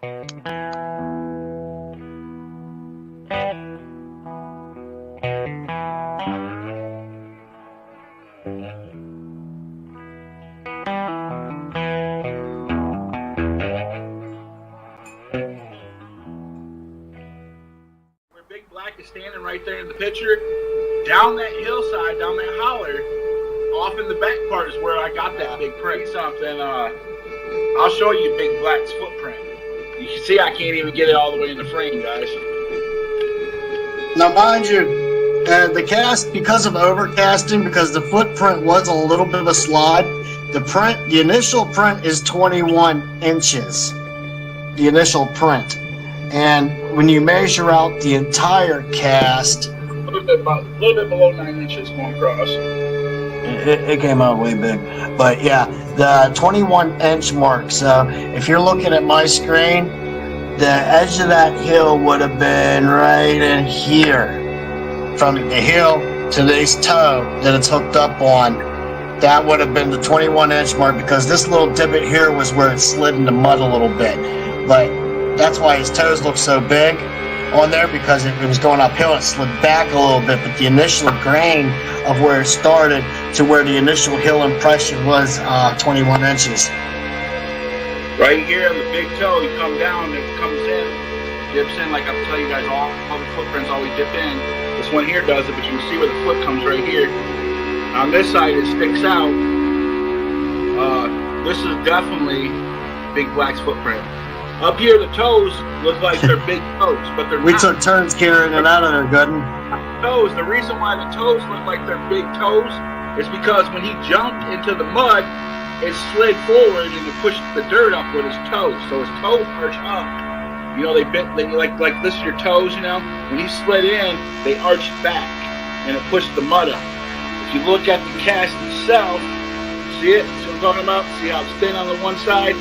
Big Black is standing right there in the picture. Down that hillside, down that holler, off in the back part is where I got that big print. Something. I'll show you Big Black's footprint. You can see I can't even get it all the way in the frame, guys. Now, mind you, the cast, because of overcasting, because the footprint was a little bit of a slide, the initial print is 21 inches. The initial print. And when you measure out the entire cast, A little bit below 9 inches going across. it came out way big. But yeah, the 21 inch mark. So if you're looking at my screen, the edge of that hill would have been right in here. From the hill to this toe that it's hooked up on, that would have been the 21 inch mark, because this little divot here was where it slid in the mud a little bit. But that's why his toes look so big on there, because it was going uphill. It slid back a little bit, but the initial grain of where it started to where the initial hill impression was 21 inches. Right here on the big toe, you come down, it comes in, dips in, like I'll tell you guys, all the footprints always dip in. This one here does it, but you can see where the foot comes right here. On this side, it sticks out. This is definitely Big Black's footprint. Up here, the toes look like they're big toes, but they're not. We took turns carrying it out of there, Gooden. Toes. The reason why the toes look like they're big toes is because when he jumped into the mud, it slid forward and it pushed the dirt up with his toes. So his toes arch up. You know, they like this is your toes. You know, when he slid in, they arched back and it pushed the mud up. If you look at the cast itself, see it? See what I'm talking about? See how it's thin on the one side?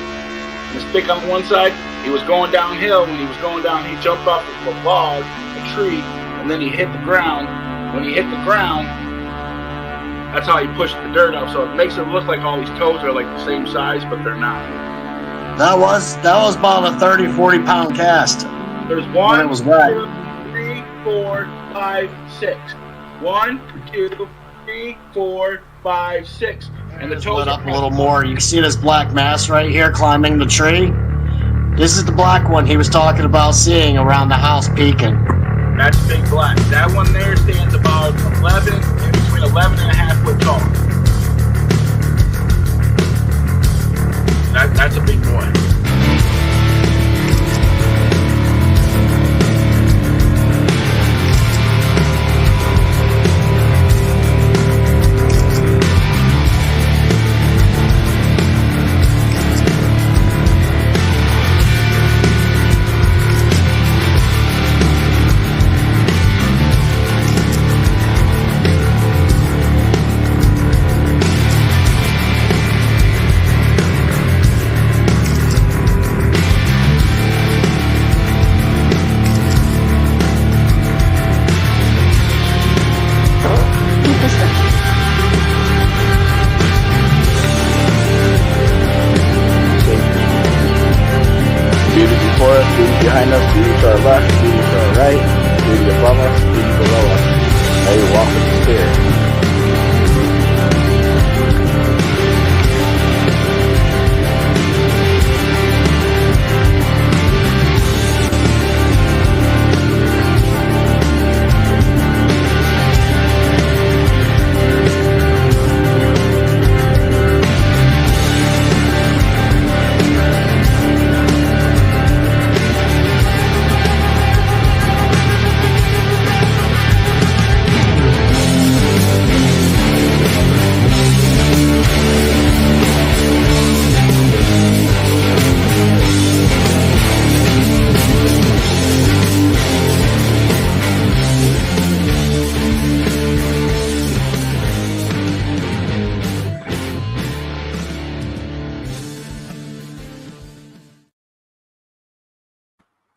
It's thick on one side. He was going downhill. When he was going down, he jumped off a log, a tree, and then he hit the ground. When he hit the ground, that's how he pushed the dirt up. So it makes it look like all these toes are like the same size, but they're not. That was about a 30, 40-pound cast. There's 1, it was wet. 2, 3, 4, 5, 6. 1, 2, 3, 4, 5, 6. And the toes lit up a little more. You can see this black mass right here climbing the tree. This is the black one he was talking about seeing around the house peeking. That's Big Black. That one there stands about 11, in between 11 and a half foot tall. That's a big boy. Behind us, beauty to our left, beauty to our right, beauty above us, beauty below us. Now we walk with the Spirit.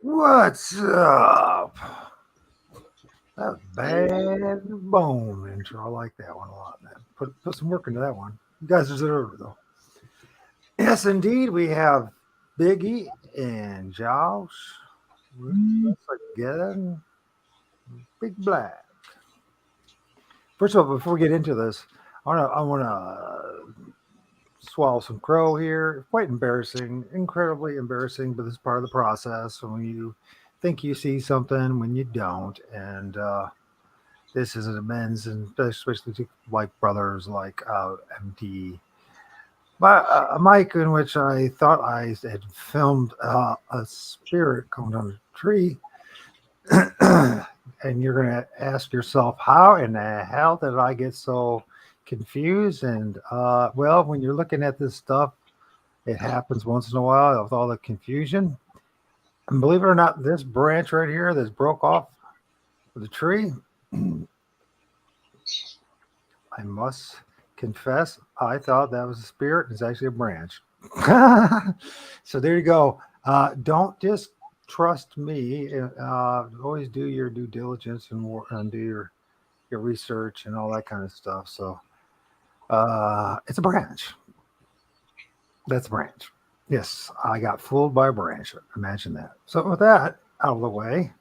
What's up? That bad bone intro. I like that one a lot, man. Put some work into that one. You guys deserve it, though. Yes, indeed, we have Biggie and Josh. Once again, Big Black. First of all, before we get into this, I wanna swallow some crow here. Quite embarrassing, incredibly embarrassing, but this is part of the process. When you think you see something, when you don't, and this is an amends, and especially to like brothers like MD. But a mic in which I thought I had filmed a spirit coming down the tree. And you're going to ask yourself, how in the hell did I get so confused? And well, when you're looking at this stuff, it happens once in a while with all the confusion. And believe it or not, this branch right here that's broke off of the tree, I must confess, I thought that was a spirit. It's actually a branch. So there you go. Don't just trust me. Always do your due diligence and do your research and all that kind of stuff. So it's a branch. That's a branch. Yes, I got fooled by a branch. Imagine that. So with that out of the way,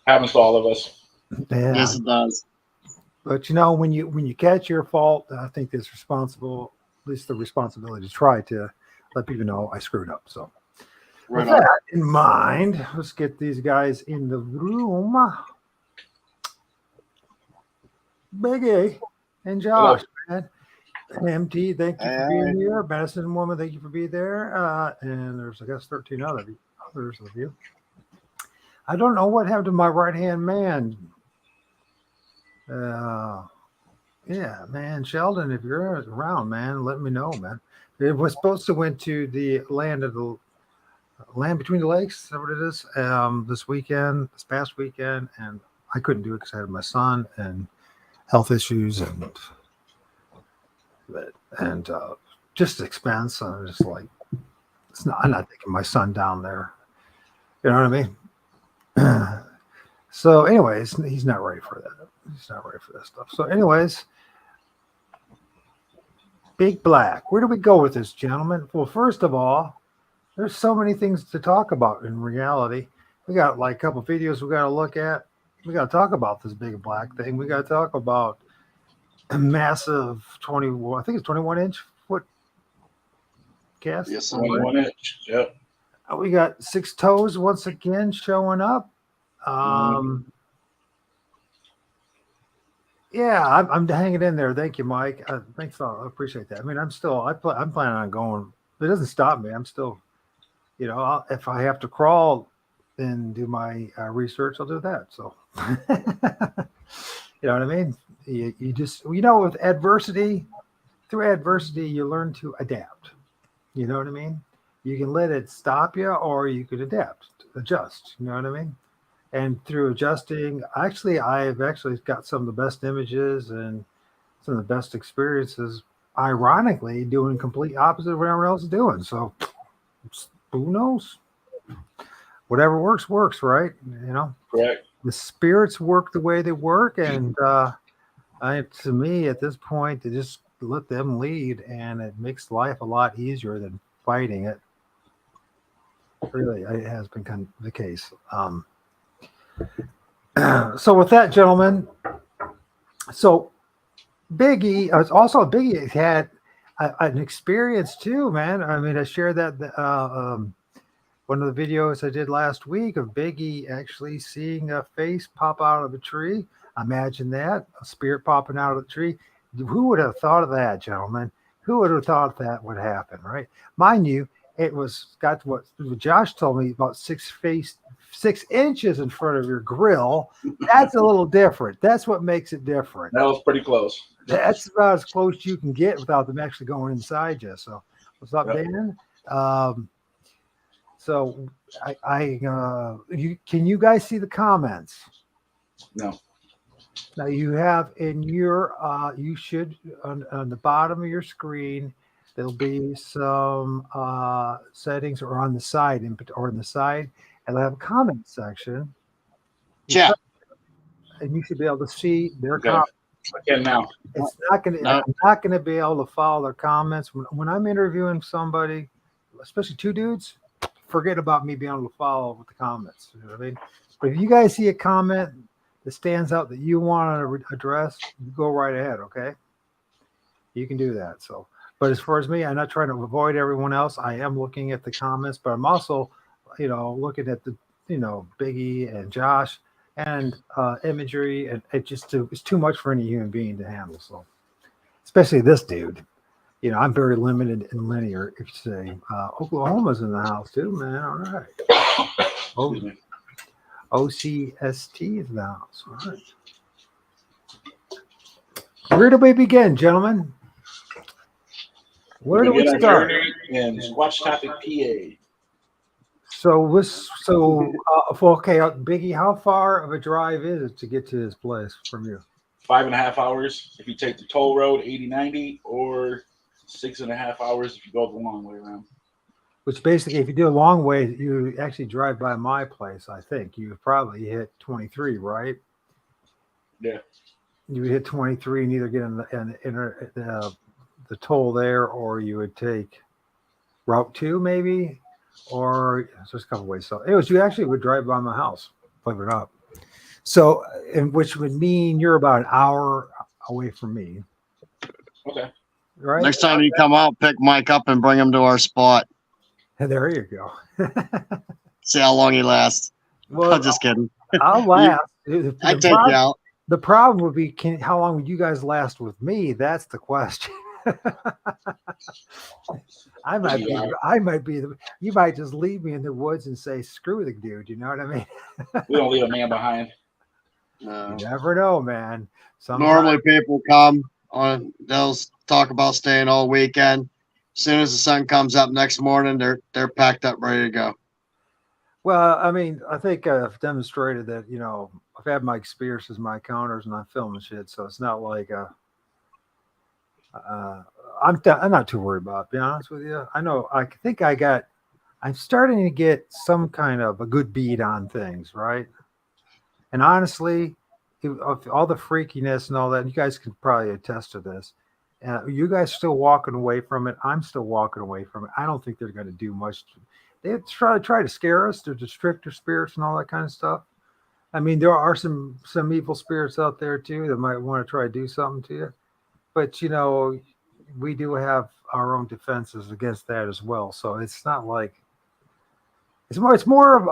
Happens to all of us. yeah. Yes, it does. But when you catch your fault, I think it's responsible, at least the responsibility to try to let people know I screwed up. So Right with on. that in mind, let's get these guys in the room. Biggie and Josh, man. MT, thank you for being here. Madison Woman, thank you for being there. And there's, I guess, 13 others of you. I don't know what happened to my right-hand man. Yeah, man. Sheldon, if you're around, man, let me know, man. It was supposed to went to the land between the lakes, is that what it is? This past weekend, and I couldn't do it because I had my son and health issues and just expense. I was just like, I'm not taking my son down there. You know what I mean? So, anyways, he's not ready for that. He's not ready for that stuff. So, anyways, Big Black. Where do we go with this, gentlemen? Well, first of all, there's so many things to talk about in reality. We got like a couple videos we got to look at. We got to talk about this Big Black thing. We got to talk about a massive 21, I think it's 21-inch foot cast. Yes, sir. 21 inch. Yep. We got 6 toes once again showing up. Yeah, I'm hanging in there. Thank you, Mike. Thanks, I appreciate that. I mean, I'm planning on going. It doesn't stop me. I'm still, if I have to crawl and do my research, I'll do that. So, you know what I mean? You just, with adversity, through adversity, you learn to adapt. You know what I mean? You can let it stop you, or you could adjust. You know what I mean? And through adjusting, I've actually got some of the best images and some of the best experiences, ironically, doing complete opposite of what everyone else is doing. So who knows? Whatever works, right? Correct. The spirits work the way they work. And to me, at this point, to just let them lead, and it makes life a lot easier than fighting it. Really, it has been kind of the case. So with that, gentlemen, so Biggie had an experience too, man. I mean, I shared that one of the videos I did last week of Biggie actually seeing a face pop out of a tree. Imagine that, a spirit popping out of the tree. Who would have thought of that, gentlemen? Who would have thought that would happen, right? Mind you, it got what Josh told me, about 6 inches in front of your grill. That's a little different. That's what makes it different. That was pretty close. That's about as close you can get without them actually going inside you. So, what's up, Dan? So, can you guys see the comments? No. Now you have in your you should on the bottom of your screen. There'll be some settings, or on the side, and they'll have a comment section. Yeah. And you should be able to see their Okay. comments. Again now. It's not going to. I'm not going to be able to follow their comments when I'm interviewing somebody, especially 2 dudes. forget about me being able to follow with the comments. You know what I mean? But if you guys see a comment that stands out that you want to address, you go right ahead. Okay, you can do that. So, but as far as me, I'm not trying to avoid everyone else. I am looking at the comments, but I'm also, looking at the, Biggie and Josh and imagery, and it's too much for any human being to handle. So, especially this dude. I'm very limited and linear. If you say Oklahoma's in the house too, man. All right. OCST is in the house. All right. Where do we begin, gentlemen? Where do we start? In Squatch Topic, PA. Okay, Biggie, how far of a drive is it to get to this place from you? 5.5 hours if you take the toll road 80-90, or 6.5 hours if you go the long way around. Which basically, if you do a long way, you actually drive by my place. I think you probably hit 23, right? Yeah. You would hit 23 and either get the toll there, or you would take Route 2 maybe, or so there's a couple ways. So anyways, you actually would drive by my house, believe it or not. So, and which would mean you're about an hour away from me. Okay. Right. Next time you come out, pick Mike up and bring him to our spot. There you go. See how long he lasts. Well, I'm just kidding. I'll last. I'd take you out. The problem would be, how long would you guys last with me? That's the question. I might be you might just leave me in the woods and say, screw the dude. You know what I mean? We don't leave a man behind. You never know, man. Normally people come on, they'll talk about staying all weekend. As soon as the sun comes up next morning, they're packed up, ready to go. Well, I mean, I think I've demonstrated that, I've had my experiences, my encounters, and I'm filming shit. So it's not like I'm not too worried about it, to be honest with you. I'm starting to get some kind of a good beat on things, right? And honestly, all the freakiness and all that, you guys can probably attest to this. You guys still walking away from it. I'm still walking away from it. I don't think they're going to do much. They try to scare us. They're restrictor spirits and all that kind of stuff. I mean, there are some evil spirits out there too that might want to try to do something to you. But we do have our own defenses against that as well. So it's not like it's more of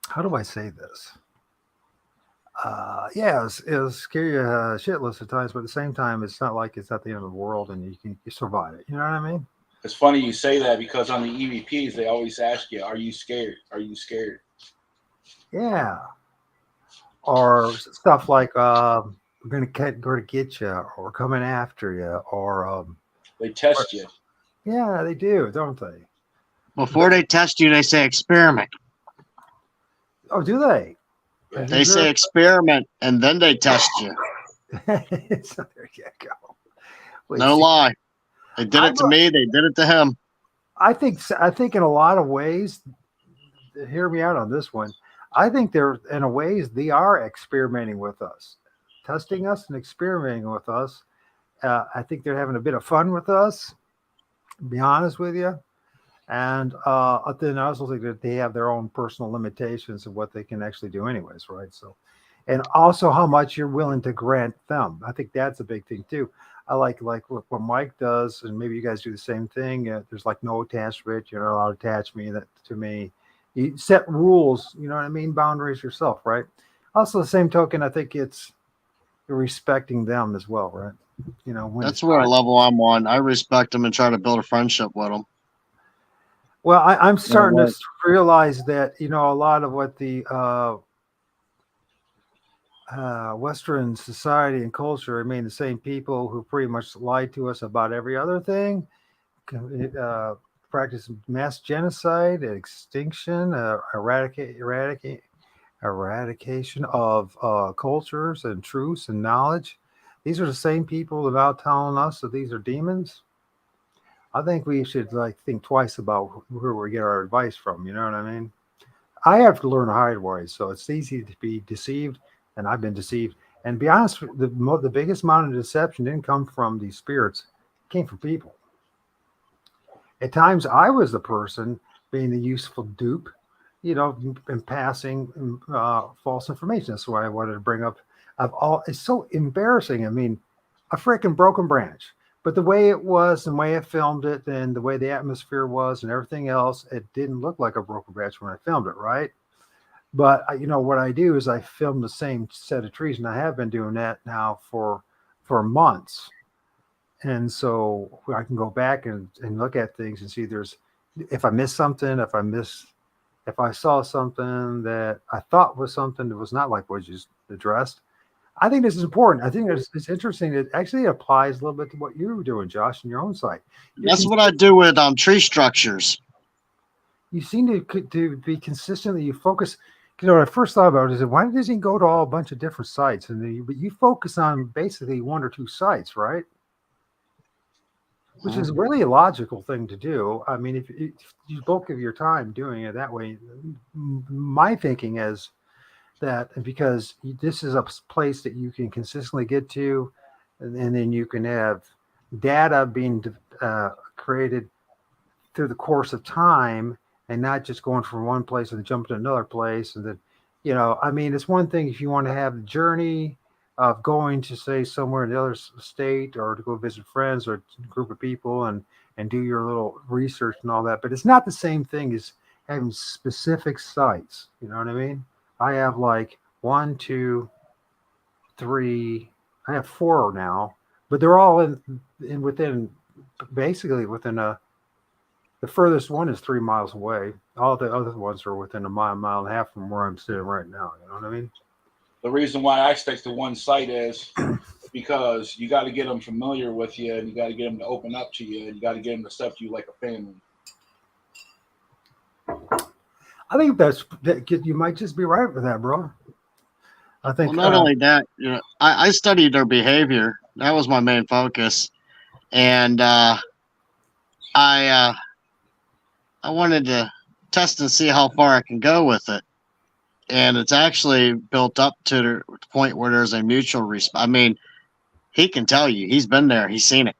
how do I say this? It'll scare you shitless at times, but at the same time, it's not like it's at the end of the world and you survive it. You know what I mean? It's funny you say that, because on the EVPs, they always ask you, are you scared? Are you scared? Yeah. Or stuff like, we're going to get you, or we're coming after you, or they test you. Yeah, they do, don't they? Before they test you, they say experiment. Oh, do they? They say experiment, and then they test you. So there you go. No lie. They did it to me. They did it to him. I think in a lot of ways, hear me out on this one. I think they are experimenting with us, testing us and experimenting with us. I think they're having a bit of fun with us, to be honest with you. And then I also think that they have their own personal limitations of what they can actually do anyways, right? So, and also how much you're willing to grant them. I think that's a big thing too. I like what Mike does, and maybe you guys do the same thing. There's like no attachment. You're not allowed to attach to me. You set rules, you know what I mean? Boundaries yourself, right? Also, the same token, I think you're respecting them as well, right? That's what level I'm on. I respect them and try to build a friendship with them. Well, I'm starting to realize that, a lot of what the Western society and culture remain the same people who pretty much lied to us about every other thing, practice mass genocide, extinction, eradication of cultures and truths and knowledge. These are the same people that are now telling us that these are demons. I think we should think twice about where we get our advice from. You know what I mean? I have to learn to hide ways, so it's easy to be deceived, and I've been deceived. And to be honest, the biggest amount of deception didn't come from these spirits; it came from people. At times, I was the person being the useful dupe, and passing false information. That's why I wanted to bring up. It's so embarrassing. I mean, a freaking broken branch. But the way it was, and the way I filmed it, and the way the atmosphere was, and everything else, it didn't look like a broken branch when I filmed it, right? But what I do is I film the same set of trees, and I have been doing that now for months. And so I can go back and look at things and see if I missed something, if I saw something that I thought was something that was not like what you just addressed. I think this is important. I think it's interesting. It actually applies a little bit to what you were doing, Josh, in your own site. That's what I do with tree structures. You seem to be consistently, you focus. What I first thought about is why does he go to a bunch of different sites? But you focus on basically one or two sites, right? Which is really a logical thing to do. I mean, if you bulk of your time doing it that way, my thinking is that because this is a place that you can consistently get to, and then you can have data being created through the course of time, and not just going from one place and jumping to another place. And then, I mean, it's one thing if you want to have the journey of going to, say, somewhere in the other state, or to go visit friends or a group of people and do your little research and all that. But it's not the same thing as having specific sites. You know what I mean? I have like 1, 2, 3. I have 4 now, but they're all within the furthest one is 3 miles away. All the other ones are within a mile and a half from where I'm sitting right now. You know what I mean? The reason why I stick to one site is because you got to get them familiar with you, and you got to get them to open up to you, and you got to get them to accept you like a family. I think that you might just be right with that, bro. I think. Well, not only that, I studied their behavior. That was my main focus, and I wanted to test and see how far I can go with it. And it's actually built up to the point where there's a mutual respect. I mean, he can tell you, he's been there, he's seen it.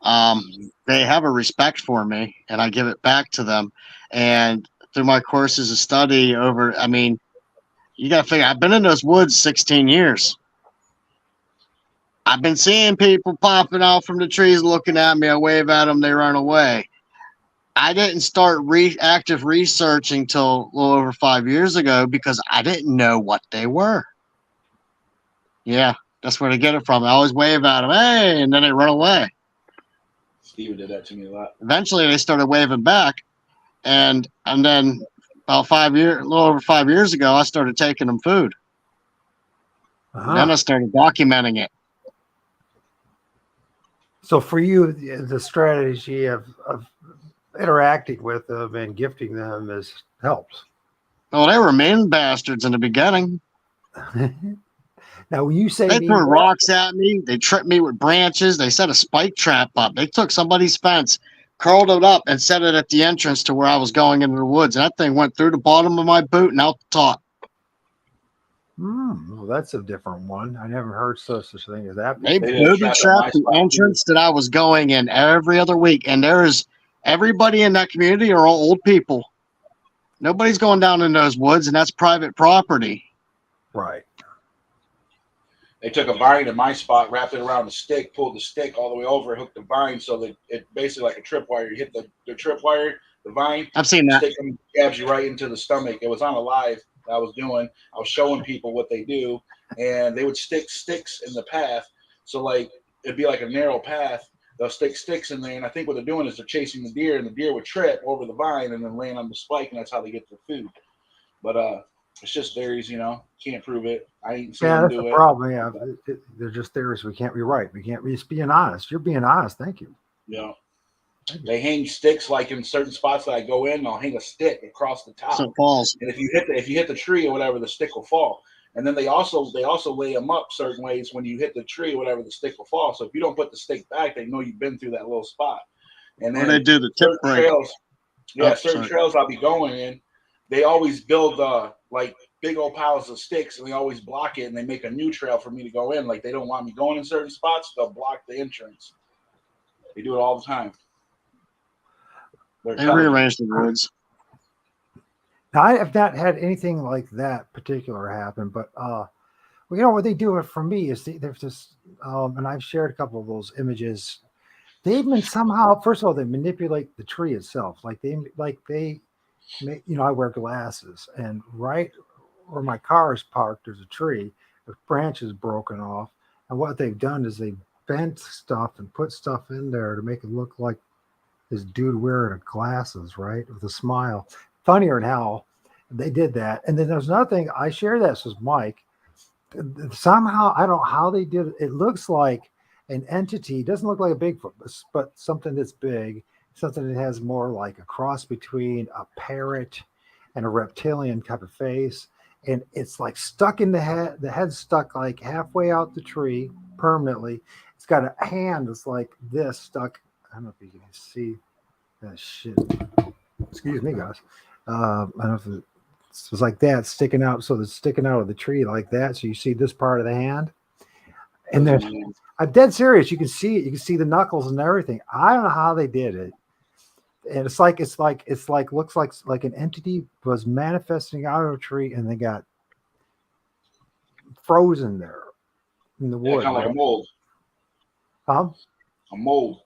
They have a respect for me, and I give it back to them. And through my courses of study you got to figure, I've been in those woods 16 years. I've been seeing people popping out from the trees looking at me. I wave at them, they run away. I didn't start active researching till a little over 5 years ago because I didn't know what they were. Yeah, that's where they get it from. I always wave at them, hey, and then they run away. Steve did that to me a lot. Eventually, they started waving back, and then about a little over 5 years ago, I started taking them food. Uh-huh. Then I started documenting it. So for you, the strategy of interacting with them and gifting them helps. Oh, they were mean bastards in the beginning. Now, when you say they threw rocks at me, they tripped me with branches. They set a spike trap up. They took somebody's fence, curled it up, and set it at the entrance to where I was going into the woods. And that thing went through the bottom of my boot and out the top. Well, that's a different one. I never heard such a thing as that. They booby-trapped the entrance that I was going in every other week. And everybody in that community are all old people. Nobody's going down in those woods, and that's private property. Right. They took a vine in my spot, wrapped it around the stick, pulled the stick all the way over, hooked the vine so that it basically like a tripwire. You hit the tripwire, the vine. I've seen that. Stick jabs you right into the stomach. It was on a live that I was doing. I was showing people what they do, and they would stick sticks in the path. So like it'd be like a narrow path. They'll stick sticks in there, and I think what they're doing is they're chasing the deer, and the deer would trip over the vine and then land on the spike, and that's how they get their food. But it's just theories, can't prove it. I ain't seen them do it. Yeah, that's the problem. Yeah, they're just theories. We can't be right. We can't be just being honest. You're being honest. Thank you. Yeah. They hang sticks like in certain spots that I go in. They'll hang a stick across the top. So it falls. And if you hit the tree or whatever, the stick will fall. And then they also lay them up certain ways. When you hit the tree or whatever, the stick will fall. So if you don't put the stick back, they know you've been through that little spot. And then they do the tip break. Certain trails I'll be going in, they always build like big old piles of sticks, and they always block it, and they make a new trail for me to go in. Like they don't want me going in certain spots, they'll block the entrance. They do it all the time. They're They intelligent. rearranged the woods. Now, I have not had anything like that particular happen, but well, you know what they do it for me is there's this, and I've shared a couple of those images. They even somehow, first of all, they manipulate the tree itself. I wear glasses, and right where my car is parked, there's a tree. The branch is broken off, and what they've done is they bent stuff and put stuff in there to make it look like this dude wearing glasses, right, with a smile. Funnier than hell, they did that. And then there's another thing. I shared this with Mike. Somehow, I don't know how they did it. It looks like an entity. It doesn't look like a Bigfoot, but something that's big, something that has more like a cross between a parrot and a reptilian type of face. And it's like stuck in the head. The head's stuck like halfway out the tree permanently. It's got a hand that's like this stuck. I don't know if you can see that shit. Excuse me, guys. I don't know if it's like that sticking out. So it's sticking out of the tree like that. So you see this part of the hand. And then I'm dead serious. You can see it. You can see the knuckles and everything. I don't know how they did it. And it's like looks like an entity was manifesting out of a tree and they got frozen there in the wood. Kind of like a mold. Huh? A mold.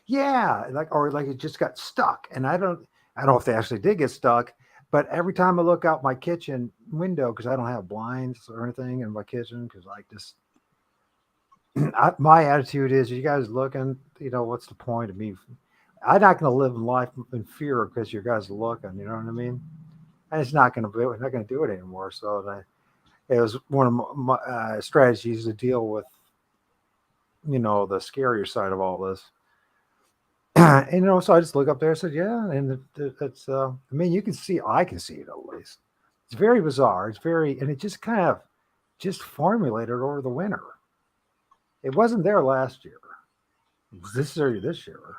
Yeah, like it just got stuck. And I don't know if they actually did get stuck, but every time I look out my kitchen window, because I don't have blinds or anything in my kitchen, because my attitude is, you guys looking, what's the point of me? I'm not going to live life in fear because you guys are looking, you know what I mean? And it's not going to do it anymore. So it was one of my strategies to deal with, the scarier side of all this. And so I just look up there and said, yeah, and it's you can see, I can see it at least. It's very bizarre. And it just kind of formulated over the winter. It wasn't there last year. It was this year.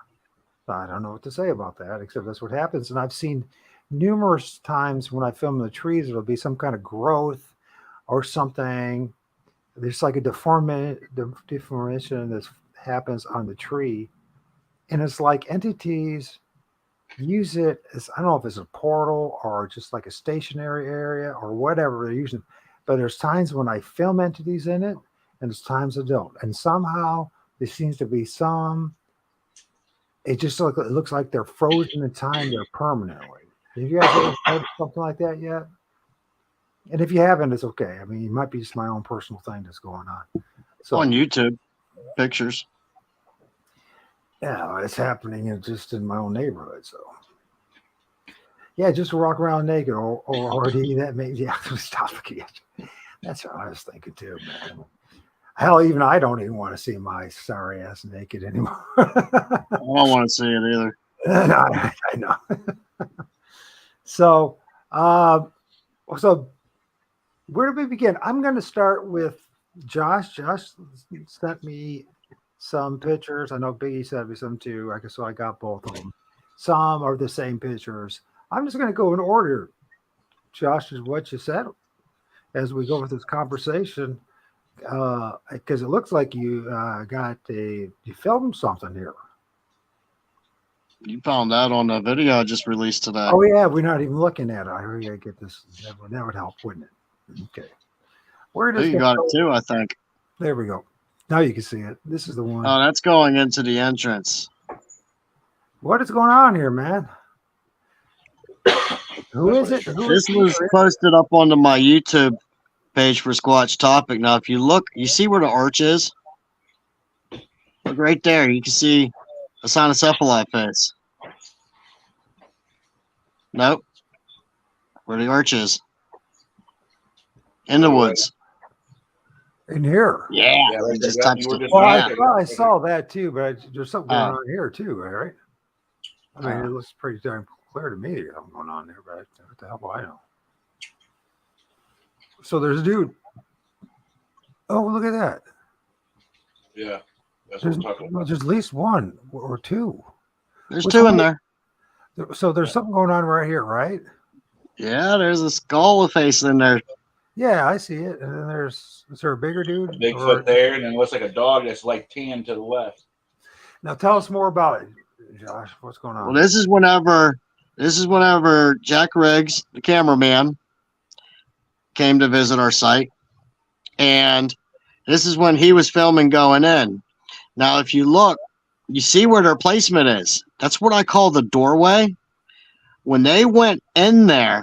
I don't know what to say about that, except that's what happens. And I've seen numerous times when I film in the trees, it'll be some kind of growth or something. There's like a deformation that happens on the tree. And it's like entities use it as, I don't know if it's a portal or just like a stationary area or whatever they're using. But there's times when I film entities in it, and there's times I don't. And somehow there seems to be it looks like they're frozen in time there permanently. Have you guys ever heard something like that yet? And if you haven't, it's okay. It might be just my own personal thing that's going on. So On YouTube, pictures. Yeah, it's happening just in my own neighborhood. So yeah, just to walk around naked or O.R.D. That makes stop again. That's what I was thinking too, man. Hell, even I don't even want to see my sorry ass naked anymore. I don't want to see it either. I know. So where do we begin? I'm going to start with Josh. Josh sent me some pictures. I know Biggie sent me some too. So I got both of them. Some are the same pictures. I'm just going to go in order. Josh, is what you said as we go with this conversation. Because it looks like you you filmed something here. You found that on the video I just released today. Oh yeah, we're not even looking at it. I heard you get this. That would help, wouldn't it? Okay. Where does you got it too, I think. There we go. Now you can see it. This is the one. Oh, that's going into the entrance. What is going on here, man? Who is it? This was posted up onto my YouTube page for Squatch Topic. Now, if you look, you see where the arch is? Look right there. You can see a cynocephaly face. Nope. Where the arch is. In the woods. In here. Yeah. Right, just you touched were it. just I saw that too, but there's something going on here too, right? It looks pretty darn clear to me what's going on there, but what the hell do I know? So there's a dude. Oh, look at that. Yeah. That's what I'm talking about. There's at least one or two. There's two in there. So there's something going on right here, right? Yeah, there's a skull face in there. Yeah, I see it. And then is there a bigger dude? Bigfoot there, and then it looks like a dog that's like tan to the left. Now tell us more about it. Josh? What's going Well, on? this is whenever Jack Riggs, the cameraman, came to visit our site, and this is when he was filming going in. Now, if you look, you see where their placement is. That's what I call the doorway. When they went in there,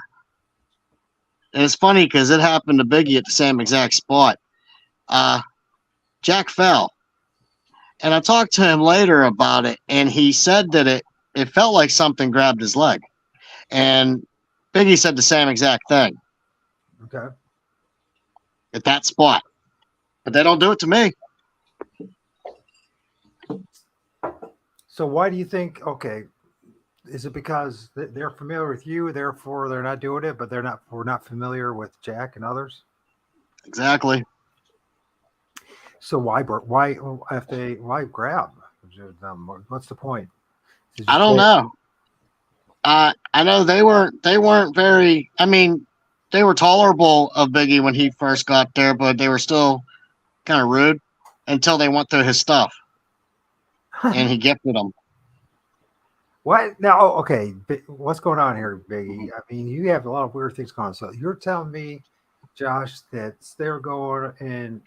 and it's funny because it happened to Biggie at the same exact spot. Jack fell. And I talked to him later about it, and he said that it felt like something grabbed his leg. And Biggie said the same exact thing Okay. at that spot. But they don't do it to me. So why do you think? Okay, is it because they're familiar with you, therefore they're not doing it, but we're not familiar with Jack and others? Exactly. So why grab them? What's the point? I don't know. I know they weren't very. I mean, they were tolerable of Biggie when he first got there, but they were still kind of rude until they went through his stuff, and he gifted them. What now? Okay, what's going on here, Biggie? I mean, you have a lot of weird things going on. So you're telling me, Josh, that they're going and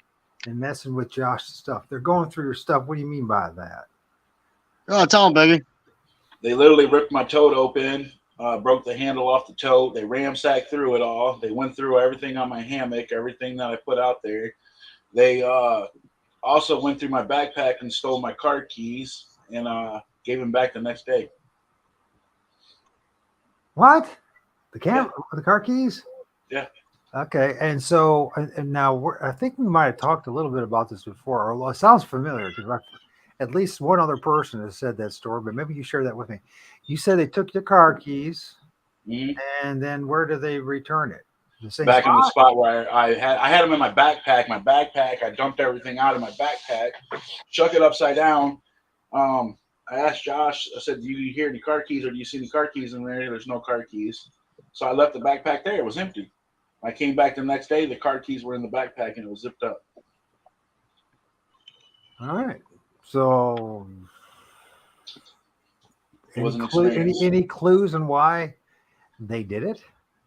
messing with Josh's stuff. They're going through your stuff. What do you mean by that? Oh, tell him, Biggie. They literally ripped my tote open, broke the handle off the tote. They ransacked through it all. They went through everything on my hammock, everything that I put out there. They also went through my backpack and stole my car keys and gave them back the next day. What? The car keys? Yeah. Okay, and so and now I think we might have talked a little bit about this before. Or it sounds familiar because at least one other person has said that story, but maybe you share that with me. You said they took your car keys, and then where do they return it? The same back spot? in the spot where I had them in my backpack. My backpack, I dumped everything out of my backpack, chuck it upside down. I asked Josh, I said, do you hear any car keys or do you see any car keys in there? There's no car keys. So I left the backpack there. It was empty. I came back the next day. The car keys were in the backpack and it was zipped up. All right. So It was an experience. any clues on why they did it?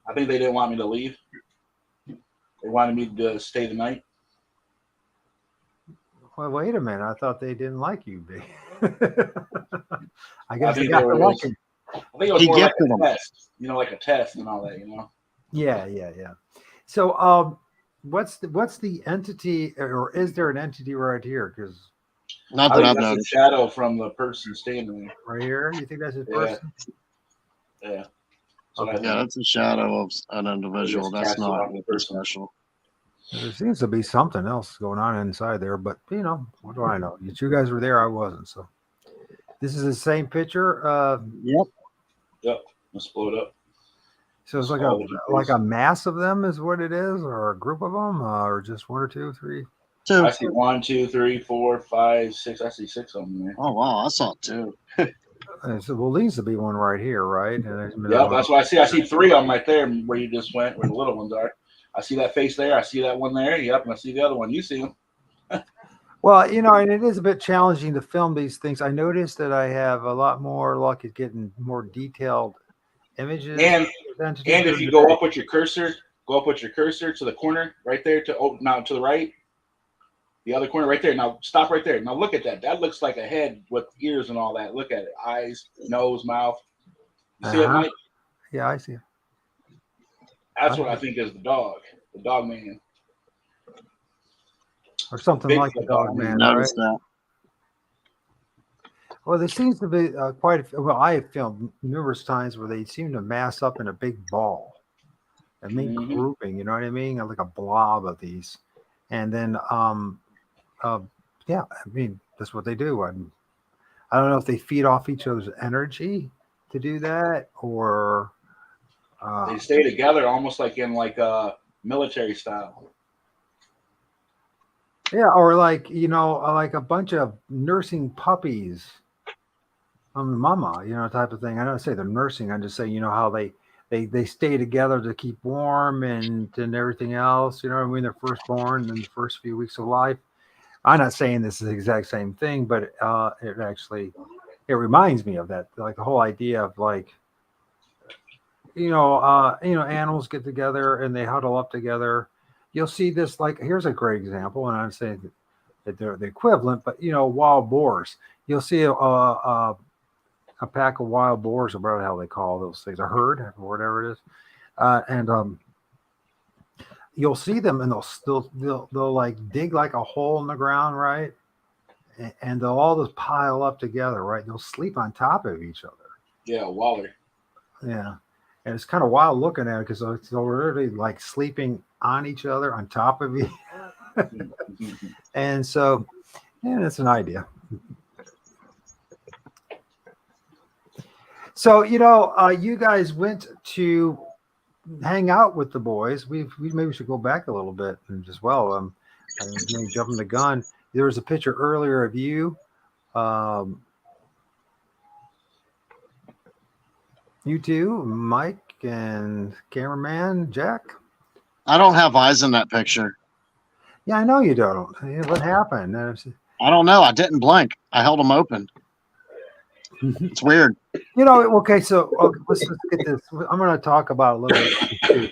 I think they didn't want me to leave. They wanted me to stay the night. Well, wait a minute. I thought they didn't like you, B. I guess I think they got it to like you. I think it was He more like gifted a them. test, like a test and all that, Yeah. So, what's the entity, or is there an entity right here? Because Not I that think I've that's a noticed. shadow from the person standing there. right here, you think that's his Yeah. person? Yeah. Okay. Yeah, that's a shadow of an individual. Just That's cast it not off the person. special. There seems to be something else going on inside there, but what do I know? You guys were there, I wasn't. So, this is the same picture. Yep. Yep. Let's blow it up. So it's like a mass of them is what it is, or a group of them, or just one or two, three. Two. I see 1, 2, 3, 4, 5, 6. I see 6 of them there. Oh wow, I saw it too. So there needs to be one right here, right? And Yeah, that's what I see. I see 3 of them right there where you just went, where the little ones are. I see that face there. I see that one there. Yep, and I see the other one. You see them. Well, and it is a bit challenging to film these things. I noticed that I have a lot more luck at getting more detailed images. And if you go up with your cursor to the corner right there to the right. The other corner right there. Now stop right there. Now look at that. That looks like a head with ears and all that. Look at it. Eyes, nose, mouth. You see it, Mike? Yeah, I see it. That's what I think is the Dogman. Or something Bigfoot like the Dogman, right? Noticed that. Well, there seems to be I have filmed numerous times where they seem to mass up in a big ball and make grouping, you know what I mean? Like a blob of these. And then, I mean, that's what they do. I don't know if they feed off each other's energy to do that, or they stay together almost like in military style. Yeah, or like a bunch of nursing puppies on the mama, type of thing. I don't say they're nursing. I'm just saying, how they stay together to keep warm and everything else. When they're first born and the first few weeks of life. I'm not saying this is the exact same thing, but it actually it reminds me of that, like the whole idea of like, animals get together and they huddle up together. You'll see this, like, here's a great example, and I'm saying that they're the equivalent, but wild boars. You'll see a pack of wild boars, or whatever the hell they call those things, a herd, or whatever it is, and you'll see them, and they'll like dig like a hole in the ground, right? And they'll all just pile up together, right? They'll sleep on top of each other. Yeah, Waller. Yeah. And it's kind of wild looking at it because it's already like sleeping on each other, on top of each other. And so, yeah, that's an idea. So, you guys went to hang out with the boys. We maybe should go back a little bit as well. I'm maybe jumping the gun. There was a picture earlier of you. You two, Mike and cameraman Jack. I don't have eyes in that picture. Yeah, I know you don't. What happened? I don't know. I didn't blink. I held them open. It's weird. Okay, so let's get this. I'm going to talk about a little bit too.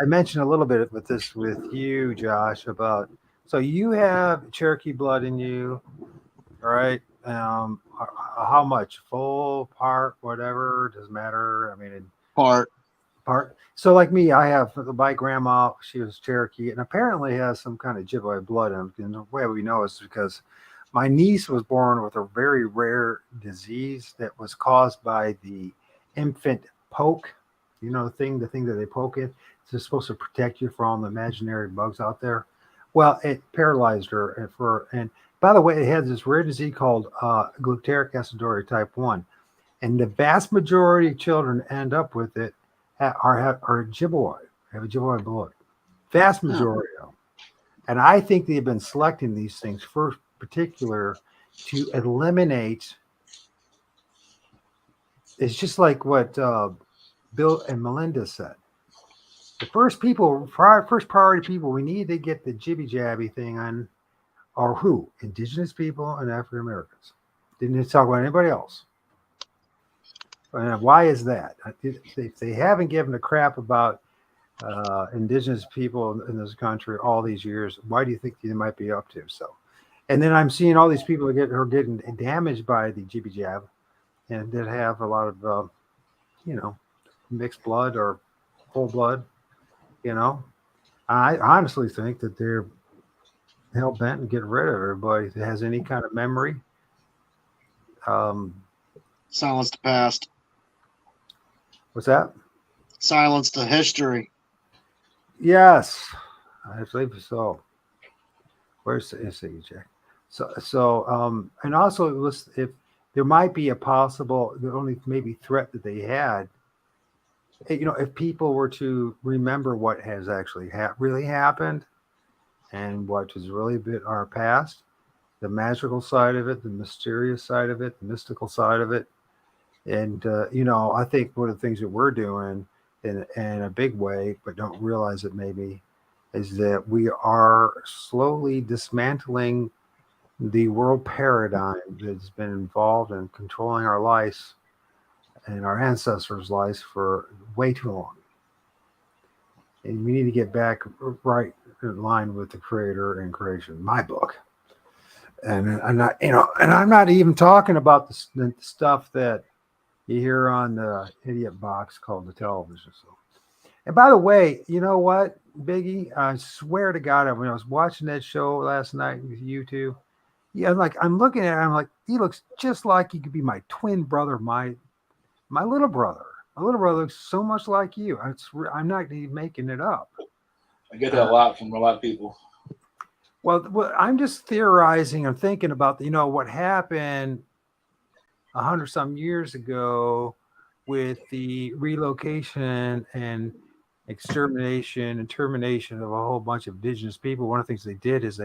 I mentioned a little bit with you, Josh, about, so you have Cherokee blood in you, right? How much? Full, part, whatever, doesn't matter. I mean, Part. So like me, I have my grandma, she was Cherokee, and apparently has some kind of Ojibwe blood in her. And the way we know is because my niece was born with a very rare disease that was caused by the infant poke. The thing that they poke it. It's supposed to protect you from all the imaginary bugs out there. Well, it paralyzed her, and by the way, it has this rare disease called glutaric aciduria type 1. And the vast majority of children end up with it are Ojibwe, have Ojibwe blood. Vast majority of them. And I think they've been selecting these things for particular to eliminate. It's just like what Bill and Melinda said. The first priority people we need to get the jibby jabby thing on are who? Indigenous people and African Americans. Didn't talk about anybody else. And why is that? If they haven't given a crap about indigenous people in this country all these years, why do you think they might be up to? So, and then I'm seeing all these people who are getting damaged by the jibby jab, and that have a lot of mixed blood or full blood. I honestly think that they're hell bent and get rid of everybody that has any kind of memory. Silence the past. What's that? Silence the history. Yes, I believe so. Where's the Jack? So, and also, if there might be a possible, the only maybe threat that they had, if people were to remember what has actually really happened, and what has really been our past, the magical side of it, the mysterious side of it, the mystical side of it. And, I think one of the things that we're doing in a big way, but don't realize it maybe, is that we are slowly dismantling the world paradigm that's been involved in controlling our lives and our ancestors' lives for way too long. And we need to get back right in line with the creator and creation. My book. And I'm not, and I'm not even talking about the stuff that you hear on the idiot box called the television. So, and by the way, you know what, Biggie? I swear to God, when I was watching that show last night with you two, yeah, I'm looking at him, I'm like, he looks just like he could be my twin brother, my little brother. My little brother looks so much like you. I'm not even making it up. I get that a lot from a lot of people. Well, I'm just theorizing. I'm thinking about what happened 100-some years ago with the relocation and extermination and termination of a whole bunch of indigenous people. One of the things they did is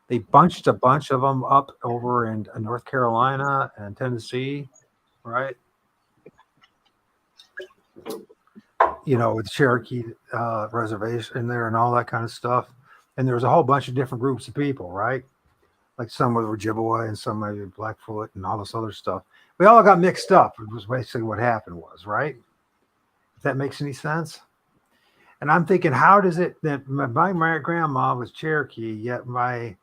they bunched a bunch of them up over in North Carolina and Tennessee, right? With Cherokee reservation in there and all that kind of stuff. And there was a whole bunch of different groups of people, right? Like some were Ojibwe and some maybe Blackfoot and all this other stuff. We all got mixed up. It was basically what happened was, right? If that makes any sense. And I'm thinking, how does it that my grandma was Cherokee, yet my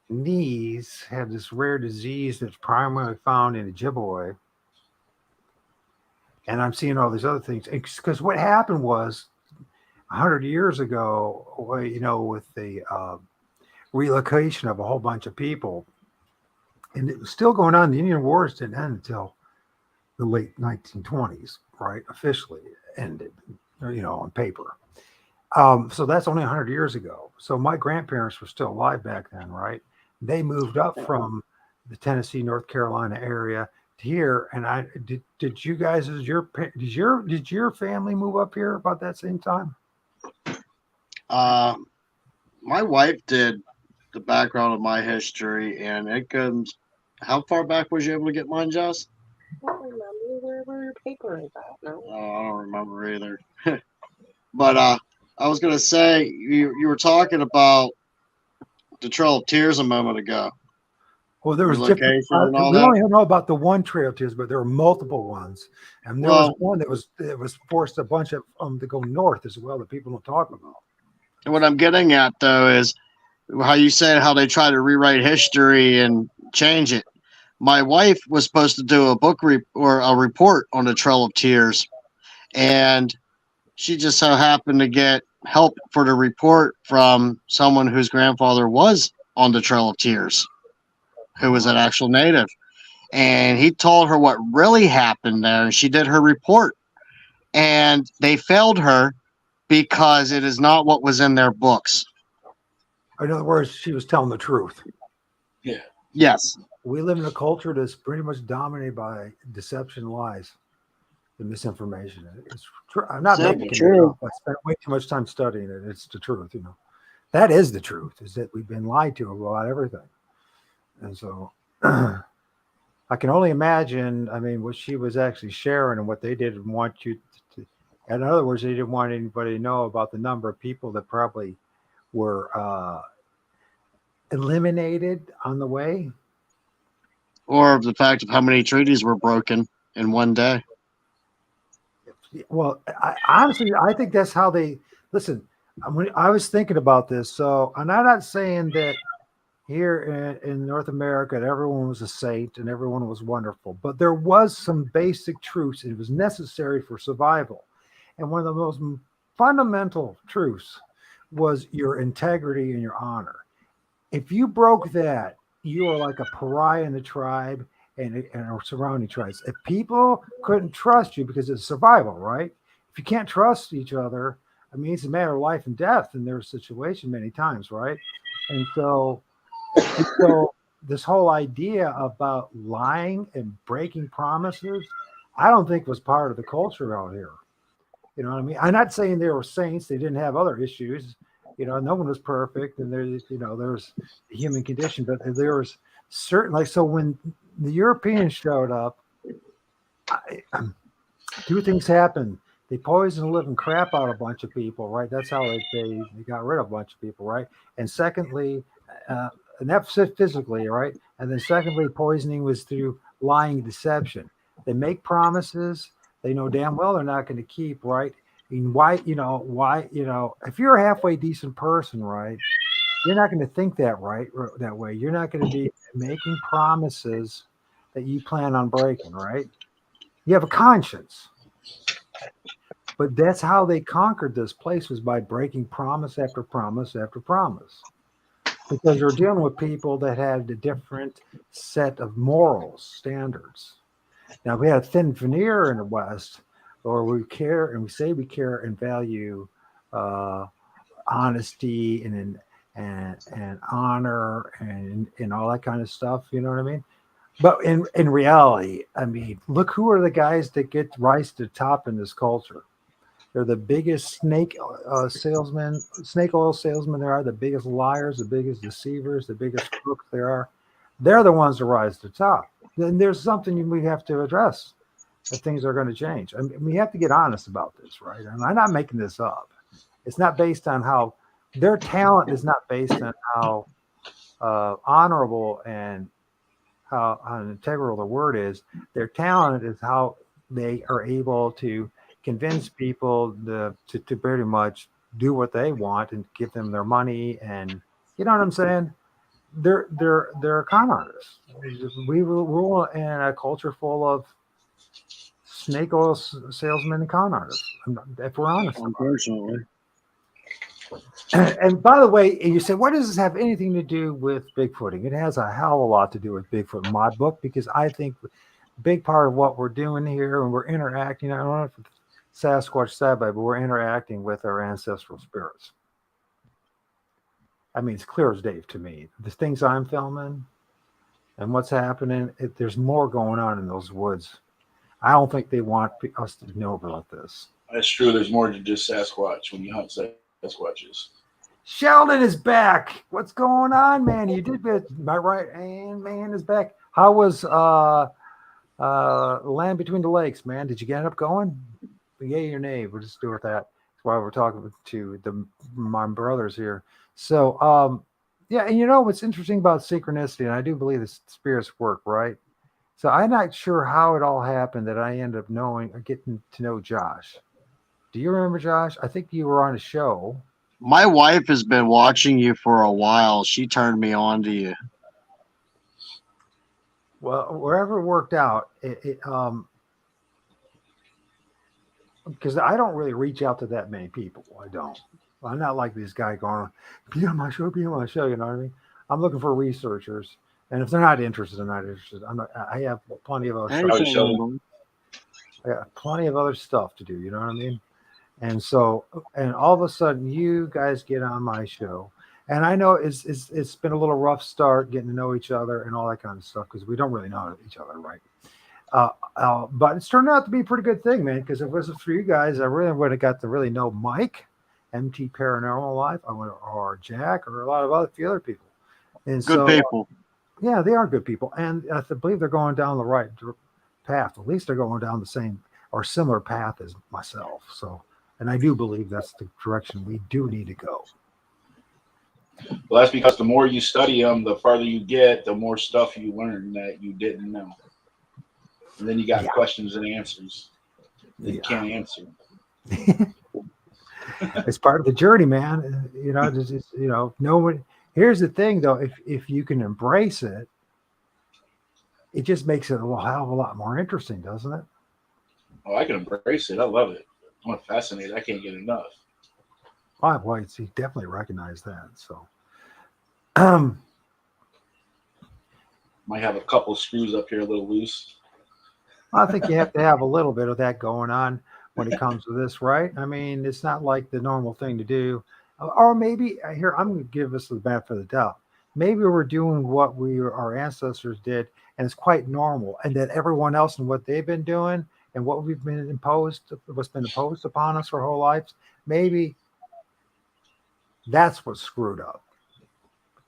niece had this rare disease that's primarily found in Ojibwe. And I'm seeing all these other things. Because what happened was 100 years ago, you know, with the relocation of a whole bunch of people, and it was still going on. The Indian Wars didn't end until the late 1920s, right? Officially ended, you know, on paper. So that's only 100 years ago. So my grandparents were still alive back then, right? They moved up from the Tennessee, North Carolina area to here. And I did you guys, did your family move up here about that same time? My wife did the background of my history, and it goes. How far back was you able to get mine, Jess? I don't remember where your paper is at. No. Oh, I don't remember either. But I was gonna say you were talking about the Trail of Tears a moment ago. Well, there was Relocation different. and all We that. only know about the one Trail of Tears, but there were multiple ones, and there was one that was forced a bunch of to go north as well that people don't talk about. And what I'm getting at though is how you said how they try to rewrite history and change it. My wife was supposed to do a book or a report on the Trail of Tears, and she just so happened to get help for the report from someone whose grandfather was on the Trail of Tears, who was an actual native. And he told her what really happened there, and she did her report. And they failed her because it is not what was in their books. In other words, she was telling the truth. Yeah. Yes. We live in a culture that's pretty much dominated by deception, lies, and misinformation. It's true. I'm not making it up. I spent way too much time studying it. It's the truth, you know. That is the truth, is that we've been lied to about everything. And so I can only imagine, I mean, what she was actually sharing and what they didn't want you to. In other words, they didn't want anybody to know about the number of people that probably were eliminated on the way. Or the fact of how many treaties were broken in one day. Well, honestly, I think that's how they listen. I was thinking about this, so and I'm not saying that here in North America that everyone was a saint and everyone was wonderful, but there was some basic truths. It was necessary for survival, and one of the most fundamental truths was your integrity and your honor. If you broke that, you were like a pariah in the tribe and surrounding tribes. If people couldn't trust you because it's survival, right? If you can't trust each other, I mean, it's a matter of life and death in their situation many times, right? And so this whole idea about lying and breaking promises, I don't think was part of the culture out here. You know what I mean? I'm not saying they were saints. They didn't have other issues. You know, no one was perfect, and there's the human condition, but there was certainly. So when the Europeans showed up, two things happened. They poisoned the living crap out of a bunch of people, right? That's how they got rid of a bunch of people, right? And secondly, and that's physically, right? And then secondly, poisoning was through lying, deception. They make promises they know damn well they're not going to keep, right? And why, if you're a halfway decent person, right, you're not going to think that way. You're not going to be making promises that you plan on breaking, right? You have a conscience. But that's how they conquered this place, was by breaking promise after promise after promise. Because they're dealing with people that had a different set of morals, standards. Now, we had a thin veneer in the West, or we care and we say we care and value honesty and honor and all that kind of stuff. You know what I mean? But in reality, I mean, look who are the guys that get rise to the top in this culture. They're the biggest snake oil salesmen there are, the biggest liars, the biggest deceivers, the biggest crooks there are. They're the ones that rise to the top. Then there's something we have to address. That things are going to change. I mean, we have to get honest about this, right? And I'm not making this up. It's not based on how their talent is not based on how honorable and how integral the word is. Their talent is how they are able to convince people to pretty much do what they want and give them their money, and you know what I'm saying. They're con artists. We rule in a culture full of snake oil salesmen and con artists. If we're honest about it. Unfortunately. And by the way, you said, what does this have anything to do with Bigfooting? It has a hell of a lot to do with Bigfoot in my book, because I think a big part of what we're doing here, and we're interacting, I don't know if it's Sasquatch said, but we're interacting with our ancestral spirits. I mean, it's clear as day to me. The things I'm filming and what's happening, there's more going on in those woods. I don't think they want us to know about this. That's true. There's more than just Sasquatch when you hunt Sasquatches. Sheldon is back. What's going on, man? You did it. My right hand man is back. How was Land Between the Lakes, man? Did you end up going? Yay or nay? We'll just do with that. That's why we're talking to my brothers here. So, yeah, and you know what's interesting about synchronicity, and I do believe the spirits work, right? So I'm not sure how it all happened that I ended up knowing or getting to know Josh. Do you remember Josh? I think you were on a show. My wife has been watching you for a while. She turned me on to you. Well, wherever it worked out, because I don't really reach out to that many people. I don't. I'm not like this guy going, be on my show, you know what I mean? I'm looking for researchers. And if they're not interested, they're not interested. I have plenty of other stuff. I got plenty of other stuff to do, you know what I mean? And so, and all of a sudden, you guys get on my show, and I know it's been a little rough start getting to know each other and all that kind of stuff, because we don't really know each other, right? But it's turned out to be a pretty good thing, man. Because if it wasn't for you guys, I really would have got to really know Mike, MT Paranormal Life, or Jack, or a lot of other people. And good people. Yeah, they are good people, and I believe they're going down the right path. At least they're going down the same or similar path as myself. So. And I do believe that's the direction we do need to go. Well, that's because the more you study them, the farther you get, the more stuff you learn that you didn't know. And then you got questions and answers that you can't answer. It's part of the journey, man. You know, just, you know, no one. Here's the thing, though. If you can embrace it, it just makes it a hell of a lot more interesting, doesn't it? Oh, I can embrace it. I love it. I'm fascinated. I can't get enough. Oh, boy, he definitely recognized that. So, might have a couple screws up here a little loose. I think you have to have a little bit of that going on when it comes to this, right? I mean, it's not like the normal thing to do. Or maybe here, I'm going to give us the benefit of the doubt. Maybe we're doing what our ancestors did, and it's quite normal, and that everyone else and what they've been doing and what's been imposed upon us our whole lives, maybe that's what's screwed up.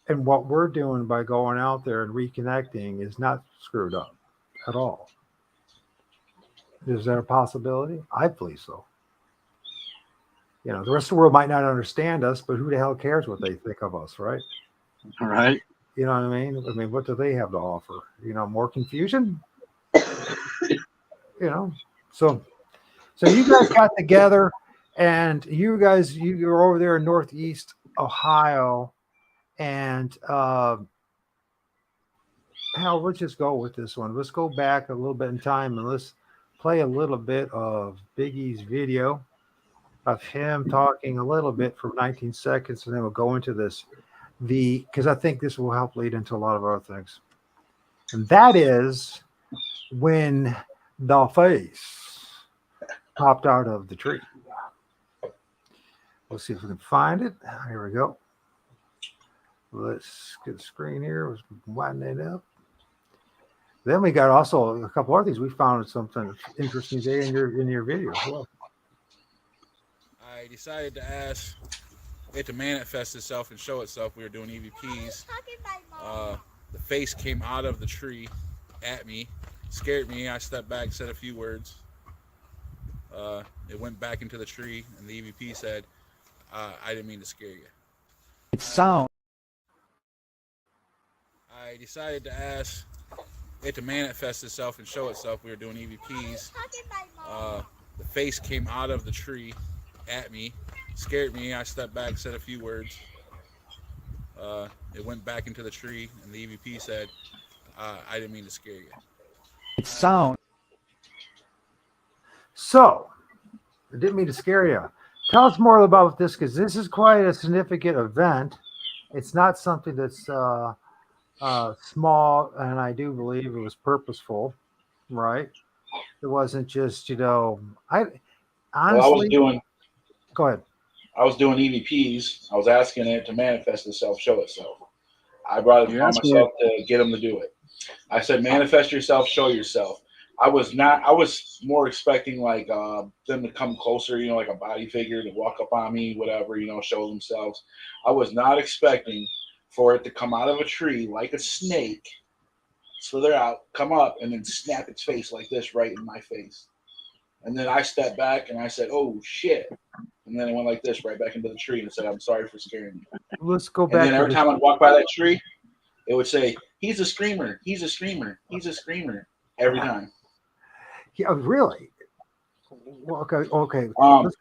And what we're doing by going out there and reconnecting is not screwed up at all. Is that a possibility? I believe so. You know, the rest of the world might not understand us, but who the hell cares what they think of us, right? All right. You know what I mean? I mean, what do they have to offer? You know, more confusion? You know, so you guys got together, and you were over there in Northeast Ohio, and hell, let's just go with this one. Let's go back a little bit in time, and let's play a little bit of Biggie's video of him talking a little bit for 19 seconds, and then we'll go into this, because I think this will help lead into a lot of other things. And that is when the face popped out of the tree. Let's see if we can find it. Here we go. Let's get the screen here. Let's widen it up. Then we got also a couple other things. We found something interesting there in your video as well. I decided to ask it to manifest itself and show itself. We were doing EVPs. The face came out of the tree at me, scared me. I stepped back, said a few words. It went back into the tree, and the EVP said, I didn't mean to scare you. It's sound. I decided to ask it to manifest itself and show itself. We were doing EVPs. The face came out of the tree at me, scared me. I stepped back, said a few words. It went back into the tree, and the EVP said, I didn't mean to scare you. It's sound. So, I didn't mean to scare you. Tell us more about this, because this is quite a significant event. It's not something that's small, and I do believe it was purposeful, right? It wasn't just, I honestly. Go ahead. I was doing EVPs. I was asking it to manifest itself, show itself. I brought it upon myself to get them to do it. I said, manifest yourself, show yourself. I was more expecting like them to come closer, like a body figure to walk up on me, whatever, show themselves. I was not expecting for it to come out of a tree like a snake, slither out, come up, and then snap its face like this right in my face. And then I stepped back and I said, oh shit. And then it went like this right back into the tree and said, I'm sorry for scaring you. Let's go back. And then every time I'd walk by that tree, it would say, he's a screamer, he's a screamer, he's a screamer, every time. Yeah, really? Okay. Let's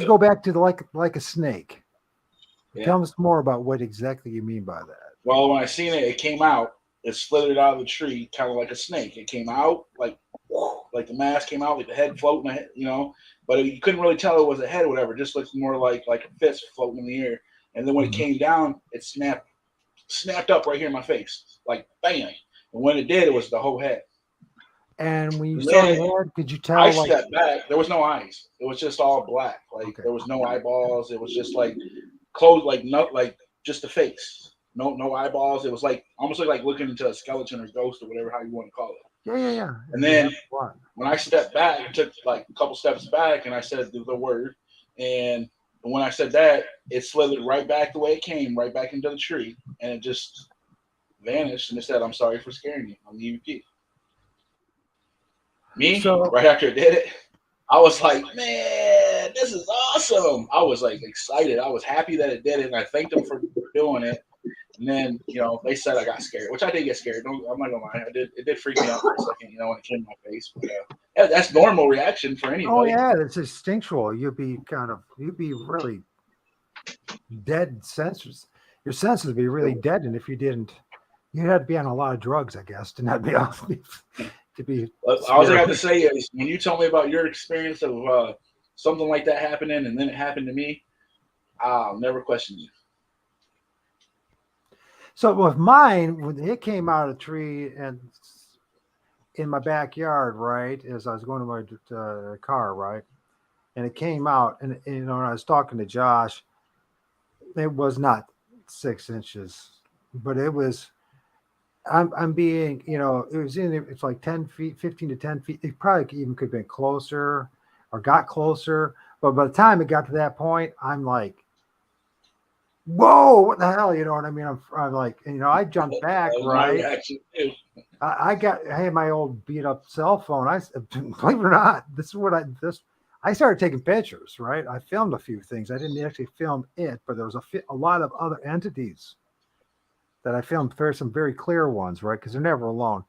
go back to the like a snake. Yeah. Tell us more about what exactly you mean by that. Well, when I seen it, it came out. It slithered out of the tree, kind of like a snake. It came out like the mask came out, like the head floating, but you couldn't really tell it was a head or whatever. It just looked more like a fist floating in the air. And then when it came down, it snapped up right here in my face, like bang. And when it did, it was the whole head. And when you saw the head, could you tell? I stepped back. There was no eyes. It was just all black. There was no eyeballs. It was just like closed, like just the face. No eyeballs. It was like almost like looking into a skeleton or ghost or whatever how you want to call it. Yeah. And then when I stepped back, I took like a couple steps back, and I said the word. And when I said that, it slithered right back the way it came, right back into the tree, and it just vanished. And it said, "I'm sorry for scaring you." On the EVP. Right after it did it, I was like, "Man, this is awesome!" I was like excited. I was happy that it did it, and I thanked them for doing it. And then, they said I got scared, which I did get scared. I'm not gonna lie, it did freak me out for a second, when it came in my face. But yeah, that's normal reaction for anybody. Oh yeah, it's instinctual. You'd be really dead senses. Your senses would be really dead, and if you didn't, you had to be on a lot of drugs, I guess, to not be able to be. All I have to say is, when you tell me about your experience of something like that happening, and then it happened to me, I'll never question you. So with mine, when it came out of the tree and in my backyard, right, as I was going to my car, right, and it came out, and when I was talking to Josh, it was not 6 inches, but it was. I'm being, it was it's like 10 feet, 15 to 10 feet. It probably even could have been closer or got closer, but by the time it got to that point, I'm like, whoa, what the hell? You know what I mean? I'm like, I jumped back, right? I had my old beat up cell phone. Believe it or not, I started taking pictures, right? I filmed a few things. I didn't actually film it, but there was a lot of other entities that I filmed, some very clear ones, right? Because they're never alone.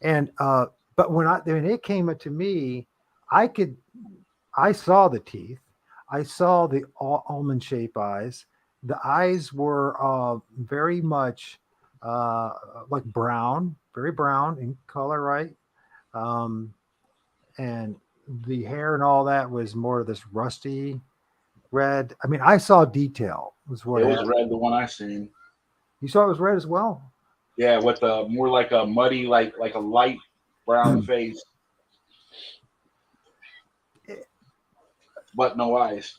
And, but when it came to me, I saw the teeth. I saw the almond shaped eyes. The eyes were very much like brown, very brown in color, right? And the hair and all that was more of this rusty red. I mean, I saw detail. It was red, the one I seen. You saw it was red as well? Yeah, with more like a muddy, like a light brown face, but no eyes.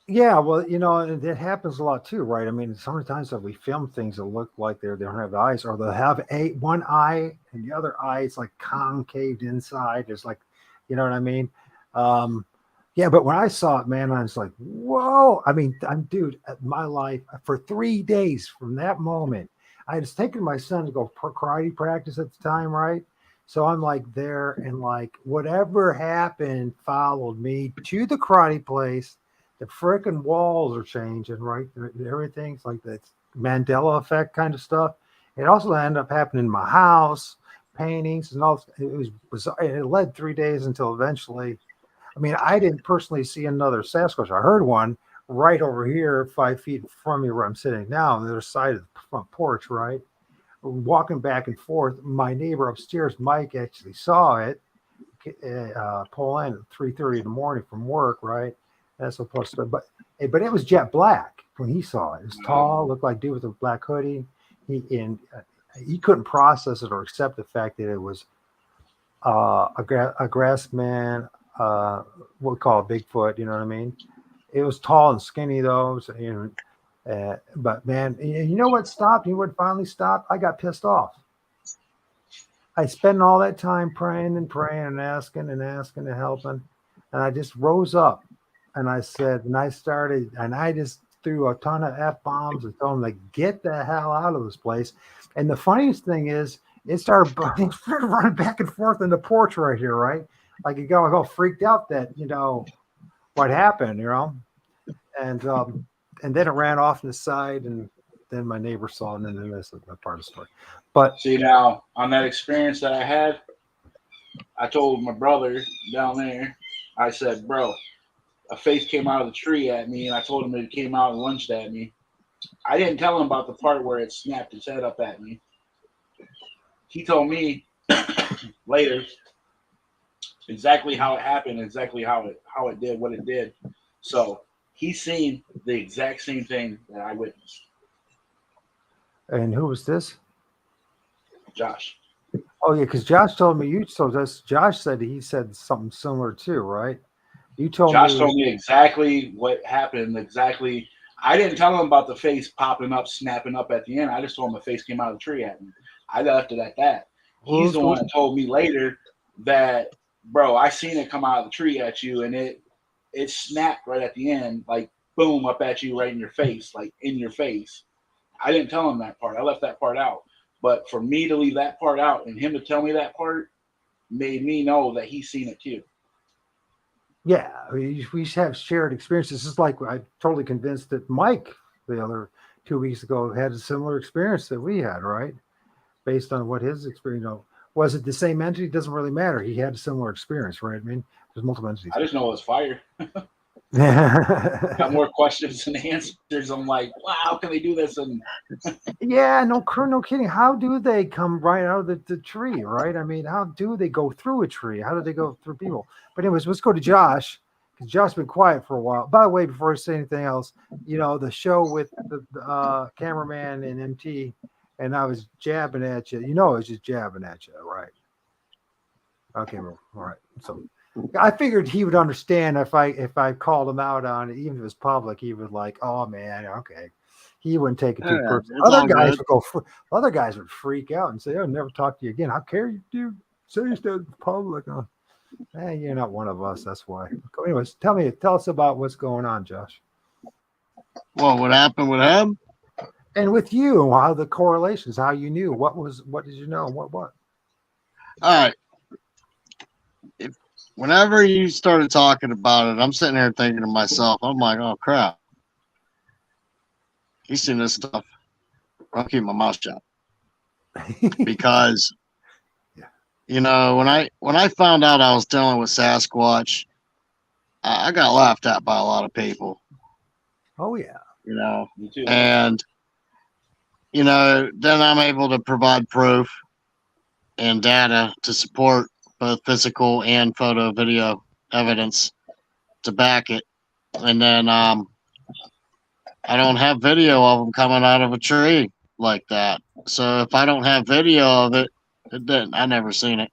Yeah, well, it happens a lot too, right? I mean, sometimes if we film things that look like they don't have eyes, or they'll have one eye and the other eye is like concaved inside. There's like, you know what I mean? Yeah, but when I saw it, man, I was like, whoa. I mean, dude, my life for 3 days from that moment, I was taking my son to go karate practice at the time, right? So I'm like there, and like whatever happened followed me to the karate place. The freaking walls are changing, right? Everything's like that Mandela effect kind of stuff. It also ended up happening in my house, paintings and all. It was bizarre. It led 3 days until eventually. I mean, I didn't personally see another Sasquatch. I heard one right over here, 5 feet from me where I'm sitting now, on the other side of the front porch, right? Walking back and forth. My neighbor upstairs, Mike, actually saw it pull in at 3:30 in the morning from work, right? That's what plus, but it was jet black when he saw it. It was tall, looked like dude with a black hoodie. He couldn't process it or accept the fact that it was a grass man, what we call a Bigfoot. You know what I mean? It was tall and skinny though, so, but man, you know what stopped? You know what finally stopped? I got pissed off. I spent all that time praying and asking and helping, and I just rose up and I said, and I just threw a ton of F-bombs and told them to get the hell out of this place. And the funniest thing is, it started running back and forth in the porch right here, right? Like it got all freaked out that, what happened, and then it ran off to the side, and then my neighbor saw it, and then that's a part of the story. But see, now on that experience that I had, I told my brother down there, I said, bro, a face came out of the tree at me, and I told him it came out and lunged at me. I didn't tell him about the part where it snapped its head up at me. He told me later exactly how it happened, exactly how it did what it did. So he's seen the exact same thing that I witnessed. And who was this? Josh. Oh yeah, because Josh told me you told us. Josh said he said something similar too, right? You told Josh me. told me exactly what happened. Exactly. I didn't tell him about the face popping up, snapping up at the end. I just told him the face came out of the tree at me. I left it at that. He's the one that told me later that, bro, I seen it come out of the tree at you, and it snapped right at the end, like boom, up at you right in your face, like in your face. I didn't tell him that part. I left that part out. But for me to leave that part out and him to tell me that part made me know that he's seen it too. Yeah, we have shared experiences. It's like I'm totally convinced that Mike, the other 2 weeks ago, had a similar experience that we had, right? Based on what his experience, was it the same entity? It doesn't really matter. He had a similar experience, right? I mean, there's multiple entities. I just know it was fire. Got more questions than answers. I'm like, wow, how can they do this? And yeah, no kidding. How do they come right out of the tree, right? I mean, how do they go through a tree? How do they go through people? But anyways, let's go to Josh, because Josh's been quiet for a while. By the way, before I say anything else, the show with the cameraman and MT, and I was jabbing at you. I was just jabbing at you, right? Okay, all right. So I figured he would understand if I called him out on it, even if it was public. He would like, oh man, okay. He wouldn't take it too personally. Other guys would freak out and say, "I'll never talk to you again. How care you do say stuff in public?" Hey, you're not one of us. That's why. Anyways, tell us about what's going on, Josh. Well, what happened with him? And with you, and how the correlations, how you knew what did you know? What? All right. Whenever you started talking about it, I'm sitting here thinking to myself, I'm like, oh crap. He's seen this stuff. I'll keep my mouth shut. Because when I found out I was dealing with Sasquatch, I got laughed at by a lot of people. Oh yeah. Me too. And then I'm able to provide proof and data to support both physical and photo video evidence to back it. And then I don't have video of them coming out of a tree like that. So if I don't have video of it, I never seen it.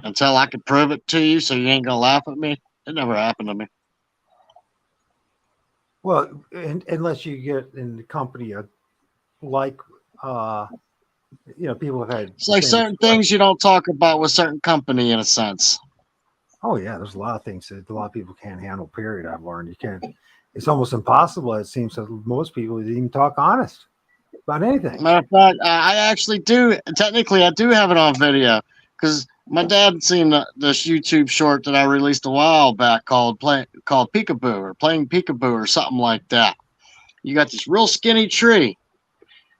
Until I could prove it to you so you ain't gonna laugh at me, it never happened to me. Well, unless you get in the company of people have had. It's like certain things you don't talk about with certain company in a sense. Oh yeah, there's a lot of things that a lot of people can't handle. Period. I've learned you can't. It's almost impossible. It seems to most people to even talk honest about anything. Matter of fact, I actually do. Technically, I do have it on video because my dad had seen this YouTube short that I released a while back called Peekaboo or Playing Peekaboo or something like that. You got this real skinny tree,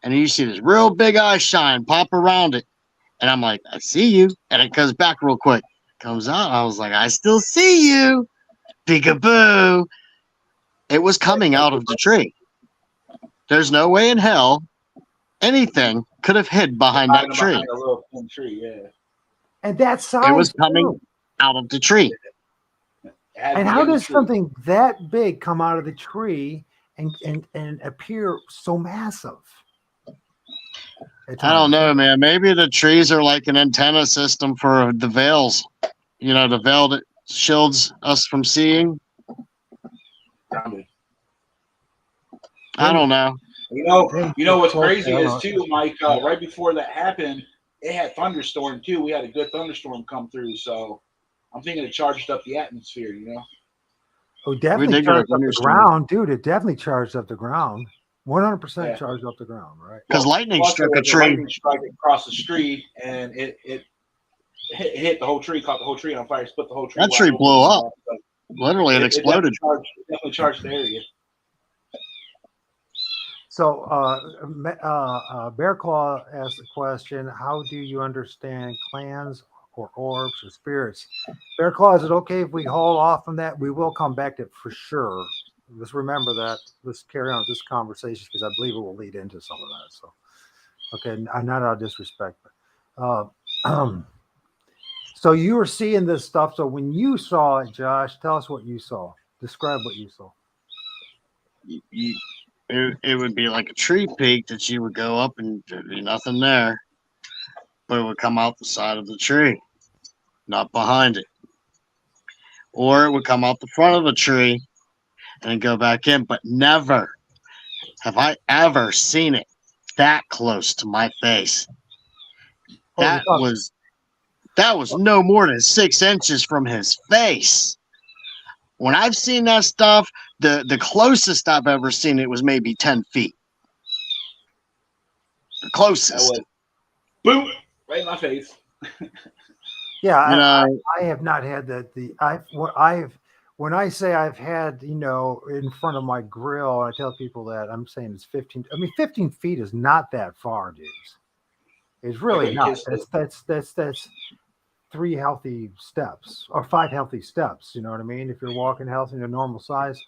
and then you see this real big eye shine pop around it. And I'm like, I see you. And it comes back real quick. Comes out. I was like, I still see you. Peekaboo. It was coming out of the tree. There's no way in hell anything could have hid behind that tree. Behind a little thin tree, yeah. And that size. It was coming out of the tree. And how does something that big come out of the tree and appear so massive? I don't know, man. Maybe the trees are like an antenna system for the veils. You know, the veil that shields us from seeing. I don't know. You know what's crazy is too, Mike. Right before that happened, it had thunderstorm too. We had a good thunderstorm come through, so I'm thinking it charged up the atmosphere. You know. Oh, definitely charged up the ground, dude. It definitely charged up the ground. 100% charged up the ground, right? Because lightning struck a tree. Lightning struck across the street, and it hit the whole tree, caught the whole tree on fire, split the whole tree. That tree blew up. Literally, it exploded. It definitely charged the area. So, Bear Claw asked the question: how do you understand clans or orbs or spirits? Bear Claw, is it okay if we hold off on that? We will come back to it for sure. Let's remember that. Let's carry on with this conversation because I believe it will lead into some of that. So, okay, not out of disrespect, but so you were seeing this stuff. So when you saw it, Josh, tell us what you saw. Describe what you saw. It would be like a tree peak that you would go up and there'd be nothing there, but it would come out the side of the tree, not behind it, or it would come out the front of the tree and go back in. But never have I ever seen it that close to my face. That was no more than 6 inches from his face. When I've seen that stuff, the closest I've ever seen it was maybe 10 feet. The closest. That was boom right in my face. Yeah, I have not had that. When I say I've had, in front of my grill, I tell people that I'm saying it's 15. I mean, 15 feet is not that far, dudes. It's really not. That's 3 healthy steps or 5 healthy steps. You know what I mean? If you're walking healthy in a normal size,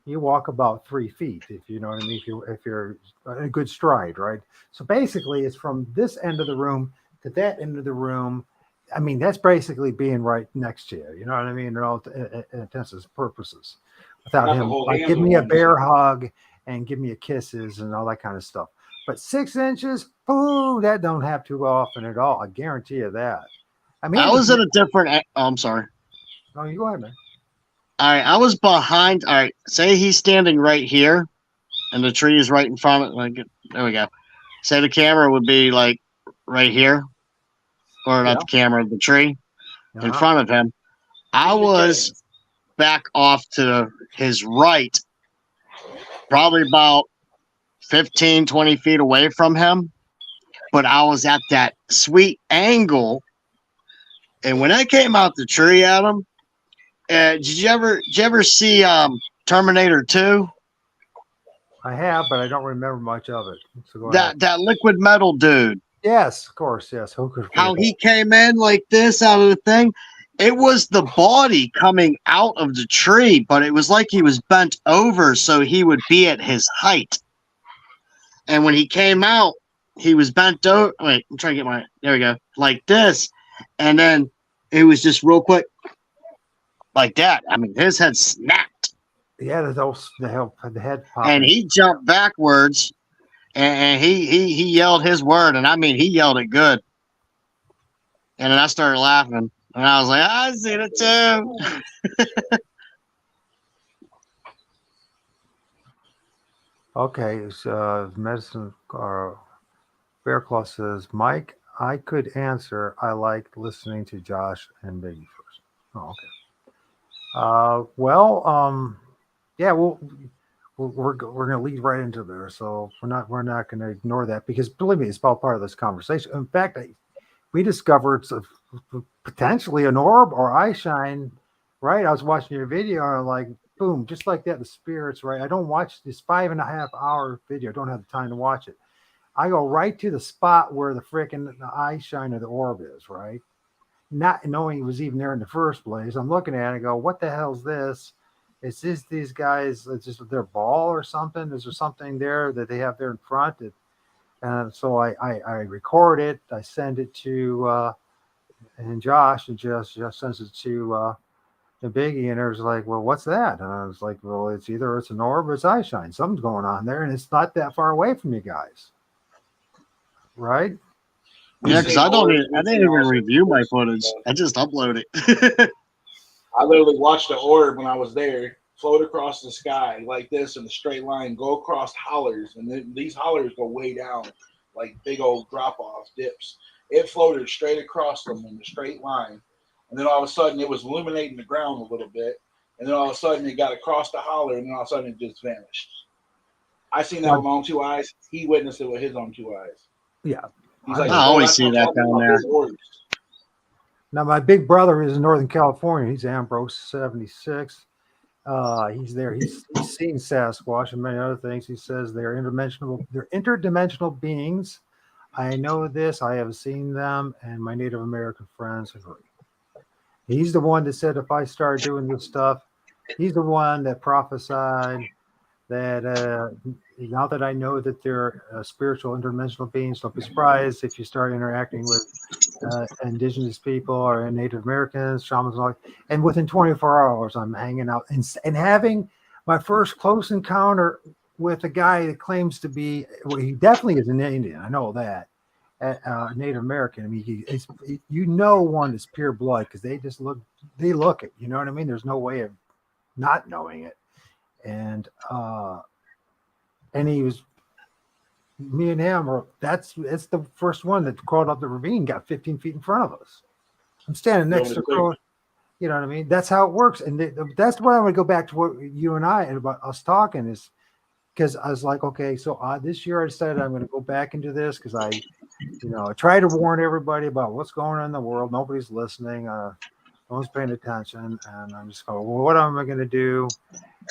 you walk about 3 feet. If you know what I mean. If you're in a good stride, right? So basically, it's from this end of the room to that end of the room. I mean, that's basically being right next to you. You know what I mean? In all intents and purposes. Without him, like, give me a bear hug and give me a kisses and all that kind of stuff. But 6 inches, ooh, that don't happen too often at all. I guarantee you that. I mean, I was at a different. Oh, I'm sorry. No, you go ahead, man. All right, I was behind. All right, say he's standing right here, and the tree is right in front of it. Like, there we go. Say the camera would be like right here, or not the camera, the tree in front of him. I was back off to his right, probably about 15, 20 feet away from him, but I was at that sweet angle. And when I came out the tree at him, did you ever see Terminator 2? I have, but I don't remember much of it. So go ahead. That liquid metal dude. Yes, of course. Yes. How he came in like this out of the thing. It was the body coming out of the tree, but it was like he was bent over so he would be at his height. And when he came out, he was bent over. Wait, I'm trying to get there we go. Like this. And then it was just real quick. Like that. I mean, his head snapped. Yeah, the head popped. And he jumped backwards. And he yelled his word, and I mean, he yelled it good. And then I started laughing, and I was like, I seen it too. Okay, so medicine Bear Claw says, Mike, I could answer. I like listening to Josh and Biggie first. Oh, okay. Yeah, we're going to lead right into there, so we're not going to ignore that because believe me, it's all part of this conversation. In fact, we discovered potentially an orb or eye shine. Right, I was watching your video and I'm like, boom, just like that. The spirits, right? I don't watch this 5.5 hour video. I don't have the time to watch it. I go right to the spot where the freaking eye shine of the orb is, right? Not knowing it was even there in the first place. I'm looking at it and go, what the hell's this? Is this these guys, it's just their ball or something? Is there something there that they have there in front? And so I record it, I send it to and Josh, and just sends it to the Biggie, and there's like, well, what's that? And I was like, well, it's either it's an orb or it's eye shine. Something's going on there, and it's not that far away from you guys, right? Yeah, because I didn't even review my footage. I just upload it. I literally watched the orb when I was there float across the sky like this in a straight line, go across hollers, and then these hollers go way down, like big old drop-off dips. It floated straight across them in a straight line, and then all of a sudden it was illuminating the ground a little bit, and then all of a sudden it got across the holler, and then all of a sudden it just vanished. I seen that with my own two eyes. He witnessed it with his own two eyes. Yeah. He's like, I always see that down there. Now, my big brother is in Northern California. He's Ambrose 76. He's there. He's seen Sasquatch and many other things. He says they're interdimensional beings. I know this. I have seen them, and my Native American friends agree. He's the one that said if I start doing this stuff, he's the one that prophesied that now that I know that they're spiritual interdimensional beings, don't be surprised if you start interacting with indigenous people or Native Americans, shamans, and within 24 hours, I'm hanging out and having my first close encounter with a guy that claims to be, well, he definitely is an Indian. I know that. Native American. I mean, one is pure blood because they look it. You know what I mean? There's no way of not knowing it. And he was, me and him are, that's the first one that crawled up the ravine, got 15 feet in front of us. I'm standing next to the, you know what I mean? That's how it works. And that's why I want to go back to what you and I and about us talking is because I was like, okay, so this year I decided I'm going to go back into this because I try to warn everybody about what's going on in the world. Nobody's listening. No one's paying attention. And I'm just going, well, what am I going to do?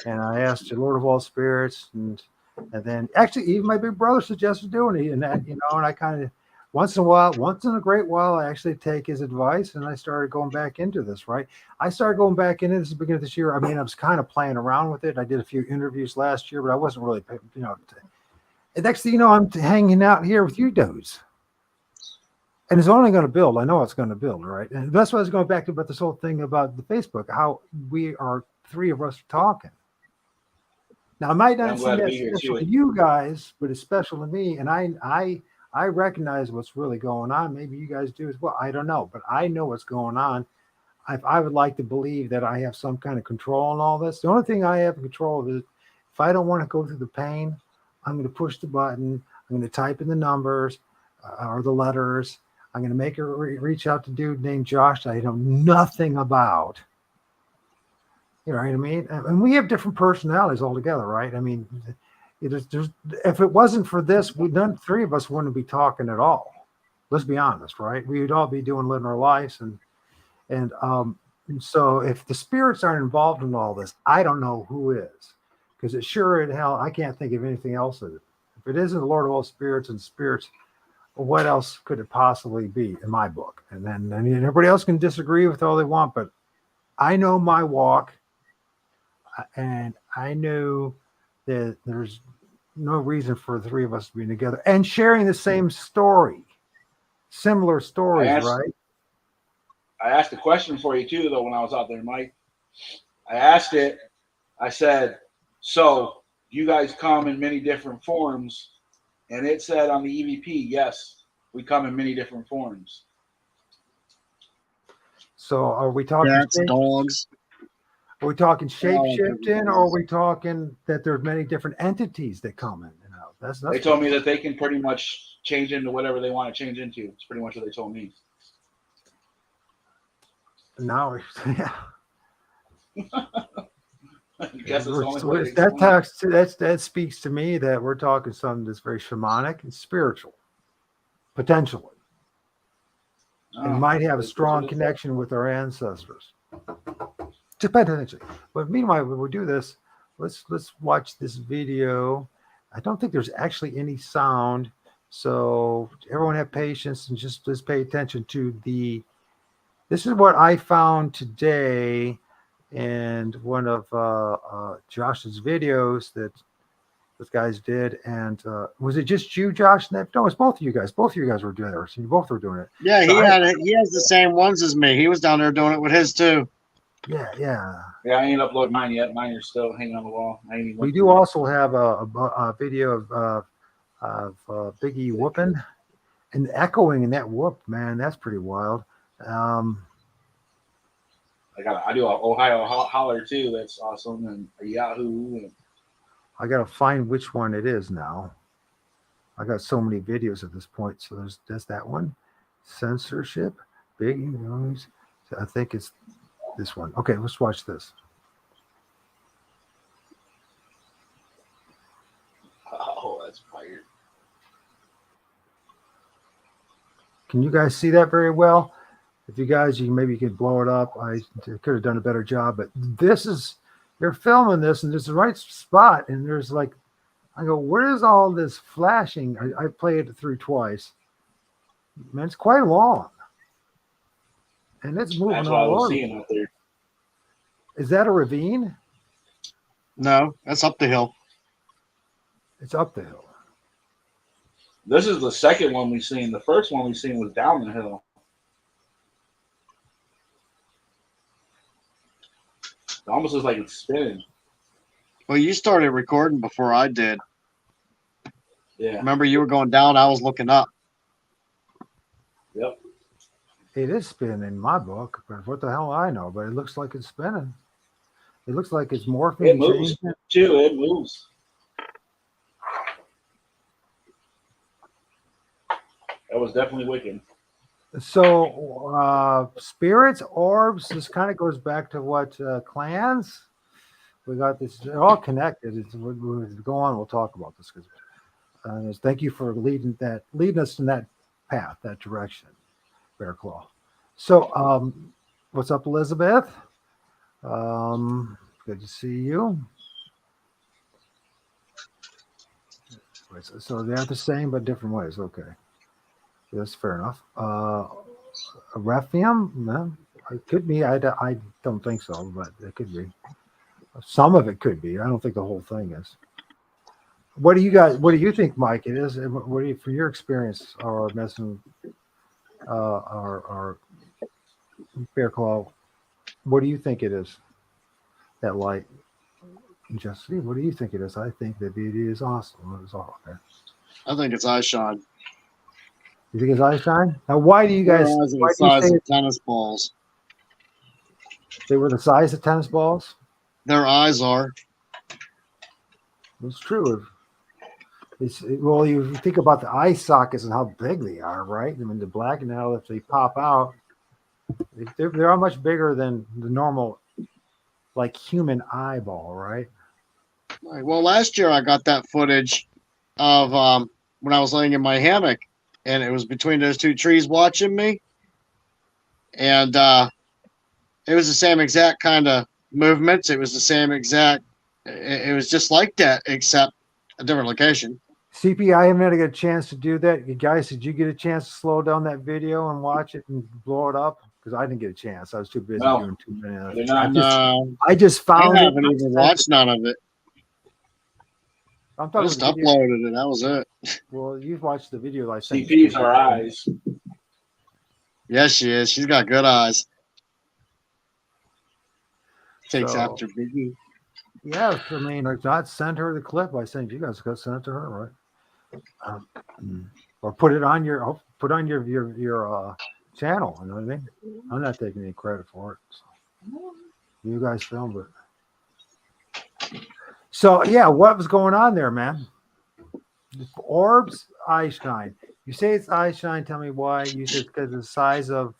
And I asked the Lord of all spirits, and then actually even my big brother suggested doing it, and that, and I kind of once in a great while, I actually take his advice, and I started going back into this. Right, I started going back into this at the beginning of this year. I mean, I was kind of playing around with it. I did a few interviews last year, but I wasn't really, And next thing you know, I'm hanging out here with you dudes. And it's only going to build. I know it's going to build, right? And that's why I was going back to about this whole thing about the Facebook, how we are three of us talking. Now, I might not seem that special to you guys, but it's special to me. And I recognize what's really going on. Maybe you guys do as well. I don't know, but I know what's going on. I would like to believe that I have some kind of control on all this. The only thing I have control of is if I don't want to go through the pain, I'm going to push the button. I'm going to type in the numbers or the letters. I'm going to make her reach out to a dude named Josh that I know nothing about. You know what I mean? And we have different personalities altogether, right? I mean, if it wasn't for this, three of us wouldn't be talking at all. Let's be honest, right? We would all be living our lives. And so if the spirits aren't involved in all this, I don't know who is. Because it sure in hell, I can't think of anything else. If it isn't the Lord of all spirits and spirits, what else could it possibly be in my book? And then everybody else can disagree with all they want, but I know my walk. And I knew that there's no reason for the three of us being together and sharing the same story, similar stories, right? I asked a question for you too, though, when I was out there, Mike. I asked it. I said, so you guys come in many different forms. And it said on the EVP, yes, we come in many different forms. So are we talking cats, dogs? Are we talking shape-shifting, or are we talking that there's many different entities that come in and out? That's they told me that they can pretty much change into whatever they want to change into. It's pretty much what they told me. Now, yeah. I guess it's the only way that speaks to me that we're talking something that's very shamanic and spiritual, potentially. And might have a strong connection with our ancestors. Potentially. But meanwhile, when we do this, let's watch this video. I don't think there's actually any sound So everyone have patience and just pay attention to the. This is what I found today, and one of Josh's videos that those guys did. And was it just you, Josh? No, it's both of you guys. Both of you guys were doing it. So you both were doing it. Yeah, So he has the same ones as me. He was down there doing it with his too. Yeah. Yeah, I ain't uploaded mine yet. Mine are still hanging on the wall. I ain't even We do also have a video of Biggie whooping and echoing in that whoop, man. That's pretty wild. I do a Ohio holler too. That's awesome, and a Yahoo. And I got to find which one it is now. I got so many videos at this point. So there's that one. Censorship. Biggie noise. I think it's this one. Okay, let's watch this. oh, that's fire. Can you guys see that very well? If you guys, maybe could blow it up. I could have done a better job, but this is, you're filming this and there's the right spot. And there's like, I go, where is all this flashing? I played it through twice. Man, it's quite long. And it's moving That's what I all was over. seeing out there. Is that a ravine? No, that's up the hill. It's up the hill. This is the second one we've seen. The first one we've seen was down the hill. It almost looks like it's spinning. Well, you started recording before I did. Yeah. Remember, you were going down. I was looking up. Yep. It is spinning in my book, but what the hell I know? But it looks like it's spinning. It looks like it's morphing. It moves too. It moves. That was definitely wicked. So spirits, orbs, this kind of goes back to what clans. We got this, they're all connected. We'll go on, we'll talk about this. Thank you for leading us in that path, that direction, Bear Claw. So what's up, Elizabeth? Good to see you. So they're the same but different ways. Okay. That's fair enough. Rephium? No, it could be. I don't think so, but it could be. Some of it could be. I don't think the whole thing is. What do you think, Mike? It is. What do you, from your experience, or messing, or Bear Claw? What do you think it is? That light. Jesse, what do you think it is? I think the beauty is awesome. It's all okay. I think it's eye shine. You think it's eye shine? Now, why do you guys? Their eyes are the size of tennis balls. They were the size of tennis balls. Their eyes are. It's true. Well, you think about the eye sockets and how big they are, right? I mean, the black and now if they pop out, they are much bigger than the normal, like human eyeball, right? Right. Well, last year I got that footage of when I was laying in my hammock, and it was between those two trees watching me, and it was the same exact kind of movements. It was the same exact. It was just like that, except a different location. CP, I haven't had a chance to do that. You guys, did you get a chance to slow down that video and watch it and blow it up? Because I didn't get a chance. I was too busy doing too many. I just found I haven't even watched none of it. I just uploaded it. That was it. Well, you've watched the video. I think CP's our eyes. Yes, she is. She's got good eyes. Takes after Biggie. Yeah, I mean, if not send her the clip, I think you guys got send it to her, right? Or put it on your channel. You know what I mean? I'm not taking any credit for it. So. You guys filmed it. So yeah, what was going on there, man? Orbs, eye shine. You say it's eye shine. Tell me why. You said because of the size of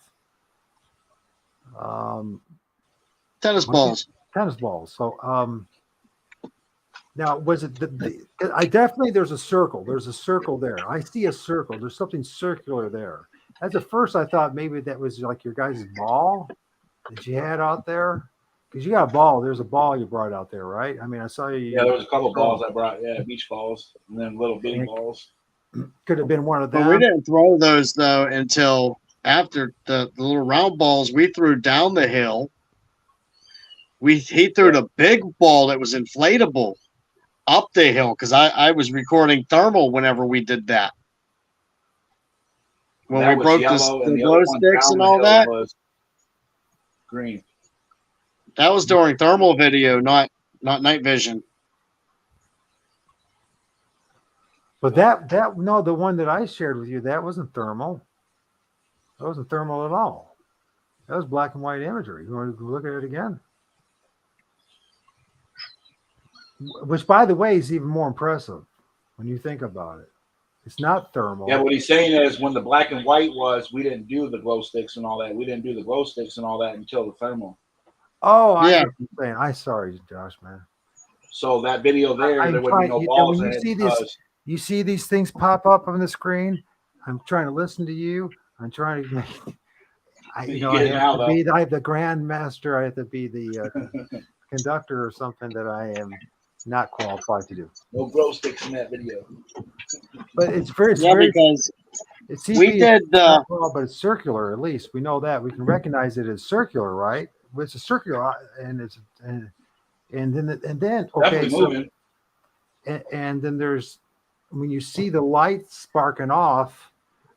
tennis balls. Tennis balls. So now was it I definitely there's a circle. There's a circle there. I see a circle. There's something circular there. At the first I thought maybe that was like your guys' ball that you had out there. Because you got a ball. There's a ball you brought out there, right? I mean, I saw you. Yeah, there was a couple balls I brought. Yeah, beach balls, and then little bitty balls. Could have been one of But we them. didn't throw those though until after the little round balls we threw down the hill. He threw the big ball that was inflatable up the hill because I was recording thermal whenever we did that. When That we was broke yellow, and the the glow other one sticks down and the all hill that, was green. that was during thermal video, not night vision. But that no, the one that I shared with you, that wasn't thermal. That wasn't thermal at all. That was black and white imagery. You want to look at it again? Which, by the way, is even more impressive when you think about it. It's not thermal. Yeah, what he's saying is when the black and white was, we didn't do the glow sticks and all that. We didn't do the glow sticks and all that until the thermal. Oh, I Yeah. know what you're saying. I'm sorry, Josh, man. So that video there would be no balls in it because you see these things pop up on the screen. I'm trying to listen to you. I'm trying to make. I have to be. I have the grandmaster. I have to be the conductor or something that I am not qualified to do. no glow sticks in that video. But it's very, Because it's we did but it's circular. At least we know that we can recognize it as circular, right? It's a circular, and it's and then okay, so moving. and then there's when you see the lights sparking off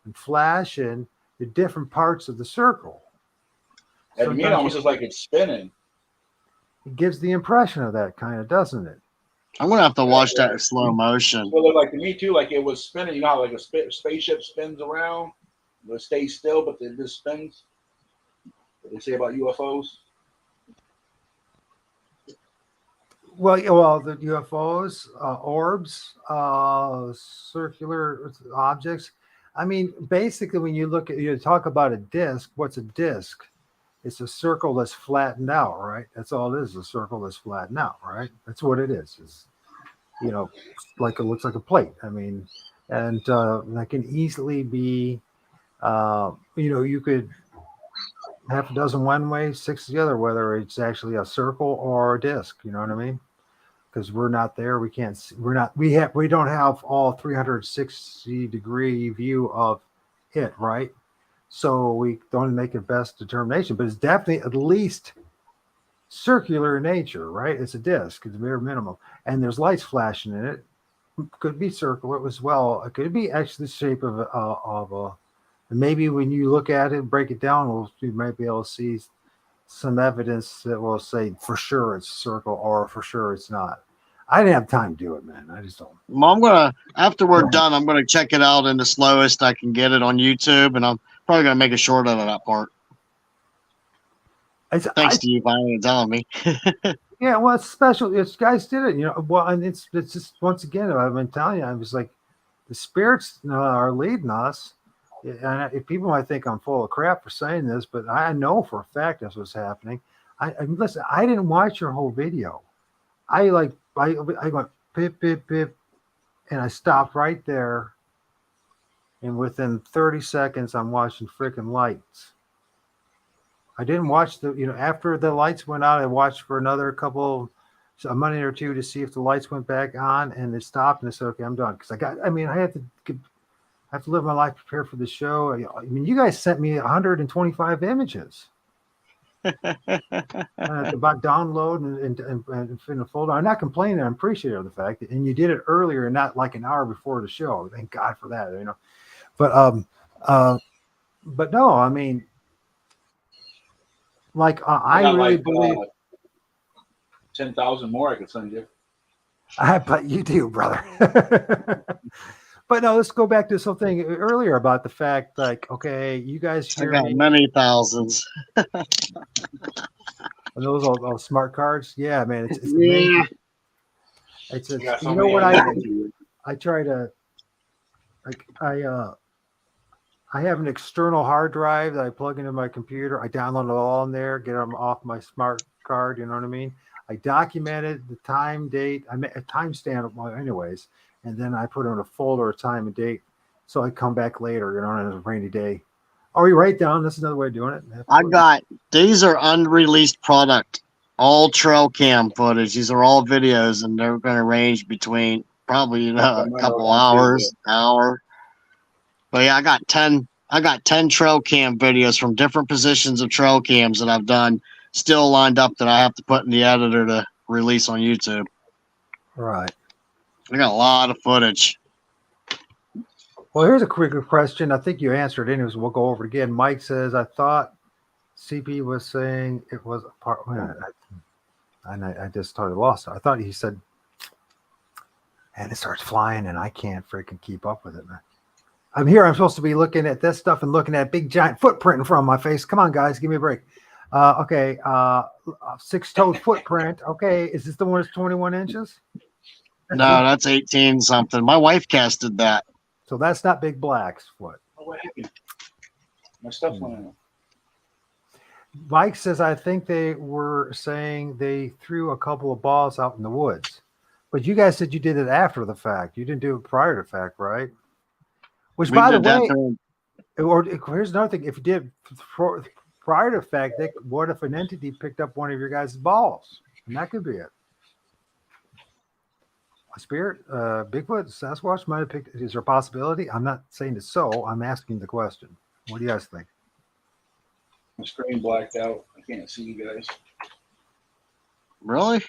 and flashing the different parts of the circle. And to me, it almost is like it's spinning. It gives the impression of that kind of, doesn't it? I'm gonna have to watch that in slow motion. It looked like to me too, like it was spinning. You know how like a spaceship spins around, it stays still, but it just spins. What they say about UFOs. Well, the UFOs, orbs, circular objects. I mean, basically, when you talk about a disc, what's a disc? It's a circle that's flattened out, right? That's all it is, a circle that's flattened out, right? That's what it is. It's, like it looks like a plate. I mean, and that can easily be, you could half a dozen one way, 6 the other, whether it's actually a circle or a disc, you know what I mean? Because we're not there, we can't see, we don't have all 360-degree view of it, right? So we don't make a best determination, but it's definitely at least circular in nature, right? It's a disc, it's a bare minimum, and there's lights flashing in it. Could be circular as well. It could be actually the shape of a maybe when you look at it, break it down, you might be able to see some evidence that will say for sure it's a circle or for sure it's not. I didn't have time to do it, man. I just don't. Well, I'm gonna, after we're done, I'm gonna check it out in the slowest I can get it on YouTube, and I'm probably gonna make a short out of that part. Thanks to you finally telling me. Yeah, well, it's special. It's guys did it, Well, and it's just once again, I've been telling you, I was like, the spirits are leading us. And people might think I'm full of crap for saying this, but I know for a fact that's what's happening. Listen, I didn't watch your whole video. I went pip, pip, pip, and I stopped right there. And within 30 seconds, I'm watching freaking lights. I didn't watch after the lights went out, I watched for another a minute or two to see if the lights went back on, and it stopped, and I said, okay, I'm done. Because I have to live my life prepared for the show. I mean, you guys sent me 125 images. About download and in a folder. I'm not complaining. I'm appreciative of the fact that, and you did it earlier and not like an hour before the show. Thank God for that, But no, I mean, like I really believe 10,000 more I could send you. I bet you do, brother. But no, let's go back to something earlier about the fact, like, okay, you guys I got many thousands. And those all smart cards, yeah, man. It's yeah. It's what I try to like. I have an external hard drive that I plug into my computer. I download it all in there, get them off my smart card. You know what I mean? I documented the time, date. I made a timestamp, anyways. And then I put in a folder of time and date, so I come back later, on a rainy day. Or you write down. That's another way of doing it. These are unreleased product, all trail cam footage. These are all videos, and they're going to range between probably a couple hours, hour. But yeah, I got 10 trail cam videos from different positions of trail cams that I've done still lined up that I have to put in the editor to release on YouTube. Right. I got a lot of footage. Well, here's a quicker question. I think you answered anyways. We'll go over it again. Mike says, I thought CP was saying it was a part. Wait a minute. And I just totally lost it. I thought he said, and it starts flying and I can't freaking keep up with it, man. I'm here. I'm supposed to be looking at this stuff and looking at a big giant footprint in front of my face. Come on, guys. Give me a break. Okay. 6-toed footprint. Okay. Is this the one that's 21 inches? No, that's 18 something. My wife casted that. So that's not Big Black's foot. Oh, what happened? My stuff went out. Mike says, I think they were saying they threw a couple of balls out in the woods. But you guys said you did it after the fact. You didn't do it prior to the fact, right? Which, by the way, or here's another thing. If you did prior to the fact, what if an entity picked up one of your guys' balls? And that could be it. A spirit, Bigfoot, Sasquatch might have picked. Is there a possibility? I'm not saying it's so. I'm asking the question. What do you guys think? My screen blacked out. I can't see you guys. Really?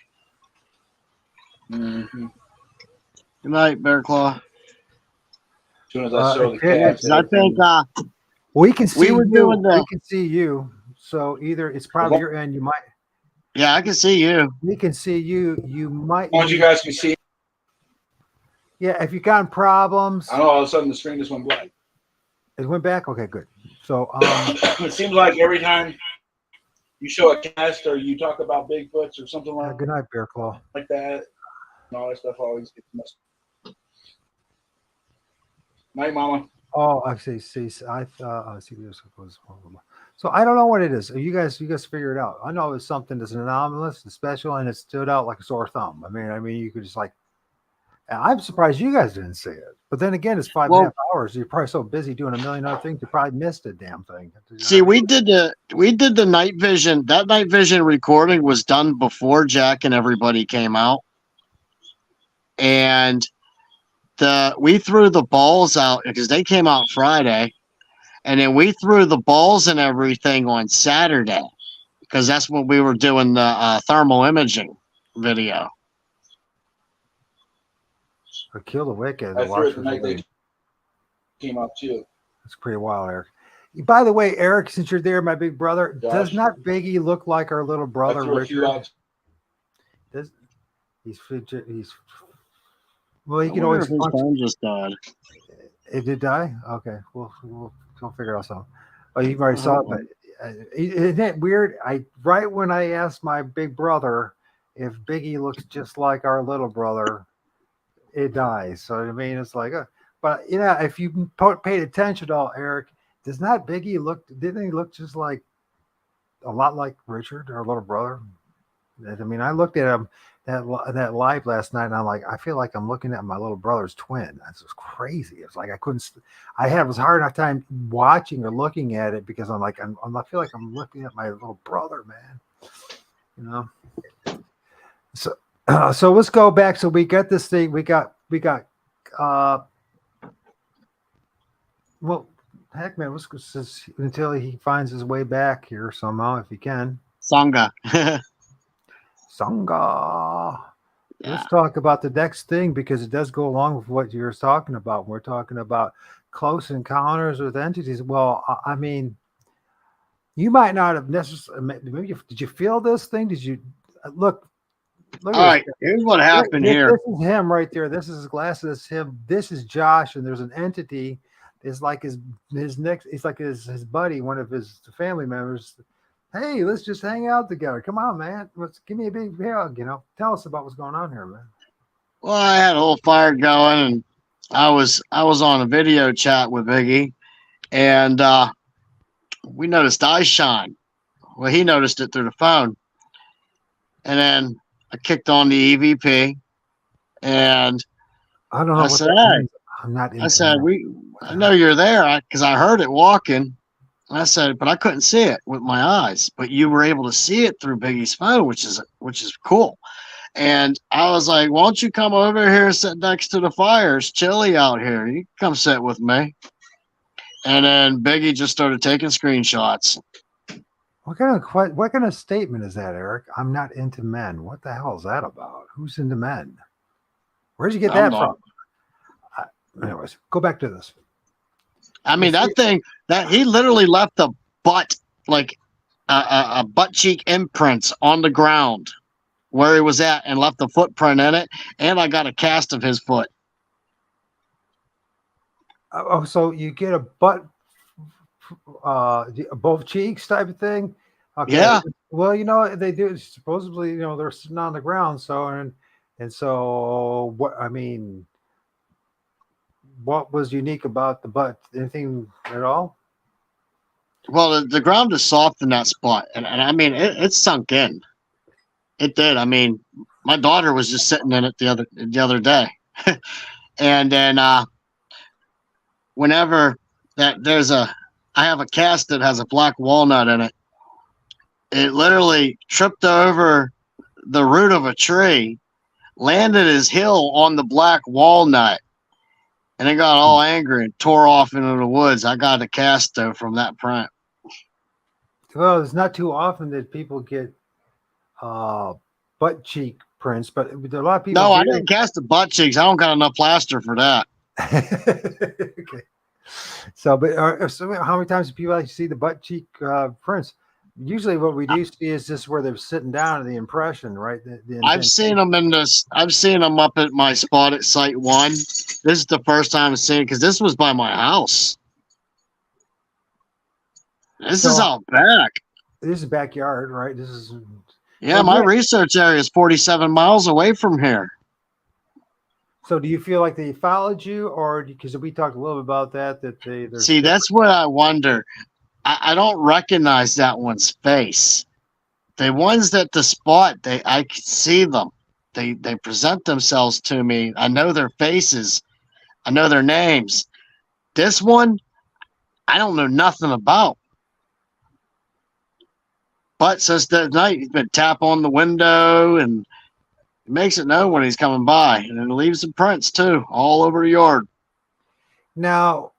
Mm-hmm. Good night, Bear Claw. As soon as I show the cats, I think we can see we can see you. So either it's probably your end. You might. Yeah, I can see you. We can see you. You might. as long as you guys can see. Yeah, if you got problems. I know all of a sudden the screen just went black. It went back? Okay, good. So it seems like every time you show a cast or you talk about Bigfoots or something good night, Bear Claw. like that, and all that stuff always gets messed up. Night, Mama. Oh, I see. I see this was. So I don't know what it is. You guys figure it out. I know it's something that's anomalous and special, and it stood out like a sore thumb. I mean, you could just like. I'm surprised you guys didn't see it. But then again, it's 5.5 hours. You're probably so busy doing a million other things, you probably missed a damn thing. See, we did the night vision. That night vision recording was done before Jack and everybody came out, and we threw the balls out because they came out Friday, and then we threw the balls and everything on Saturday because that's when we were doing the thermal imaging video. Or Kill the Wicked. I threw it the night they came out too. That's pretty wild, Eric. By the way, Eric, since you're there, my big brother, does not Biggie look like our little brother Richard? He's well, he can always his phone just died. It did die? Okay. We'll figure out something. Oh, you already saw it, but isn't it weird? Right when I asked my big brother if Biggie looks just like our little brother, it dies. So I mean, it's like, but if you paid attention at all, Eric, does not Biggie didn't he look just like a lot like Richard, our little brother? I mean, I looked at him that live last night, and I'm like, I feel like I'm looking at my little brot's twin. That's just crazy. It's like it was hard enough time watching or looking at it because I'm like, I feel like I'm looking at my little brother, man. So let's go back. So we got this thing. We got. Well, heck, man. Let's go until he finds his way back here somehow, if he can. Sangha. Sangha. Yeah. Let's talk about the next thing because it does go along with what you were talking about. We're talking about close encounters with entities. Well, I mean, you might not have necessarily. Maybe did you feel this thing? Did you look? All right, here's what happened here. This is him right there. This is his glasses. This is him. This is Josh, and there's an entity. It's like his next. It's like his buddy, one of his family members. Hey, let's just hang out together. Come on, man. Give me a big hug. Tell us about what's going on here, man. Well, I had a little fire going, and I was on a video chat with Biggie, and we noticed eyes shine. Well, he noticed it through the phone, and then I kicked on the EVP, and I don't know. I said, "Hey," I said, I know you're there because I heard it walking. And I said, but I couldn't see it with my eyes. But you were able to see it through Biggie's phone, which is cool. And I was like, why don't you come over here and sit next to the fire? It's chilly out here. You can come sit with me. And then Biggie just started taking screenshots. What kind of statement is that, Eric? I'm not into men. What the hell is that about? Who's into men? Where'd you get I'm that from? Anyways, go back to this. I mean, that thing that he literally left the butt, like a butt cheek imprints on the ground where he was at and left the footprint in it. And I got a cast of his foot. Oh, so you get a butt, both cheeks type of thing? Okay. Yeah. Well, they do supposedly, they're sitting on the ground. So, and so what, I mean, what was unique about the butt? Anything at all? Well, the ground is soft in that spot. And I mean, it sunk in. It did. I mean, my daughter was just sitting in it the other day. And then whenever I have a cast that has a black walnut in it. It literally tripped over the root of a tree, landed his heel on the black walnut, and it got all angry and tore off into the woods. I got a cast though from that print. Well, it's not too often that people get butt cheek prints, but a lot of people. No, I didn't cast the butt cheeks. I don't got enough plaster for that. Okay. So, so how many times do people actually see the butt cheek prints? Usually, what we do see is just where they're sitting down in the impression, right? I've seen them I've seen them up at my spot at Site 1. This is the first time I've seen it because this was by my house. This is out back. This is backyard, right? This is. Yeah, my research area is 47 miles away from here. So do you feel like they followed you, or because we talked a little bit about that they see, that's what I wonder. I don't recognize that one's face. The ones that the spot, I can see them. They present themselves to me. I know their faces. I know their names. This one, I don't know nothing about. But since that night, he's been tap on the window and he makes it known when he's coming by. And then leaves the prints too, all over the yard. Now,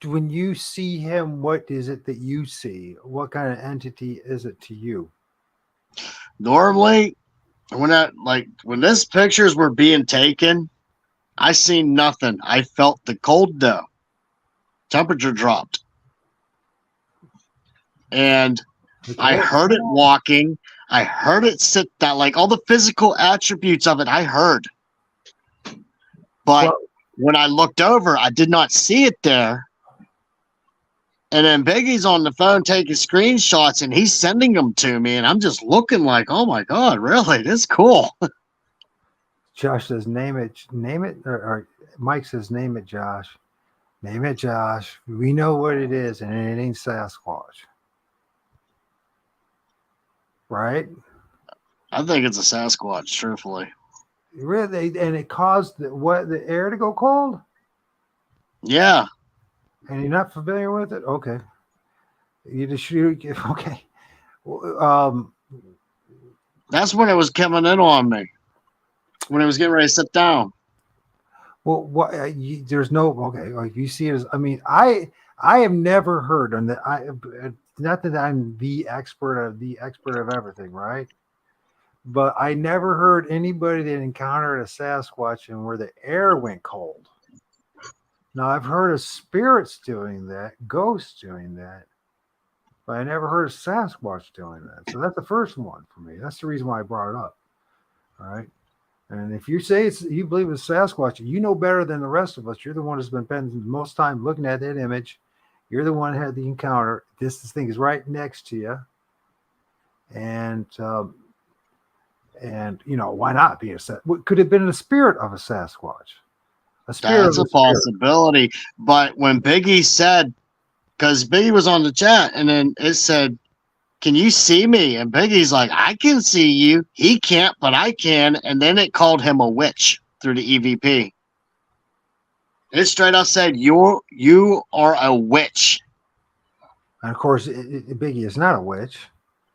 when you see him, what is it that you see? What kind of entity is it to you? Normally, when these pictures were being taken, I seen nothing. I felt the cold though. Temperature dropped. And I heard it walking. I heard it sit down, like all the physical attributes of it, I heard. But when I looked over, I did not see it there. And then Biggie's on the phone taking screenshots and he's sending them to me. And I'm just looking like, oh my God, really? This is cool. Josh says, name it, or Mike says, name it, Josh. Name it, Josh. We know what it is, and it ain't Sasquatch. Right? I think it's a Sasquatch, truthfully. Really? And it caused the air to go cold? Yeah. And you're not familiar with it? Okay. Okay. That's when it was coming in on me. When it was getting ready to sit down. Well, there's no, okay. Like you see it as, I mean, I have never heard on that. Not that I'm the expert of everything, right? But I never heard anybody that encountered a Sasquatch and where the air went cold. Now, I've heard of spirits doing that, ghosts doing that, but I never heard of Sasquatch doing that. So that's the first one for me. That's the reason why I brought it up. All right. And if you say you believe it's Sasquatch, you know better than the rest of us. You're the one who's been spending most time looking at that image. You're the one who had the encounter. This thing is right next to you. And why not be a Sasquatch? Could have been a spirit of a Sasquatch. That's a possibility. But when Biggie said, because Biggie was on the chat, and then it said, can you see me? And Biggie's like, I can see you. He can't, but I can. And then it called him a witch through the EVP. It straight up said, you are a witch. And of course, Biggie is not a witch.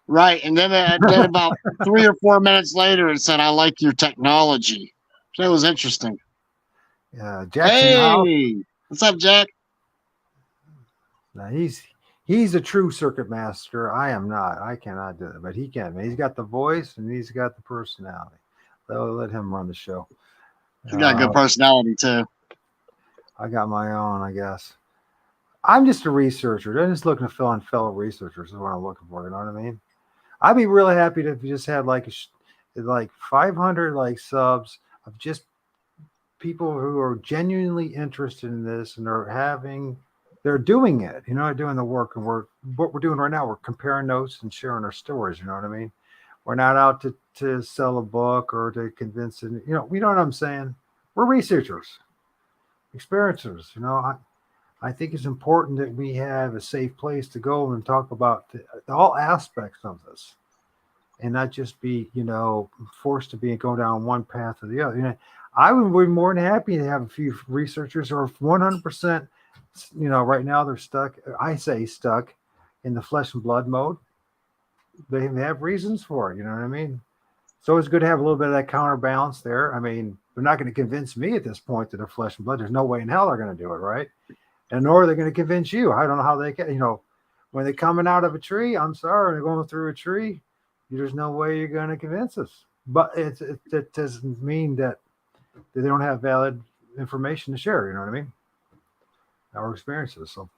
Right. And then about 3 or 4 minutes later, it said, I like your technology. That was interesting. Jackson, hey, what's up, Jack? Now he's a true circuit master. I am not. I cannot do it, but he can. He's got the voice and he's got the personality. They'll let him run the show. You got a good personality too. I got my own, I guess. I'm just a researcher. I'm just looking to fill in fellow researchers is what I'm looking for. You know what I mean? I'd be really happy if you just had like 500 like subs of just people who are genuinely interested in this and they're doing it. You know, doing the work, and what we're doing right now. We're comparing notes and sharing our stories. You know what I mean? We're not out to sell a book or to convince it. You know what I'm saying? We're researchers, experiencers. You know, I think it's important that we have a safe place to go and talk about all aspects of this, and not just be, forced to go down one path or the other. I would be more than happy to have a few researchers, or 100%. Right now they're stuck. I say stuck in the flesh and blood mode. They have reasons for it. You know what I mean? So it's good to have a little bit of that counterbalance there. I mean, they're not going to convince me at this point that they're flesh and blood. There's no way in hell they're going to do it, right? And nor are they going to convince you. I don't know how they can, when they're coming out of a tree, I'm sorry, they're going through a tree, there's no way you're going to convince us. But it doesn't mean that they don't have valid information to share, you know what I mean? Our experiences. So,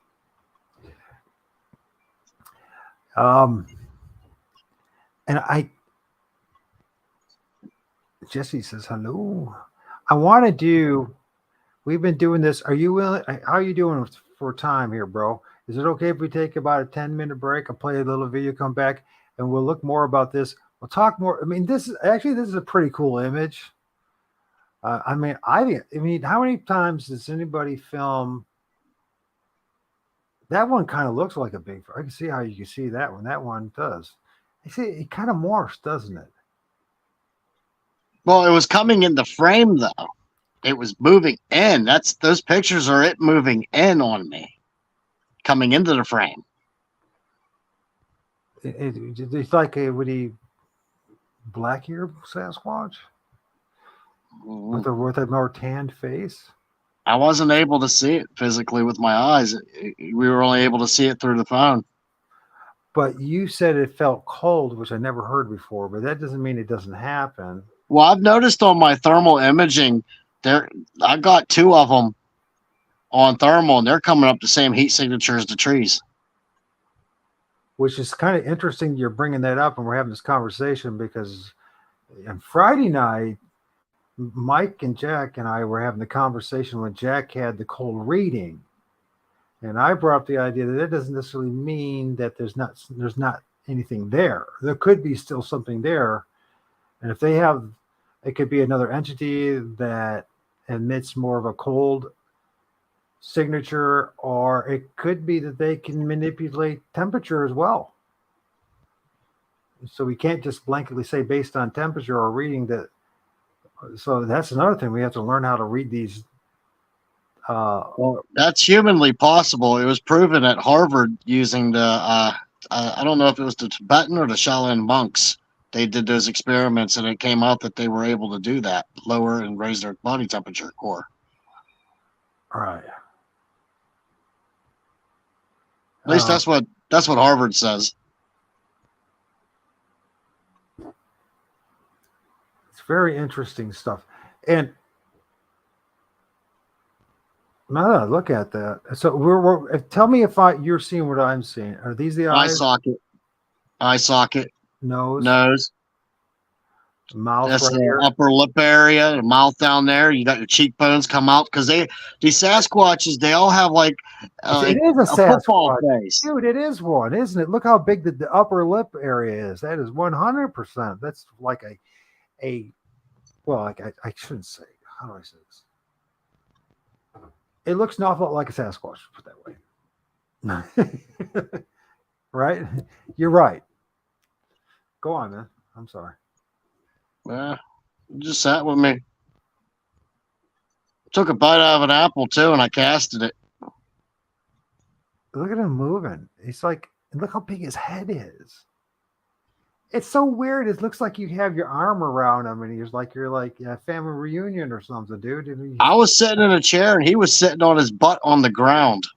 and Jesse says, hello. We've been doing this. Are you willing? How are you doing for time here, bro? Is it okay if we take about a 10-minute break? I'll play a little video, come back, and we'll look more about this. We'll talk more. I mean, this is a pretty cool image. I mean, how many times does anybody film? That one kind of looks like a Bigfoot. I can see how you can see that one. That one does. I see it kind of morphs, doesn't it? Well, it was coming in the frame though. It was moving in. Those pictures are it moving in on me, coming into the frame. It's like a black-eared Sasquatch with a more tanned face. I wasn't able to see it physically with my eyes. We were only able to see it through the phone. But you said it felt cold, which I never heard before. But that doesn't mean it doesn't happen. Well, I've noticed on my thermal imaging, I got 2 of them on thermal, and they're coming up the same heat signature as the trees. Which is kind of interesting. You're bringing that up, and we're having this conversation because on Friday night, Mike and Jack and I were having the conversation when Jack had the cold reading, and I brought up the idea that it doesn't necessarily mean that there's not anything there. There could be still something there, and if they have, it could be another entity that emits more of a cold signature, or it could be that they can manipulate temperature as well. So we can't just blanketly say based on temperature or reading that. So that's another thing. We have to learn how to read these. Well, that's humanly possible. It was proven at Harvard using the, I don't know if it was the Tibetan or the Shaolin monks. They did those experiments, and it came out that they were able to do that, lower and raise their body temperature core. All right. At least that's what Harvard says. It's very interesting stuff. And now that I look at that, so tell me if you're seeing what I'm seeing. Are these the eyes? Eye socket. Nose. Mouth. That's right the here. upper lip area, the mouth down there. You got your cheekbones come out because these Sasquatches, they all have like it is a football Sasquatch. face. Dude, it is one, isn't it? Look how big the upper lip area is. That is 100%. That's like I shouldn't say. How do I say this? It looks an awful lot like a Sasquatch, put that way. Right? You're right. Go on, man. I'm sorry. Yeah, just sat with me. Took a bite out of an apple too, and I casted it. Look at him moving. It's like, look how big his head is. It's so weird. It looks like you have your arm around him, and you're like a family reunion or something, dude. I was sitting in a chair, and he was sitting on his butt on the ground.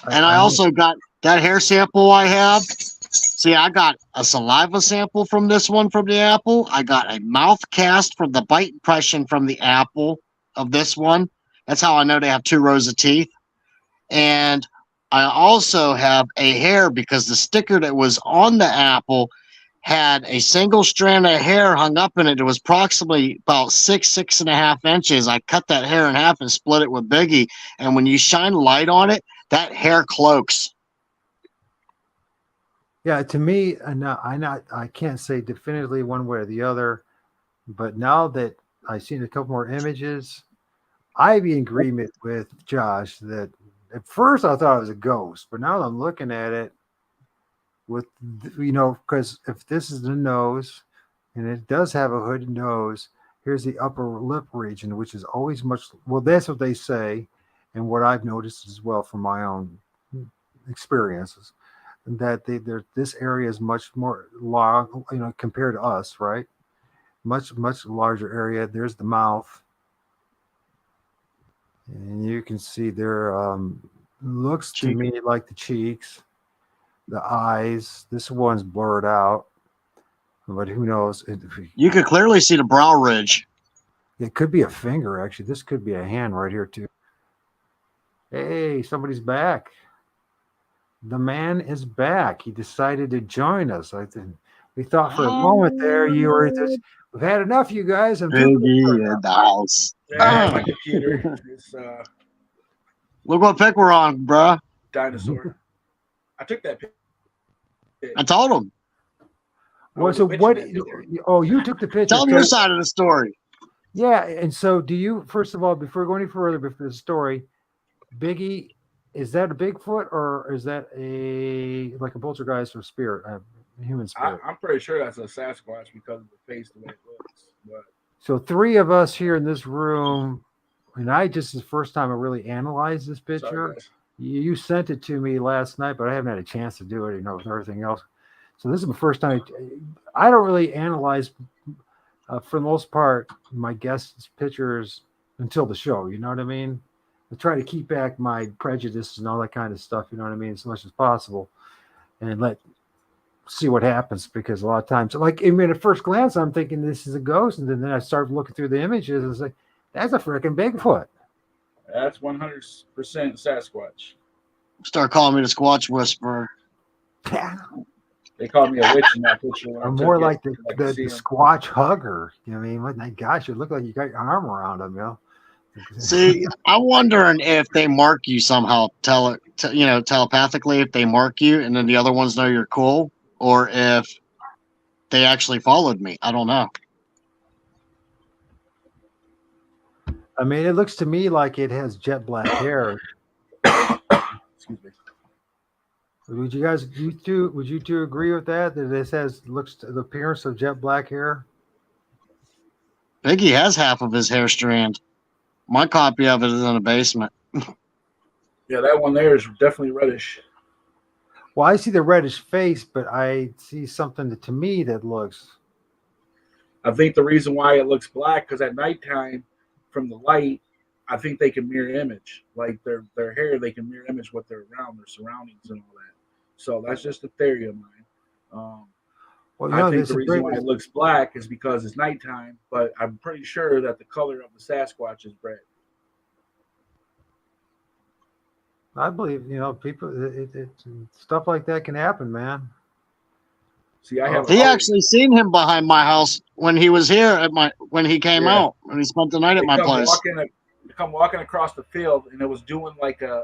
And I also got that hair sample I have. See, I got a saliva sample from this one from the apple. I got a mouth cast from the bite impression from the apple of this one. That's how I know they have 2 rows of teeth. And I also have a hair because the sticker that was on the apple had a single strand of hair hung up in it. It was approximately about 6.5 inches. I cut that hair in half and split it with Biggie. And when you shine light on it, that hair cloaks. Yeah, to me, I can't say definitively one way or the other, but now that I've seen a couple more images, I'd be in agreement with Josh that at first I thought it was a ghost, but now that I'm looking at it with, because if this is the nose and it does have a hooded nose, here's the upper lip region, which is always well, that's what they say. And what I've noticed as well from my own experiences, that this area is much more long, compared to us, right? Much larger area. There's the mouth, and you can see there looks to me like the cheeks, the eyes. This one's blurred out, but who knows? You could clearly see the brow ridge. It could be a finger, actually. This could be a hand right here too. Hey, somebody's back. The man is back. He decided to join us. I think we thought for a moment there you were just, we've had enough, you guys. I'm Biggie in the house. Yeah, my computer is Look what pick we're on, bruh. dinosaur. I took that pic. I told him. Well, so what? Oh, you took the picture. Tell him your side of the story. Yeah, and so do you? First of all, before going any further, before the story, Biggie, is that a Bigfoot or is that like a poltergeist or spirit, a human spirit? I'm pretty sure that's a Sasquatch because of the face, the way it looks. But so 3 of us here in this room, and this is the first time I really analyzed this picture. You sent it to me last night, but I haven't had a chance to do it, with everything else. So this is the first time I don't really analyze, for the most part, my guests' pictures until the show. You know what I mean? I try to keep back my prejudices and all that kind of stuff. You know what I mean? As much as possible, and see what happens, because a lot of times, at first glance, I'm thinking this is a ghost, and then I start looking through the images and it's like, that's a freaking Bigfoot. That's 100% Sasquatch. Start calling me the Squatch Whisperer. They called me a witch in that picture. Or more like the Squatch Hugger. You know what I mean? My gosh, you look like you got your arm around him, See, I'm wondering if they mark you somehow, telepathically, if they mark you and then the other ones know you're cool, or if they actually followed me. I don't know. I mean, it looks to me like it has jet black hair. Excuse me. Would you two agree with that? That this looks to the appearance of jet black hair? Biggie has half of his hair strand. My copy of it is in the basement. Yeah, that one there is definitely reddish. Well, I see the reddish face, but I see something to me that looks. I think the reason why it looks black, because at nighttime, from the light, I think they can mirror image. Like their hair, they can mirror image what they're around, their surroundings and all that. So that's just a theory of mine. I think the reason why it looks black is because it's nighttime, but I'm pretty sure that the color of the Sasquatch is red. I believe, people, stuff like that can happen, man. See, I have. He actually seen him behind my house when he was here when he came out, when he spent the night at my place. Come walking across the field, and it was doing like an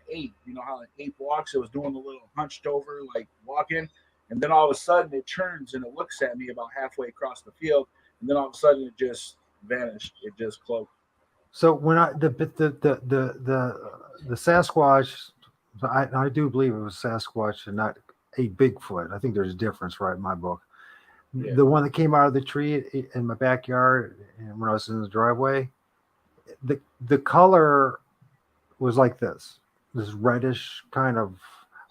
ape. You know how an ape walks? It was doing a little hunched over, like walking. And then all of a sudden it turns and it looks at me about halfway across the field, and then all of a sudden it just vanished. It just cloaked. So when the Sasquatch, I do believe it was Sasquatch and not a Bigfoot. I think there's a difference, right, in my book. Yeah. The one that came out of the tree in my backyard, and when I was in the driveway, the color was like this reddish kind of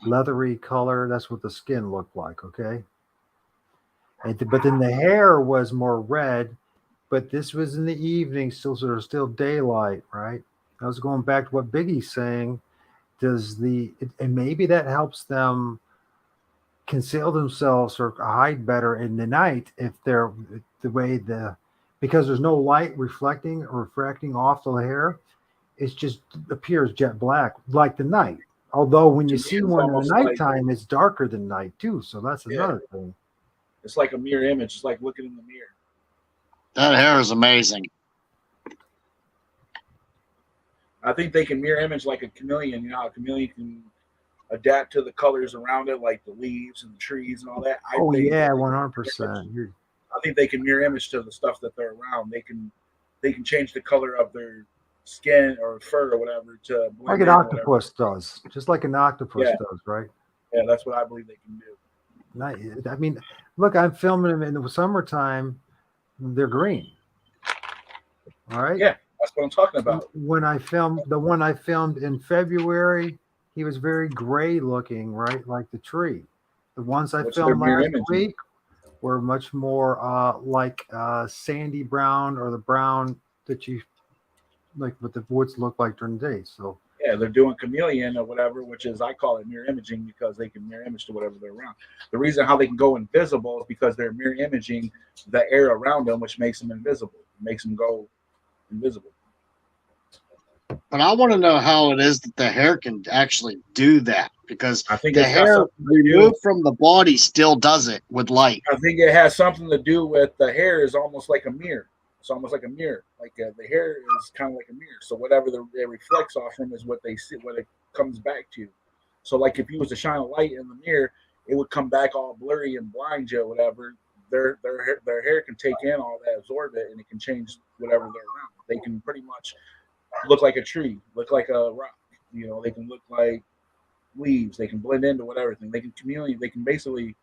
leathery color. That's what the skin looked like. Okay. But then the hair was more red, but this was in the evening, still daylight, right? I was going back to what Biggie's saying. And maybe that helps them conceal themselves or hide better in the night if they're because there's no light reflecting or refracting off the hair. It just appears jet black like the night. Although when To you me, see it's one in the almost like, nighttime, it's darker than night too. So that's yeah, another thing. it's like a mirror image. It's like looking in the mirror. That hair is amazing. I think they can mirror image like a chameleon. You know how a chameleon can adapt to the colors around it, like the leaves and the trees and all that. Oh yeah, 100%. I think they can mirror image to the stuff that they're around. They can change the color of their skin or fur or whatever to blend Like an in or whatever. octopus does, just like an octopus Yeah. does, right? Yeah, that's what I believe they can do. I mean, look, I'm filming them in the summertime. They're green. All right. Yeah, that's what I'm talking about. When I filmed the one I filmed in February, he was very gray looking, right, like the tree. The ones I Which they're filmed mirror last imaging. week were much more like sandy brown or the brown that you like what the woods look like during the day. So Yeah, they're doing chameleon or whatever, which is I call it mirror imaging because they can mirror image to whatever they're around. The reason how they can go invisible is because they're mirror imaging the air around them, which makes them invisible. It makes them go invisible. But I want to know how it is that the hair can actually do that, because I think the it's got hair something to do- removed from the body still does it with light. I think it has something to do with the hair is almost like a mirror. It's almost like a mirror. Like the hair is kind of like a mirror. So whatever it reflects off from is what they see, what it comes back to. So like if you was to shine a light in the mirror, it would come back all blurry and blind you or whatever. Their hair can take in all that, absorb it, and it can change whatever they're around. They can pretty much look like a tree, look like a rock. You know, they can look like leaves. They can blend into whatever thing. They can chameleon. They can basically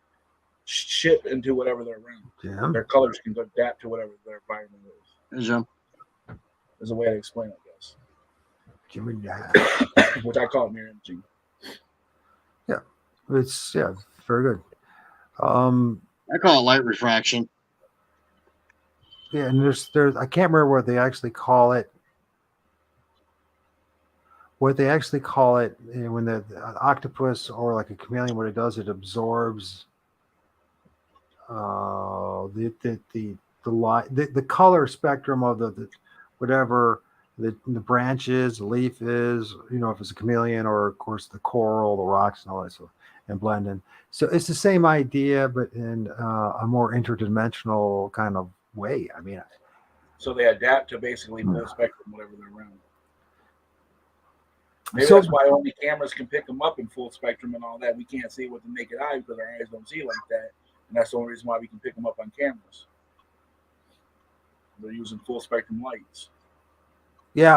ship into whatever they're around. yeah. Their colors can adapt to whatever their environment is. Yeah. There's a way to explain it, I guess. Jimmy, Which I call it mirror imaging. it's very good. I call it light refraction. Yeah, and there's I can't remember what they actually call it. What they actually call it when the octopus or like a chameleon, what it does, it absorbs the light, the color spectrum of the whatever the branches, the leaf is, you know, if it's a chameleon or of course the coral, the rocks and all that stuff, and blend in. So it's the same idea, but in a more interdimensional kind of way. I mean, So they adapt to basically full spectrum, whatever they're around. Maybe So- that's why only cameras can pick them up in full spectrum and all that. We can't see it with the naked eye because our eyes don't see like that. And that's the only reason why we can pick them up on cameras. They're using full spectrum lights. yeah,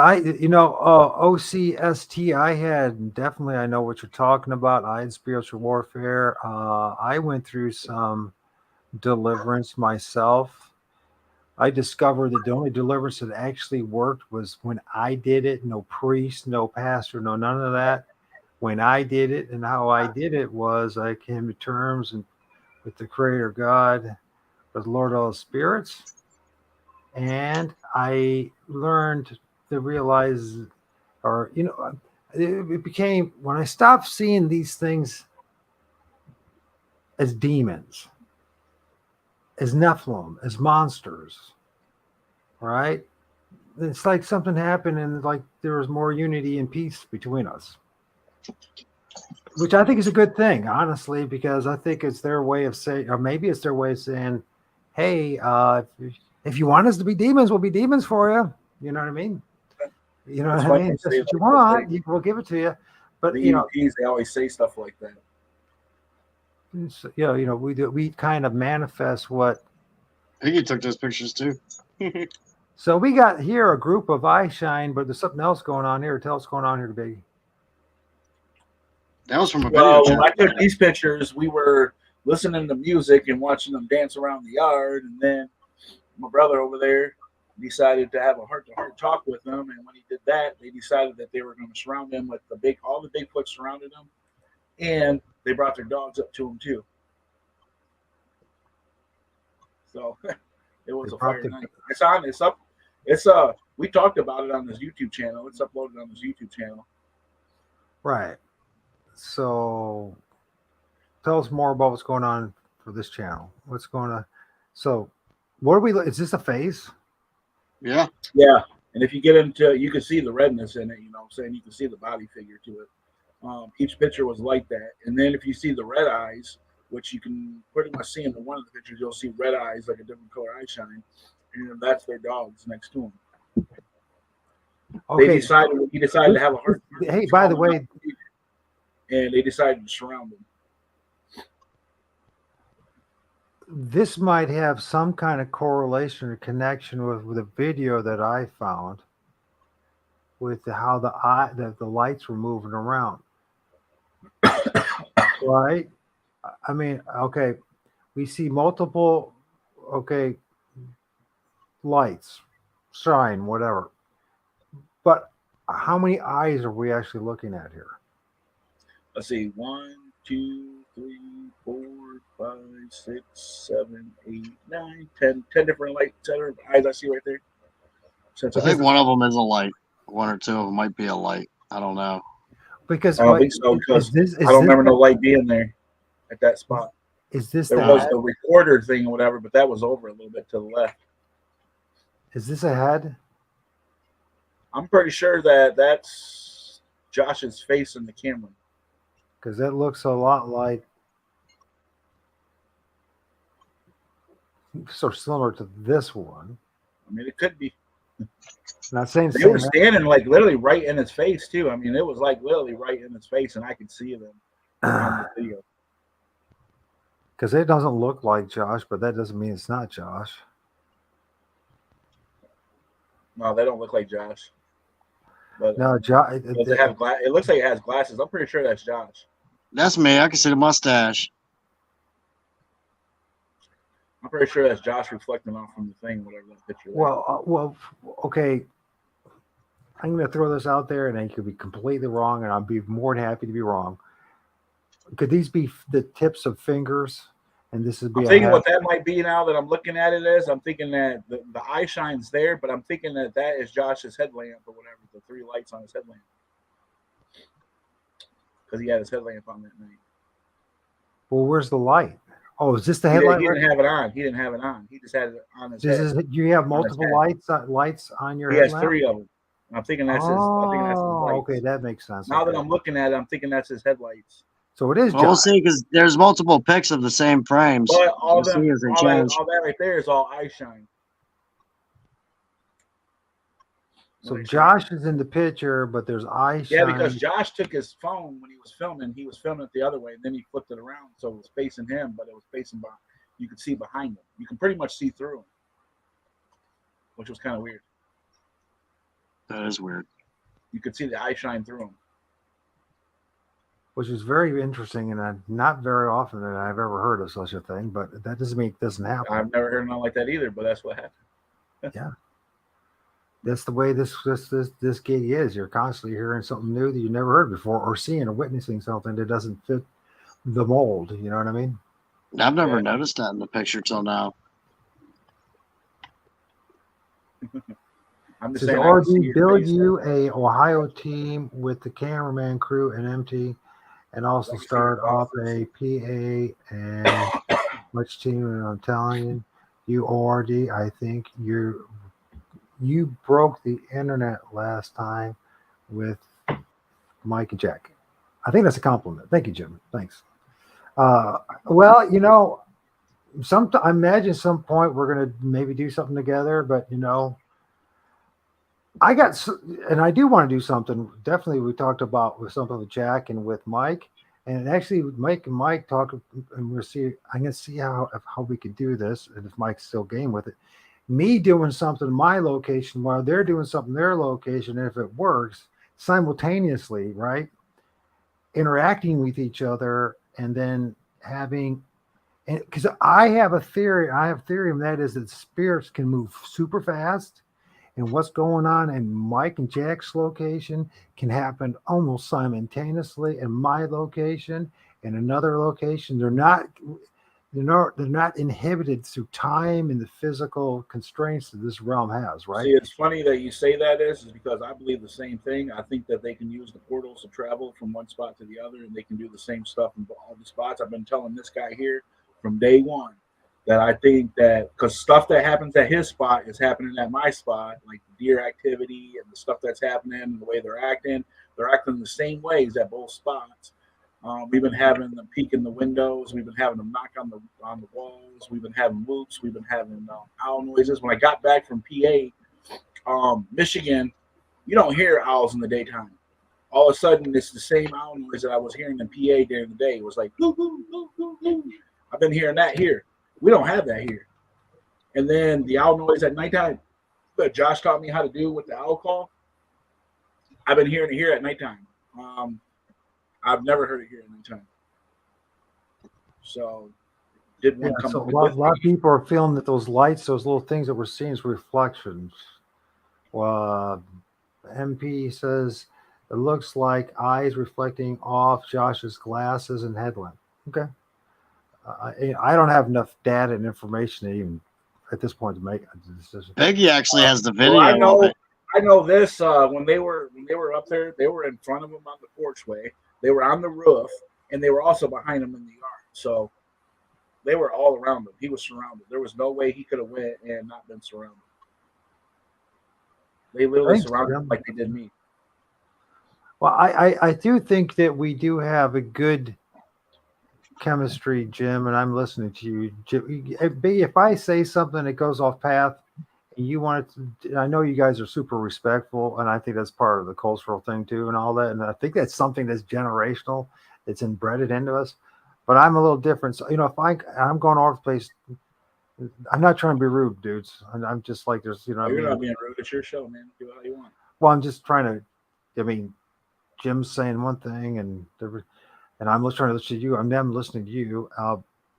OCST, I know what you're talking about. I had spiritual warfare. I went through some deliverance myself. I discovered that the only deliverance that actually worked was when I did it. No priest, no pastor, no none of that. When I did it, and how I did it was I came to terms with the Creator God, with Lord of all spirits, and I learned to realize, or it became when I stopped seeing these things as demons, as Nephilim, as monsters, right? It's like something happened and like there was more unity and peace between us, which I think is a good thing, honestly, because I think it's their way of saying, or maybe it's their way of saying, hey, if you want us to be demons, we'll be demons for you. You know what I mean? You know That's what I why mean? they If say that's what you like that, want, we'll give it to you. But The EVPs, they always say stuff like that. we kind of manifest what. I think you took those pictures too. So we got here a group of eye shine, but there's something else going on here. Tell us what's going on here, Biggie. That was from a Well, video when chat. I took these pictures, we were listening to music and watching them dance around the yard. And then my brother over there decided to have a heart-to-heart talk with them. And when he did that, they decided that they were going to surround him with all the Bigfoot surrounded him. And they brought their dogs up to him too. So it was They a brought fire the- night. It's on. It's up. We talked about it on this YouTube channel. It's uploaded on this YouTube channel. Right. So tell us more about what's going on for this channel. What's going on? So what are we? Is this a face? Yeah. Yeah, and if you get into, you can see the redness in it. You know what I'm saying? You can see the body figure to it. Each picture was like that. And then if you see the red eyes, which you can pretty much see in one of the pictures, you'll see red eyes, like a different color eye shine. And that's their dogs next to them. Okay. He decided to have a hard time. Hey, by the way, and they decided to surround him. this might have some kind of correlation or connection with a video that I found with how the lights were moving around. Right? I mean, okay, we see multiple, okay, lights, shine, whatever. But how many eyes are we actually looking at here? Let's see. 1, 2, 3, 4, 5, 6, 7, 8, 9, 10. 10 different light eyes I see right there. I think one of them is a light. One or two of them might be a light. I don't know. Because I don't think so, because I don't remember no light being there at that spot. Is this there was the recorder thing or whatever, but that was over a little bit to the left. Is this a head? I'm pretty sure that that's Josh's face in the camera. Because that looks a lot like, so similar to this one. I mean, it could be. Not saying they were standing like literally right in his face too. I mean, it was like literally right in his face, and I could see them on the video. Because it doesn't look like Josh, but that doesn't mean it's not Josh. No, they don't look like Josh. But no, Josh. It looks like it has glasses. I'm pretty sure that's Josh. That's me. I can see the mustache. I'm pretty sure that's Josh reflecting off from the thing, whatever that picture. Well, okay. I'm going to throw this out there, and I could be completely wrong, and I'll be more than happy to be wrong. Could these be the tips of fingers? And this is. I'm thinking what that might be now that I'm looking at it as. I'm thinking that the eye shine's there, but I'm thinking that is Josh's headlamp or whatever, the 3 lights on his headlamp. Because he had his headlamp on that night. Well, where's the light? Oh, is this the headlight? He didn't have it on. He didn't have it on. He just had it on his head. You have multiple lights on your headlamp? He has 3 of them. I'm thinking that's his. I think that's his lights. Okay, that makes sense. Now that I'm looking at it, I'm thinking that's his headlights. So it is. Well, we'll see, because there's multiple pics of the same frames. But all that right there is all eye shine. So Josh is in the picture, but there's eye shine. Yeah, because Josh took his phone when he was filming. He was filming it the other way, and then he flipped it around, so it was facing him, but it was facing behind. You could see behind him. You can pretty much see through him, which was kind of weird. That is weird. You could see the eye shine through him. Which is very interesting, and not very often that I've ever heard of such a thing. But that doesn't mean it doesn't happen. I've never heard nothing like that either, but that's what happened. Yeah, that's the way this gig is. You're constantly hearing something new that you never heard before, or seeing or witnessing something that doesn't fit the mold. You know what I mean? I've never noticed that in the picture till now. I'm just saying. O.R.D. build you a Ohio team with the cameraman crew and MT. And also start off a PA and much team. And I'm telling you, O.R.D., I think you broke the internet last time with Mike and Jack. I think that's a compliment. Thank you, Jim. Thanks. Well, you know, I imagine some point we're going to maybe do something together, but you know, I do want to do something. Definitely, we talked about with something with Jack and with Mike, and actually Mike and Mike talk, and we'll see. I'm gonna see how we can do this, and if Mike's still game with it. Me doing something in my location while they're doing something in their location, and if it works simultaneously, right? Interacting with each other, and then having, and because I have a theory, and that is that spirits can move super fast. And what's going on in Mike and Jack's location can happen almost simultaneously in my location, in another location. They're not, they're not inhibited through time and the physical constraints that this realm has, right? See, it's funny that you say that is because I believe the same thing. I think that they can use the portals to travel from one spot to the other, and they can do the same stuff in all the spots. I've been telling this guy here from day one that I think that because stuff that happens at his spot is happening at my spot, like the deer activity and the stuff that's happening and the way they're acting the same ways at both spots. We've been having them peek in the windows. We've been having them knock on the walls. We've been having whoops. We've been having owl noises. When I got back from PA, Michigan, you don't hear owls in the daytime. All of a sudden, it's the same owl noise that I was hearing in PA during the day. It was like, boo, boo, boo, boo, boo. I've been hearing that here. We don't have that here. And then the owl noise at nighttime that Josh taught me how to do with the owl call, I've been hearing it here at nighttime. I've never heard it here at nighttime. So, did one come so up a lot with of people are feeling that those lights, those little things that we're seeing is reflections. Well, MP says it looks like eyes reflecting off Josh's glasses and headlamp. Okay. I don't have enough data and information to even at this point to make a decision. Biggie actually has the video. Well, of it. I know this. When they were up there, they were in front of him on the porchway. They were on the roof, and they were also behind him in the yard. So they were all around him. He was surrounded. There was no way he could have went and not been surrounded. They literally surrounded him like they did me. Well, I do think that we do have a good chemistry, Jim, and I'm listening to you. Jim, if I say something that goes off path, and you want it to, I know you guys are super respectful, and I think that's part of the cultural thing too, and all that. And I think that's something that's generational, that's inbred into us. But I'm a little different. So, if I'm going off the place, I'm not trying to be rude, dudes. I'm just like there's, You're not being rude. It's your show, man. Do it how you want. Well, I'm just trying to. Jim's saying one thing, and I'm trying to listen to you. I'm listening to you.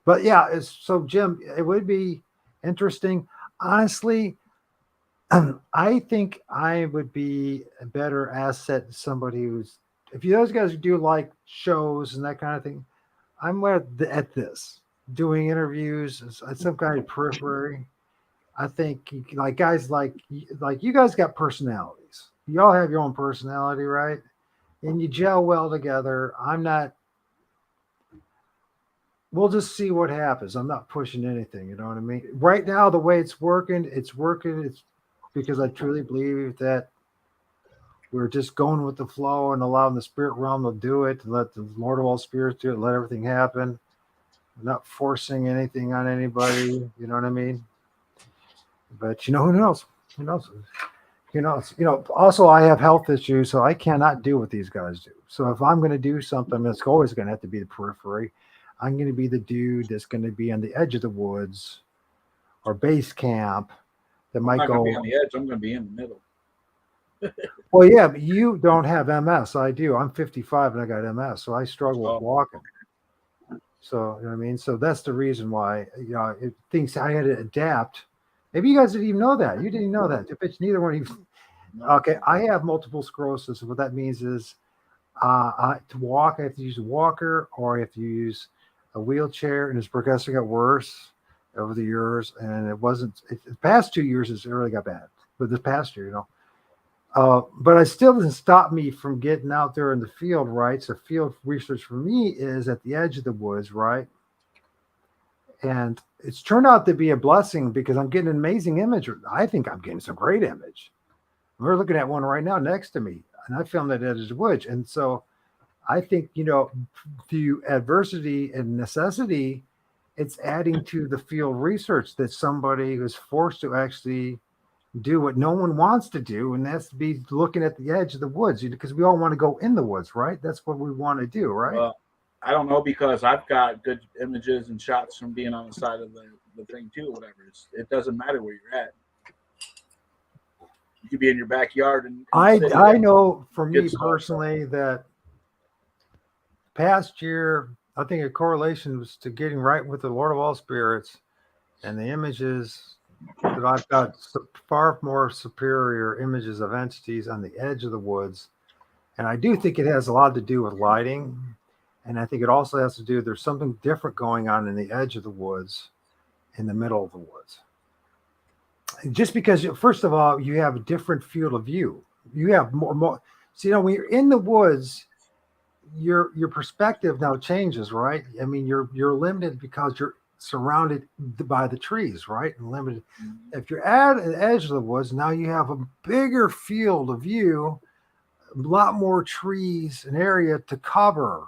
But yeah, so Jim, it would be interesting. Honestly, I think I would be a better asset to somebody who's, if you those guys do like shows and that kind of thing, I'm at this doing interviews at some kind of periphery. I think like guys like you guys got personalities. You all have your own personality, right? And you gel well together. We'll just see what happens. I'm not pushing anything. You know what I mean? Right now, the way it's working. It's because I truly believe that we're just going with the flow and allowing the spirit realm to do it, and let the Lord of all spirits do it, let everything happen. We're not forcing anything on anybody. You know what I mean? But who knows? Who knows? Also, I have health issues, so I cannot do what these guys do. So if I'm going to do something, it's always going to have to be the periphery. I'm going to be the dude that's going to be on the edge of the woods or base camp that might go on the edge. I'm going to be in the middle. Well, yeah, but you don't have MS. I do. I'm 55 and I got MS, so I struggle with walking. So, you know what I mean? So that's the reason why, things I had to adapt. Maybe you guys didn't even know that. You didn't know that. Bitch, neither one of you. Okay, I have multiple sclerosis. What that means is to walk, I have to use a walker or I have to use a wheelchair, and it's progressively got worse over the years. And the past 2 years, it really got bad. But this past year, but it still doesn't stop me from getting out there in the field, right? So field research for me is at the edge of the woods, right? And it's turned out to be a blessing because I'm getting an amazing image. I think I'm getting some great image. We're looking at one right now next to me, and I filmed it at the woods. And so I think, through adversity and necessity, it's adding to the field research that somebody who's forced to actually do what no one wants to do, and that's to be looking at the edge of the woods, because we all want to go in the woods, right? That's what we want to do, right? Well, I don't know, because I've got good images and shots from being on the side of the thing too, whatever. It doesn't matter where you're at. You could be in your backyard. And I know for me personally that past year, I think a correlation was to getting right with the Lord of all spirits, and the images that I've got far more superior images of entities on the edge of the woods. And I do think it has a lot to do with lighting. And I think it also has to do, there's something different going on in the edge of the woods, in the middle of the woods. Just because, first of all, you have a different field of view. You have more. So, when you're in the woods, your perspective now changes, right? I mean, you're limited because you're surrounded by the trees, right? And limited. If you're at the edge of the woods, now you have a bigger field of view, a lot more trees, an area to cover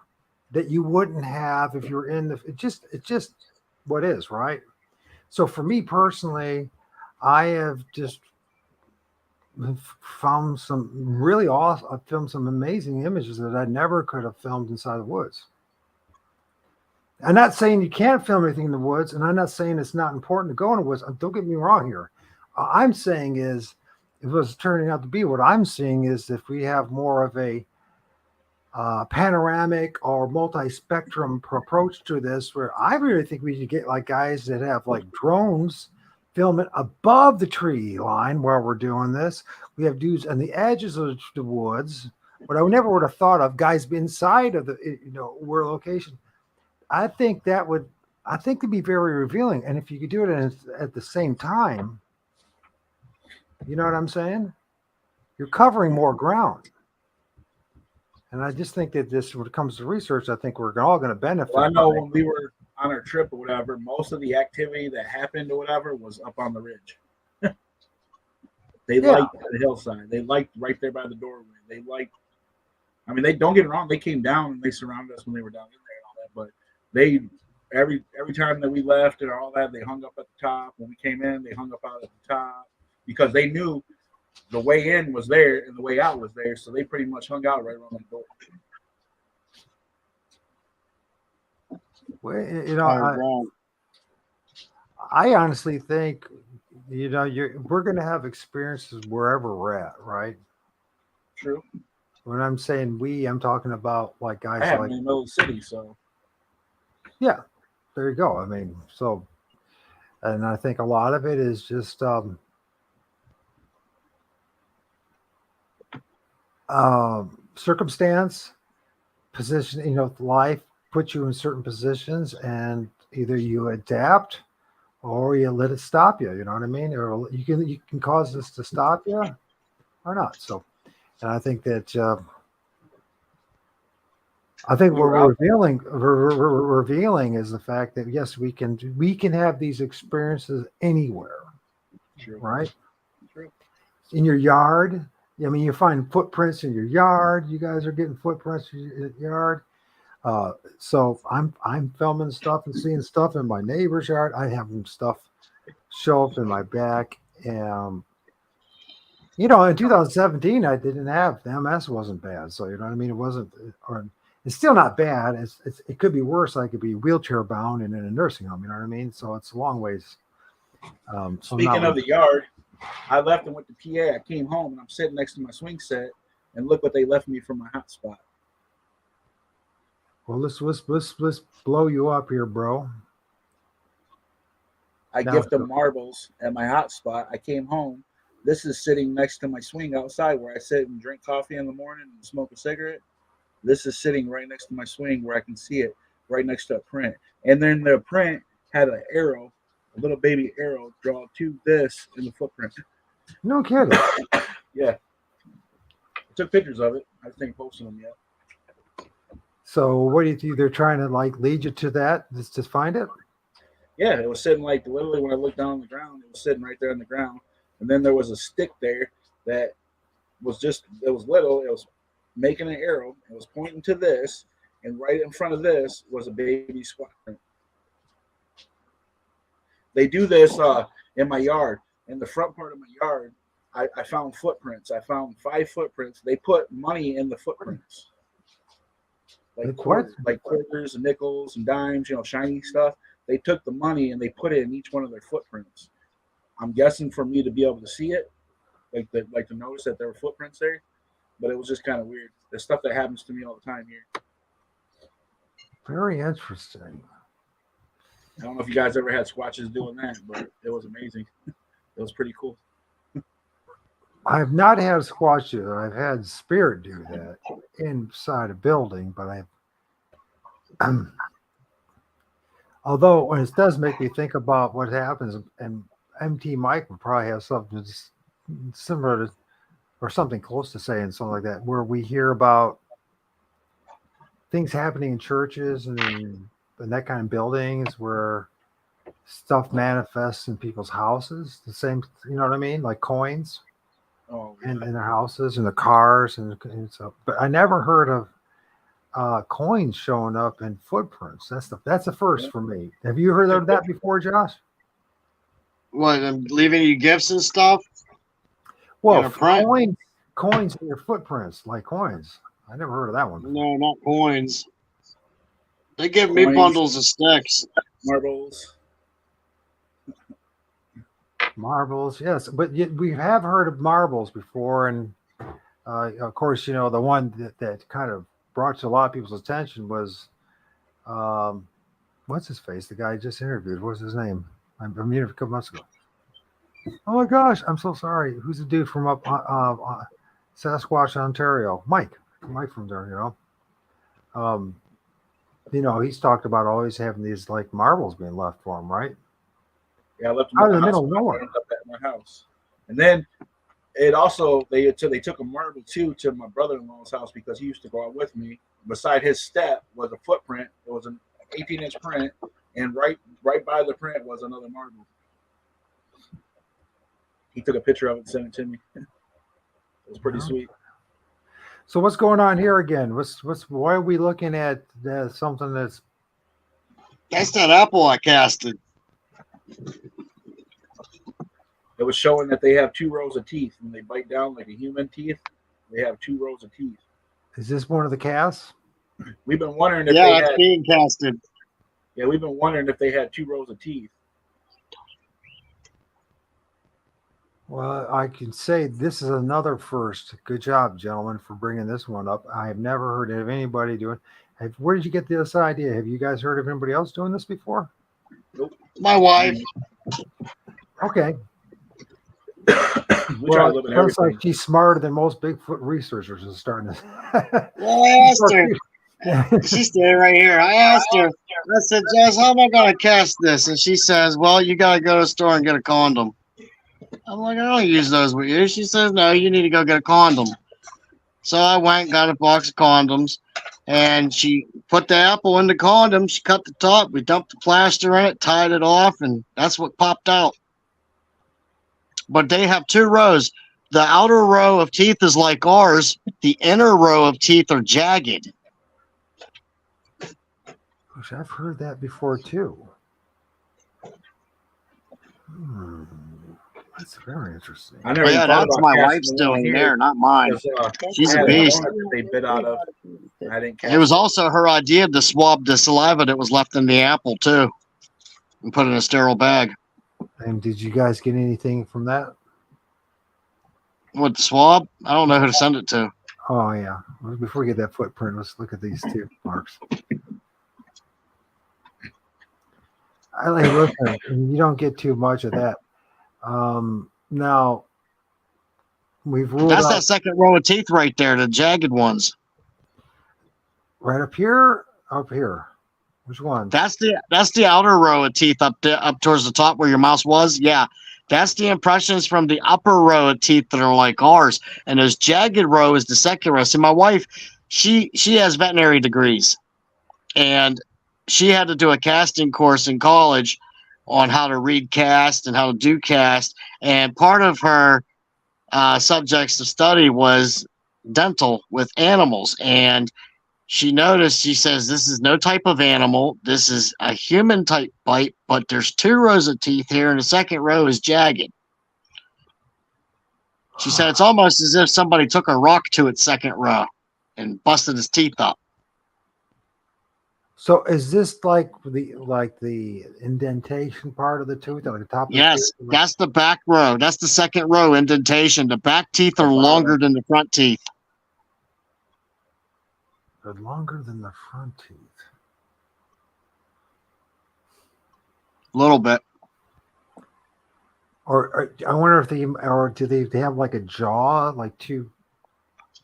that you wouldn't have if you're in the. It's just what is, right? So for me personally, I have just found some really awesome. I filmed some amazing images that I never could have filmed inside the woods. I'm not saying you can't film anything in the woods, and I'm not saying it's not important to go in the woods. Don't get me wrong here. I'm saying is, if it was turning out to be, what I'm seeing is if we have more of a panoramic or multi-spectrum approach to this, where I really think we should get like guys that have like drones filming above the tree line while we're doing this. We have dudes on the edges of the woods, but I never would have thought of guys inside of the where location. I think it'd be very revealing, and if you could do it at the same time, you know what I'm saying? You're covering more ground. And I just think that when it comes to research, I think we're all going to benefit. Well, I know when we were on our trip or whatever, most of the activity that happened or whatever was up on the ridge. They liked the hillside. They liked right there by the doorway. They liked, they don't get it wrong. They came down and they surrounded us when they were down in there and all that. But they, every time that we left and all that, they hung up at the top. When we came in, they hung up out at the top because they knew the way in was there and the way out was there, so they pretty much hung out right around the door. Well, I honestly think, we're going to have experiences wherever we're at, right? True. When I'm saying I'm talking about like guys I have like in the middle of the city, so yeah, there you go. And I think a lot of it is just circumstance, position, life puts you in certain positions and either you adapt or you let it stop you, you know what I mean? Or you can cause this to stop you or not. So, and I think that what we're revealing is the fact that yes, we can have these experiences anywhere. True. Right? True. In your yard. You find footprints in your yard. You guys are getting footprints in your yard. So I'm filming stuff and seeing stuff in my neighbor's yard. I have stuff show up in my back. In 2017, I didn't have the MS wasn't bad. So you know what I mean. It wasn't, or it's still not bad. It could be worse. I could be wheelchair bound and in a nursing home. You know what I mean. So it's a long ways. Speaking of the yard. I left and went to PA. I came home and I'm sitting next to my swing set, and look what they left me for my hot spot. Well, let's blow you up here, bro. I gift them marbles at my hot spot. I came home. This is sitting next to my swing outside where I sit and drink coffee in the morning and smoke a cigarette. This is sitting right next to my swing where I can see it, right next to a print. And then the print had an arrow. A little baby arrow drawn to this in the footprint. No kidding. Yeah. I took pictures of it. I think posted them yet. So what do you think? They're trying to lead you to that just to find it? Yeah, it was sitting literally when I looked down on the ground, it was sitting right there on the ground. And then there was a stick there that was it was little. It was making an arrow. It was pointing to this. And right in front of this was a baby squat print. They do this in my yard. In the front part of my yard, I found footprints. I found 5 footprints. They put money in the footprints. Like quarters and nickels and dimes, shiny stuff. They took the money and they put it in each one of their footprints. I'm guessing for me to be able to see it, to notice that there were footprints there. But it was just kind of weird. The stuff that happens to me all the time here. Very interesting. I don't know if you guys ever had squatches doing that, but it was amazing. It was pretty cool. I have not had a squatch do it. I've had spirit do that inside a building, but Although it does make me think about what happens, and MT Mike would probably have something similar to, or something close to saying something like that, where we hear about things happening in churches and that kind of buildings where stuff manifests in people's houses. The same, you know what I mean? Like coins Oh, in their houses and the cars and so. But I never heard of coins showing up in footprints. That's the first for me. Have you heard of that before, Josh? What, I'm leaving you gifts and stuff? Well, In a print? coins in your footprints, like coins. I never heard of that one before. No, not coins. They give me Coins. bundles of sticks. marbles. Marbles, yes, but we have heard of marbles before, and of course, the one that kind of brought to a lot of people's attention was, what's his face? The guy I just interviewed. What's his name? I mean, a couple months ago. Oh my gosh, I'm so sorry. Who's the dude from up Sasquatch, Ontario? Mike from there. He's talked about always having these like marbles being left for him, right? Yeah, I left them Out at in the the middle house. of nowhere. I ended up at my house, and then it also they took a marble too to my brother-in-law's house because he used to go out with me. Beside his step was a footprint. It was an 18-inch print, and right by the print was another marble. He took a picture of it and sent it to me. It was pretty sweet. So what's going on here again? Why are we looking at something that's? That's that apple I casted. It was showing that they have 2 rows of teeth. When they bite down like a human teeth, they have 2 rows of teeth. Is this one of the casts? We've been wondering if Yeah, they it's had. being casted. Yeah, we've been wondering if they had 2 rows of teeth. Well, I can say this is another first. Good job, gentlemen, for bringing this one up. I have never heard of anybody doing. Where did you get this idea? Have you guys heard of anybody else doing this before? My wife. Okay. We try a Well, little bit it of sounds like everything. she's smarter than most Bigfoot researchers is starting this. Well, I asked her. She's standing right here. I asked her. I said, Jess, how am I going to cast this? And she says, well, you got to go to the store and get a condom. I'm like, I don't use those with you. She says, no, you need to go get a condom. So I went and got a box of condoms, and she put the apple in the condom. She cut the top. We dumped the plaster in it, tied it off, and that's what popped out. But they have 2 rows. The outer row of teeth is like ours. The inner row of teeth are jagged. Gosh, I've heard that before too. That's very interesting. I never Oh, even yeah, thought that's about my casting wife's the one doing here there, not mine. because, She's I a had beast. donut that they bit out of. I didn't cast It was also her idea to swab the saliva that was left in the apple, too, and put it in a sterile bag. And did you guys get anything from that? With the swab? I don't know who to send it to. Oh yeah. Well, before we get that footprint, let's look at these 2 marks. Listen, you don't get too much of that. Now we've ruled That's out that second row of teeth right there, the jagged ones. right up here. Up here. Which one? That's the outer row of teeth up towards the top where your mouse was. Yeah, that's the impressions from the upper row of teeth that are like ours, and those jagged row is the second row. See, my wife, she has veterinary degrees, and she had to do a casting course in college on how to read cast and how to do cast, and part of her subjects of study was dental with animals, and she noticed, she says, this is no type of animal. This is a human type bite, but there's 2 rows of teeth here, and the second row is jagged. She said it's almost as if somebody took a rock to its second row and busted his teeth up. So is this like the indentation part of the tooth, like the top? Yes, of the tooth? that's the back row. That's the second row indentation. The back teeth are longer than the front teeth. They're longer than the front teeth. A little bit. Or I wonder if do they have like a jaw, like 2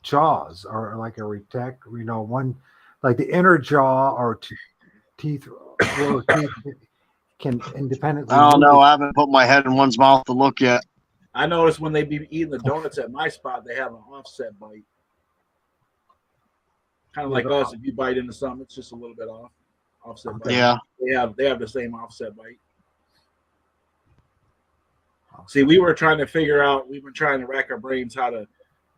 jaws, or like a one like the inner jaw or teeth, lower teeth can independently I don't move. know. I haven't put my head in one's mouth to look yet. I noticed when they be eating the donuts at my spot, they have an offset bite. Kind of like us, if you bite into something, it's just a little bit off. Offset bite. Yeah. They have the same offset bite. See, we were trying to figure out. We've been trying to rack our brains how to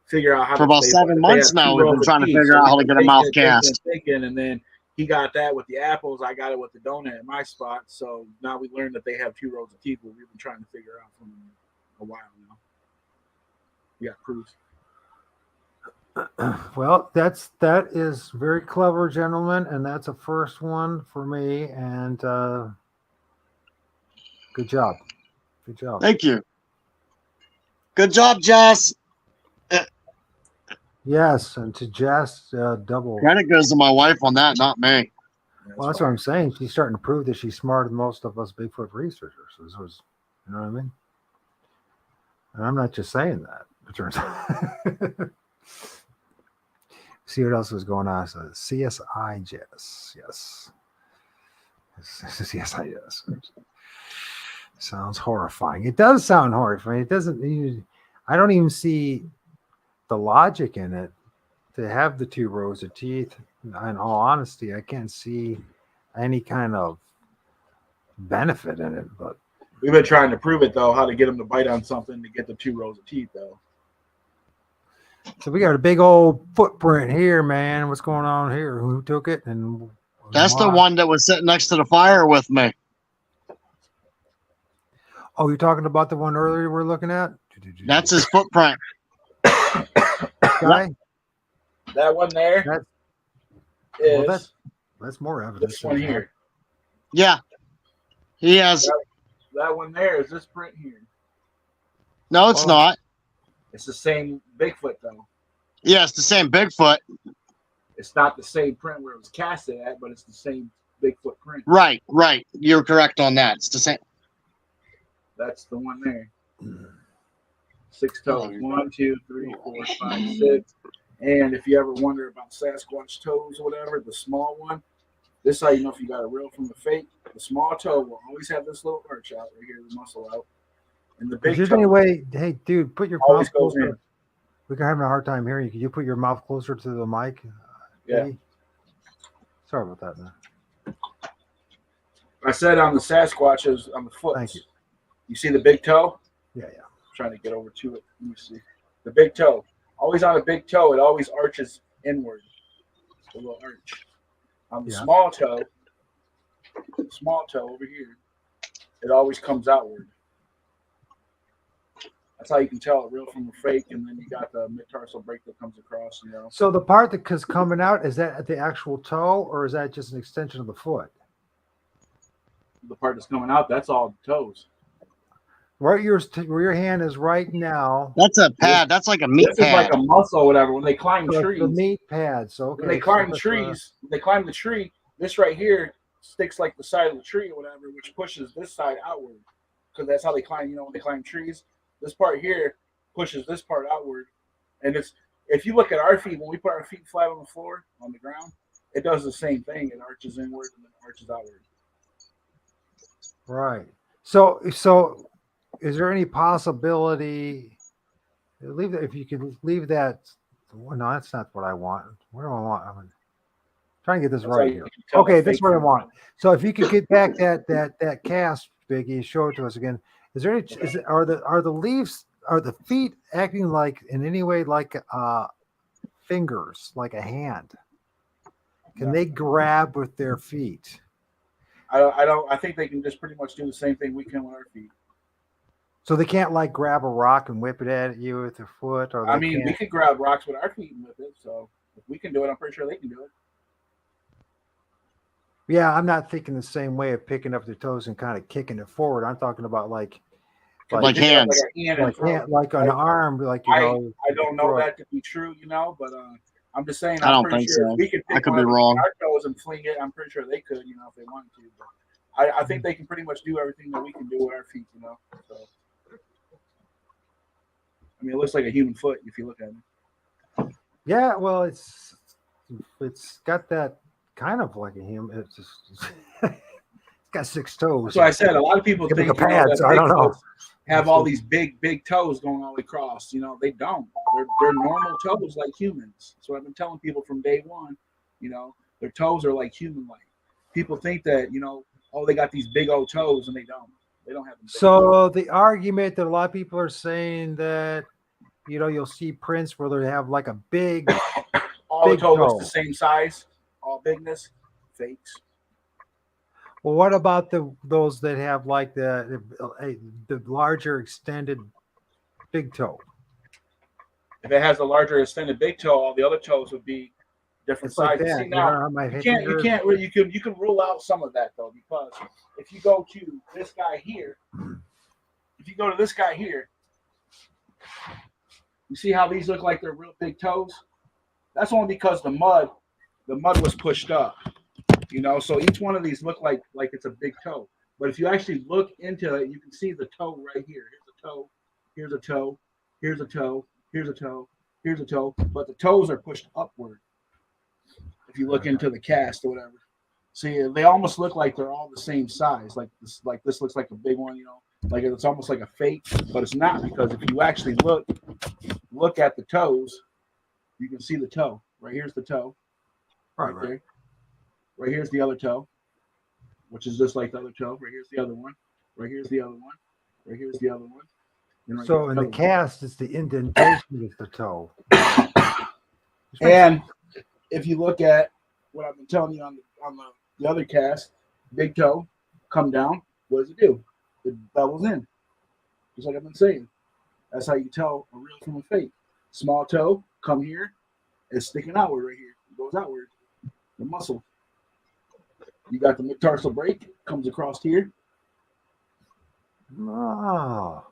figure out how. For about 7 months now, we've been trying to figure out how to get a mouth cast. And then he got that with the apples. I got it with the donut at my spot. So now we learned that they have 2 rows of teeth. We've been trying to figure out for a while now. We got proof. Well, that is very clever, gentlemen, and that's a first one for me. And good job. Good job. Thank you. Good job, Jess. Yes, and to Jess, double. Credit goes to my wife on that, not me. Well, that's what I'm saying. She's starting to prove that she's smarter than most of us Bigfoot researchers. You know what I mean? And I'm not just saying that. It turns out. See what else was going on. So CSI Jess. Yes. CSI Jess. Sounds horrifying. It does sound horrifying. It doesn't. I don't even see the logic in it to have the 2 rows of teeth. In all honesty, I can't see any kind of benefit in it. But we've been trying to prove it though, how to get them to bite on something to get the 2 rows of teeth though. So we got a big old footprint here, man. What's going on here? Who took it? And that's the one that was sitting next to the fire with me. Oh, you're talking about the one earlier we're looking at? That's his footprint. Guy? That one there that's more evidence. This one here. Yeah. He has. That one there is this print here. No, it's not. It's the same Bigfoot though. Yeah, it's the same Bigfoot. It's not the same print where it was casted at, but it's the same Bigfoot print. Right. You're correct on that. It's the same. That's the one there. 6 toes. 1, 2, 3, 4, 5, 6. And if you ever wonder about Sasquatch toes or whatever, the small one, this is how you know if you got a real from the fake. The small toe will always have this little arch out right here, the muscle out. And the big toe. Anyway, hey, dude, put your always mouth goes closer. in. We're having a hard time hearing you. Can you put your mouth closer to the mic? Yeah. Maybe? Sorry about that, man. I said on the Sasquatches, on the foot. Thank you. You see the big toe? Yeah. Trying to get over to it. Let me see. The big toe. Always on a big toe, it always arches inward. A little arch. On the small toe over here, it always comes outward. That's how you can tell it real from a fake, and then you got the mid-tarsal break that comes across, you know. So the part that is coming out, is that at the actual toe, or is that just an extension of the foot? The part that's coming out, that's all the toes. Where your hand is right now. That's a pad. That's like a meat pad. This is like a muscle or whatever. When they climb trees. The meat pad. So okay. When they climb trees, they climb the tree. This right here sticks like the side of the tree or whatever, which pushes this side outward. Because that's how they climb, you know, when they climb trees. This part here pushes this part outward. And it's, if you look at our feet, when we put our feet flat on the floor, on the ground, it does the same thing. It arches inward and then arches outward. Right. So is there any possibility, if you could leave that? Well, no, that's not what I want. What do I want? I'm trying to get this right here. Okay, that's what I want. So if you could get back that cast, Biggie, show it to us again. Is there any? Are the leaves? Are the feet acting like in any way like fingers, like a hand? Can they grab with their feet? I think they can just pretty much do the same thing we can with our feet. So they can't like grab a rock and whip it at you with their foot, or we could grab rocks with our feet and whip it. So if we can do it, I'm pretty sure they can do it. Yeah, I'm not thinking the same way of picking up their toes and kind of kicking it forward. I'm talking about like hands, like an arm, like I don't know that to be true, you know, but I'm just saying. I don't think so. I could be wrong. Our toes and fling it. I'm pretty sure they could, you know, if they wanted to. But I think they can pretty much do everything that we can do with our feet, you know. So. I mean, it looks like a human foot if you look at it. Yeah, well, it's It's got that kind of like a human. It's just it's got 6 toes. That's what I said. A lot of people Could be think a pad, that so I don't know. Bigfoots have all these big toes going all across. They don't. They're normal toes like humans. That's what I've been telling people from day one. Their toes are like human-like. People think that oh, they got these big old toes, and they don't. They don't have them. So the argument that a lot of people are saying that you'll see prints where they have like a big all big the toe toe. looks the same size, all bigness, fakes. Well, what about those that have like the larger extended big toe? If it has a larger extended big toe, all the other toes would be different It's like sizes. that. See, now you can rule out some of that though, because if you go to this guy here, you see how these look like they're real big toes? That's only because the mud was pushed up. So each one of these look like it's a big toe. But if you actually look into it, you can see the toe right here. Here's a toe, here's a toe, here's a toe, here's a toe, here's a toe. But the toes are pushed upward. If you look into the cast or whatever. See, they almost look like they're all the same size. Like this looks like a big one, like it's almost like a fake, but it's not, because if you actually look at the toes, you can see the toe. Right here's the toe. Right there. Right here's the other toe, which is just like the other toe. Right here's the other one. Right here's the other one. Right here's the other one. Right, so in the cast, it's the indentation of the toe. And if you look at what I've been telling you on the other cast, big toe, come down. What does it do? It doubles in, just like I've been saying. That's how you tell a real from a fake. Small toe, come here, it's sticking outward right here. It goes outward. The muscle. You got the metatarsal break, comes across here. Oh.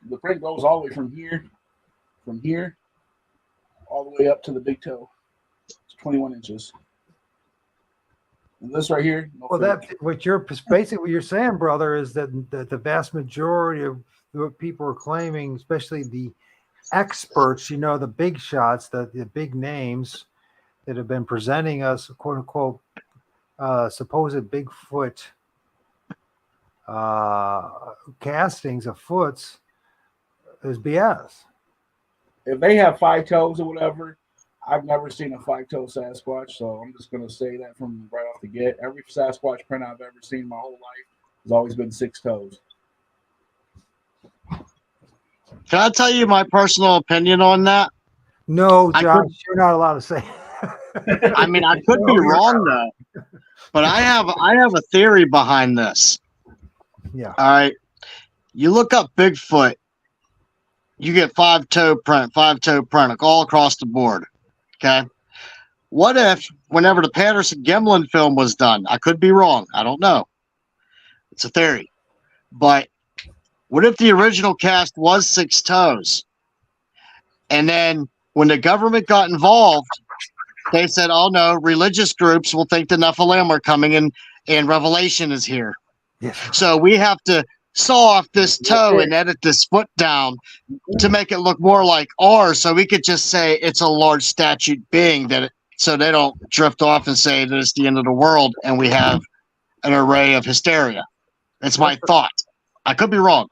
The print goes all the way from here, all the way up to the big toe. It's 21 inches. And this right here. What you're saying, brother, is that the vast majority of what people are claiming, especially the experts, the big shots, the big names that have been presenting us, quote unquote, supposed Bigfoot castings of foots, is BS. If they have 5 toes or whatever, I've never seen a 5-toe Sasquatch, so I'm just going to say that from right off the get. Every Sasquatch print I've ever seen my whole life has always been 6 toes. Can I tell you my personal opinion on that? No, Josh, you're not allowed to say. I mean, I could be wrong though, but I have a theory behind this. Yeah. All right. You look up Bigfoot, you get 5-toe print all across the board. Okay. What if, whenever the Patterson Gimlin film was done, I could be wrong. I don't know. It's a theory. But what if the original cast was 6 toes? And then when the government got involved, they said, oh no, religious groups will think the Nephilim are coming in and Revelation is here. Yes. So we have to saw off this toe and edit this foot down to make it look more like ours, so we could just say it's a large statue being so they don't drift off and say that it's the end of the world and we have an array of hysteria. That's my thought. I could be wrong.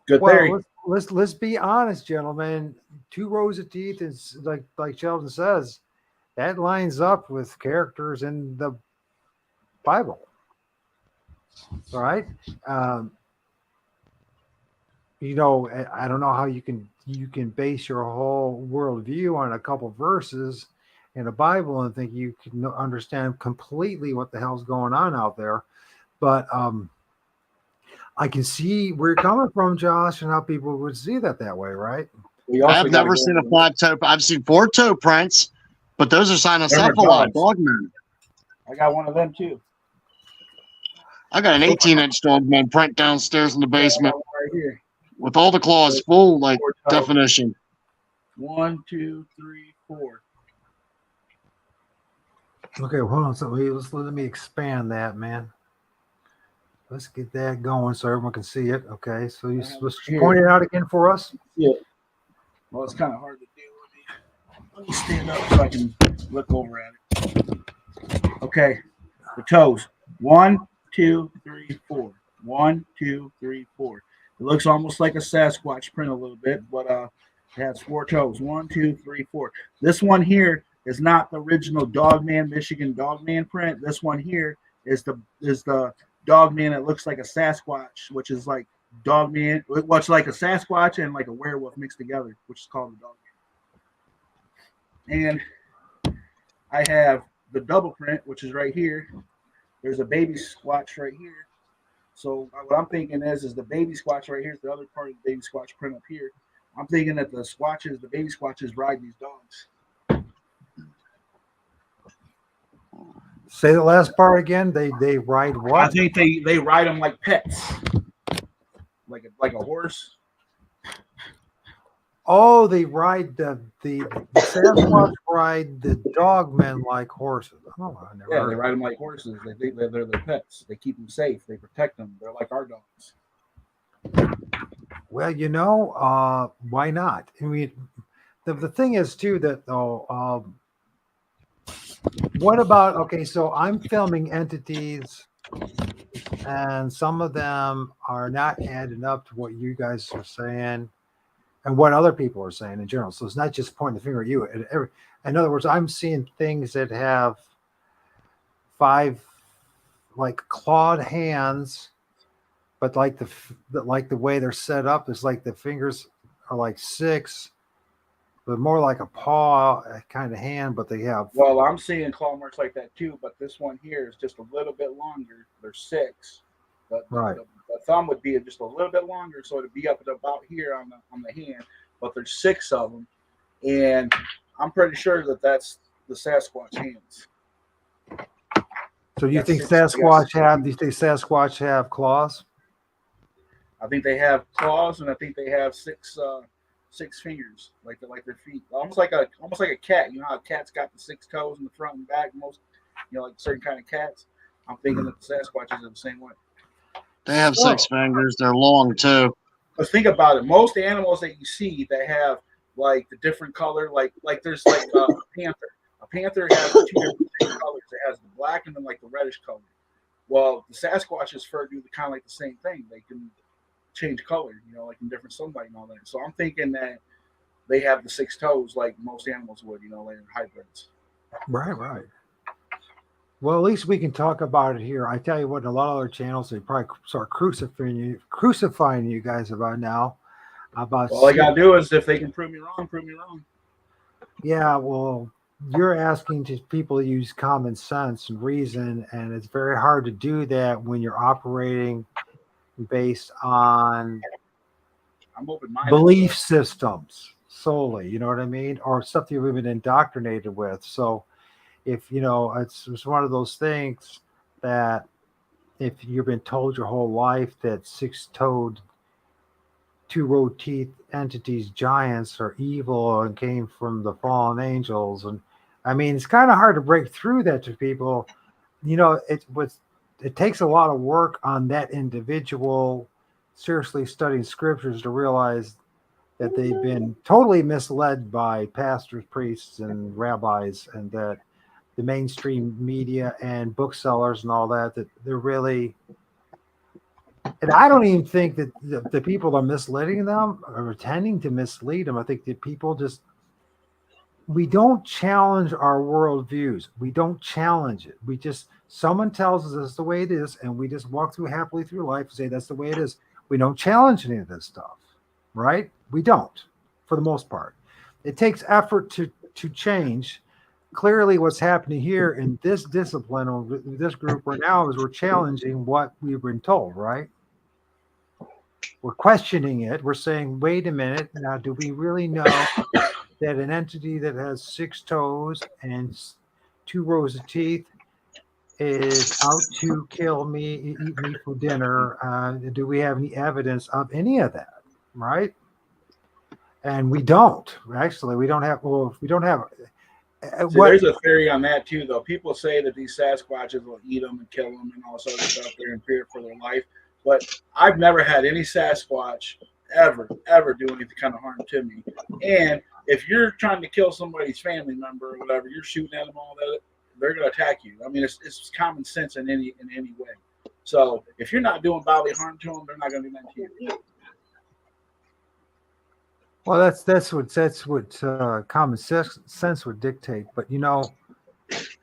Good theory. Let's be honest, gentlemen. 2 rows of teeth is like Sheldon says, that lines up with characters in the Bible. All right. I don't know how you can base your whole worldview on a couple verses in the Bible and think you can understand completely what the hell's going on out there. But I can see where you're coming from, Josh, and how people would see that way, right? I've never seen a 5-toe. I've seen 4-toe prints, but those are cynocephalon, Dogman. I got one of them too. I got an 18-inch Dogman print downstairs in the basement right here with all the claws full, definition. 1, 2, 3, 4. Okay, hold on. So let me expand that, man. Let's get that going so everyone can see it. Okay, so let's point it out again for us. Yeah. Well, it's kind of hard to do. Let me stand up so I can look over at it. Okay, the toes. 1, 2, 3, 4. 1, 2, 3, 4. It looks almost like a Sasquatch print a little bit, but it has 4 toes. 1, 2, 3, 4. This one here is not the original Dogman, Michigan Dogman print. This one here is the Dogman that looks like a Sasquatch, which is like Dogman, what's like a Sasquatch and like a werewolf mixed together, which is called a Dogman. And I have the double print, which is right here. There's a baby squatch right here. So what I'm thinking is the baby squatch right here is the other part of the baby squatch print up here. I'm thinking that the baby squatches ride these dogs. Say the last part again. They ride what? I think they ride them like pets, like a horse. Oh, they ride the Sasquatch ride the dogmen like horses. Oh, I never heard They of ride them like horses. They think they're their pets. They keep them safe. They protect them. They're like our dogs. Well, why not? I mean, the thing is too that what about, okay, so I'm filming entities and some of them are not adding up to what you guys are saying and what other people are saying in general. So it's not just pointing the finger at you. In other words, I'm seeing things that have 5 like clawed hands, but like the way they're set up is like the fingers are like 6, but more like a paw kind of hand, but they have. Well, I'm seeing claw marks like that too, but this one here is just a little bit longer. They're 6. But Right. The thumb would be just a little bit longer, so it'd be up at about here on the hand. But there's 6 of them, and I'm pretty sure that that's the Sasquatch hands. So you That's think 6, Sasquatch yes. have? Do you think Sasquatch have claws? I think they have claws, and I think they have 6 fingers, like their feet, almost like a cat. You know how a cat's got the 6 toes in the front and back. Most, like certain kind of cats. I'm thinking that the Sasquatches are the same way. They have 6 fingers. They're long too. But think about it. Most animals that you see that have like the different color, like there's like a panther. A panther has 2 different colors. It has the black and then like the reddish color. Well, the Sasquatch's fur do kind of like the same thing. They can change color, like in different sunlight and all that. So I'm thinking that they have the 6 toes like most animals would, like hybrids. Right. Well, at least we can talk about it here. I tell you what, in a lot of other channels, they probably start crucifying you guys about now. All I gotta do is if they can prove me wrong, prove me wrong. Yeah, well, you're asking people to use common sense and reason, and it's very hard to do that when you're operating based on belief systems solely, you know what I mean? Or stuff that you've been indoctrinated with. So if, it's one of those things that if you've been told your whole life that 6-toed, 2-row teeth entities, giants are evil and came from the fallen angels. And I mean, it's kind of hard to break through that to people. It takes a lot of work on that individual seriously studying scriptures to realize that they've been totally misled by pastors, priests, and rabbis, and that the mainstream media and booksellers and all that they're really, and I don't even think that the people are misleading them or pretending to mislead them. I think that people we don't challenge our worldviews. We don't challenge it. Someone tells us that's the way it is, and we just walk happily through life and say that's the way it is. We don't challenge any of this stuff, right? We don't, for the most part. It takes effort to change. Clearly, what's happening here in this discipline or this group right now is we're challenging what we've been told, right? We're questioning it. We're saying, wait a minute, now do we really know that an entity that has 6 toes and 2 rows of teeth is out to kill me, eat me for dinner? Do we have any evidence of any of that, right? And we don't. Actually, we don't have. Well, if we don't have. There's a theory on that too, though. People say that these Sasquatches will eat them and kill them and all this other stuff. They're in fear for their life. But I've never had any Sasquatch ever do anything kind of harm to me. And if you're trying to kill somebody's family member or whatever, you're shooting at them all that, they're going to attack you. I mean, it's common sense in any way. So if you're not doing bodily harm to them, they're not going to do nothing to you. Well, that's what common sense would dictate. But you know,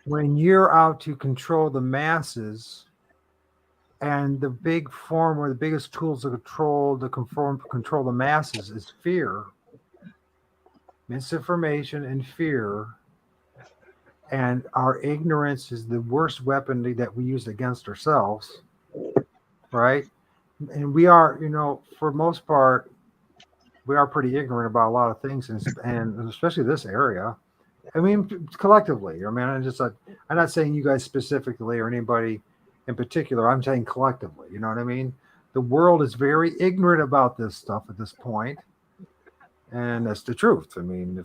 when you're out to control the masses, and the big form or the biggest tools to control the masses is fear, misinformation, and fear. And our ignorance is the worst weapon that we use against ourselves, right? And we are, you know, for most part, we are pretty ignorant about a lot of things, and especially this area. I mean, collectively. I mean, I'm not saying you guys specifically or anybody in particular. I'm saying collectively. You know what I mean? The world is very ignorant about this stuff at this point, and that's the truth. I mean,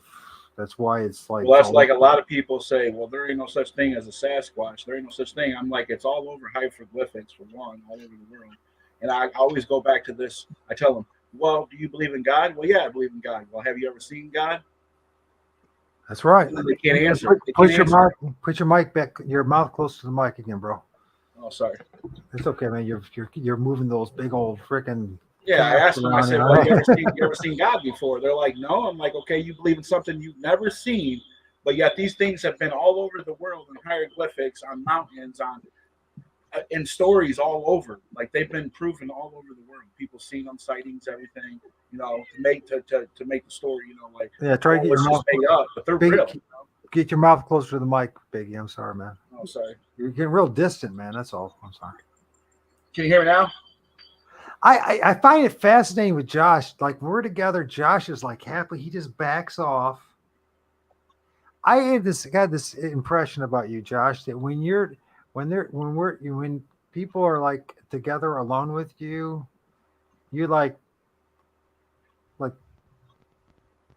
that's why it's like. Well, that's like a lot of people say. Well, there ain't no such thing as a Sasquatch. There ain't no such thing. I'm like, it's all over hieroglyphics for one, all over the world. And I always go back to this. I tell them, well, do you believe in God? Well, yeah, I believe in God. Well, have you ever seen God? That's right. And they can't answer. Put your mic back, your mouth close to the mic again, bro. Oh, sorry. It's okay, man. You're moving those big old freaking. Yeah, I asked them. I said, "Well, you ever seen God before?" They're like, "No." I'm like, "Okay, you believe in something you've never seen, but yet these things have been all over the world in hieroglyphics, on mountains, in stories all over. Like they've been proven all over the world. People seen them, sightings, everything. You know, to make the story. You know, like try to get your mouth made up, but they're real. Get your mouth closer to the mic, Biggie. I'm sorry, man. Oh, sorry. You're getting real distant, man. That's all. I'm sorry. Can you hear me now? I find it fascinating with Josh. Like when we're together, Josh is like happy. He just backs off. I got this impression about you, Josh, that when people are like together alone with you, you like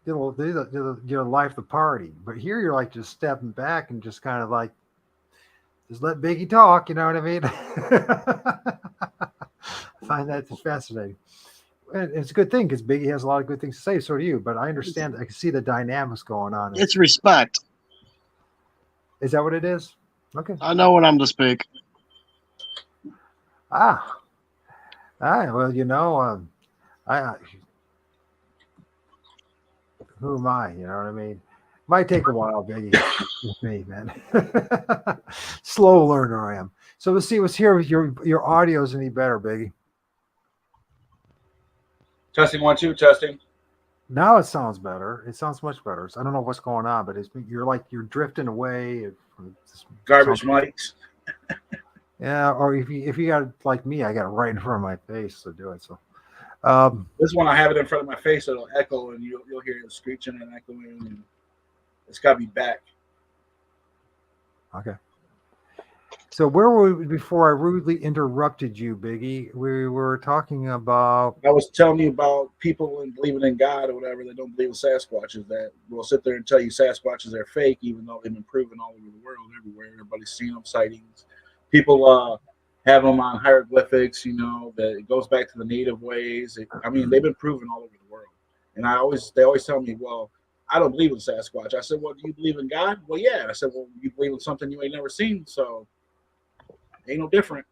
you're life the party. But here you're like just stepping back and just kind of like just let Biggie talk. You know what I mean? I find that fascinating. And it's a good thing because Biggie has a lot of good things to say. So do you. But I understand. I can see the dynamics going on. It's respect. Is that what it is? Okay. I know when I'm to speak. Well, you know, who am I? You know what I mean? Might take a while, Biggie. With me, man. Slow learner I am. So let's see what's here with your audio is any better, Biggie. Testing 1 2 testing. Now it sounds better. It sounds much better. So I don't know what's going on, but you're drifting away. Garbage mics. Yeah, or if you got like me, I got it right in front of my face to do it. So this one I have it in front of my face, so it'll echo, and you'll hear it screeching and echoing. And it's got to be back. Okay. So where were we before I rudely interrupted you, Biggie? We were talking about. I was telling you about people and believing in God or whatever that don't believe in Sasquatches that will sit there and tell you Sasquatches are fake, even though they've been proven all over the world, everywhere. Everybody's seen them, sightings. People have them on hieroglyphics. You know that it goes back to the native ways. I mean, they've been proven all over the world. And they always tell me, well, I don't believe in Sasquatch. I said, well, do you believe in God? Well, yeah. I said, well, you believe in something you ain't never seen, so. Ain't no different.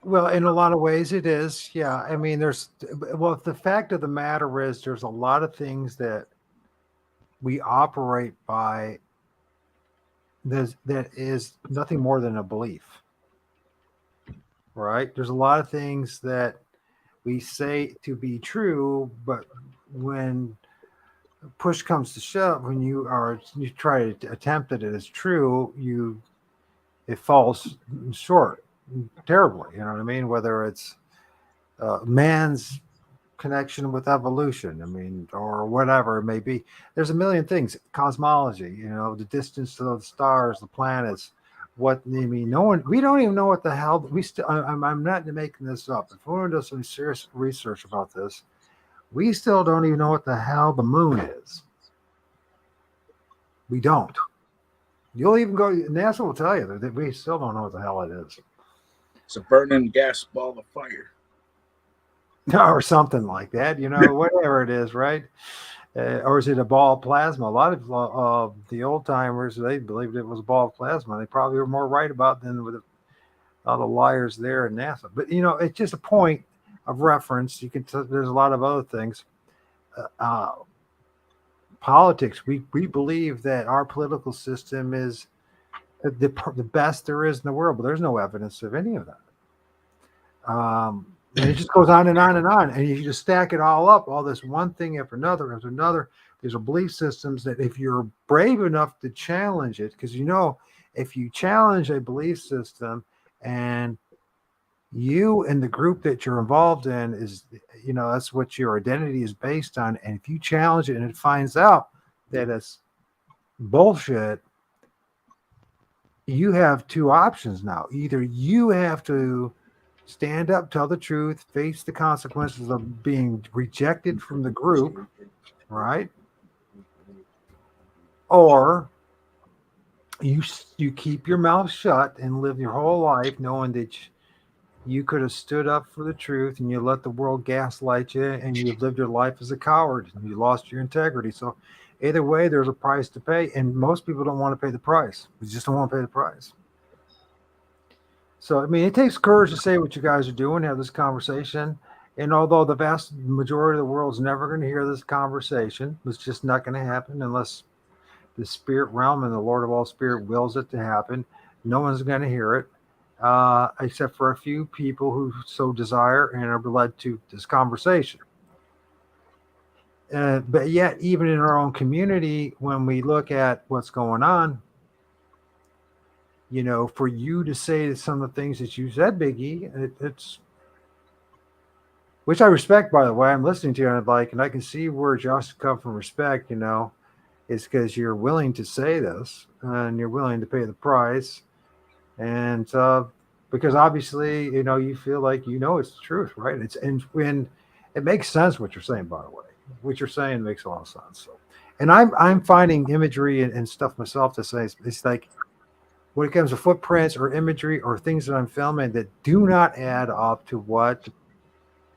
Well, in a lot of ways it is. Yeah. I mean, the fact of the matter is there's a lot of things that we operate by that is nothing more than a belief. Right? There's a lot of things that we say to be true, but when push comes to shove, when you try to attempt it as true, it falls short terribly. You know what I mean? Whether it's man's connection with evolution, I mean, or whatever it may be. There's a million things. Cosmology, you know, the distance to the stars, the planets. What I mean, we don't even know what the hell I'm not making this up. If anyone does some serious research about this, we still don't even know what the hell the moon is. We don't. You'll even go, NASA will tell you that we still don't know what the hell it is. It's a burning gas ball of fire. or something like that, whatever it is, right? Or is it a ball of plasma? A lot of the old timers, they believed it was a ball of plasma. They probably were more right about than with all the liars there in NASA. But it's just a point of reference. There's a lot of other things. Politics. We believe that our political system is the best there is in the world, but there's no evidence of any of that. And it just goes on and on and on. And you just stack it all up, all this one thing after another. These are belief systems that if you're brave enough to challenge it, because if you challenge a belief system and you and the group that you're involved in is, that's what your identity is based on. And if you challenge it and it finds out that it's bullshit, you have two options now. Either you have to stand up, tell the truth, face the consequences of being rejected from the group, right? Or you keep your mouth shut and live your whole life knowing that you could have stood up for the truth and you let the world gaslight you and you lived your life as a coward and you lost your integrity. So either way, there's a price to pay, and most people don't want to pay the price. They just don't want to pay the price. So, it takes courage to say what you guys are doing, have this conversation. And although the vast majority of the world is never going to hear this conversation, it's just not going to happen unless the spirit realm and the Lord of all spirit wills it to happen. No one's going to hear it, except for a few people who so desire and are led to this conversation. But yet, even in our own community, when we look at what's going on, for you to say some of the things that you said, Biggie, it's, which I respect, by the way. I'm listening to you and I can see where Josh come from respect, it's because you're willing to say this and you're willing to pay the price. And because obviously, you feel like, it's the truth, right? And when it makes sense what you're saying, by the way, what you're saying makes a lot of sense. So, and I'm finding imagery and stuff myself to say, it's like, when it comes to footprints or imagery or things that I'm filming that do not add up to what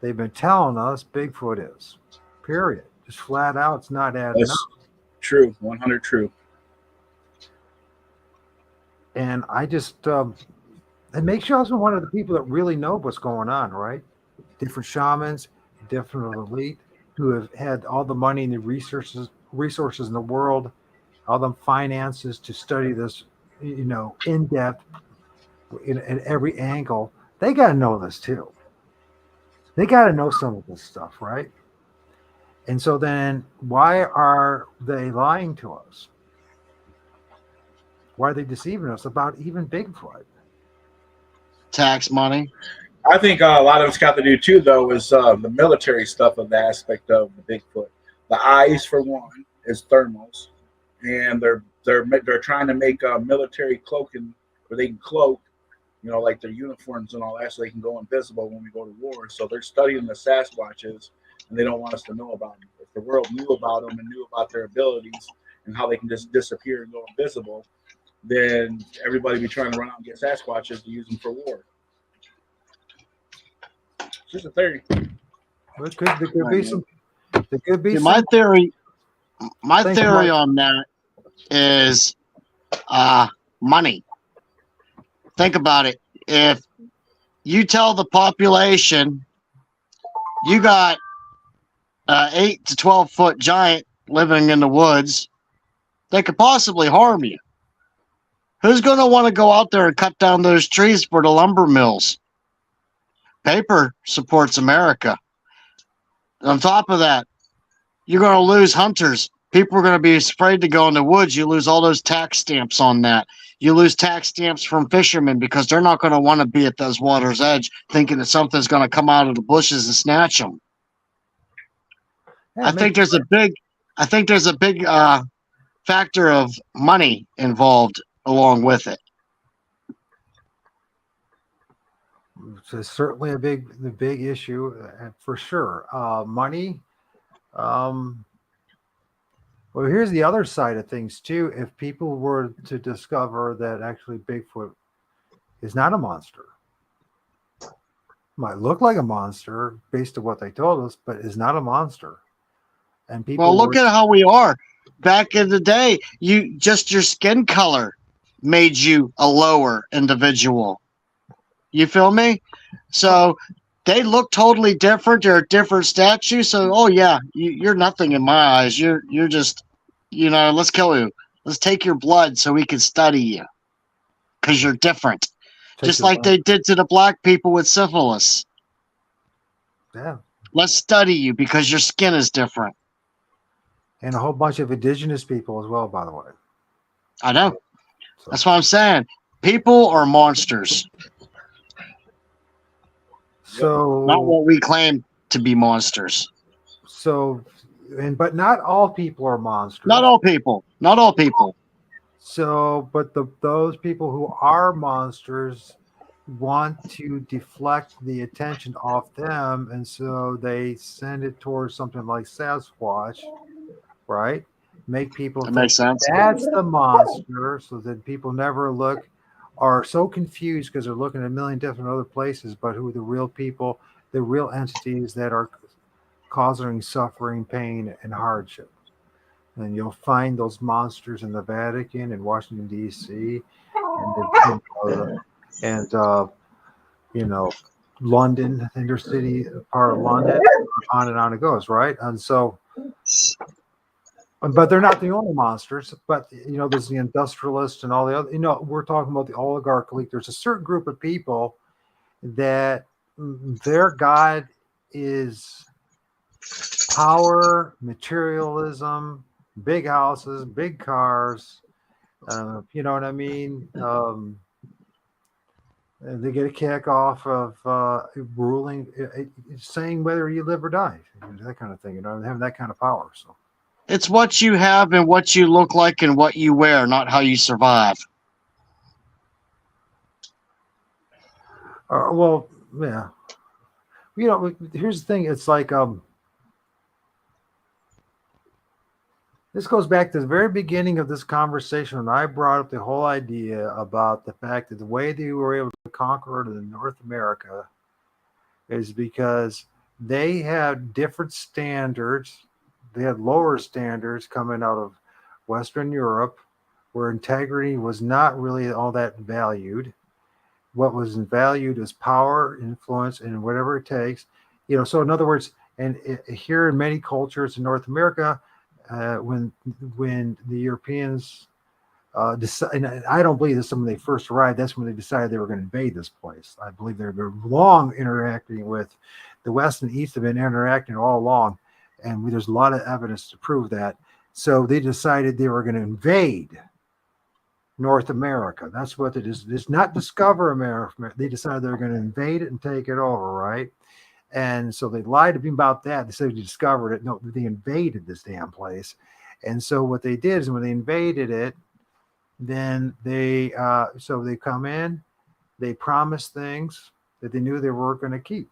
they've been telling us Bigfoot is. Period. Just flat out, it's not adding That's up. true. 100 true. And I just, it makes you also one of the people that really know what's going on, right? Different shamans, different elite who have had all the money and the resources in the world, all the finances to study this, in depth, in every angle. They got to know this too. They got to know some of this stuff, right? And so then why are they lying to us? Why are they deceiving us about even Bigfoot? Tax money. I think a lot of it's got to do too, though, is the military stuff of the aspect of the Bigfoot. The eyes, for one, is thermals, and they're trying to make military cloaking where they can cloak, like their uniforms and all that, so they can go invisible when we go to war. So they're studying the Sasquatches, and they don't want us to know about them. If the world knew about them and knew about their abilities and how they can just disappear and go invisible, then everybody be trying to run out and get Sasquatches to use them for war. It's just a theory. Well, there could be some. There could be See, some. my theory Thank you, Mike. on that is money. Think about it. If you tell the population you got an 8 to 12 foot giant living in the woods, they could possibly harm you. Who's going to want to go out there and cut down those trees for the lumber mills? Paper supports America. On top of that, you're going to lose hunters. People are going to be afraid to go in the woods. You lose all those tax stamps on that. You lose tax stamps from fishermen because they're not going to want to be at those water's edge thinking that something's going to come out of the bushes and snatch them. Yeah, I think there's a big factor of money involved along with it. It's certainly the big issue for sure. Money. Well, here's the other side of things too. If people were to discover that actually Bigfoot is not a monster, Might look like a monster based on what they told us, but is not a monster. And people Well, look at how we are. Back in the day, your skin color made you a lower individual. You feel me? So they look totally different. They're a different statue. So, oh yeah, you're nothing in my eyes. You're just, let's kill you. Let's take your blood so we can study you because you're different. Just like they did to the black people with syphilis. Yeah. Let's study you because your skin is different. And a whole bunch of indigenous people as well, by the way. I know. So, That's what I'm saying. People are monsters. so Not what we claim to be monsters. But not all people are monsters. Not all people. Not all people. So, but those people who are monsters want to deflect the attention off them, and so they send it towards something like Sasquatch, right? Make people That think makes sense. that's the monster, so that people never are so confused because they're looking at a million different other places, but who are the real people, the real entities that are causing suffering, pain, and hardship. And you'll find those monsters in the Vatican and Washington D.C. and London, intercity part of London, on and on it goes, right? And so, but they're not the only monsters. But there's the industrialists and all the other. We're talking about the oligarch elite. There's a certain group of people that their god is power, materialism, big houses, big cars. You know what I mean? They get a kick off of ruling, saying whether you live or die, that kind of thing. Having that kind of power. So it's what you have and what you look like and what you wear, not how you survive. Well, yeah. Here's the thing. It's like this goes back to the very beginning of this conversation when I brought up the whole idea about the fact that the way they were able to conquer North America is because they had different standards. They had lower standards coming out of Western Europe, where integrity was not really all that valued. What was valued is power, influence, and whatever it takes. So in other words, and here in many cultures in North America, when the Europeans decide, and I don't believe this when they first arrived, that's when they decided they were going to invade this place. I believe they've been long interacting with the West and East, have been interacting all along, and there's a lot of evidence to prove that. So they decided they were going to invade North America. That's what it is. It's not discover America. They decided they were going to invade it and take it over, right? And so they lied to me about that. They said they discovered it. No, they invaded this damn place. And so what they did is when they invaded it, then they come in, they promise things that they knew they weren't going to keep,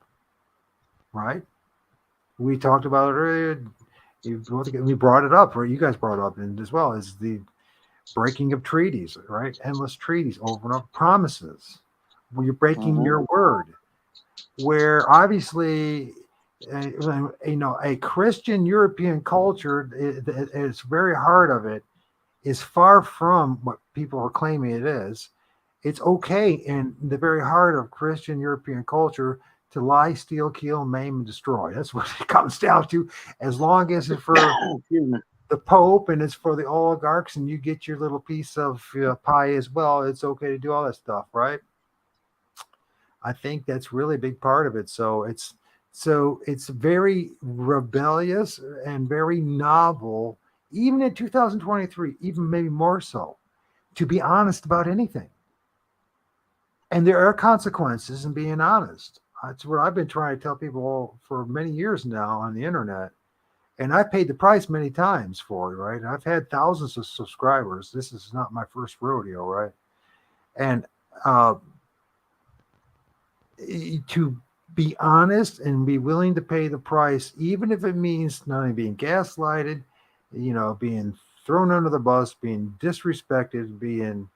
right? We talked about it earlier. We brought it up, or you guys brought it up, and as well as the breaking of treaties, right? Endless treaties, over and over, promises where you're breaking your word. Where obviously, a Christian European culture, it's very hard of it, is far from what people are claiming it is. It's okay in the very heart of Christian European culture to lie, steal, kill, maim, and destroy. That's what it comes down to. As long as it's for the Pope and it's for the oligarchs and you get your little piece of pie as well, it's okay to do all that stuff, right? I think that's really a big part of it. So it's very rebellious and very novel, even in 2023, even maybe more so, to be honest about anything. And there are consequences in being honest. That's what I've been trying to tell people for many years now on the internet. And I paid the price many times for it, right? I've had thousands of subscribers. This is not my first rodeo, right? And to be honest and be willing to pay the price, even if it means not only being gaslighted, being thrown under the bus, being disrespected, being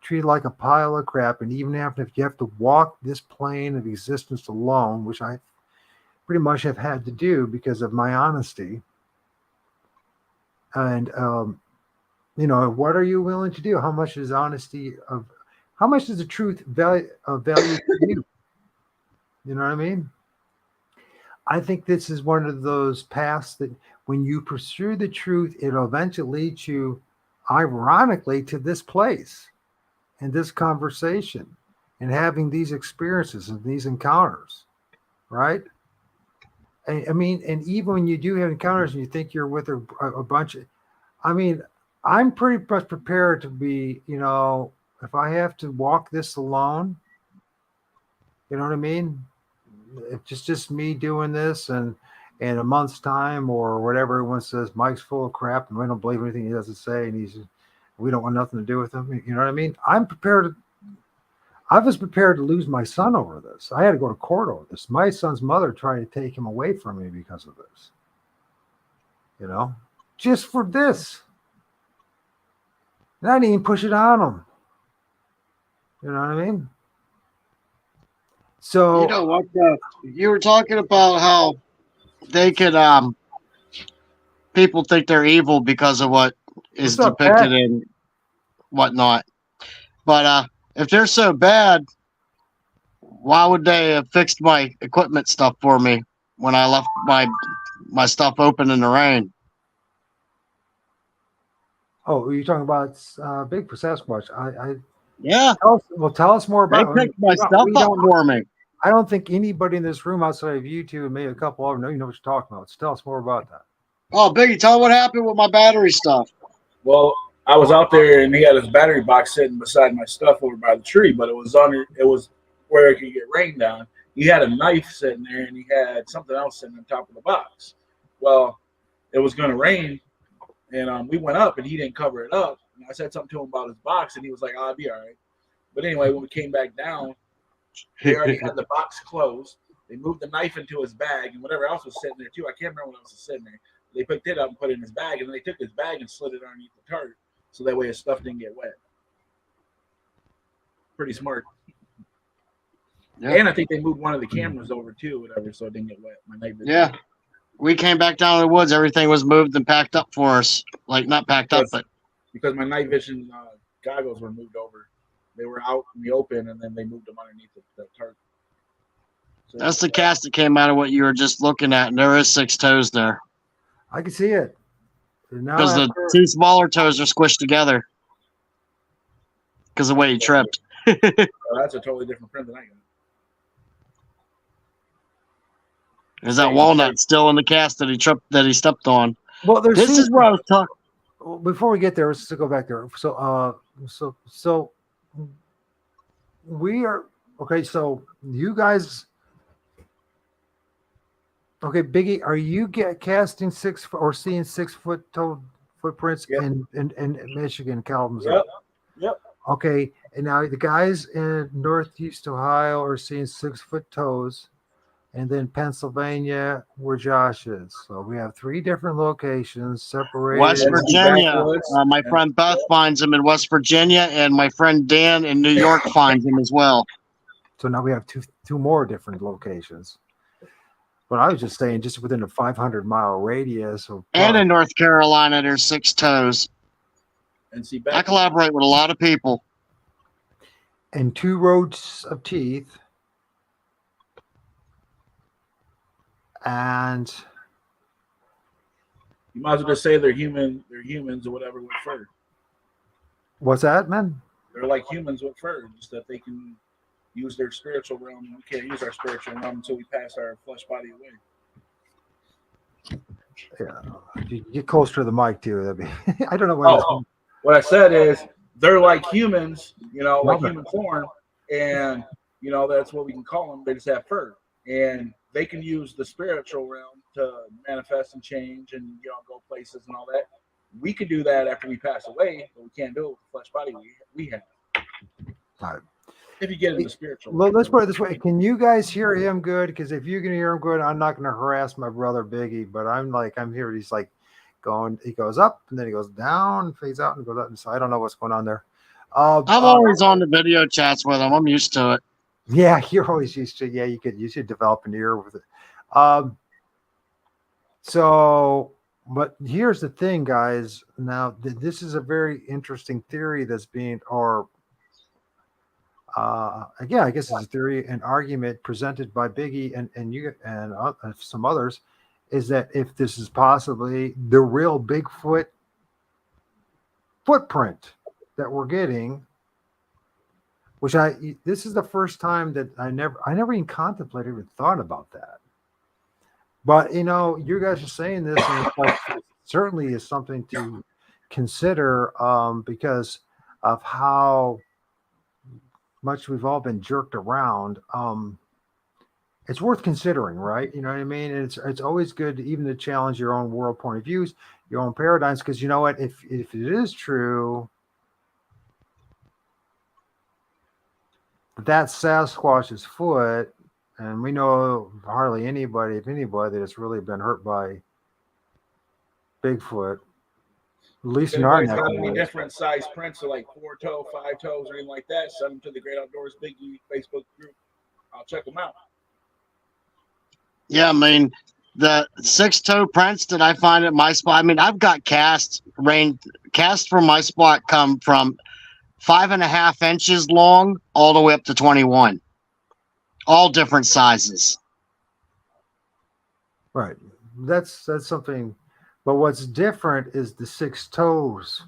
treated like a pile of crap. And even after, if you have to walk this plane of existence alone, which I pretty much have had to do because of my honesty. And, what are you willing to do? How much is honesty of, how much does the truth value to you? You know what I mean? I think this is one of those paths that when you pursue the truth, it'll eventually lead you, ironically, to this place and this conversation and having these experiences and these encounters, right? I mean, and even when you do have encounters and you think you're with a bunch of, I mean, I'm pretty much prepared to be, if I have to walk this alone, you know what I mean? If it's just me doing this and in a month's time or whatever, everyone says Mike's full of crap and we don't believe anything he doesn't say and we don't want nothing to do with him. You know what I mean? I was prepared to lose my son over this. I had to go to court over this. My son's mother tried to take him away from me because of this. Just for this. And I didn't even push it on him. You know what I mean? So You know what? You were talking about how they could people think they're evil because of what is What's up, depicted Pat? in whatnot. But if they're so bad, why would they have fixed my equipment stuff for me when I left my stuff open in the rain? Oh, you're talking about Bigfoot Sasquatch. Yeah, Tell us more they about it. picked my stuff up for me. I don't think anybody in this room outside of you two and maybe a couple of them know what you're talking about. So tell us more about that. Oh, Biggie, tell them what happened with my battery stuff. Well, I was out there and he had his battery box sitting beside my stuff over by the tree, but it was where it could get rained down. He had a knife sitting there and he had something else sitting on top of the box. Well, it was going to rain, and we went up and he didn't cover it up. And I said something to him about his box, and he was like, "I'll be all right." But anyway, when we came back down, they already had the box closed. They moved the knife into his bag and whatever else was sitting there too. I can't remember what else was sitting there. They picked it up and put it in his bag, and then they took his bag and slid it underneath the tarp so that way his stuff didn't get wet. Pretty smart. Yeah. And I think they moved one of the cameras over too, whatever, so it didn't get wet. My neighbor. Yeah. We came back down to the woods. Everything was moved and packed up for us. Like, not packed up, but. Because my night vision goggles were moved over. They were out in the open, and then they moved them underneath the tarp. So that's the cast that came out of what you were just looking at, and there is 6 toes there. I can see it. Because the 2 smaller toes are squished together. Because of the way he tripped. Well, that's a totally different print than I got. There's that walnut still in the cast that he stepped on. Well, this is where I was talking. Before we get there, let's just go back there. So we are okay. So you guys, okay, Biggie, are you casting 6 or seeing 6 foot toe footprints in Michigan, Kalamazoo? Yep. Okay, and now the guys in Northeast Ohio are seeing 6 foot toes. And then Pennsylvania, where Josh is. So we have 3 different locations separated. West Virginia. My friend Beth finds him in West Virginia, and my friend Dan in New York finds him as well. So now we have two more different locations. But I was just saying, just within a 500-mile radius. And in North Carolina, there's 6 toes. And see, I collaborate with a lot of people. And 2 rows of teeth. And you might as well just say they're human. They're humans or whatever with fur. What's that, man? They're like humans with fur, just that they can use their spiritual realm. We can't use our spiritual realm until we pass our flesh body away. Yeah, you get closer to the mic too. That'd be. I don't know what. What I said is they're like humans, like human form, and that's what we can call them. They just have fur, and they can use the spiritual realm to manifest and change and go places and all that. We can do that after we pass away, but we can't do it with the flesh body we have. All right. If you get into spiritual. Let's put it this way. Can you guys hear him good? Because if you can hear him good, I'm not going to harass my brother Biggie, but I'm here. He's like going, he goes up and then he goes down, fades out and goes up. And so I don't know what's going on there. I'm always on the video chats with them. I'm used to it. Yeah, you're always used to. Yeah, you should develop an ear with it. So, but here's the thing, guys. Now, this is a very interesting theory that's being, or again, I guess it's a theory, an argument presented by Biggie and you and some others, is that if this is possibly the real Bigfoot footprint that we're getting, which this is the first time that I never even contemplated or thought about that. But you guys are saying this, and it certainly is something to consider because of how much we've all been jerked around. It's worth considering, right? You know what I mean? And it's always good even to challenge your own world point of views, your own paradigms, because you know what? If it is true that Sasquatch's foot, and we know hardly anybody, if anybody, that's really been hurt by Bigfoot, at least in our neck of the any woods. different size prints, so like 4-toe, 5 toes, or anything like that, send them to the Great Outdoors Biggie Facebook group. I'll check them out. Yeah, I mean, the 6-toe prints that I find at my spot, I mean, I've got casts from my spot come from 5.5 inches long all the way up to 21. All different sizes. Right. That's something. But what's different is the 6 toes.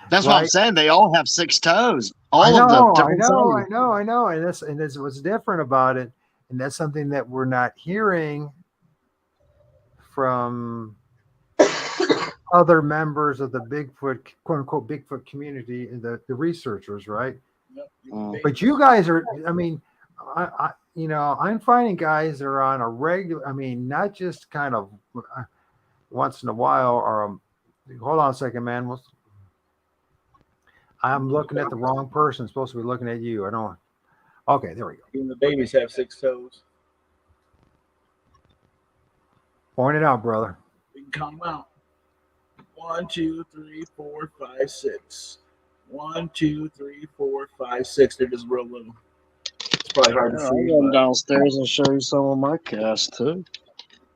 That's what I'm saying. They all have 6 toes. I All of them. Different sizes. I know. And that's what's different about it. And that's something that we're not hearing from other members of the Bigfoot, quote unquote, Bigfoot community, and the researchers, right? Yep. But you guys are, I mean, I'm finding guys that are on a regular, I mean, not just kind of once in a while, or hold on a second, man. I'm looking at the wrong person. I'm supposed to be looking at you. I don't. Okay, there we go. Even the babies have 6 toes. Point it out, brother. We can count them out. 1, 2, 3, 4, 5, 6. 1, 2, 3, 4, 5, 6. They're just real little. It's probably hard to see. I'll go downstairs and show you some of my casts too.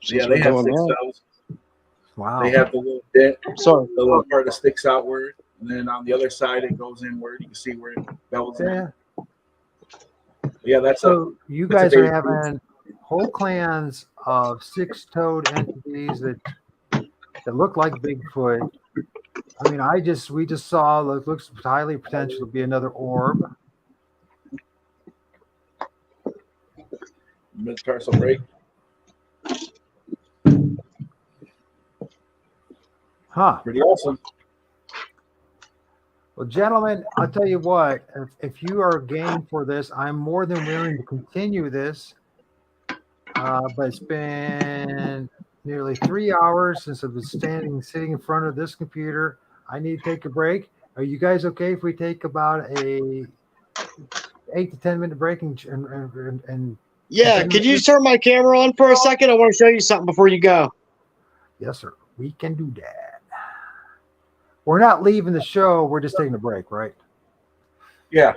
Yeah, they have 6 toes. Wow. They have the little dent, Sorry. the little part that sticks outward, and then on the other side it goes inward. You can see where it bells in. Yeah, that's so. You guys are having whole clans of 6-toed entities that look like Bigfoot. I mean, we just saw looks highly potential to be another orb. Metatarsal break. Huh. Pretty awesome. Well, gentlemen, I'll tell you what, if you are game for this, I'm more than willing to continue this. But it's been nearly 3 hours since I've been sitting in front of this computer. I need to take a break. Are you guys okay if we take about a 8 to 10 minute break and Yeah, could you turn my camera on for a second? I want to show you something before you go. Yes, sir. We can do that. We're not leaving the show. We're just taking a break, right? Yeah.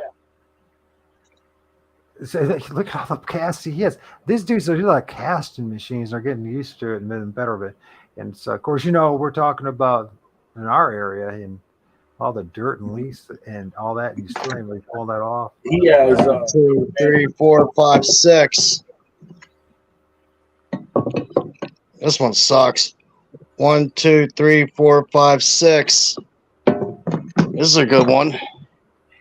So, look at all the casts he has. These dudes are like casting machines. They're getting used to it and getting better of it. And so, of course, we're talking about in our area and all the dirt and leaves and all that. And you still ain't really pull that off. He has 2, 3, 4, 5, 6. This one sucks. 1, 2, 3, 4, 5, 6. This is a good one.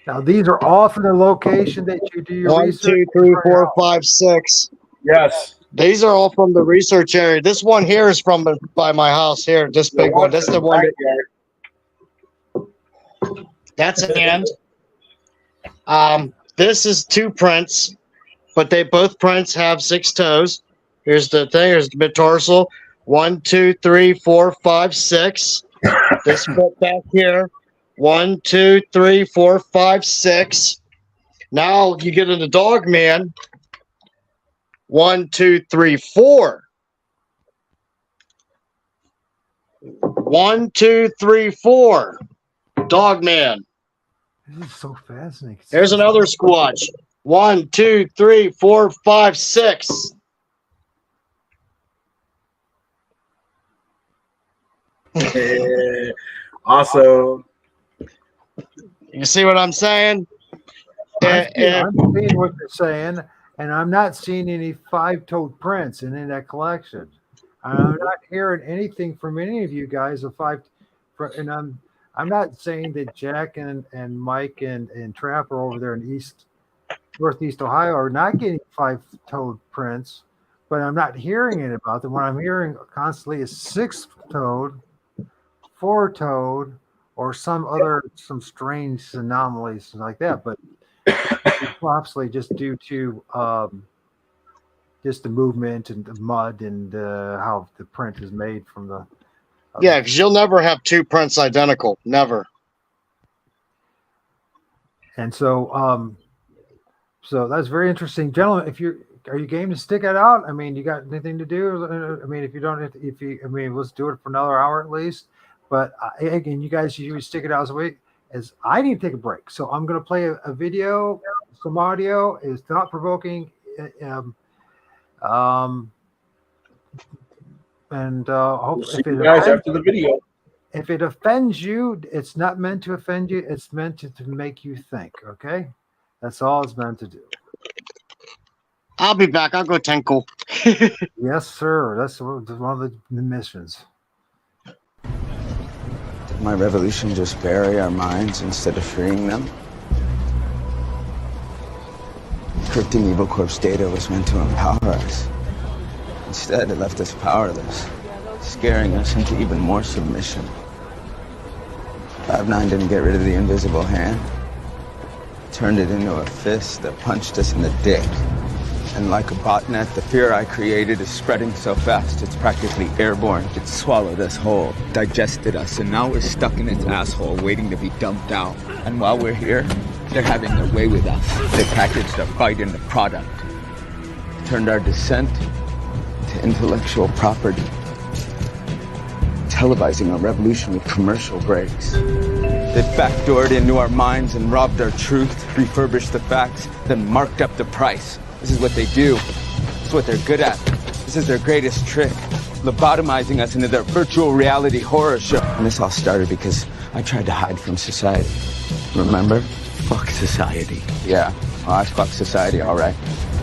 Now, these are all from the location that you do your 1, research. 2, 3, 4, 5, 6. yes. These are all from the research area. This one here is from by my house here. This big one. That's the one. That's an end. This is 2 prints, but both prints have 6 toes. Here's the thing. Here's the metatarsal. 1, 2, 3, 4, 5, 6. This foot back here. 1, 2, 3, 4, 5, 6. Now you get into Dogman. 1, 2, 3, 4. 1, 2, 3, 4. Dogman. This is so fascinating. Here's another squatch. 1, 2, 3, 4, 5, 6. Also, You see what I'm saying? I'm seeing what you're saying, and I'm not seeing any five-toed prints in that collection. I'm not hearing anything from any of you guys of and I'm not saying that Jack and Mike and Trapper over there in Northeast Ohio are not getting five-toed prints, but I'm not hearing it about them. What I'm hearing constantly is six-toed, four-toed, or some strange anomalies like that. But possibly just due to just the movement and the mud and how the print is made from the. Yeah, because you'll never have two prints identical. Never. And so, so that's very interesting, gentlemen. Are you game to stick it out? I mean, you got anything to do? I mean, if you don't, let's do it for another hour at least. But again, you guys usually stick it out as I need to take a break. So I'm going to play a video, some audio. It's thought provoking. And hope see you guys after the video. If it offends you, it's not meant to offend you. It's meant to make you think. Okay, that's all it's meant to do. I'll be back. I'll go tinkle. Yes, sir. That's one of the missions. Did my revolution just bury our minds instead of freeing them? Encrypting Evil Corp's data was meant to empower us. Instead, it left us powerless, scaring us into even more submission. 5-9 didn't get rid of the invisible hand. Turned it into a fist that punched us in the dick. And like a botnet, the fear I created is spreading so fast it's practically airborne. It swallowed us whole, digested us, and now we're stuck in its asshole waiting to be dumped out. And while we're here, they're having their way with us. They packaged a fight into product. Turned our dissent to intellectual property. Televising our revolution with commercial breaks. They backdoored into our minds and robbed our truth, refurbished the facts, then marked up the price. This is what they do. It's what they're good at. This is their greatest trick. Lobotomizing us into their virtual reality horror show. And this all started because I tried to hide from society. Remember? Fuck society. Yeah, well, I fuck society, all right.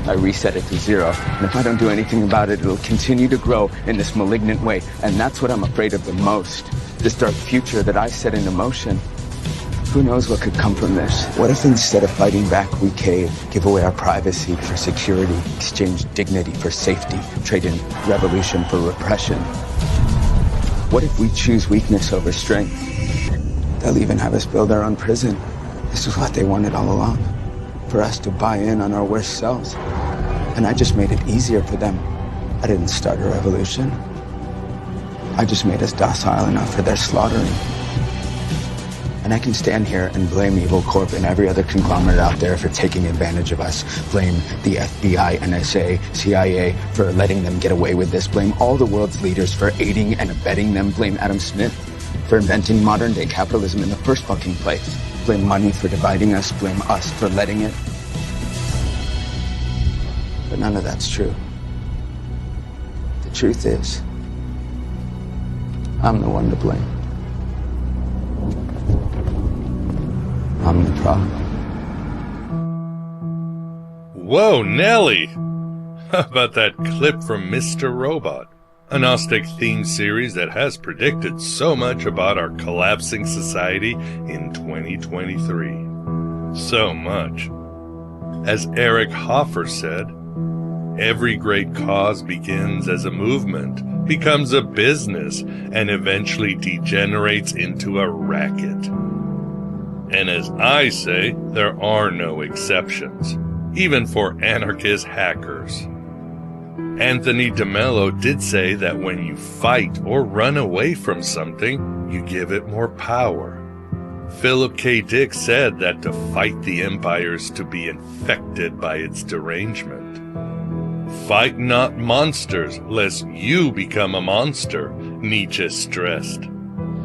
I reset it to 0. And if I don't do anything about it, it'll continue to grow in this malignant way. And that's what I'm afraid of the most. This dark future that I set into motion. Who knows what could come from this? What if instead of fighting back, we cave, give away our privacy for security, exchange dignity for safety, trade in revolution for repression? What if we choose weakness over strength? They'll even have us build our own prison. This is what they wanted all along. For us to buy in on our worst selves. And I just made it easier for them. I didn't start a revolution. I just made us docile enough for their slaughtering. And I can stand here and blame Evil Corp and every other conglomerate out there for taking advantage of us. Blame the FBI, NSA, CIA for letting them get away with this. Blame all the world's leaders for aiding and abetting them. Blame Adam Smith for inventing modern-day capitalism in the first fucking place. Blame money for dividing us. Blame us for letting it. But none of that's true. The truth is, I'm the one to blame. I'm the problem. Whoa, Nelly! How about that clip from Mr. Robot? A Gnostic theme series that has predicted so much about our collapsing society in 2023. So much. As Eric Hoffer said, every great cause begins as a movement, becomes a business, and eventually degenerates into a racket. And as I say, there are no exceptions, even for anarchist hackers. Anthony DeMello did say that when you fight or run away from something, you give it more power. Philip K. Dick said that to fight the empire is to be infected by its derangement. Fight not monsters, lest you become a monster, Nietzsche stressed.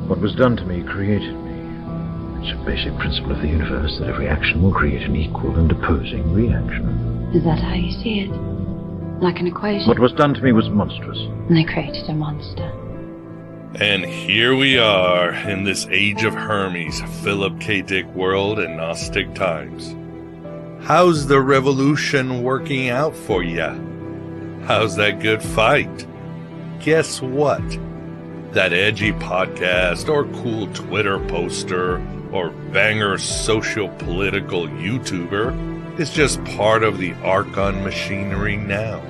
What was done to me created me, It's a basic principle of the universe that every action will create an equal and opposing reaction. Is that how you see it? Like an equation? What was done to me was monstrous. And they created a monster. And here we are in this age of Hermes, Philip K. Dick world and Gnostic times. How's the revolution working out for ya? How's that good fight? Guess what? That edgy podcast or cool Twitter poster or banger socio-political YouTuber is just part of the Archon machinery now.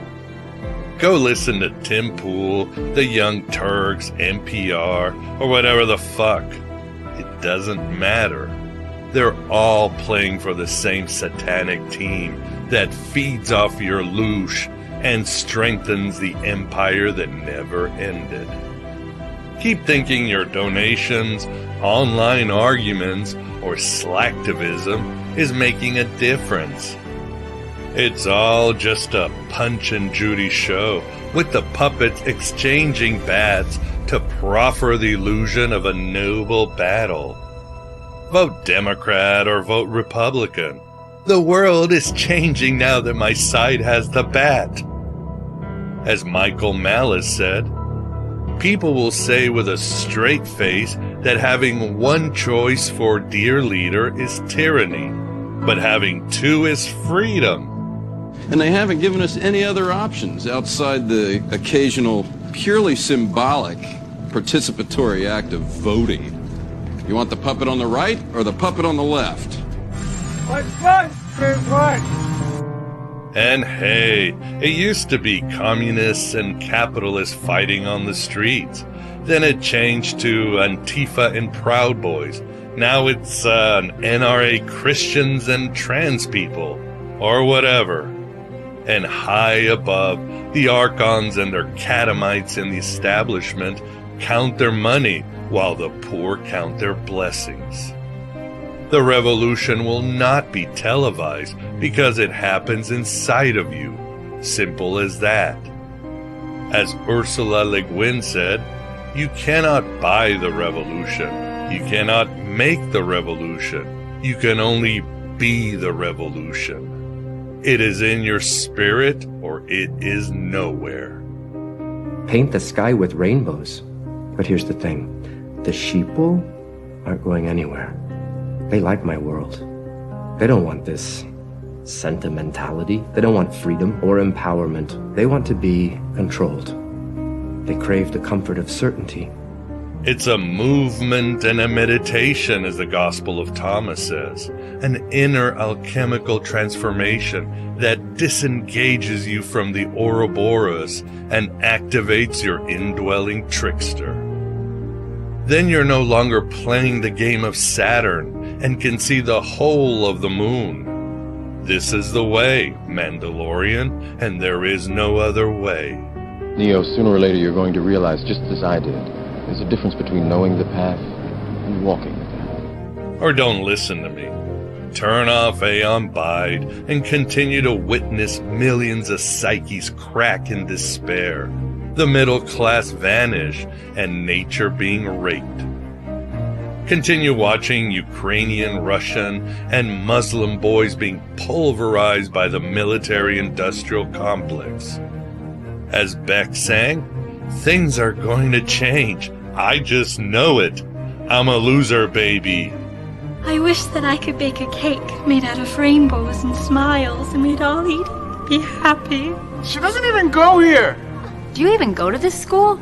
Go listen to Tim Pool, the Young Turks, NPR, or whatever the fuck. It doesn't matter. They're all playing for the same satanic team that feeds off your loosh and strengthens the empire that never ended. Keep thinking your donations, online arguments, or slacktivism is making a difference. It's all just a Punch and Judy show with the puppets exchanging bats to proffer the illusion of a noble battle. Vote Democrat or vote Republican. The world is changing now that my side has the bat. As Michael Malice said, people will say with a straight face that having one choice for dear leader is tyranny, but having two is freedom. And they haven't given us any other options outside the occasional purely symbolic participatory act of voting. You want the puppet on the right or the puppet on the left? What's what? What? And hey, it used to be communists and capitalists fighting on the streets. Then it changed to Antifa and Proud Boys. Now it's NRA Christians and trans people, or whatever. And high above, the Archons and their catamites in the establishment count their money while the poor count their blessings. The revolution will not be televised because it happens inside of you. Simple as that. As Ursula Le Guin said, you cannot buy the revolution. You cannot make the revolution. You can only be the revolution. It is in your spirit or it is nowhere. Paint the sky with rainbows. But here's the thing. The sheeple aren't going anywhere. They like my world. They don't want this sentimentality. They don't want freedom or empowerment. They want to be controlled. They crave the comfort of certainty. It's a movement and a meditation, as the Gospel of Thomas says. An inner alchemical transformation that disengages you from the Ouroboros and activates your indwelling trickster. Then you're no longer playing the game of Saturn and can see the whole of the moon. This is the way, Mandalorian, and there is no other way. Neo, sooner or later you're going to realize, just as I did, there's a difference between knowing the path and walking the path. Or don't listen to me. Turn off Aeon Bide and continue to witness millions of psyches crack in despair, the middle class vanish, and nature being raped. Continue watching Ukrainian, Russian, and Muslim boys being pulverized by the military-industrial complex. As Beck sang, things are going to change. I just know it. I'm a loser, baby. I wish that I could bake a cake made out of rainbows and smiles and we'd all eat it, be happy. She doesn't even go here. Do you even go to this school?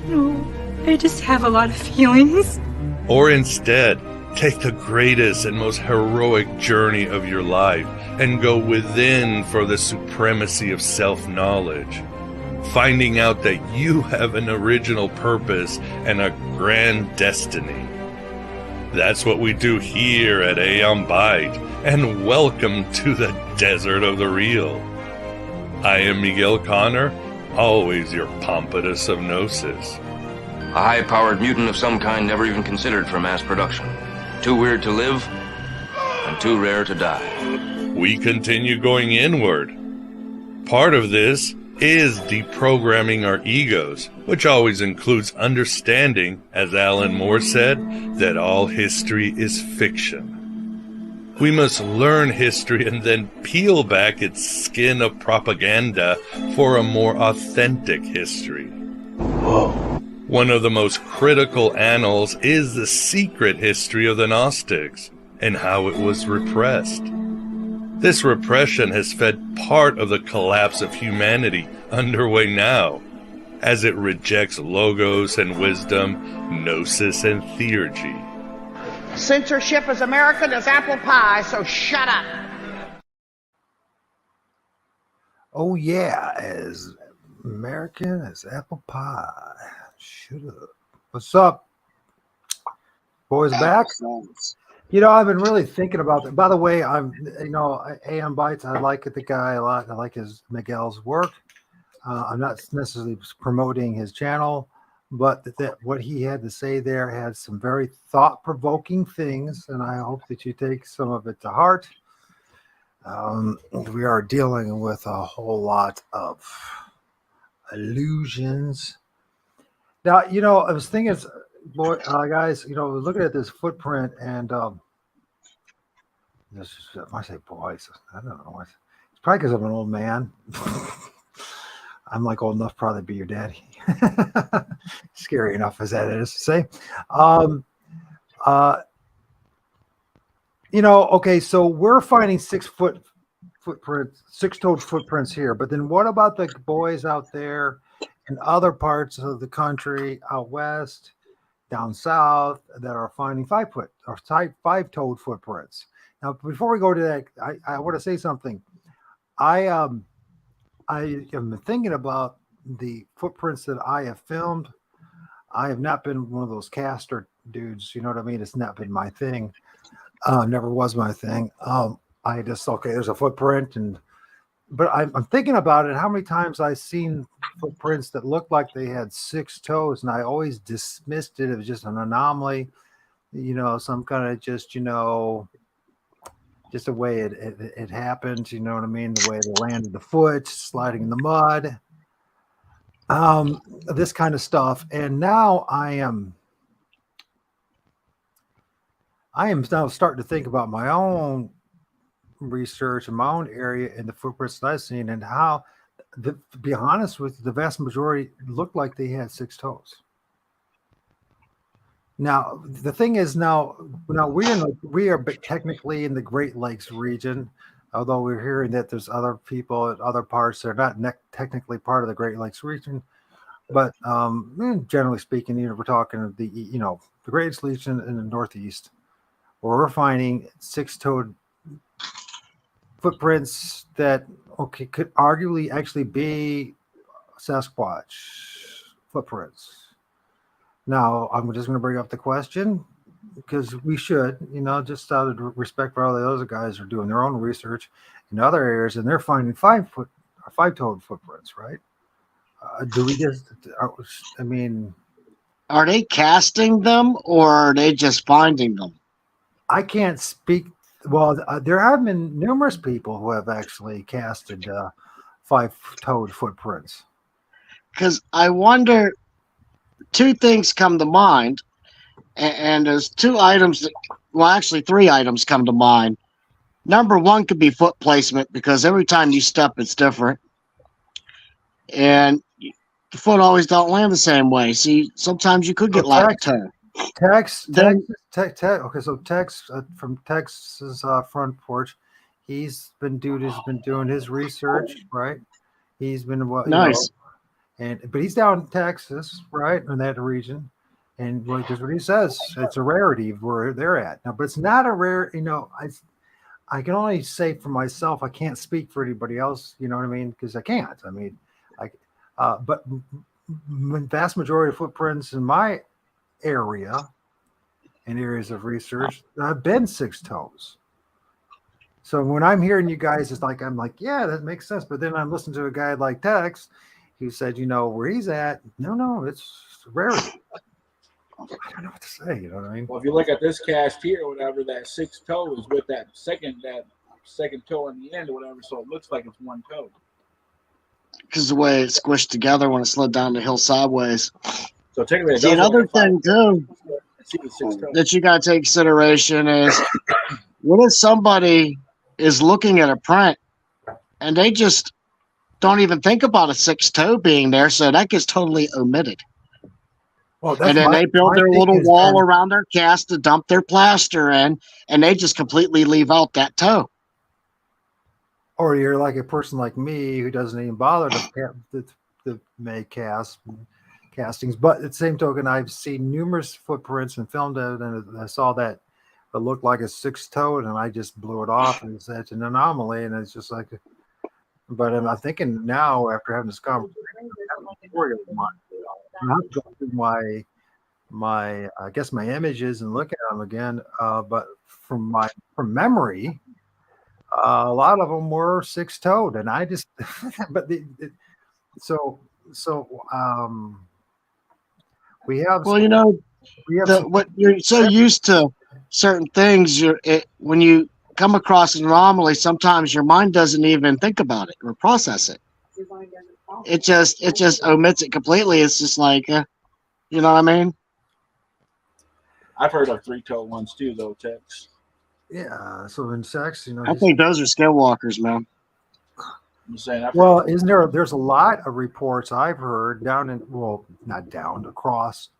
No, I just have a lot of feelings. Or instead, take the greatest and most heroic journey of your life and go within for the supremacy of self-knowledge, finding out that you have an original purpose and a grand destiny. That's what we do here at Aeon Bite, and welcome to the desert of the real. I am Miguel Connor, always your pompatus of gnosis. A high-powered mutant of some kind never even considered for mass production. Too weird to live, and too rare to die. We continue going inward. Part of this, is deprogramming our egos, which always includes understanding, as Alan Moore said, that all history is fiction. We must learn history and then peel back its skin of propaganda for a more authentic history. Whoa. One of the most critical annals is the secret history of the Gnostics and how it was repressed. This repression has fed part of the collapse of humanity underway now, as it rejects logos and wisdom, gnosis and theurgy. Censorship is American as apple pie, so shut up. Oh yeah, as American as apple pie. Shut up. What's up? Boys back? You know, I've been really thinking about that. By the way, AM Bites, I like the guy a lot. I like Miguel's work. I'm not necessarily promoting his channel, but that what he had to say there had some very thought-provoking things, and I hope that you take some of it to heart. We are dealing with a whole lot of illusions. Now, you know, I was thinking, guys, you know, looking at this footprint, and this is, I say boys, I don't know. It's probably because I'm an old man. I'm like old enough probably to be your daddy. Scary enough as that is to say. You know, okay, so we're finding 6-foot footprints, 6-toed footprints here, but then what about the boys out there in other parts of the country, out west, down south, that are finding 5-foot or 5-toed footprints? Now, before we go to that, I want to say something. I am thinking about the footprints that I have filmed. I have not been one of those caster dudes. You know what I mean? It's not been my thing. Never was my thing. I just, okay, there's a footprint, but I'm thinking about it. How many times I've seen footprints that looked like they had 6 toes, and I always dismissed it. It was just an anomaly, you know, some kind of just, you know, just the way it happened. You know what I mean? The way they landed the foot, sliding in the mud, this kind of stuff. And now I am now starting to think about my own research in my own area and the footprints that I've seen, and how, to be honest with you, the vast majority looked like they had 6 toes. Now, the thing is, now we are technically in the Great Lakes region, although we're hearing that there's other people at other parts that are not technically part of the Great Lakes region. But generally speaking, you know, we're talking the Great Lakes region in the Northeast, where we're finding 6-toed footprints that could arguably actually be Sasquatch footprints. Now, I'm just going to bring up the question, because we should, you know, just out of respect for all the other guys who are doing their own research in other areas, and they're finding 5-toed footprints, right? Do we just? I mean, are they casting them, or are they just finding them? I can't speak. Well, there have been numerous people who have actually casted 5-toed footprints. Because I wonder, 2 things come to mind, and there's 2 items that, well, actually 3 items come to mind. Number 1 could be foot placement, because every time you step, it's different, and the foot always don't land the same way. See, sometimes you could get like a toe. Tex, okay, so Tex from Tex's front porch, he's been doing his research, right? He's been nice, but he's down in Texas, right, in that region, and just what he says, it's a rarity where they're at now, but it's not a rare. You know, I can only say for myself. I can't speak for anybody else. You know what I mean? Because I can't. I mean, but vast majority of footprints in my area and areas of research have been 6 toes. So when I'm hearing you guys, it's like, I'm like, yeah, that makes sense. But then I'm listening to a guy like Tex who said, you know, where he's at, no, it's rarity. I don't know what to say, you know what I mean? Well, if you look at this cast here, whatever, that 6 toes with that second toe on the end or whatever, so it looks like it's 1 toe. because the way it squished together when it slid down the hill sideways. So technically, it See, does another look like thing too it's even 6 toes. that you got to take consideration is what if somebody is looking at a print and they just don't even think about a 6-toe being there, so that gets totally omitted. Well, And then they build their little wall around their cast to dump their plaster in, and they just completely leave out that toe. Or you're like a person like me who doesn't even bother to make castings. But at the same token, I've seen numerous footprints and filmed it, and I saw that it looked like a 6-toed, and I just blew it off, and it's an anomaly, and it's just like. But I'm thinking now, after having this conversation, not go through my I guess my images and look at them again. But from memory, a lot of them were 6-toed, and I just we have. Well, what you're so used to certain things. When you come across an anomaly, sometimes your mind doesn't even think about it or process it. It just omits it completely. It's just like, you know what I mean? I've heard of 3-toed ones too, though, Tex. Yeah. So in sex, I think those are skinwalkers, man. I'm saying. Well, isn't there? There's a lot of reports I've heard not down, across,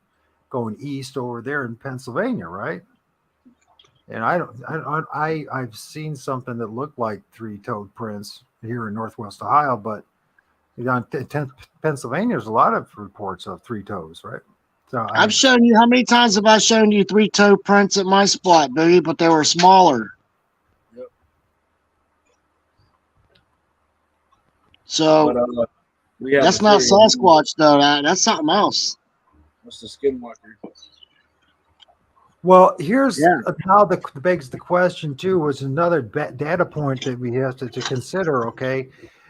going east over there in Pennsylvania, right? And I've seen something that looked like 3-toed prints here in Northwest Ohio, but on Pennsylvania, there's a lot of reports of 3-toes, right? So I've shown you, how many times have I shown you 3-toe prints at my spot, Biggie? But they were smaller. Yep. So that's not Sasquatch, though. That's something else. That's the skinwalker. Well, here's how the begs the question too. Was another data point that we have to consider. Okay,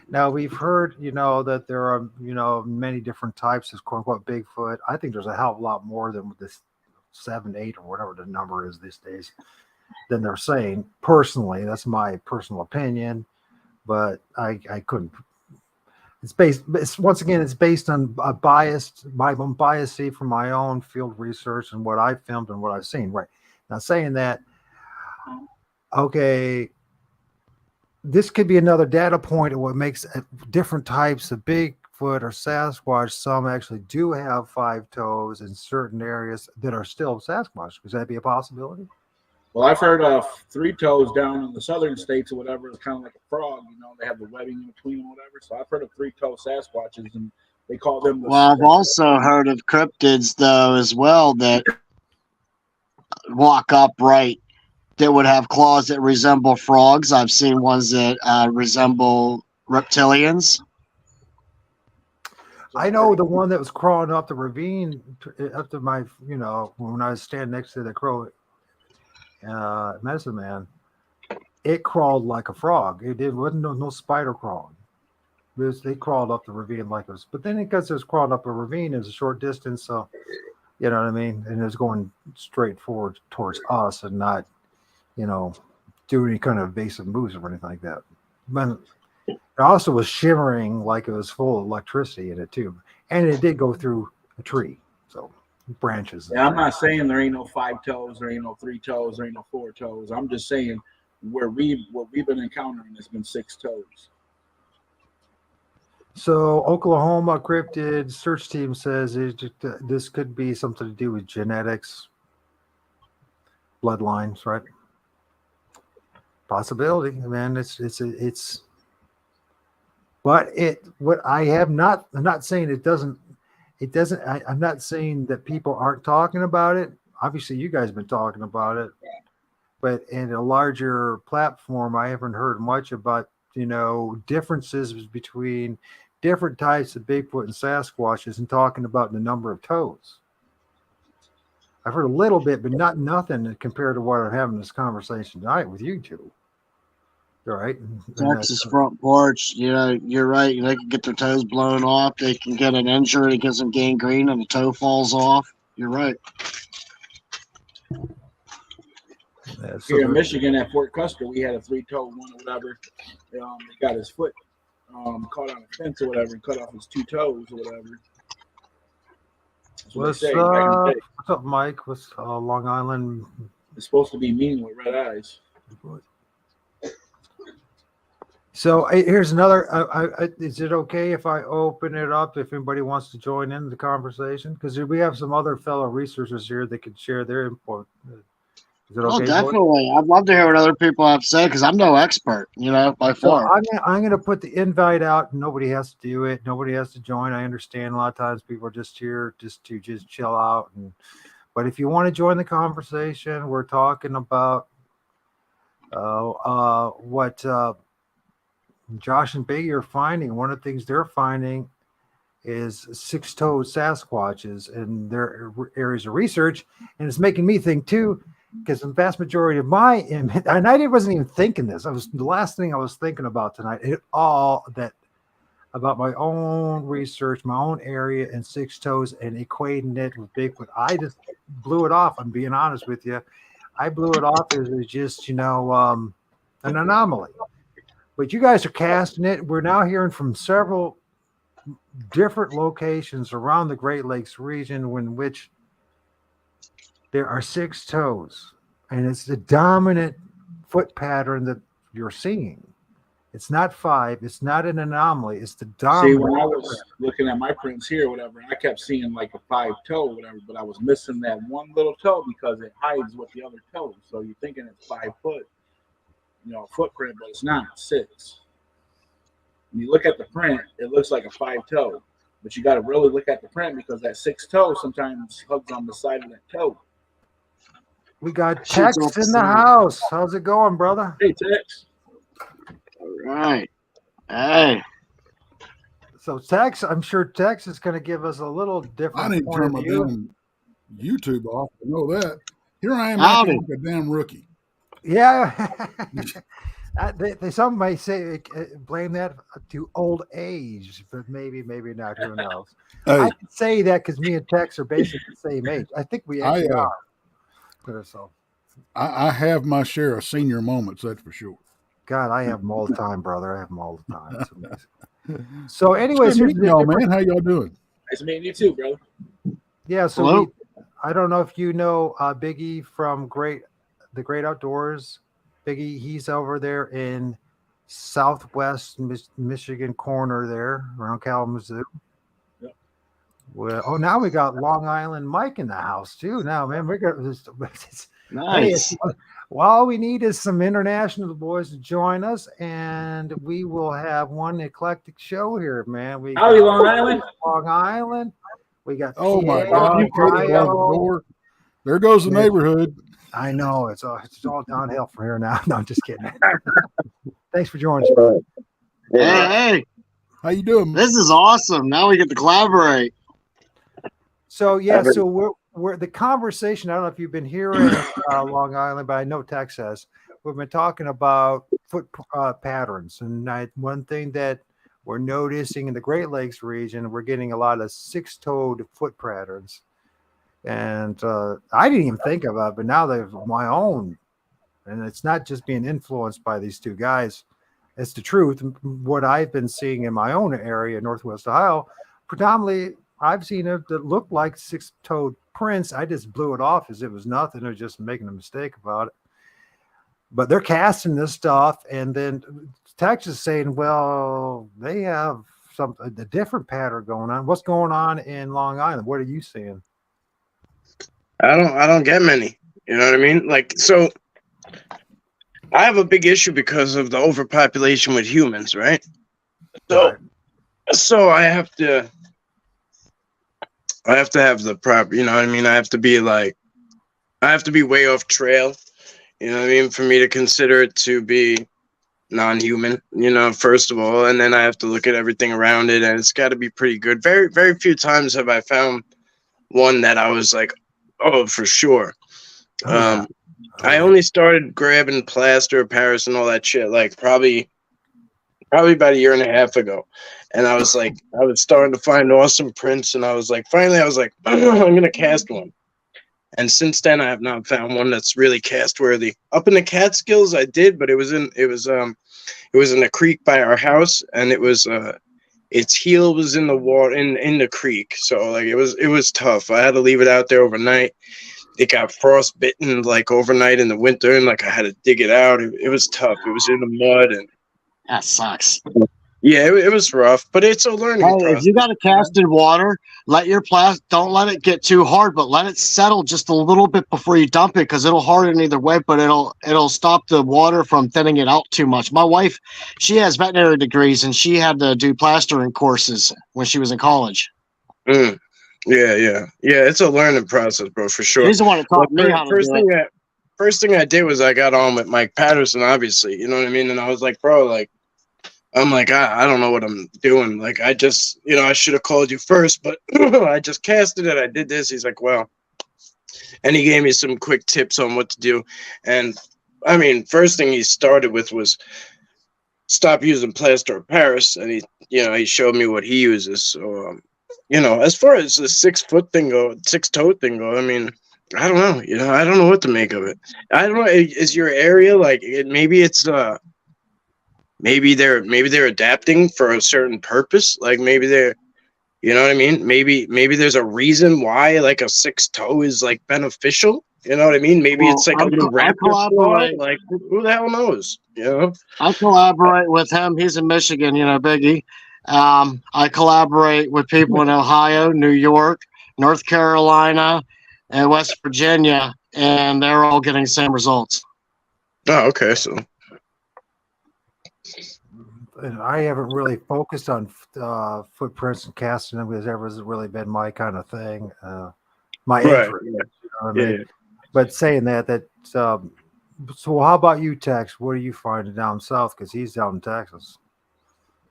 now we've heard that there are many different types of quote unquote Bigfoot. I think there's a hell of a lot more than this 7, 8, or whatever the number is these days than they're saying. Personally, that's my personal opinion, but I couldn't. It's based on a my own bias from my own field research and what I filmed and what I've seen. Right now, saying that, okay, this could be another data point of what makes different types of Bigfoot or Sasquatch. Some actually do have 5 toes in certain areas that are still Sasquatch. Could that be a possibility? Well, I've heard of 3-toes down in the southern states or whatever. It's kind of like a frog, they have the webbing in between or whatever. So I've heard of 3-toe Sasquatches, and they call them. Well, I've also heard of cryptids, though, as well, that walk upright, that would have claws that resemble frogs. I've seen ones that resemble reptilians. I know the one that was crawling up the ravine up to my, when I was standing next to the crow. Medicine Man, it crawled like a frog. It wasn't no spider crawling. They crawled up the ravine like it was, but then because it was crawling up a ravine, it was a short distance, so you know what I mean, and it was going straight forward towards us and not, do any kind of evasive moves or anything like that. But it also was shimmering like it was full of electricity in it too, and it did go through a tree, so. Branches. Yeah, I'm not saying there ain't no 5 toes, there ain't no 3 toes, there ain't no 4 toes. I'm just saying what we've been encountering has been 6 toes. So Oklahoma cryptid search team says this could be something to do with genetics, bloodlines, right? Possibility, man. It's. But what I have not. I'm not saying it doesn't. It doesn't. I'm not saying that people aren't talking about it. Obviously, you guys have been talking about it, but in a larger platform, I haven't heard much about differences between different types of Bigfoot and Sasquatches and talking about the number of toes. I've heard a little bit, but nothing compared to what I'm having this conversation tonight with you two. All right. Texas front porch, you're right. They can get their toes blown off. They can get an injury that gives them gangrene and the toe falls off. You're right. Here in Michigan at Fort Custer, we had a 3-toe one or whatever. He got his foot caught on a fence or whatever and cut off his 2 toes or whatever. That's what What's they say back in the up? day. What's up, Mike? What's Long Island? It's supposed to be mean with red eyes. So here's another. Is it okay if I open it up if anybody wants to join in the conversation? Because we have some other fellow researchers here that could share their input. Is it okay? Oh, definitely. I'd love to hear what other people have to say because I'm no expert, by far. So I'm going to put the invite out. Nobody has to do it. Nobody has to join. I understand a lot of times people are just here just to chill out. But if you want to join the conversation, we're talking about what Josh and Biggie are finding. One of the things they're finding is 6-toed Sasquatches in their areas of research. And it's making me think too, because the vast majority of and I wasn't even thinking this. The last thing I was thinking about tonight, about my own research, my own area and 6 toes and equating it with Bigfoot. I just blew it off. I'm being honest with you. I blew it off as just, an anomaly. But you guys are casting it. We're now hearing from several different locations around the Great Lakes region in which there are 6 toes, and it's the dominant foot pattern that you're seeing. It's not 5. It's not an anomaly. It's the dominant. See, when I was looking at my prints here, or whatever, I kept seeing like a 5-toe, or whatever, but I was missing that one little toe because it hides with the other toes. So you're thinking it's 5 foot, footprint, but it's not. 6. When you look at the print, it looks like a 5-toe, but you got to really look at the print because that 6 toe sometimes hugs on the side of that toe. We got Tex in the house. How's it going, brother? Hey, Tex. All right. Hey. So Tex, I'm sure Tex is going to give us a little different. I need to turn my damn YouTube off. I know that. Here I am acting like a damn rookie. Yeah. Some may say blame that to old age, but maybe not. Who knows? Hey. I can say that because me and Tex are basically the same age. I think we actually are. So I have my share of senior moments, that's for sure. God, I have them all the time, brother. I have them all the time. It's amazing. So, anyways, here's y'all, man. How y'all doing? Nice meeting you too, brother. Yeah. So I don't know if you know Biggie from the Great Outdoors. Biggie, he's over there in Southwest Michigan corner there around Kalamazoo. Yep. Well, now we got Long Island Mike in the house too. Now, man, we got this. Nice. All we need is some international boys to join us, and we will have one eclectic show here, man. Howdy, Long Island. Long Island. We got. Oh my God! There goes the neighborhood. I know it's all downhill from here now. No, I'm just kidding. Thanks for joining us. Hey, how you doing? This is awesome. Now we get to collaborate. So yeah, so we're the conversation. I don't know if you've been hearing Long Island, but I know Tex has. We've been talking about foot patterns, and one thing that we're noticing in the Great Lakes region, we're getting a lot of 6-toed foot patterns. And I didn't even think of it, but now they're my own. And it's not just being influenced by these 2 guys. It's the truth. What I've been seeing in my own area, Northwest Ohio, predominantly I've seen it that look like 6-toed prints. I just blew it off as it was nothing. They're just making a mistake about it. But they're casting this stuff. And then Tex is saying, well, they have a different pattern going on. What's going on in Long Island? What are you seeing? I don't get many. You know what I mean? Like, so I have a big issue because of the overpopulation with humans, right? So I have to have the proper, you know what I mean? I have to be way off trail, you know what I mean, for me to consider it to be non-human, first of all, and then I have to look at everything around it, and it's got to be pretty good. Very, very few times have I found one that I was like, oh, for sure. I only started grabbing plaster, Paris, and all that shit like probably about a year and a half ago. And I was starting to find awesome prints, and I was like, finally, I'm gonna cast one. And since then, I have not found one that's really cast worthy. Up in the Catskills, I did, but it was in a creek by our house, and its heel was in the water in the creek. So like it was tough. I had to leave it out there overnight. It got frostbitten like overnight in the winter, and like I had to dig it out. It was tough. It was in the mud, and That sucks. yeah, it was rough, but it's a learning Hey, process. if you got to cast in water, don't let it get too hard, but let it settle just a little bit before you dump it, because it'll harden either way, but it'll stop the water from thinning it out too much. My wife, she has veterinary degrees, and she had to do plastering courses when she was in college. Yeah. It's a learning process, bro, for sure. She's the one that taught me how to do it. First thing I did was I got on with Mike Patterson, obviously, you know what I mean? And I was like, bro, like, I'm like, I don't know what I'm doing. Like, I just, I should have called you first, but I just casted it. I did this. He's like, well, and he gave me some quick tips on what to do. And I mean, first thing he started with was stop using plaster of Paris. And he showed me what he uses. So, as far as the 6 toe thing go, I mean, I don't know, I don't know what to make of it. I don't know. Is your area like maybe it's, maybe they're adapting for a certain purpose. Like maybe they're, you know what I mean? Maybe there's a reason why like a 6 toe is like beneficial. You know what I mean? Maybe it's like a new raptor claw. Like who the hell knows? I collaborate with him. He's in Michigan, Biggie. I collaborate with people in Ohio, New York, North Carolina, and West Virginia, and they're all getting the same results. Oh, okay. So. And I haven't really focused on footprints and casting them because that hasn't really been my kind of thing. My interest. Right. You know what I mean? But saying that so how about you, Tex? What are you finding down south? Because he's down in Texas.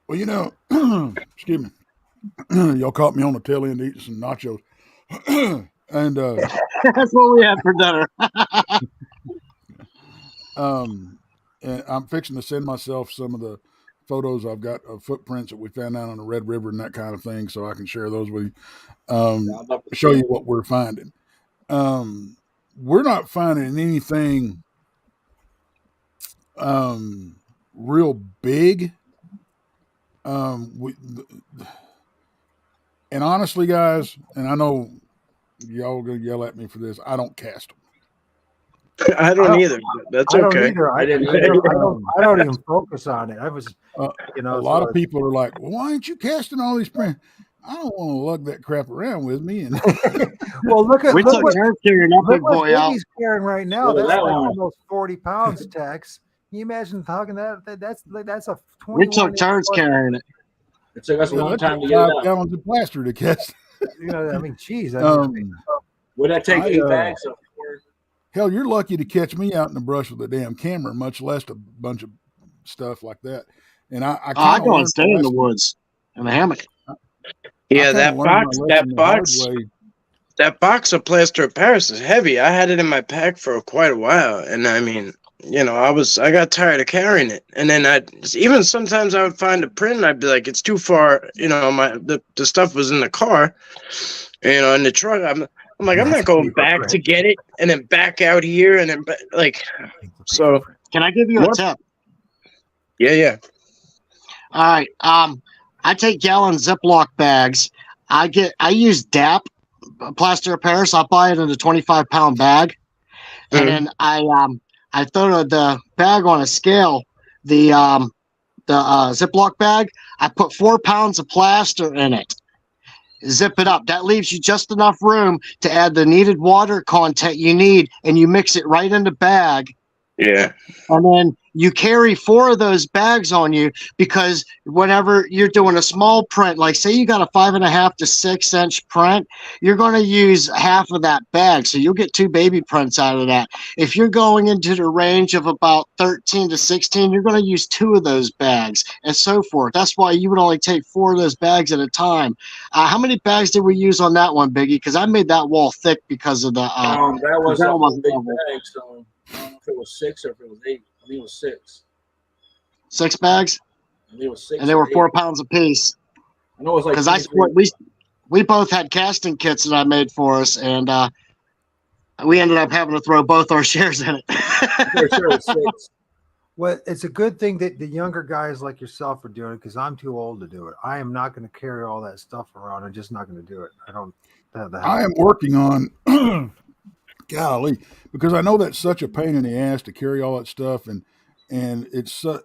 Well, excuse me. Y'all caught me on the tail end eating some nachos. And that's what we had for dinner. And I'm fixing to send myself some of the photos I've got of footprints that we found out on the Red River and that kind of thing, so I can share those with you. Show you what we're finding. We're not finding anything real big. And honestly, guys, and I know y'all are gonna yell at me for this, I don't cast them. I don't either. That's okay. I don't even focus on it. I was, a lot of people are like, well, why aren't you casting all these prints? I don't want to lug that crap around with me. And well, look what Biggie's carrying right now. That's like almost 40 pounds, Tex. Can you imagine talking that? That's a 21. We took turns carrying it. It took us a long time to get 5 it out. gallons of plaster to cast. Geez. Would that take 8 bags of hell, you're lucky to catch me out in the brush with a damn camera, much less a bunch of stuff like that. And I go and stay in the woods in the hammock. Yeah, that box of plaster of Paris is heavy. I had it in my pack for quite a while, and I mean, I got tired of carrying it. And then even sometimes I would find a print and I'd be like, it's too far. The stuff was in the car, in the truck. I'm like, I'm not going back to get it and then back out here and then so. Can I give you a tip? Yeah. All right. I take gallon Ziploc bags. I use DAP plaster of Paris. I buy it in a 25-pound bag, and then I throw the bag on a scale. The Ziploc bag. I put 4 pounds of plaster in it. Zip it up. That leaves you just enough room to add the needed water content you need, and you mix it right in the bag. Yeah. And then you carry 4 of those bags on you, because whenever you're doing a small print, like say you got a 5.5 to 6 inch print, you're going to use half of that bag. So you'll get 2 baby prints out of that. If you're going into the range of about 13 to 16, you're going to use 2 of those bags and so forth. That's why you would only take 4 of those bags at a time. How many bags did we use on that one, Biggie? Because I made that wall thick because of the that was a big bag, so I don't know if it was 6 or if it was 8. I think it was 6. 6 bags? I think it was 6. And they were 4 pounds a piece. I know it was like, because we both had casting kits that I made for us, and we ended up having to throw both our shares in it. Well, it's a good thing that the younger guys like yourself are doing it, because I'm too old to do it. I am not going to carry all that stuff around. I'm just not going to do it. I don't have the I am working on, golly, because I know that's such a pain in the ass to carry all that stuff, and it's a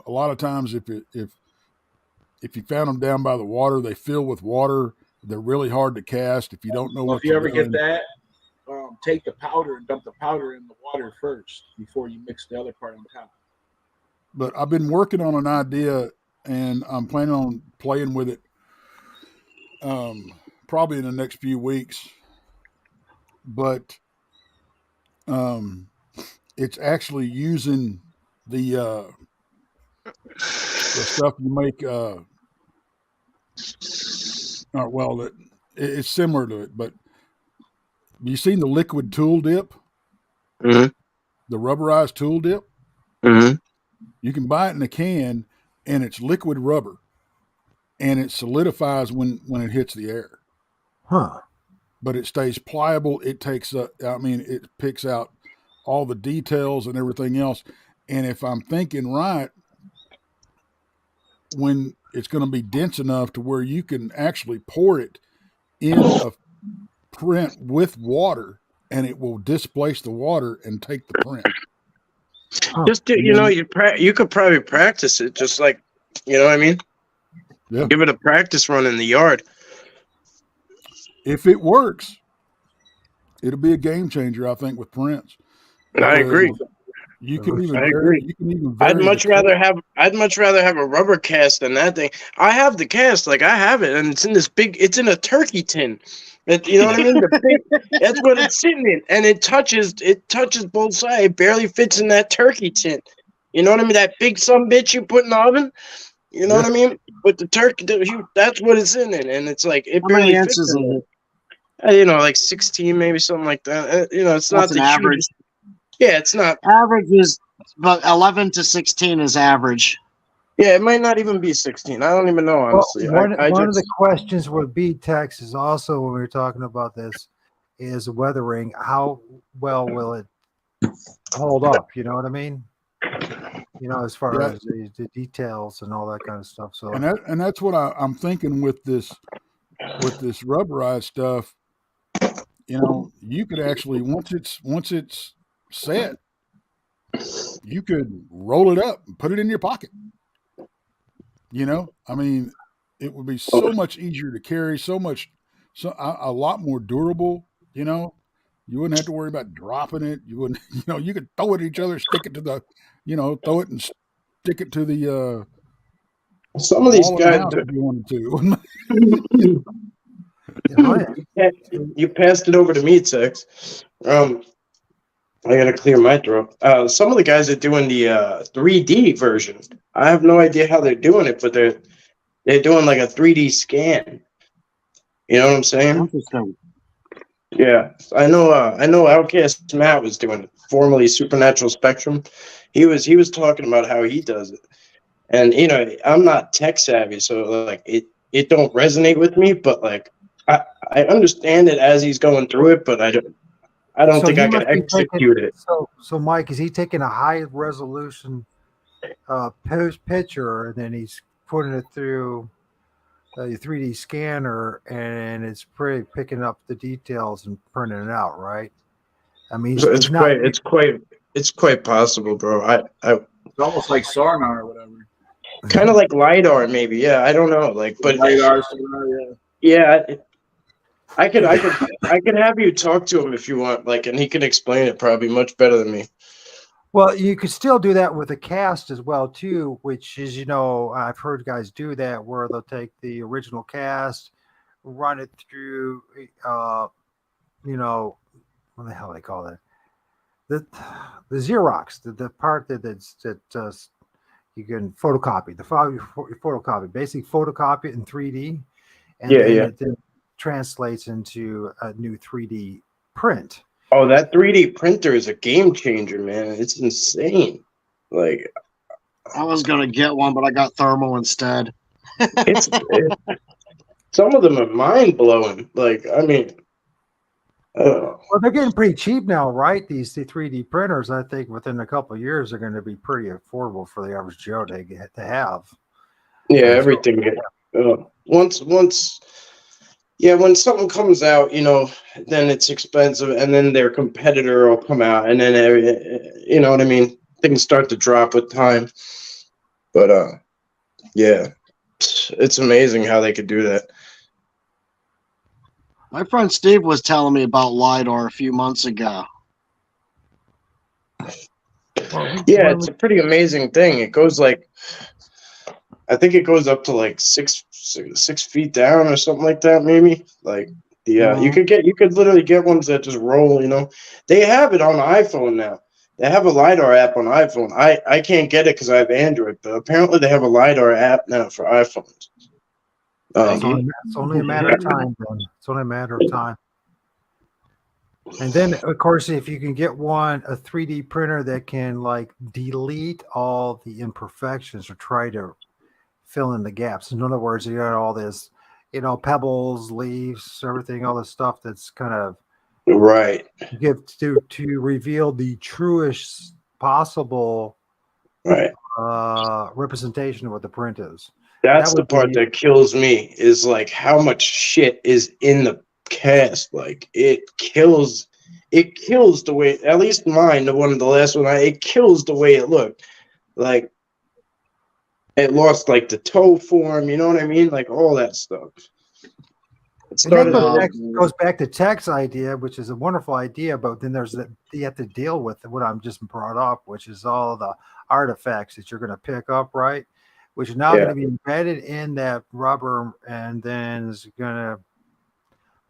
lot of times if you found them down by the water, they fill with water. They're really hard to cast if you don't know Well, what if you you're ever doing. get that, take the powder and dump the powder in the water first before you mix the other part on top. But I've been working on an idea, and I'm planning on playing with it probably in the next few weeks. But it's actually using the stuff you make. Well, it's similar to it, but you seen the liquid tool dip? Mm-hmm. The rubberized tool dip? Mm-hmm. You can buy it in a can, and it's liquid rubber, and it solidifies when it hits the air. Huh. But it stays pliable. It takes it picks out all the details and everything else. And if I'm thinking right, when it's going to be dense enough to where you can actually pour it in a print with water, and it will displace the water and take the print. Just you could probably practice it, just like, you know what I mean? Yeah. Give it a practice run in the yard. If it works, it'll be a game changer, I think, with prints. I agree. You can even I agree. You can even vary I'd much rather have a rubber cast than that thing. I have the cast, like I have it, and it's in it's in a turkey tin. You know what I mean? That's what it's sitting in, and it touches both sides. It barely fits in that turkey tin. You know what I mean? That big bitch you put in the oven. You know what I mean? With the turkey, that's what it's in it, and it's like it barely fits in it. Like 16, maybe something like that. It's not the average. Yeah, it's not. Average is about 11 to 16 is average. Yeah, it might not even be 16. I don't even know, honestly. Well, one of the questions with bead text is also, when we were talking about this, is weathering. How well will it hold up? You know what I mean? As far as the details and all that kind of stuff. So, and that's what I'm thinking with this rubberized stuff. You could actually once it's set, you could roll it up and put it in your pocket. I mean, it would be so much easier to carry, a lot more durable. You wouldn't have to worry about dropping it. You wouldn't, you could throw it at each other, stick it to the, throw it and stick it to the. Some of these guys, if you wanted to. You passed it over to me, Tex. I gotta clear my throat. Some of the guys are doing the 3D version. I have no idea how they're doing it, but they're doing like a 3D scan. You know what I'm saying? Interesting. Yeah, I know Outcast Matt was doing it, formerly Supernatural Spectrum. He was talking about how he does it, and I'm not tech savvy, so like it don't resonate with me. But like I understand it as he's going through it, but I don't think I can execute it. So Mike, is he taking a high resolution picture, and then he's putting it through the 3D scanner, and it's pretty picking up the details and printing it out, right? I mean, it's quite possible, bro. It's almost like sonar or whatever. Kind of like LiDAR, maybe. Yeah, I don't know. Like, but LiDAR, sonar, yeah. I could have you talk to him if you want, like, and he can explain it probably much better than me. Well, you could still do that with a cast as well too, which is, I've heard guys do that where they'll take the original cast, run it through, what the hell they call that? The Xerox, the part that you can photocopy, photocopy, basically photocopy it in 3D, and it then translates into a new 3D print. Oh, that 3D printer is a game changer, man. It's insane. Like, I was gonna get one, but I got thermal instead. Some of them are mind blowing. Like, I mean, Oh. Well, they're getting pretty cheap now, right? These 3D printers, I think within a couple of years, are going to be pretty affordable for the average Joe to have. Yeah, everything. Once, yeah, when something comes out, you know, then it's expensive, and then their competitor will come out, and then you know what I mean. Things start to drop with time, but yeah, it's amazing how they could do that. My friend Steve was telling me about LiDAR a few months ago. Yeah, it's a pretty amazing thing. It goes like, I think it goes up to like six feet down or something like that, maybe. Like you could literally get ones that just roll. You know, they have it on iPhone now. They have a LiDAR app on iPhone. I can't get it because I have Android, but apparently they have a LiDAR app now for iPhones. It's only a matter of time, then. It's only a matter of time. And then, of course, if you can get a 3D printer that can like delete all the imperfections or try to fill in the gaps. In other words, you got all this, you know, pebbles, leaves, everything, all this stuff that's kind of right to reveal the truest possible representation of what the print is. That's the part that kills me, is like how much shit is in the cast. Like it kills the way, at least mine, the last one, it kills the way it looked. Like it lost like the toe form, you know what I mean? Like all that stuff. And that goes back to Tech's idea, which is a wonderful idea, but then you have to deal with what I'm just brought up, which is all the artifacts that you're going to pick up, right? Which are now going to be embedded in that rubber, and then is going to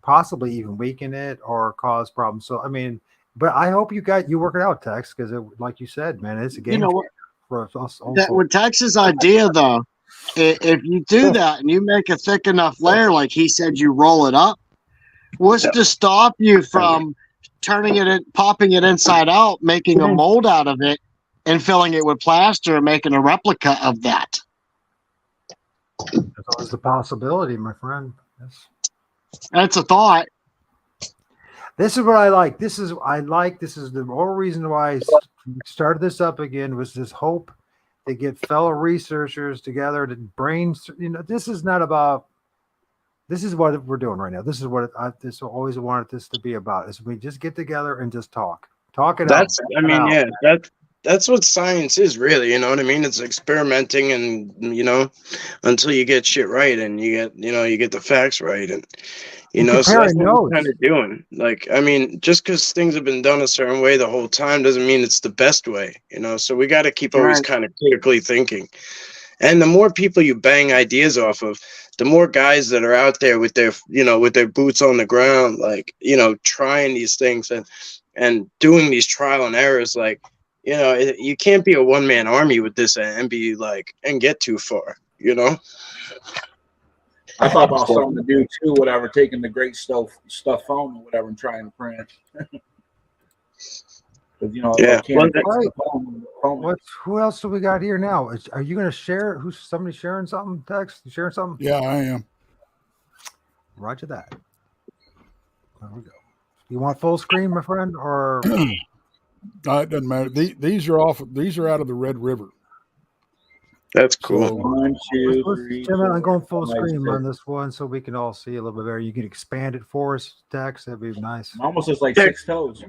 possibly even weaken it or cause problems. So, I mean, but I hope you work it out, Tex, because like you said, man, it's a game changer for us. With Tex's idea, though, if you do that and you make a thick enough layer, like he said, you roll it up, what's to stop you from turning it in, popping it inside out, making a mold out of it, and filling it with plaster and making a replica of that? There's always the possibility, my friend. Yes. That's a thought. This is what I like. This is the whole reason why I started this up again, was this hope to get fellow researchers together to brains. You know, this is what we're doing right now. This is what I always wanted this to be about, is we just get together and just talk it out. That's what science is, really. You know what I mean? It's experimenting, and you know, until you get shit right, and you get the facts right, and you know, so that's what we're kind of doing. Like, I mean, just because things have been done a certain way the whole time doesn't mean it's the best way, you know. So we got to keep always kind of critically thinking. And the more people you bang ideas off of, the more guys that are out there with their boots on the ground, like, you know, trying these things and doing these trial and errors, like. You know, you can't be a one-man army with this and be like, and get too far, you know? I thought about something to do too, whatever, taking the great stuff foam or whatever and trying to print. You know, who else do we got here now? Are you going to share? Who's somebody sharing something? Text? You sharing something? Yeah, I am. Roger that. There we go. You want full screen, my friend, or? It doesn't matter. These are out of the Red River. That's cool. So 1, 2, 3. I'm going full screen on this one so we can all see a little bit better. You can expand it for us, Tex. That'd be nice. Almost looks like 6 toes.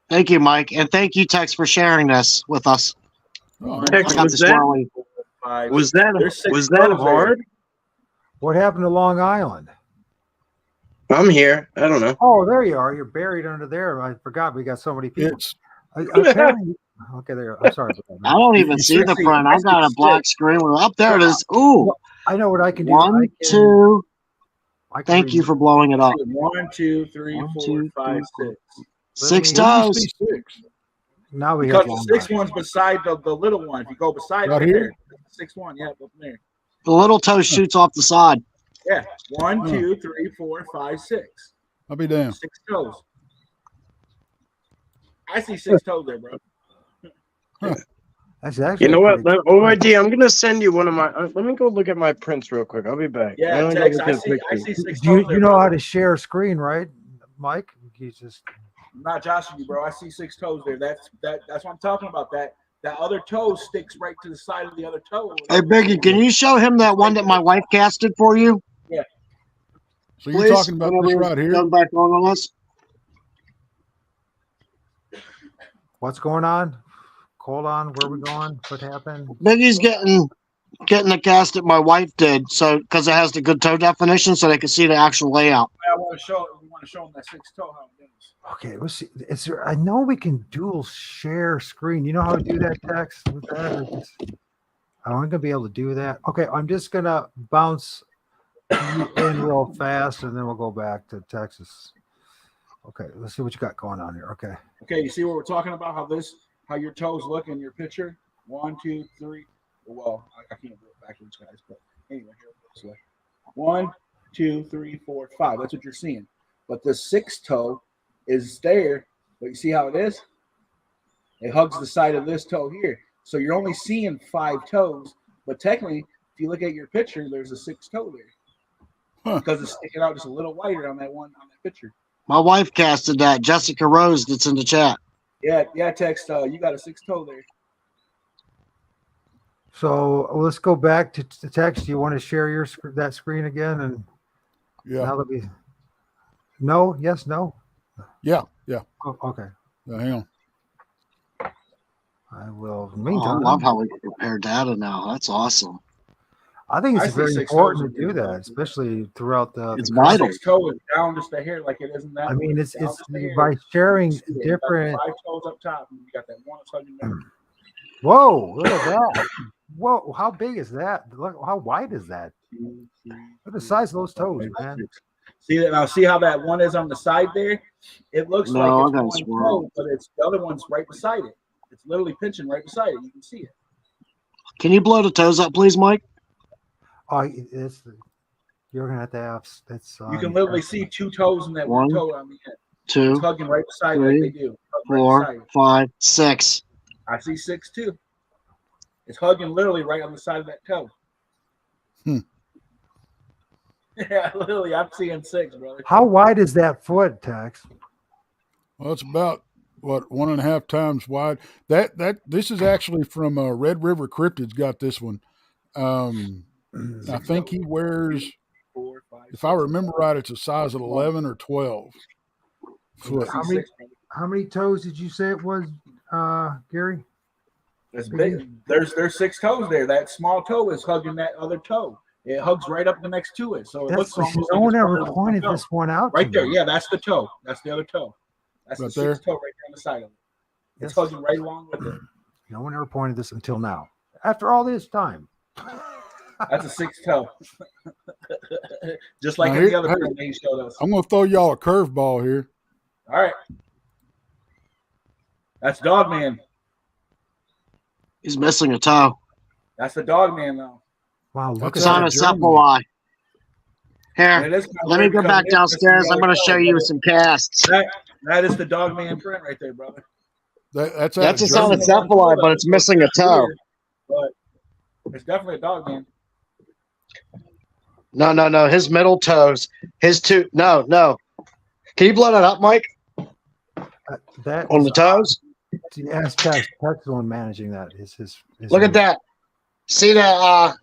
Thank you, Mike, and thank you, Tex, for sharing this with us. Tex, was that hard? What happened to Long Island? I'm here. I don't know. Oh, there you are. You're buried under there. I forgot we got so many people. Apparently, okay, there. I'm sorry. I don't even see the front. I got a black screen. Up there it is. Ooh, I know what I can do. 1, 2. Thank you for blowing it up. 1, 2, 3, 4, 5, 6. 6 toes. Now we got the 6 ones beside the little one. If you go beside right here, 6 1. Yeah, up there. The little toe shoots off the side. Yeah, 1, 2, 3, 4, 5, 6. I'll be damned. 6 toes. I see 6 toes there, bro. That's actually, you know what? O.R.D, I'm gonna send you one of my. Let me go look at my prints real quick. I'll be back. Yeah, Tex, I see 6 toes. You know how to share a screen, right, Mike? he's just. I'm not joshing you, bro. I see 6 toes there. That's what I'm talking about. That other toe sticks right to the side of the other toe. Hey, Biggie, can you show him that one that my wife casted for you? Yeah. So you're talking about this right here? Come back on us. What's going on? Hold on. Where we going? What happened? Biggie's getting the cast that my wife did, so because it has the good toe definition, so they can see the actual layout. We want to show them that 6 toe how it is. Okay, let's see. Is there? I know we can dual share screen. You know how to do that, Tex? With that, I'm gonna be able to do that. Okay, I'm just gonna bounce you in real fast, and then we'll go back to Texas. Okay, let's see what you got going on here. Okay. Okay, you see what we're talking about? How your toes look in your picture? 1, 2, 3. Well, I can't do it backwards, guys. But anyway, here this way. 1, 2, 3, 4, 5. That's what you're seeing. But the 6th toe is there. But you see how it is? It hugs the side of this toe here. So you're only seeing 5 toes. But technically, if you look at your picture, there's a 6th toe there. Because it's sticking out just a little wider on that picture. My wife casted that. Jessica Rose, that's in the chat. Yeah, Tex. You got a 6th toe there. So let's go back to Tex. Do you want to share that screen again? And yeah. Now that we. No. Yes. No. Yeah. Oh, okay. Yeah, hang on. I will. I love how we prepare data now. That's awesome. I think it's very important to do that, especially throughout the. It's vital. 6 toe is down just a hair, like it isn't that. I mean, it's by sharing different. 5 toes up top, and you got that one that's hugging down. Whoa! Look at that! Whoa! How big is that? Look how wide is that? Look at the size of those toes, man. See that now? See how that one is on the side there? It looks like it's one toe, but it's the other one's right beside it. It's literally pinching right beside it. You can see it. Can you blow the toes up, please, Mike? Oh, you're gonna have to have. That's you can literally see 2 toes in that one toe on the end. 2, it's hugging right beside 3, like they do. 4, 5, 6. I see 6 too. It's hugging literally right on the side of that toe. Yeah, literally, I'm seeing 6, brother. How wide is that foot, Tex? Well, it's about 1.5 times wide. This is actually from Red River Cryptids. Got this one. I think he wears, 4, 5, if I remember right, it's a size of 11 or 12 foot. How many toes did you say it was, Gary? It's big. There's 6 toes there. That small toe is hugging that other toe. It hugs right up next to it. So it looks almost no one ever pointed this one out. Right there. Yeah, that's the toe. That's the other toe. That's the 6th toe right there on the side of it. It's hugging right along with it. No one ever pointed this until now. After all this time. That's a 6th toe. Just like the other thing he showed us. I'm going to throw y'all a curveball here. All right. That's Dogman. He's missing a toe. That's the Dogman, though. Wow, look it's on a cephalai. Here, let me go back downstairs. I'm going to show you some casts. That is the Dogman print right there, brother. That's a cephalai, but it's missing a toe. But it's definitely a Dogman. No. His middle toes. His 2. No. Can you blow that up, Mike? On the toes? Yes, Tex is the one managing that. Look at that. See that?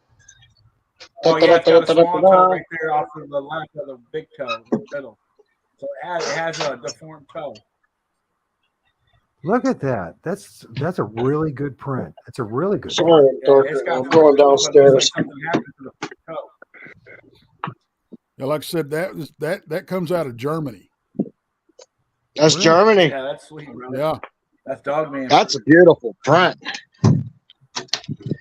Oh, yeah, it's got a small toe right there off of the left of the big toe in the middle. So it has a deformed toe. Look at that. That's a really good print. It's a really good Sorry, I'm going downstairs. Yeah, like I said, that comes out of Germany. That's Germany. Yeah, that's sweet, brother. Yeah. That's Dogman. That's a beautiful print.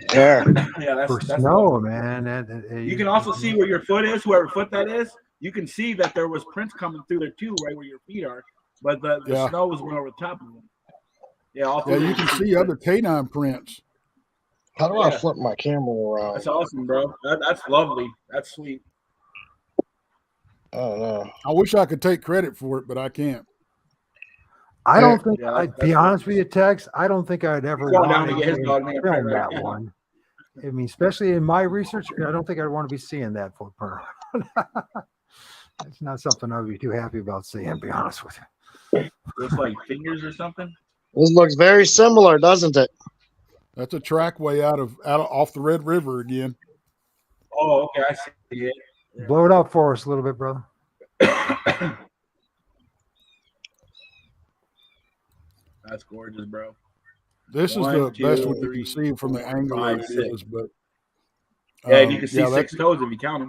There. Yeah, that's snow, man. You can also see where your foot is, whoever foot that is. You can see that there was prints coming through there too, right where your feet are. But the snow was went over the top of them. Yeah, you can see other canine prints. How do I flip my camera around? That's awesome, bro. That's lovely. That's sweet. Oh no. I wish I could take credit for it, but I can't. I don't think I'd be honest with you, Tex. I don't think I'd ever want to get his Dogman film that one. I mean, especially in my research, I don't think I'd want to be seeing that footprint. It's not something I'd be too happy about seeing, to be honest with you. Looks like fingers or something. This looks very similar, doesn't it? That's a trackway out of off the Red River again. Oh, okay, I see it. Yeah. Blow it up for us a little bit, brother. That's gorgeous, bro. This is the best one you can see from the angle that it is, but yeah, and you can see 6 toes if you count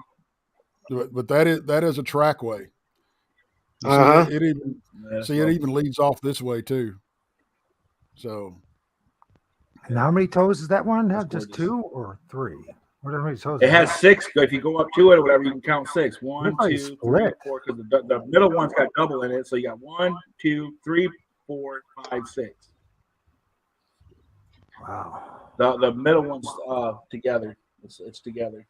them. But that is a trackway. Uh-huh. It even leads off this way too. So, and how many toes does that one have? Just 2 or 3? What are many toes? It has 6. If you go up to it or whatever, you can count 6. 1, Looks like 2, 3, 4. Because the middle one's got double in it, so you got 1, 2, 3, 4, 5, 6. Wow. The middle one's together. It's together.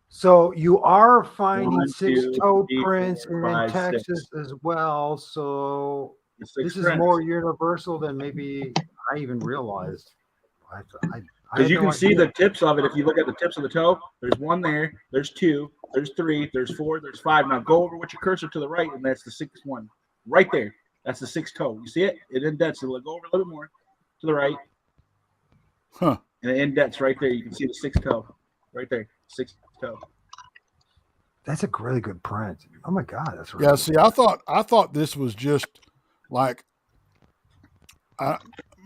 So you are finding 1, 6 2, toe 3, prints 4, in 5, Texas 6. as well. So It's 6 this is prints. more universal than maybe I even realized. Because you can see the tips of it. If you look at the tips of the toe, there's 1 there, there's 2, there's 3, there's 4, there's 5. Now go over with your cursor to the right, and that's the 6th one. Right there. That's the 6th toe. You see it? It indents. So go over a little bit more to the right. Huh. And it indents right there. You can see the 6th toe. Right there. 6th toe. That's a really good print. Oh my God, that's really yeah. See, I thought this was just like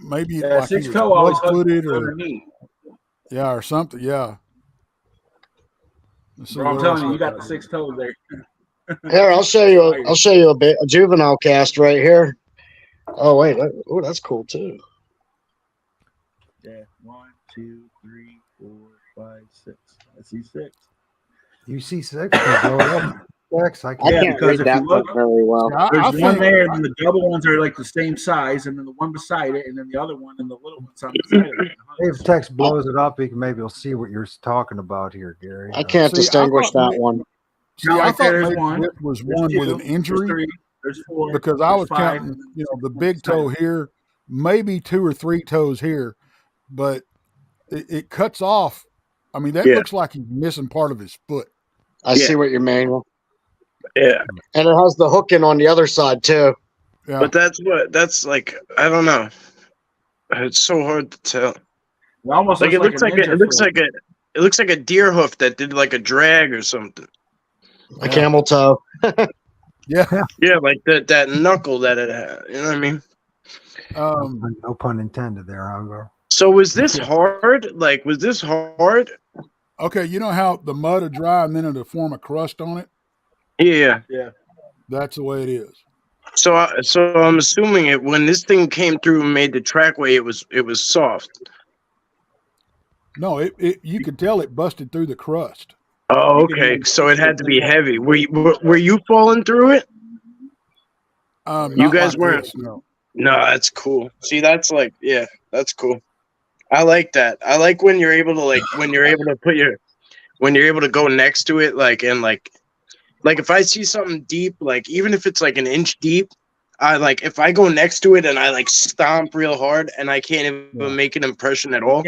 maybe like 6 he toe was always blood-footed or underneath. yeah, or something. Yeah. Let's see Bro, I'm what telling else you, I you got got the 6 toes there. Here, I'll show you a bit. A juvenile cast right here. Oh wait, oh that's cool too. Yeah, 1, 2, 3, 4, 5, 6. I see 6. You see 6? Blow it up. 6. I can't read that book very well. There's one there, and then the double ones are like the same size, and then the one beside it, and then the other one, and the little one's on the side of it. If text blows it up, maybe you'll see what you're talking about here, Gary. I can't distinguish that one. See, I thought there's maybe one. this was There's one 2, with an injury There's 3. There's 4. because I there's was 5, counting, the big toe here, maybe 2 or 3 toes here, but it cuts off. I mean, that looks like he's missing part of his foot. I see what you mean. Yeah. And it has the hook in on the other side too. Yeah. But that's like, I don't know. It's so hard to tell. It almost Like looks like it looks like a deer hoof that did like a drag or something. A camel toe. Yeah. Yeah, like that knuckle that it had. You know what I mean? No pun intended there, Hunger. So was this hard? Like, was this hard? Okay, you know how the mud will dry and then it'll form a crust on it? Yeah. Yeah. That's the way it is. So I'm assuming it when this thing came through and made the trackway, it was soft. No, you could tell it busted through the crust. Oh, okay. So it had to be heavy. Were you falling through it? You guys like weren't. this, no. No, that's cool. See, that's like, yeah, that's cool. I like that. I like when you're able to when you're able to go next to it, like if I see something deep, like even if it's like an inch deep, I like if I go next to it and I like stomp real hard and I can't even make an impression at all,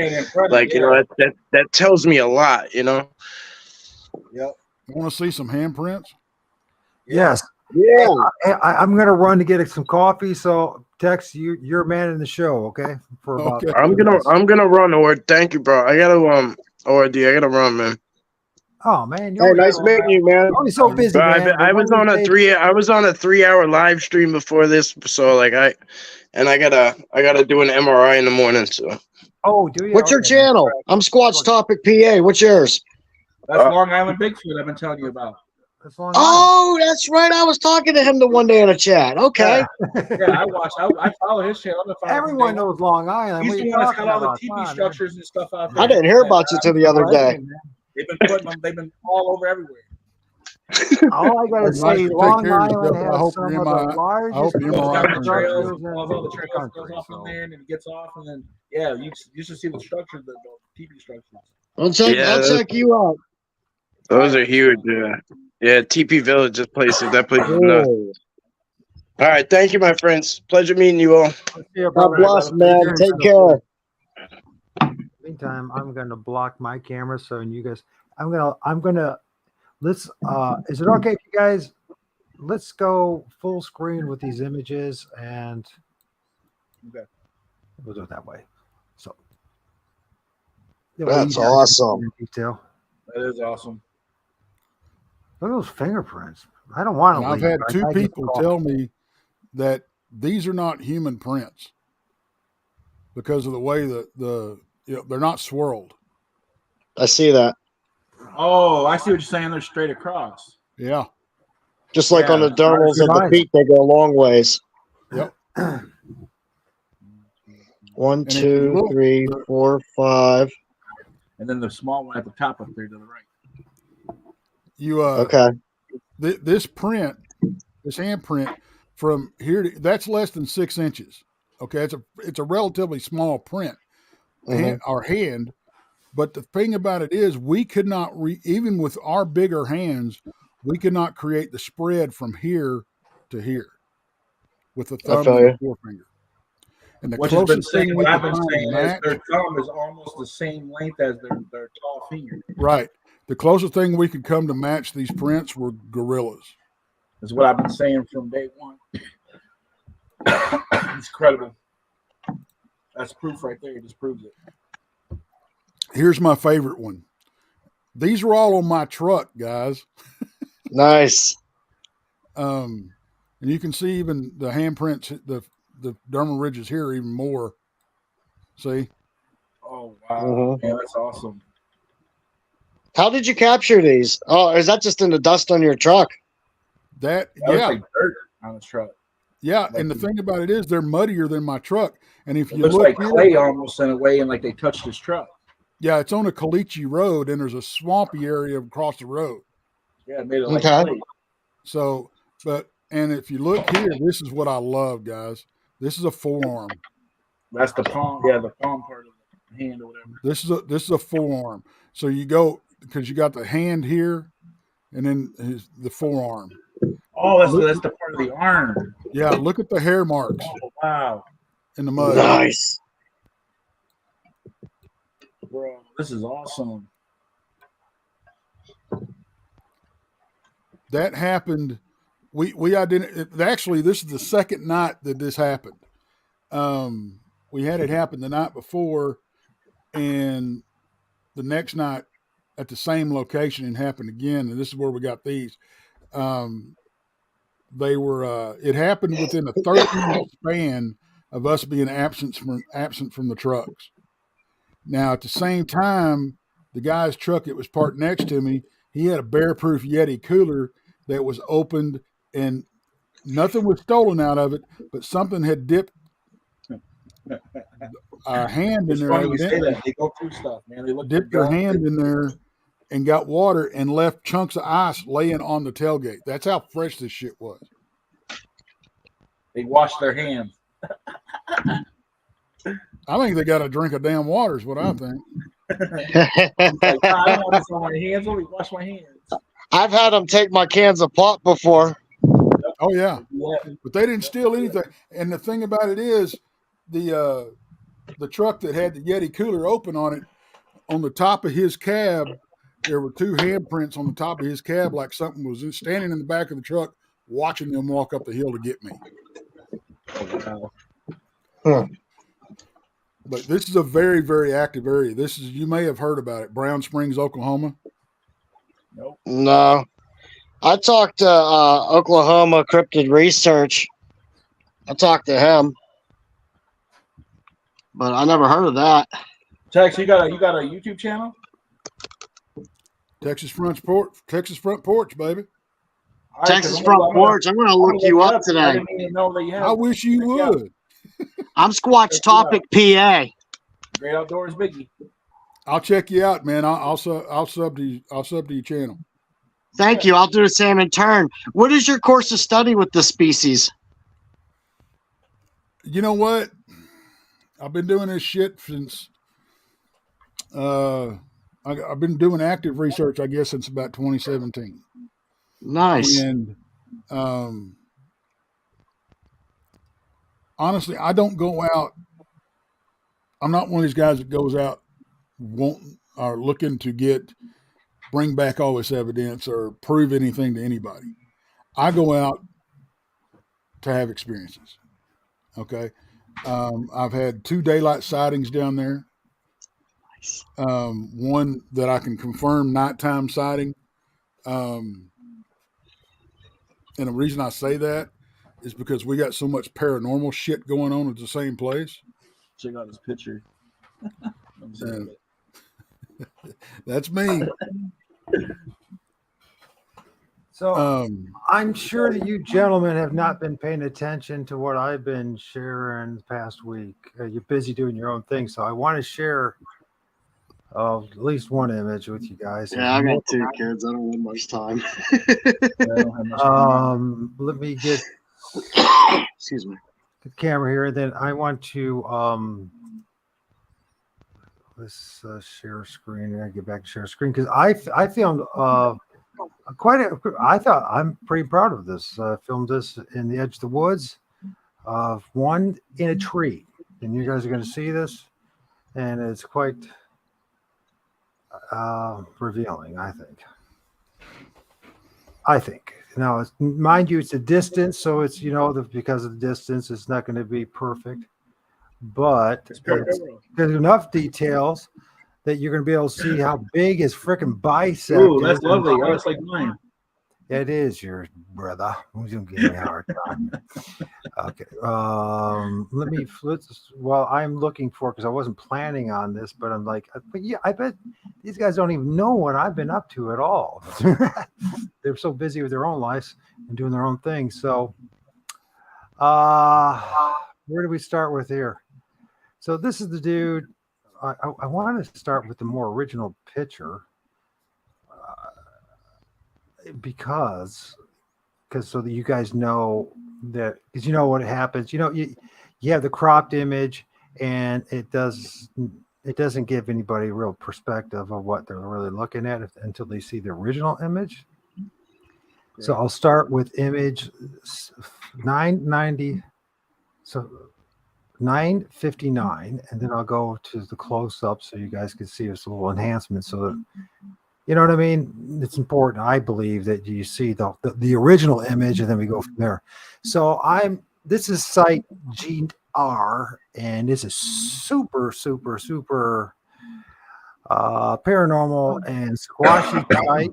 like that tells me a lot, Yep. You want to see some handprints? Yes. Yeah. I'm going to run to get some coffee. So, Tex, you're man in the show, okay? For about I'm gonna run, O.R.D. Thank you, bro. I gotta O.R.D. I gotta run, man. Oh man, hey, nice meeting you, man. You're so busy, man. I was on a 3-hour live stream before this, so like I gotta do an MRI in the morning. So. Oh, do you? What's your channel? I'm Squatch Topic PA. What's yours? That's Long Island Bigfoot I've been telling you about. Oh, that's right. I was talking to him the one day in a chat. Okay. Yeah, I follow his channel. Everyone knows Long Island. He's the one that's got all the TV structures and stuff out there. I didn't hear about you till the other day. They've been putting them. They've been all over everywhere. All I gotta say, Long Island has some of the All largest the trails goes off in there, and then it gets off, and then you should see the structure, the TV structures. I'll check you out. Those are huge. Yeah, TP Village. That place is nuts. All right, thank you, my friends. Pleasure meeting you all. God bless, man. Take care. Meantime, I'm gonna block my camera so you guys. I'm gonna. Let's. Is it okay if you guys let's go full screen with these images, and Okay. we'll do it that way. So That's awesome. Detail. That is awesome. Look at those fingerprints. I don't want to. I've had two people tell me that these are not human prints because of the way that they're not swirled. I see that. Oh, I see what you're saying. They're straight across. Yeah. Just like on the dermals and the feet, they go long ways. Yep. 1, 2, 3, 4, 5. And then the small one at the top up there to the right. Okay. This print, this handprint from here to, that's less than 6 inches. Okay, it's a relatively small print, our hand. But the thing about it is, we could not even with our bigger hands, we could not create the spread from here to here with the thumb and the forefinger. And the closest thing we I've can been saying find is their thumb is almost the same length as their tall finger. right. The closest thing we could come to match these prints were gorillas. That's what I've been saying from day one. It's incredible. That's proof right there. It just proves it. Here's my favorite one. These were all on my truck, guys. Nice. And you can see even the handprints, the dermal ridges here even more. See? Oh, wow. Man, that's awesome. How did you capture these? Oh, is that just in the dust on your truck? That looks like dirt on the truck. Yeah, and the thing about it is they're muddier than my truck. And if It you looks look like here, clay almost in a way, and like they touched his truck. yeah, it's on a caliche road, and there's a swampy area across the road. Yeah, it made it like clay. So, and if you look here, this is what I love, guys. This is a forearm. That's the palm. Yeah, the palm part of the hand or whatever. This is a forearm. So you go because you got the hand here, and then the forearm. Oh, that's the part of the arm. Yeah, look at the hair marks. Oh, wow. In the mud. Nice. Bro, this is awesome. That happened. We identified. Actually, this is the second night that this happened. We had it happen the night before, and the next night at the same location it happened again. And this is where we got these. They were. It happened within a 30-minute span of us being absent from the trucks. Now, at the same time, the guy's truck that was parked next to me, he had a bear-proof Yeti cooler that was opened, and nothing was stolen out of it, but something had dipped our hand in there. Funny you say that. They go through stuff, man. They dipped their hand in there and got water and left chunks of ice laying on the tailgate. That's how fresh this shit was. They washed their hands. I think they got to drink a damn water is what I think. Like, I don't want this on my hands. Let me wash my hands. I've had them take my cans of pop before. Oh yeah, but they didn't steal anything. And the thing about it is, the truck that had the Yeti cooler open on it, on the top of his cab, there were 2 handprints on the top of his cab, like something was standing in the back of the truck, watching them walk up the hill to get me. Oh, wow. But this is a very, very active area. You may have heard about it, Brown Springs, Oklahoma. Nope. No. I talked to Oklahoma Cryptid Research. I talked to him, but I never heard of that. Tex, you got a YouTube channel? Texas Front Porch, baby. Right, Texas Front Porch. I'm going to look you up today. I didn't even know that you had. I wish you would. I'm Squatch Topic PA. Great Outdoors Biggie. I'll check you out, man. I'll sub to your channel. Thank you. I'll do the same in turn. What is your course of study with this species? You know what? I've been doing this shit since I've been doing active research, I guess, since about 2017. Nice. And honestly, I don't go out. I'm not one of these guys that goes out looking to bring back all this evidence or prove anything to anybody. I go out to have experiences. Okay. I've had 2 daylight sightings down there. One that I can confirm nighttime sighting. And the reason I say that is because we got so much paranormal shit going on at the same place. Check out this picture. And that's me. So I'm sure that you gentlemen have not been paying attention to what I've been sharing the past week. You're busy doing your own thing, so I want to share at least one image with you guys. Yeah, I got 2 kids. I don't have much time. Let me get excuse me, the camera here. Then I want to let's share screen. I get back to share screen because I filmed I thought I'm pretty proud of this. I filmed this in the edge of the woods, one in a tree, and you guys are going to see this, and it's quite revealing. I think. Now, mind you, it's a distance, so it's because of the distance, it's not going to be perfect, but there's enough details that you're going to be able to see how big his freaking bicep is. Ooh, that's lovely. Oh, it's like mine. It is your brother. Who's going to give me a hard time? Okay. Well, I'm looking for, because I wasn't planning on this, but I'm like, but yeah, I bet these guys don't even know what I've been up to at all. They're so busy with their own lives and doing their own thing. So, where do we start with here? So this is the dude. I want to start with the more original picture because so that you guys know that, because you know what happens. You have the cropped image, and it doesn't give anybody real perspective of what they're really looking at until they see the original image. Great. So I'll start with image 990. So 959, and then I'll go to the close-up so you guys can see this little enhancement, so that you know what I mean. It's important, I believe, that you see the original image, and then we go from there. So this is site GR, and this is super paranormal and squashy site.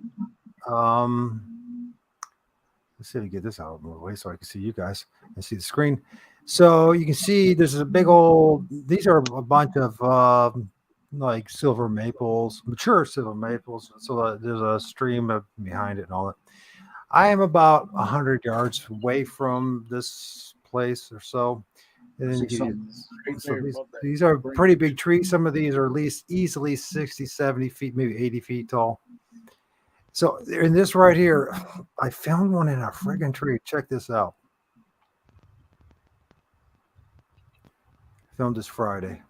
Let's see if we get this out of the way so I can see you guys and see the screen. So you can see there's a big old, these are a bunch of like silver maples, mature silver maples. So there's a stream behind it and all that. I am about 100 yards away from this place or so. And then these are pretty big trees. Some of these are at least easily 60, 70 feet, maybe 80 feet tall. So in this right here, I found one in a friggin' tree. Check this out. Filmed this Friday.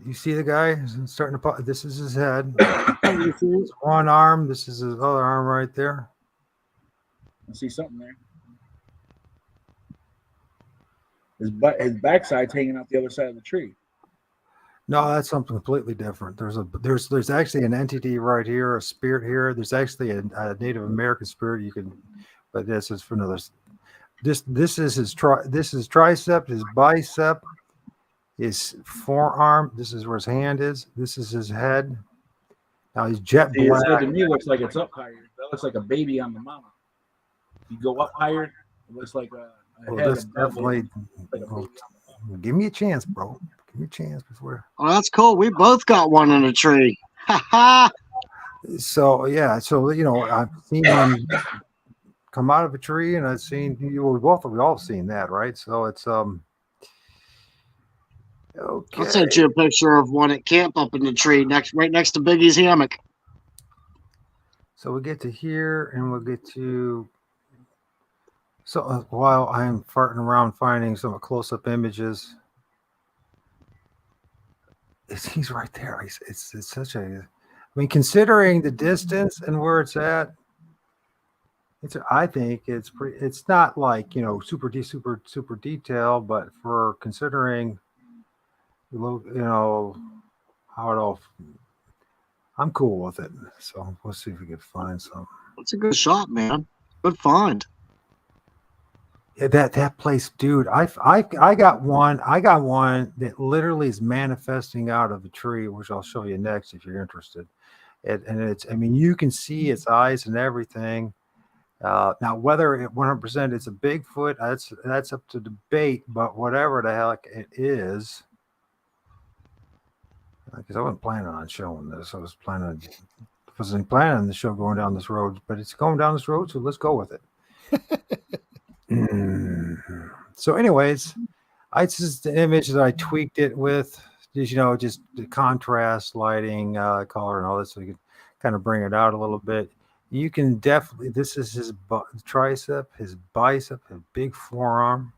You see the guy starting to pop? This is his head. One arm. This is his other arm right there. I see something there. His backside's hanging out the other side of the tree. No, that's something completely different. There's actually an entity right here, a spirit here. There's actually a Native American spirit. But this is for another. This is his tricep, his bicep, his forearm. This is where his hand is. This is his head. Now he's jet black. His head to me looks like it's up higher. That looks like a baby on the mama. If you go up higher, it looks like a head. This definitely. Give me a chance, bro. Give me a chance before. Oh, that's cool. We both got one in a tree. Ha ha. So yeah. So I've seen one come out of a tree, and I've seen we all seen that, right? So it's okay. I'll send you a picture of one at camp up in the tree right next to Biggie's hammock. So we'll get to here, and we'll get to. So while I'm farting around finding some close-up images, he's right there. It's such a. I mean, considering the distance and where it's at. I think it's pretty. It's not like super detailed, but for considering, how it all. I'm cool with it. So we'll see if we can find some. It's a good shot, man. Good find. Yeah, that place, dude. I got one. I got one that literally is manifesting out of a tree, which I'll show you next if you're interested. And it's, I mean, you can see its eyes and everything. Now, whether it 100% it's a Bigfoot, that's up to debate. But whatever the heck it is, because I wasn't planning on showing this. wasn't planning on the show going down this road, but it's going down this road, so let's go with it. So, anyways, it's just the image that I tweaked it with, just the contrast, lighting, color, and all this, so you can kind of bring it out a little bit. You can definitely, this is his tricep, his bicep, his big forearm,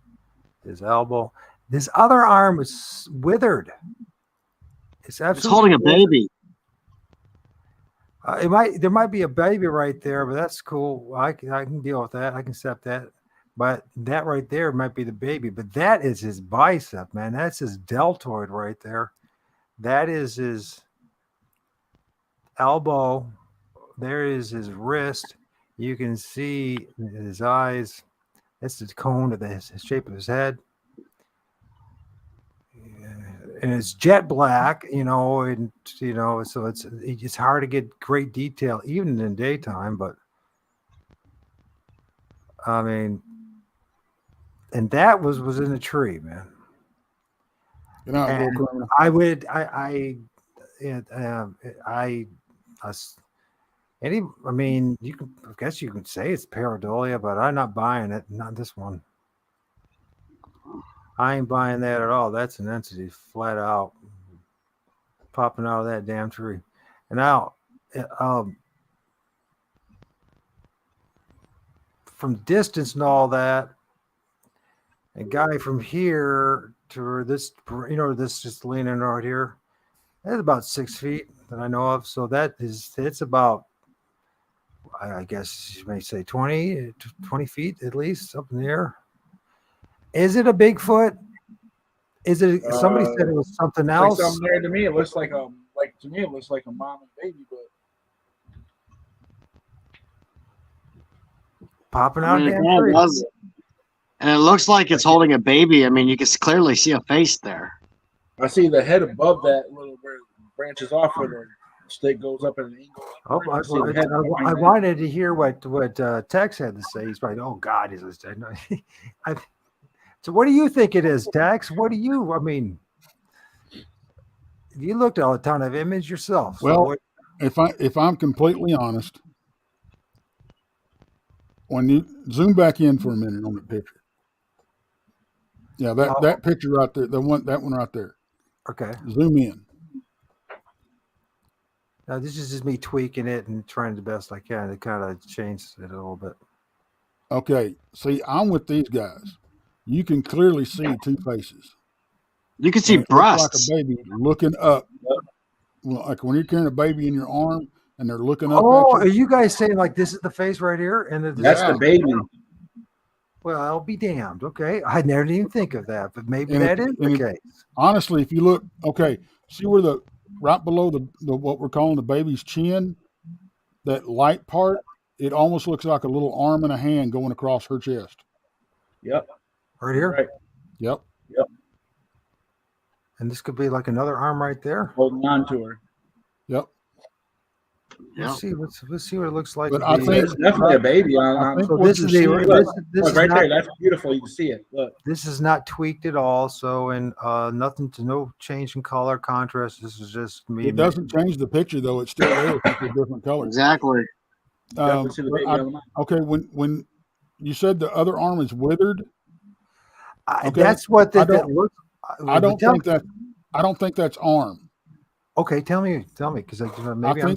his elbow. This other arm is withered. It's absolutely. It's holding a baby. There might be a baby right there, but that's cool. I can deal with that. I can accept that. But that right there might be the baby. But that is his bicep, man. That's his deltoid right there. That is his elbow. There is his wrist. You can see his eyes. That's the cone of the shape of his head. And it's jet black, so it's hard to get great detail even in daytime, but I mean, and that was in a tree, man. You know, And I mean, I guess you can say it's pareidolia, but I'm not buying it. Not this one. I ain't buying that at all. That's an entity flat out popping out of that damn tree. And now, from distance and all that, a guy from here to this, this just leaning right here, that's about 6 feet that I know of. So it's about, I guess you may say 20 feet at least up in the air. Is it a Bigfoot? Is it? Somebody said it was something else. Like something there to me, it looks like a mom and baby, but popping out. And it looks like it's holding a baby. I mean, you can clearly see a face there. I see the head above that little where it branches off where the stick goes up at an angle. I wanted to hear what Tex had to say. He's like, "Oh God, he's dead." So what do you think it is, Tex? I mean, you looked at a ton of image yourself. Well, if I'm completely honest, when you zoom back in for a minute on the picture, that picture right there, that one right there. Okay. Zoom in. Now this is just me tweaking it and trying the best I can to kind of change it a little bit. Okay. See, I'm with these guys. You can clearly see two faces. You can see breasts. Like a baby looking up. Like when you're carrying a baby in your arm and they're looking up. Oh, are you guys saying like this is the face right here? And that's the baby. Well, I'll be damned. Okay. I never even think of that, but maybe that is the case. Honestly, if you look, see where right below the what we're calling the baby's chin, that light part, it almost looks like a little arm and a hand going across her chest. Yep. Right here? Right. Yep. And this could be like another arm right there. Holding on to her. Yep. Let's see what it looks like. But I think it's definitely a baby. So this is right there. That's beautiful. You can see it. Look. This is not tweaked at all. So, and no change in color, contrast. This is just me. It doesn't change the picture though. It's still there. It's a different color. Exactly. Okay. When you said the other arm is withered, that's what that looks. I don't think that's arm. Okay, tell me, because maybe I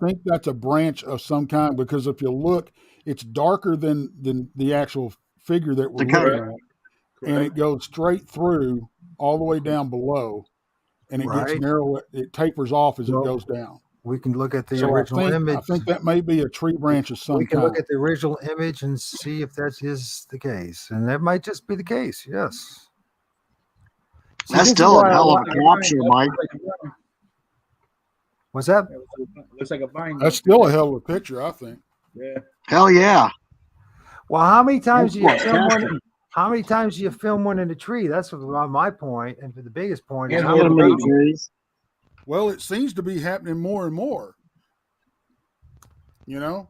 think that's a branch of some kind. Because if you look, it's darker than the actual figure that we're looking at, and it goes straight through all the way down below, and it gets narrow. It tapers off as it goes down. We can look at the original image. I think that may be a tree branch of some kind. We can look at the original image and see if that is the case, and that might just be the case. Yes. That's still a hell of a capture, Mike. What's that? Looks like a vine. That's still a hell of a picture, I think. Yeah. Hell yeah. Well, how many times do you That's film one? fantastic. How many times do you film one in a tree? That's my point, and the biggest point is And how hold many it times- trees. Well, it seems to be happening more and more. You know?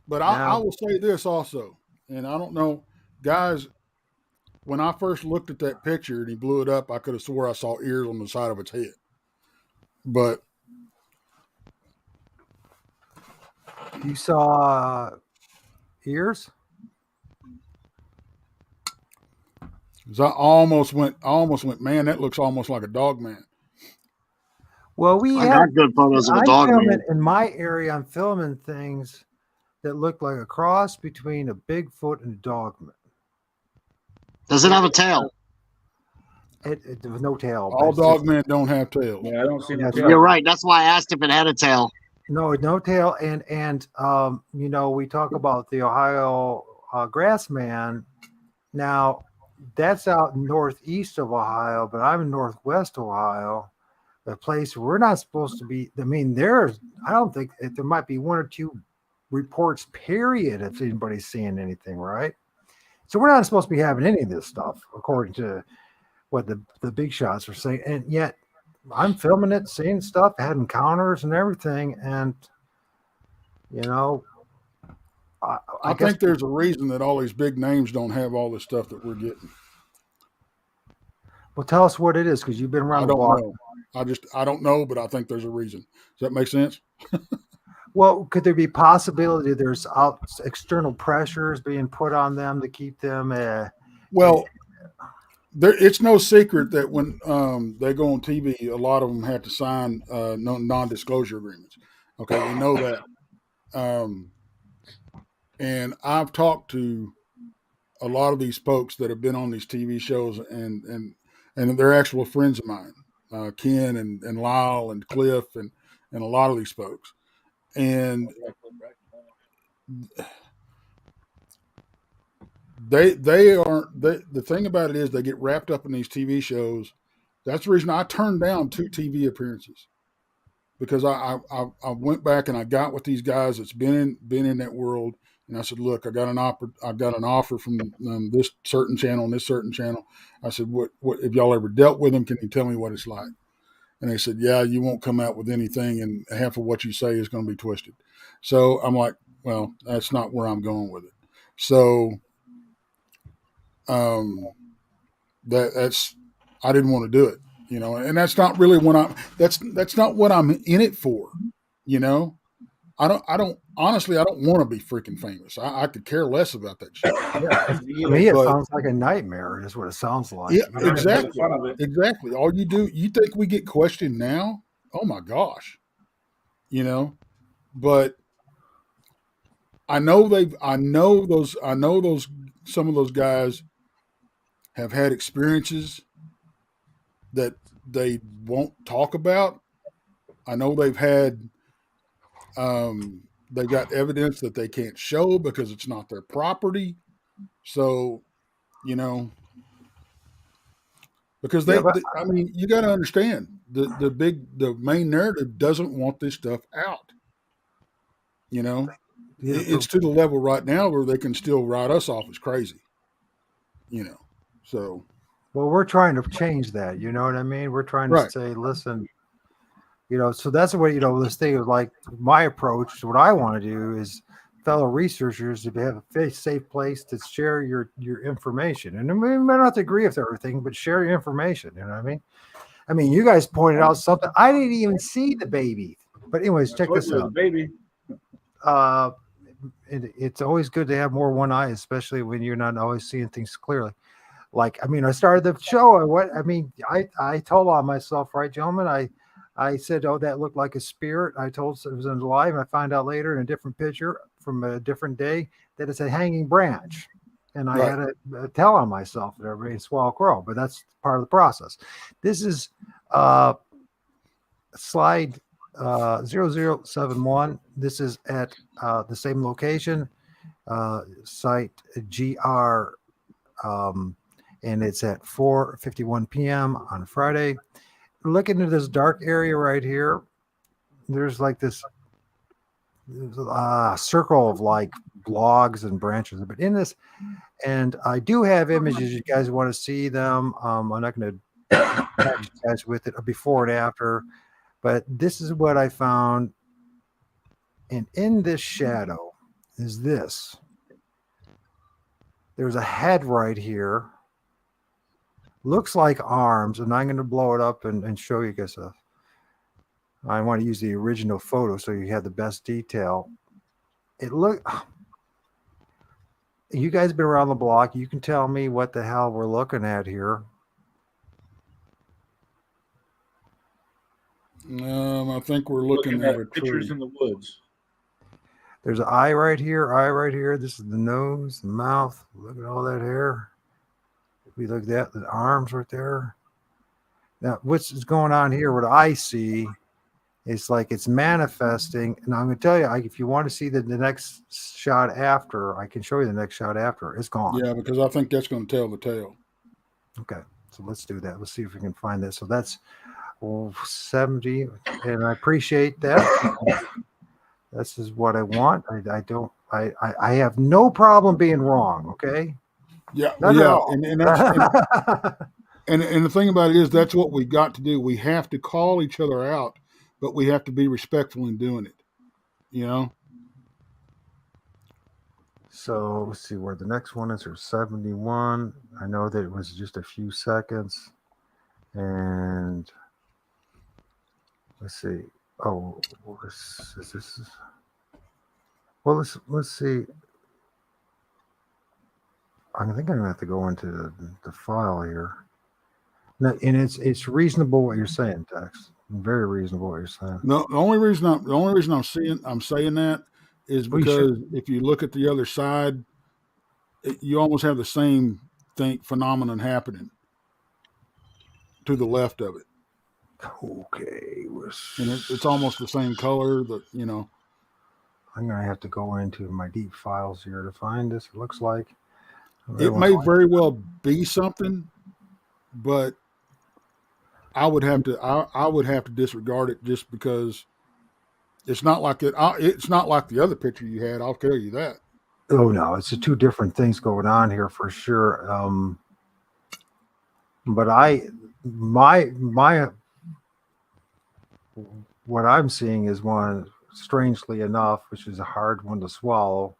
But I will say this also, and I don't know, guys, when I first looked at that picture and he blew it up, I could have swore I saw ears on the side of its head. But you saw ears. I almost went, man, that looks almost like a Dogman. Well, we I have got good photos of a I'm dog, filming man. in my area. I'm filming things that look like a cross between a Bigfoot and a Dogman. Does it have a tail? There was no tail. All Dogmen don't have tails. Yeah, I don't see no That's tail. You're right. That's why I asked if it had a tail. No tail, and you know, we talk about the Ohio grassman. Now, that's out northeast of Ohio, but I'm in northwest Ohio, a place we're not supposed to be. I mean, I don't think there might be one or two reports, period, if anybody's seeing anything, right? So we're not supposed to be having any of this stuff, according to what the big shots are saying, and yet I'm filming it, seeing stuff, had encounters and everything, and you know, I think there's a reason that all these big names don't have all the stuff that we're getting. Well, tell us what it is, because you've been around the block. I don't know, but I think there's a reason. Does that make sense? Well, could there be possibility there's external pressures being put on them to keep them? Well, it's no secret that when they go on TV, a lot of them have to sign non-disclosure agreements. Okay, we know that. And I've talked to a lot of these folks that have been on these TV shows, and they're actual friends of mine, Ken and Lyle and Cliff and a lot of these folks. And the thing about it is they get wrapped up in these TV shows. That's the reason I turned down 2 TV appearances, because I went back and I got with these guys that's been in that world, and I said, look, I got an offer from this certain channel and this certain channel. I said, what if y'all ever dealt with them? Can you tell me what it's like? And they said, yeah, you won't come out with anything, and half of what you say is going to be twisted. So I'm like, well, that's not where I'm going with it. So that's I didn't want to do it, you know, and that's not really what that's not what I'm in it for, you know. I don't honestly, I don't want to be freaking famous. I could care less about that shit. Yeah, to me, it sounds like a nightmare. Is what it sounds like. Yeah, exactly. All you think we get questioned now? Oh my gosh, you know. But I know some of those guys have had experiences that they won't talk about. I know they've had. They've got evidence that they can't show because it's not their property. So, you know, because I mean, you got to understand the main narrative doesn't want this stuff out. You know, it's to the level right now where they can still write us off as crazy. You know, so. Well, we're trying to change that. You know what I mean? We're trying to say, listen. You know, so that's what, you know, this thing of like my approach to what I want to do is fellow researchers to have a safe place to share your information. And we might not agree with everything, but share your information. You know what I mean? I mean, you guys pointed out something. I didn't even see the baby. But anyways, check this out. Baby. It's always good to have more one eye, especially when you're not always seeing things clearly. Like, I mean, I started the show. I told on myself, right, gentlemen? I said, oh, that looked like a spirit. I told it was in live. I find out later in a different picture from a different day that it's a hanging branch. And I had to tell on myself that everybody swallow crow, but that's part of the process. This is slide 0071. This is at the same location, site GR, and it's at 4:51 p.m. on Friday. Look into this dark area right here. there's like this circle of like logs and branches. But in this, and I do have images. You guys want to see them? I'm not going to catch you guys with it before and after, but this is what I found. And in this shadow is this. There's a head right here. Looks like arms, and I'm going to blow it up and show you guys. I want to use the original photo so you have the best detail. You guys been around the block. You can tell me what the hell we're looking at here. I think we're looking at a pictures tree. in the woods. There's an eye right here, eye right here. This is the nose, the mouth. Look at all that hair. If we look at that, the arms right there. Now, what's going on here, what I see, it's like it's manifesting. And I'm going to tell you, if you want to see the next shot after, I can show you the next shot after. It's gone. Yeah, because I think that's going to tell the tale. Okay, so let's do that. Let's see if we can find that. So that's 70, and I appreciate that. This is what I want. I have no problem being wrong. Okay. Yeah. Not at yeah. all. And the thing about it is that's what we got to do. We have to call each other out, but we have to be respectful in doing it. You know? So let's see where the next one is. There's 71. I know that it was just a few seconds. And let's see. Oh, this is. Well, let's see. I think I'm gonna have to go into the file here. Now, and it's reasonable what you're saying, Tex. Very reasonable what you're saying. No, the only reason I'm saying that is because if you look at the other side, you almost have the same phenomenon happening to the left of it. Okay, and it's almost the same color. That I'm gonna have to go into my deep files here to find this. It looks like it may very well be something, but I would have to disregard it just because it's not like it. It's not like the other picture you had. I'll tell you that. Oh no, it's two different things going on here for sure. But my what I'm seeing is one, strangely enough, which is a hard one to swallow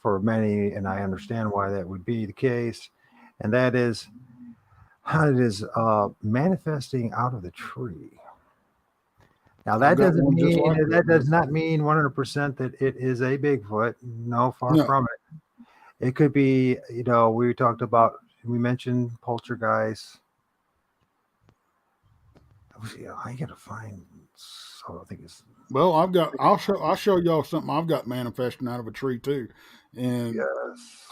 for many, and I understand why that would be the case, and that is how it is manifesting out of the tree. Now that does not mean 100% that it is a Bigfoot. No, far from it. It could be, we mentioned poltergeist. I gotta find. So I think it's. Well, I'll show y'all something I've got manifesting out of a tree too, and yes.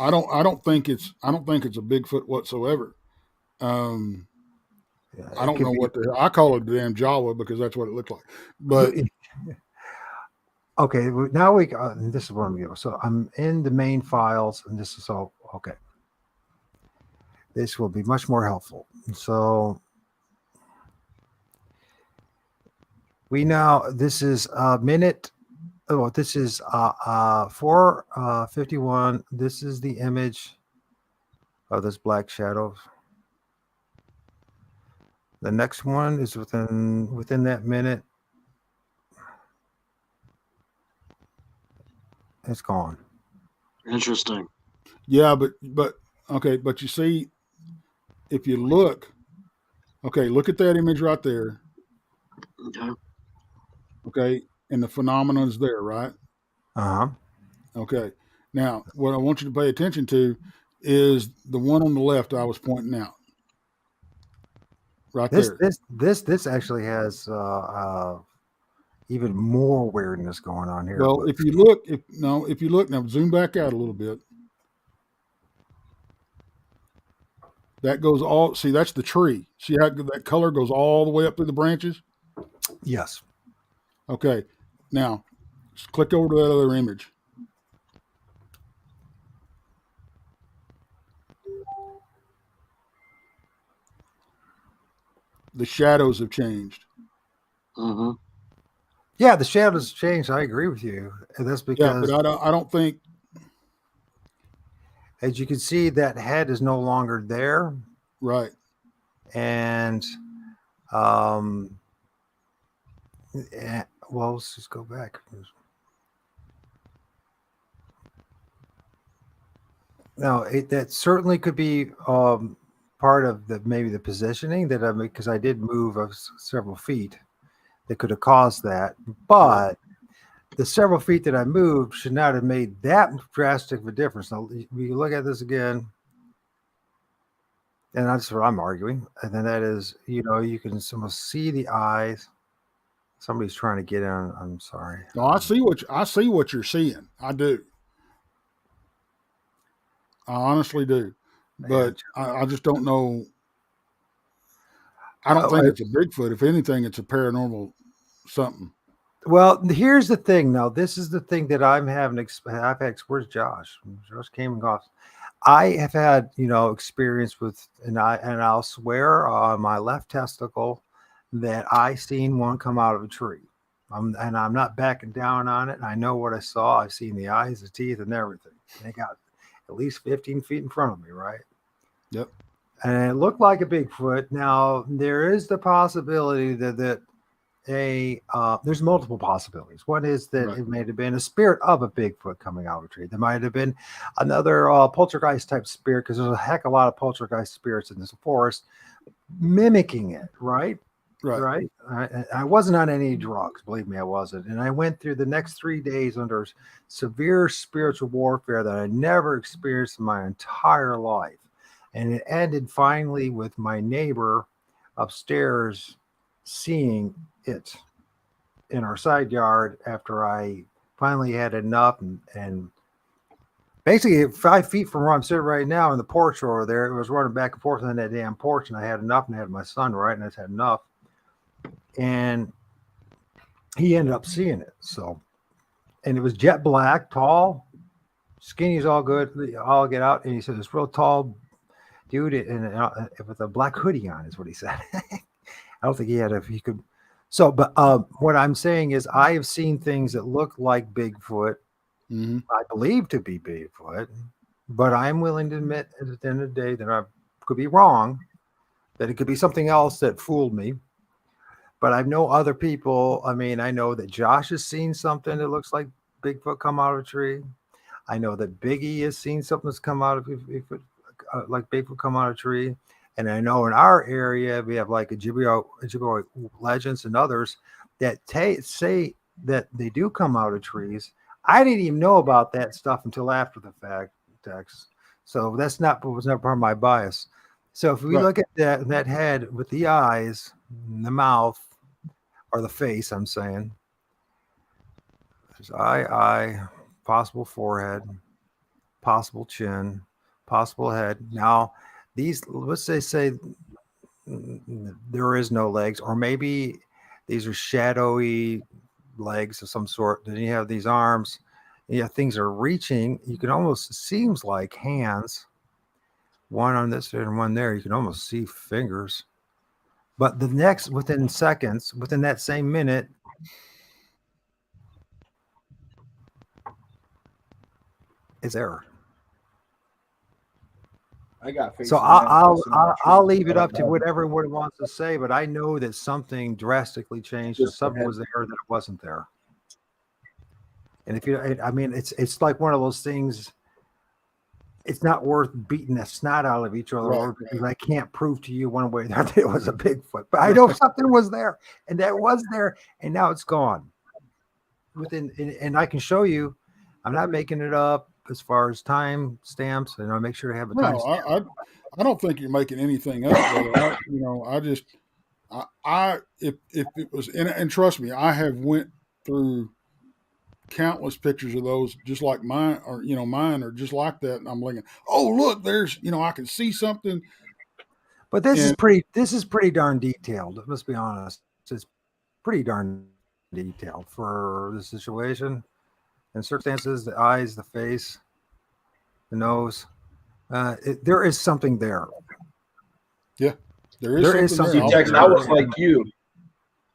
I don't think it's a Bigfoot whatsoever. I don't know what I call it, the damn Jawa, because that's what it looked like. But okay, now this is what I'm doing. So I'm in the main files, and this is all okay. This will be much more helpful. So we now, this is a minute. Oh, this is 4:51. This is the image of this black shadow. The next one is within that minute. It's gone. Interesting. Yeah, but okay, but you see, if you look at that image right there. Okay. Okay, and the phenomenon is there, right? Uh-huh. Okay. Now, what I want you to pay attention to is the one on the left I was pointing out. Right there. This actually has even more weirdness going on here. Well, if you look now, zoom back out a little bit. That goes all. See, that's the tree. See how that color goes all the way up through the branches? Yes. Okay. Now, just click over to that other image. The shadows have changed. Mm-hmm. Yeah, the shadows changed. I agree with you. And that's Yeah, because, but I don't think. as you can see, that head is no longer there. Right. And, well, let's just go back. No, that certainly could be part of maybe the positioning that I because I did move several feet that could have caused that, but the several feet that I moved should not have made that drastic of a difference. Now we look at this again, and that's what I'm arguing, and then that is, you can almost see the eyes. Somebody's trying to get in. I'm sorry. No, I see what you're seeing. I do. I honestly do, but I just don't know. I don't think it's a Bigfoot. If anything, it's a paranormal something. Well, here's the thing. Now, this is the thing that I'm having. I've had. Where's Josh? Josh came and off. I have had, experience with, and I'll swear on my left testicle that I seen one come out of a tree. And I'm not backing down on it. I know what I saw. I've seen the eyes, the teeth, and everything. They got at least 15 feet in front of me, right? Yep. And it looked like a Bigfoot. Now, there is the possibility that there's multiple possibilities. One is that it may have been a spirit of a Bigfoot coming out of a tree. There might have been another poltergeist type spirit, because there's a heck of a lot of poltergeist spirits in this forest mimicking it, right? Right. I wasn't on any drugs, believe me, I wasn't. And I went through the next 3 days under severe spiritual warfare that I never experienced in my entire life. And it ended finally with my neighbor upstairs seeing it in our side yard after I finally had enough, and basically 5 feet from where I'm sitting right now in the porch over there, it was running back and forth on that damn porch, and I had enough, and I had my son, right, and I just had enough, and he ended up seeing it. So, and it was jet black, tall, skinny is all good, all get out, and he said this real tall dude with a black hoodie on is what he said. I don't think he could. So, but what I'm saying is I have seen things that look like Bigfoot. Mm-hmm. I believe to be Bigfoot, but I'm willing to admit at the end of the day that I could be wrong, that it could be something else that fooled me. But I know other people. I mean, I know that Josh has seen something that looks like Bigfoot come out of a tree. I know that Biggie has seen something that's come out of Bigfoot, like Bigfoot come out of a tree. And I know in our area, we have like Ojibwe legends and others that say that they do come out of trees. I didn't even know about that stuff until after the fact, Tex. So was never part of my bias. So if we look at that head with the eyes, the mouth, or the face, I'm saying, there's eye, possible forehead, possible chin, possible head. Now, let's say there is no legs, or maybe these are shadowy legs of some sort. Then you have these arms. Things are reaching. You can almost, seems like hands, one on this and one there. You can almost see fingers. But the next, within seconds, within that same minute, it's there. I got faith. So I'll leave it up to whatever everyone wants to say, but I know that something drastically changed, and something was there that it wasn't there. And it's like one of those things. It's not worth beating the snot out of each other over, because I can't prove to you one way or the other it was a Bigfoot. But I know something was there, and that was there, and now it's gone. And I can show you. I'm not making it up as far as time stamps, and I'll make sure to have a time stamp. I don't think you're making anything up. If it was, and trust me, I have went through countless pictures of those, just like mine, or mine are just like that, and I'm looking, oh look, there's, I can see something. But this is pretty darn detailed. Let's be honest, it's pretty darn detailed for the situation and circumstances. The eyes, the face, the nose. There is something there. Yeah, there is something there. Tex, I was like you.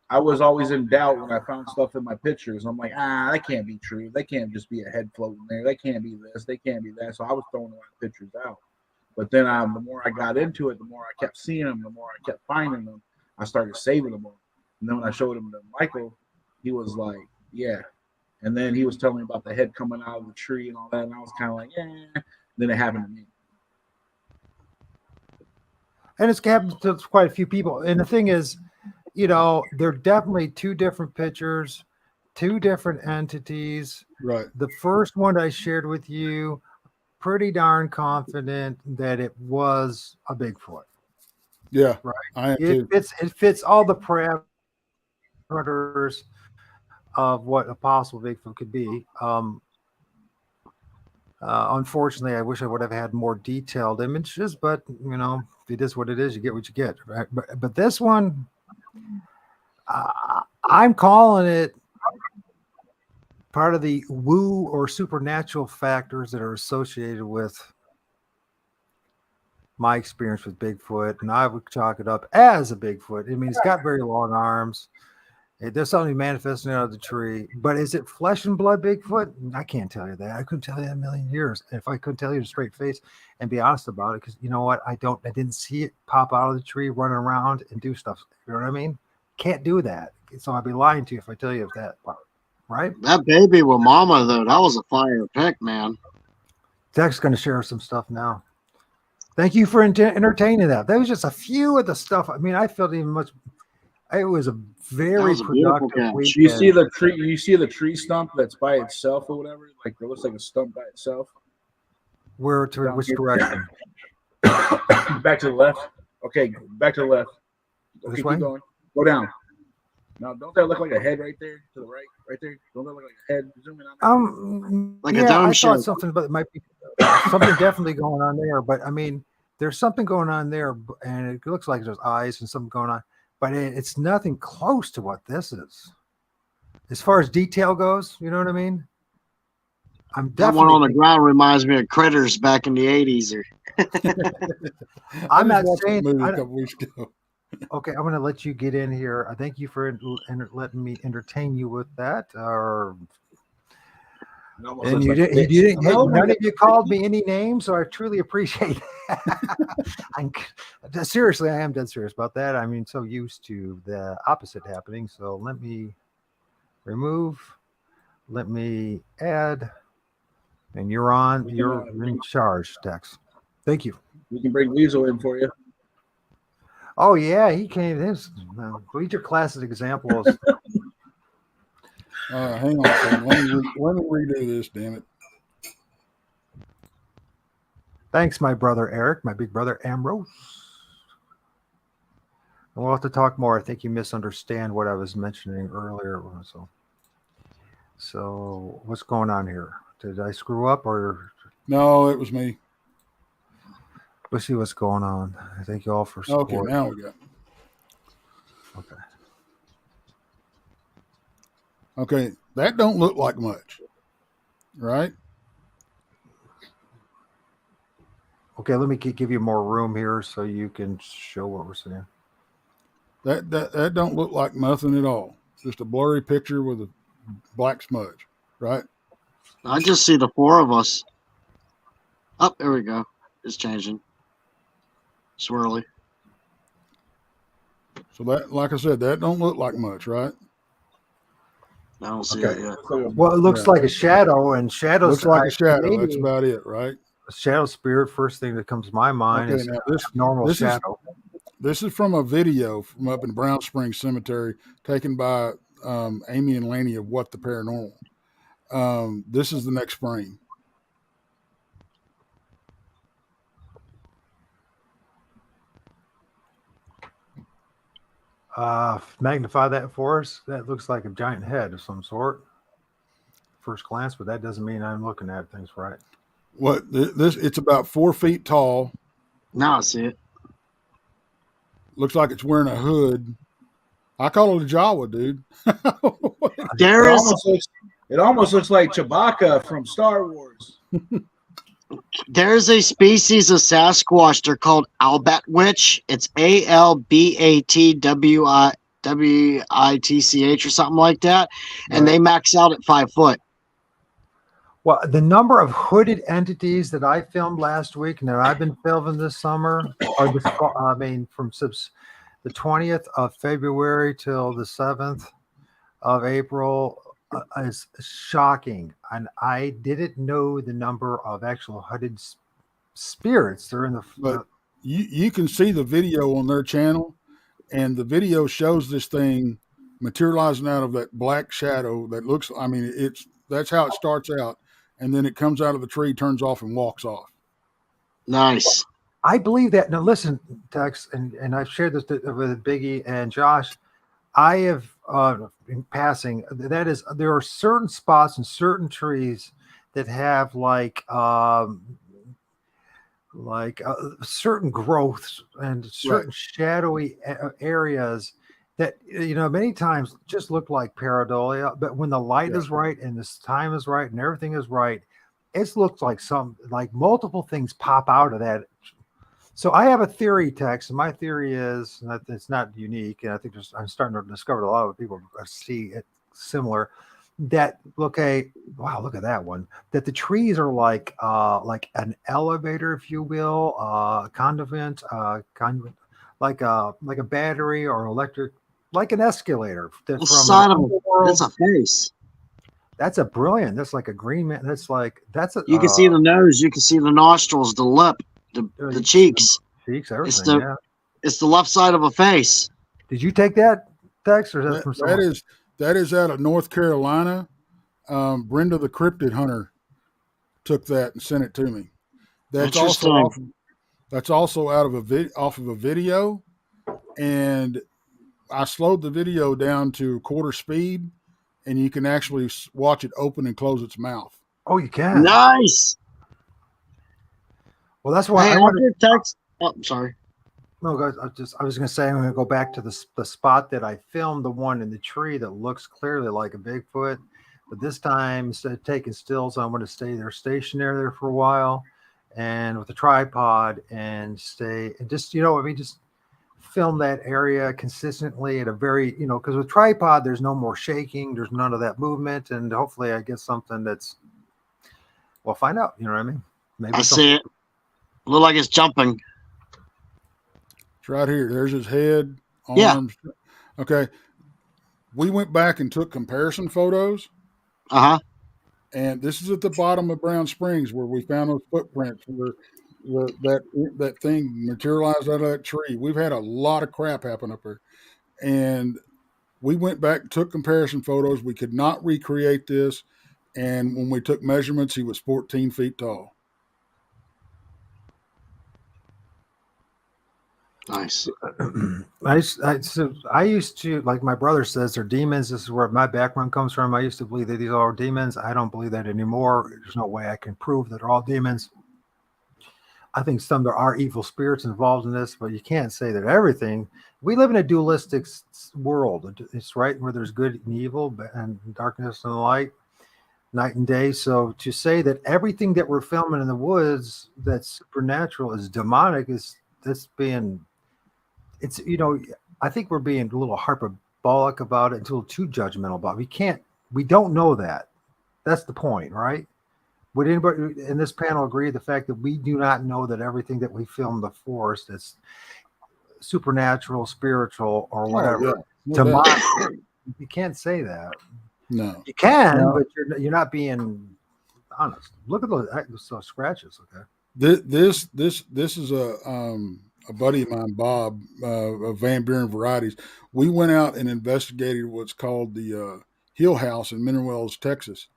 I was always in doubt when I found stuff in my pictures. I'm like, that can't be true. They can't just be a head floating there. They can't be this. They can't be that. So I was throwing a lot of pictures out. But then the more I got into it, the more I kept seeing them, the more I kept finding them. I started saving them all. And then when I showed him to Michael, he was like, yeah. And then he was telling me about the head coming out of the tree and all that. And I was kind of like, yeah. Then it happened to me. And it's happened to quite a few people. And the thing is, you know, they're definitely two different pictures, two different entities. Right. The first one I shared with you, pretty darn confident that it was a Bigfoot. Yeah. Right. I am too. It fits all the parameters of what a possible Bigfoot could be. Unfortunately, I wish I would have had more detailed images, but you know, it is what it is. You get what you get, right? But this one, I'm calling it part of the woo or supernatural factors that are associated with my experience with Bigfoot, and I would chalk it up as a Bigfoot. I mean, it's got very long arms. There's something manifesting out of the tree, but is it flesh and blood Bigfoot? I can't tell you that. I couldn't tell you that in a million years. If I couldn't tell you to straight face and be honest about it, because you know what? I didn't see it pop out of the tree, running around and do stuff. You know what I mean? Can't do that. So I'd be lying to you if I tell you that part, right? That baby with mama, though, that was a fire pick, man. Tech's going to share some stuff now. Thank you for entertaining that. That was just a few of the stuff. I mean, I felt even much. It was a very productive weekend. You see the tree. You see the tree stump that's by itself or whatever. Like it looks like a stump by itself. Where to which direction? Back to the left. Okay, back to the left. Okay, This way? keep going. Go down. Now, don't that look like a head right there? To the right, right there. Don't that look like a head? Zoom in on that. Like a yeah, dome I shape. thought something, but it might be something definitely going on there. But I mean, there's something going on there, and it looks like there's eyes and something going on. But it's nothing close to what this is. As far as detail goes, you know what I mean? I'm That definitely. one on the ground reminds me of Critters back in the 80s. I'm not watched that saying. movie a couple weeks ago. Okay, I'm going to let you get in here. I thank you for letting me entertain you with that. And you didn't. None of you called me any names, so I truly appreciate that. Seriously, I am dead serious about that. I mean, so used to the opposite happening. So let me remove. Let me add. And you're on. You're in charge, Tex. Thank you. We can bring Weasel in for you. Oh yeah, he came. This read your classic examples. Hang on a second. Let me redo this, damn it. Thanks, my brother Eric, my big brother Ambrose. And we'll have to talk more. I think you misunderstand what I was mentioning earlier. So what's going on here? Did I screw up or? No, it was me. Let's see what's going on. Thank you all for support. Okay, now we got. Okay. Okay, that don't look like much, right? Okay, let me give you more room here so you can show what we're seeing. That don't look like nothing at all. Just a blurry picture with a black smudge, right? I just see the four of us. Oh, there we go. It's changing. Swirly. So that, like I said, that don't look like much, right? I don't see it yet. Well, it looks like a shadow, and shadows looks like a shadow. That's about it, right? A shadow spirit. First thing that comes to my mind is now normal shadow. This is from a video from up in Brown Springs Cemetery taken by Amy and Laney of What the Paranormal. This is the next frame. Magnify that for us. That looks like a giant head of some sort. First glance, but that doesn't mean I'm looking at things right. What this? It's about 4 feet tall. Now I see it. Looks like it's wearing a hood. I call it a Jawa, dude. It almost looks like Chewbacca from Star Wars. There's a species of Sasquatch. They're called Albatwitch. It's ALBATWITCH. WITCH or something like that, and they max out at 5 foot. Well, the number of hooded entities that I filmed last week and that I've been filming this summer, or this, from the 20th of February till the 7th of April, is shocking. And I didn't know the number of actual hooded spirits. They're in the. But you can see the video on their channel, and the video shows this thing materializing out of that black shadow that looks. I mean, that's how it starts out, and then it comes out of the tree, turns off, and walks off. Nice. I believe that. Now, listen, Tex, and I've shared this with Biggie and Josh. I have, in passing, that is, there are certain spots and certain trees that have certain growths and certain shadowy areas that, many times just look like pareidolia, but when the light is right and this time is right and everything is right, it looks like multiple things pop out of that. So I have a theory, Tex, and my theory is, and it's not unique, and I think I'm starting to discover a lot of people see it similar, that, wow, look at that one, that the trees are like an elevator, if you will, conduit, like a battery or electric, like an escalator. That's a face. That's a brilliant. That's like a green man. You can see the nose. You can see the nostrils, the lip, the cheeks. Everything. It's the left side of a face. Did you take that, Tex, or is that from someone? That is out of North Carolina. Brenda the cryptid hunter took that and sent it to me. That's also out of off of a video, and I slowed the video down to quarter speed, and you can actually watch it open and close its mouth. Oh, you can. Nice. Well, that's why I wanted to text. Oh, sorry. No, guys, I was going to say, I'm going to go back to the spot that I filmed, the one in the tree that looks clearly like a Bigfoot. But this time, instead of taking stills, I'm going to stay there stationary there for a while, and with a tripod, and just film that area consistently at a very, because with tripod, there's no more shaking, there's none of that movement, and hopefully I get something that's, we'll find out, you know what I mean? Maybe I see it. Look like it's jumping. It's right here. There's his head, arms. Yeah. Okay. We went back and took comparison photos. Uh-huh. And this is at the bottom of Brown Springs where we found those footprints where that thing materialized out of that tree. We've had a lot of crap happen up there. And we went back and took comparison photos. We could not recreate this. And when we took measurements, he was 14 feet tall. Nice. I used to, like my brother says, they're demons. This is where my background comes from. I used to believe that these are all demons. I don't believe that anymore. There's no way I can prove that they're all demons. I think there are evil spirits involved in this, but you can't say that everything. We live in a dualistic world. It's right where there's good and evil and darkness and light, night and day. So to say that everything that we're filming in the woods that's supernatural is demonic I think we're being a little hyperbolic about it, a little too judgmental about it. We don't know that. That's the point, right? Would anybody in this panel agree the fact that we do not know that everything that we film the forest is supernatural, spiritual, or whatever? Demonic. You can't say that. No. You can, but you're not being honest. Look at those scratches, okay? This is a buddy of mine, Bob, of Van Buren Varieties. We went out and investigated what's called the Hill House in Mineral Wells, Texas.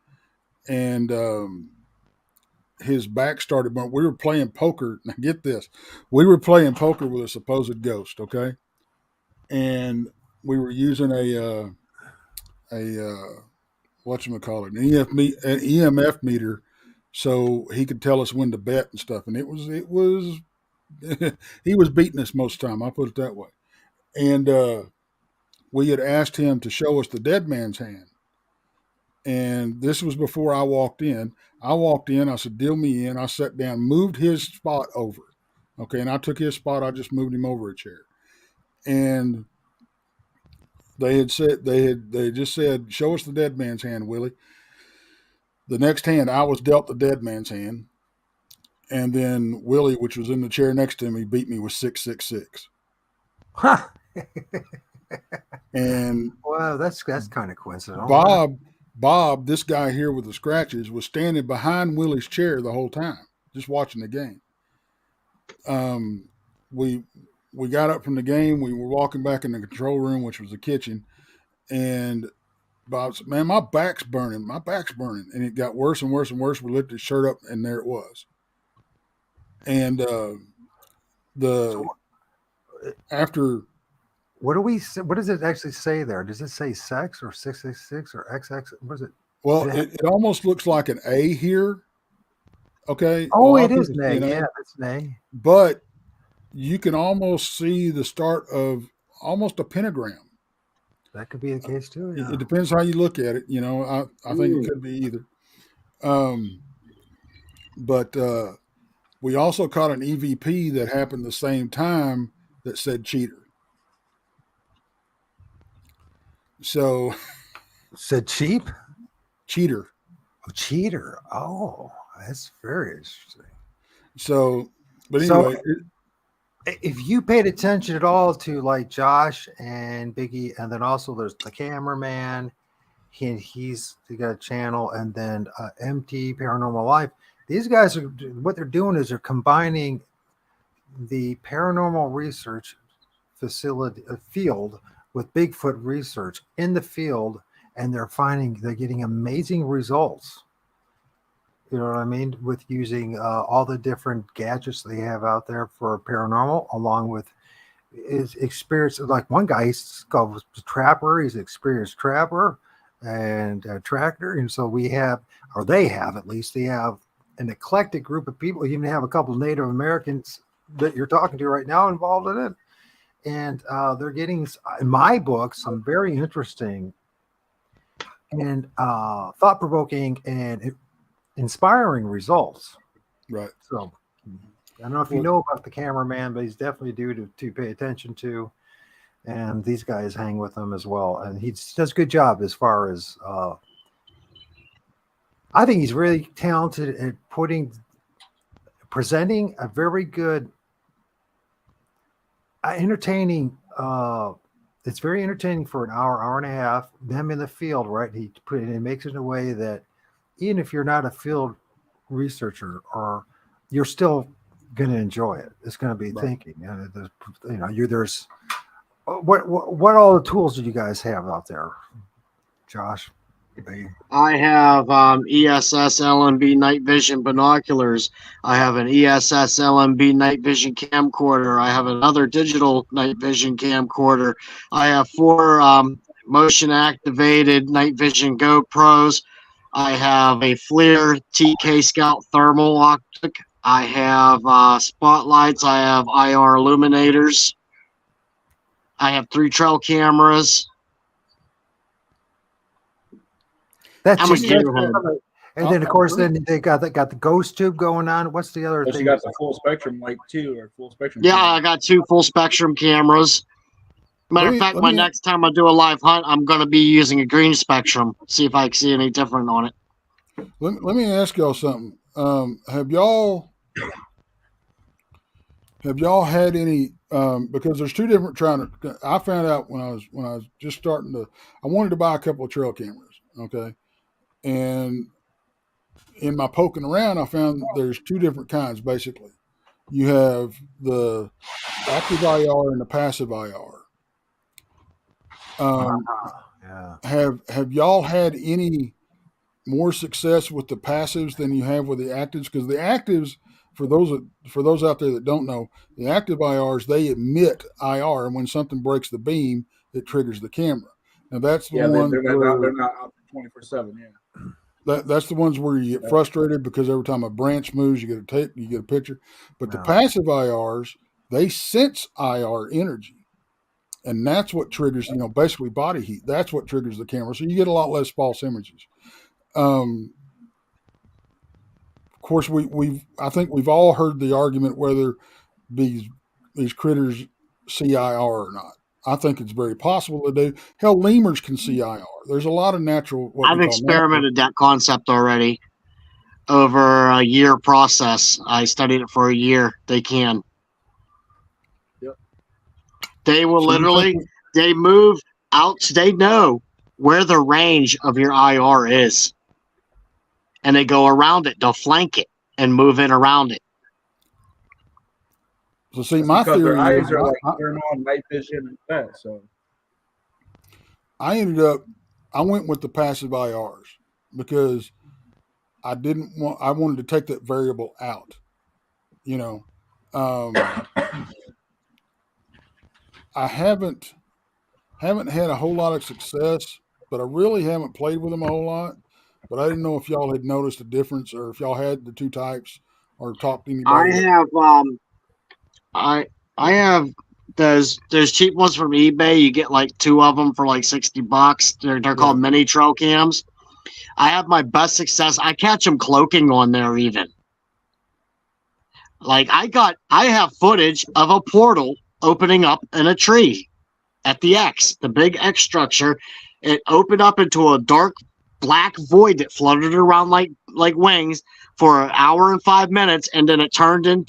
And his back started burning. We were playing poker. Now get this. We were playing poker with a supposed ghost, okay? And we were using an EMF meter so he could tell us when to bet and stuff. And it was he was beating us most of the time. I'll put it that way. And we had asked him to show us the dead man's hand. And this was before I walked in. I walked in. I said, deal me in. I sat down, moved his spot over. Okay. And I took his spot. I just moved him over a chair. And They just said, "Show us the dead man's hand, Willie." The next hand, I was dealt the dead man's hand, and then Willie, which was in the chair next to me, beat me with 666. Huh. And wow, that's kind of coincidental. Bob, this guy here with the scratches, was standing behind Willie's chair the whole time, just watching the game. We got up from the game. We were walking back in the control room, which was the kitchen, and Bob said, "Man, my back's burning. My back's burning." And it got worse and worse and worse. We lifted his shirt up, and there it was. And after. What does it actually say there? Does it say sex or 666 or XX? What is it? Well, it almost looks like an A here. Okay. Oh, it is an A. Yeah, that's an A. But you can almost see the start of almost a pentagram. That could be the case too. Yeah. It depends how you look at it. I think it could be either. But we also caught an EVP that happened the same time that said cheater. So said cheap? Cheater. Oh, cheater. Oh, that's very interesting. So, but anyway. If you paid attention at all to like Josh and Biggie, and then also there's the cameraman, he's got a channel, and then MT Paranormal Life. These guys are what they're doing is they're combining the paranormal research facility field with Bigfoot research in the field, and they're getting amazing results. You know what I mean? With using all the different gadgets they have out there for paranormal, along with his experience. Like one guy, he's called a trapper. He's an experienced trapper and a tractor. And so they have an eclectic group of people. You even have a couple of Native Americans that you're talking to right now involved in it. And they're getting, in my book, some very interesting and thought-provoking and inspiring results. Right. So I don't know if you know about the cameraman, but he's definitely due to pay attention to. And these guys hang with him as well. And he does a good job as far as I think he's really talented at presenting a very good entertaining. It's very entertaining for an hour and a half. Them in the field, right? He makes it in a way that even if you're not a field researcher, or you're still going to enjoy it. It's going to be thinking. There's what all the tools do you guys have out there, Josh? I have ESS LMB night vision binoculars. I have an ESS LMB night vision camcorder. I have another digital night vision camcorder. I have 4 motion activated night vision GoPros. I have a FLIR TK Scout thermal optic. I have spotlights. I have IR illuminators. I have 3 trail cameras. That's just and then of course then they got the ghost tube going on. What's the other thing? You got the full spectrum light too, or full spectrum. Yeah, I got 2 full spectrum cameras. Matter of fact, next time I do a live hunt, I'm going to be using a green spectrum. See if I can see any different on it. Let me ask y'all something. Have y'all had any? Because there's 2 different I found out when I was just starting to. I wanted to buy a couple of trail cameras. Okay. And in my poking around, I found there's 2 different kinds, basically. You have the active IR and the passive IR. Have y'all had any more success with the passives than you have with the actives? Because the actives, for those out there that don't know, the active IRs, they emit IR, and when something breaks the beam, it triggers the camera. Now that's the one. They're not out 24/7. Yeah. That's the ones where you get frustrated because every time a branch moves, you get a picture. But the passive IRs, they sense IR energy, and that's what triggers, basically body heat. That's what triggers the camera. So you get a lot less false images. Of course, I think we've all heard the argument whether these critters see IR or not. I think it's very possible to do. Hell, lemurs can see IR. There's a lot of natural. I've experimented that concept already over a year process. I studied it for a year. They can. Yep. They will literally, they move out. They know where the range of your IR is. And they go around it. They'll flank it and move in around it. So see, my because theory their is eyes are like thermal and night vision and that. So I went with the passive IRs because I wanted to take that variable out. You know, I haven't had a whole lot of success, but I really haven't played with them a whole lot. But I didn't know if y'all had noticed a difference or if y'all had the two types or talked to anybody. I have those cheap ones from eBay. You get like 2 of them for like $60. They're called mini trail cams. I have my best success. I catch them cloaking on there even. Like I have footage of a portal opening up in a tree at the X, the big X structure. It opened up into a dark black void that fluttered around like wings for an hour and 5 minutes, and then it started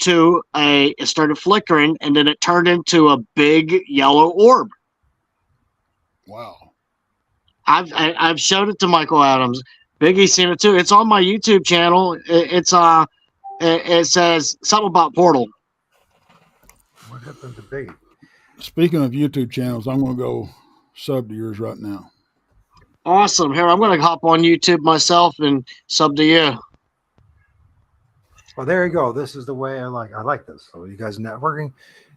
flickering, and then it turned into a big yellow orb. Wow. I've showed it to Michael Adams. Biggie's seen it too. It's on my YouTube channel. It says something about Portal. What happened to Biggie? Speaking of YouTube channels, I'm going to go sub to yours right now. Awesome. Here, I'm going to hop on YouTube myself and sub to you. Well, there you go. This is the way I like this. So you guys networking,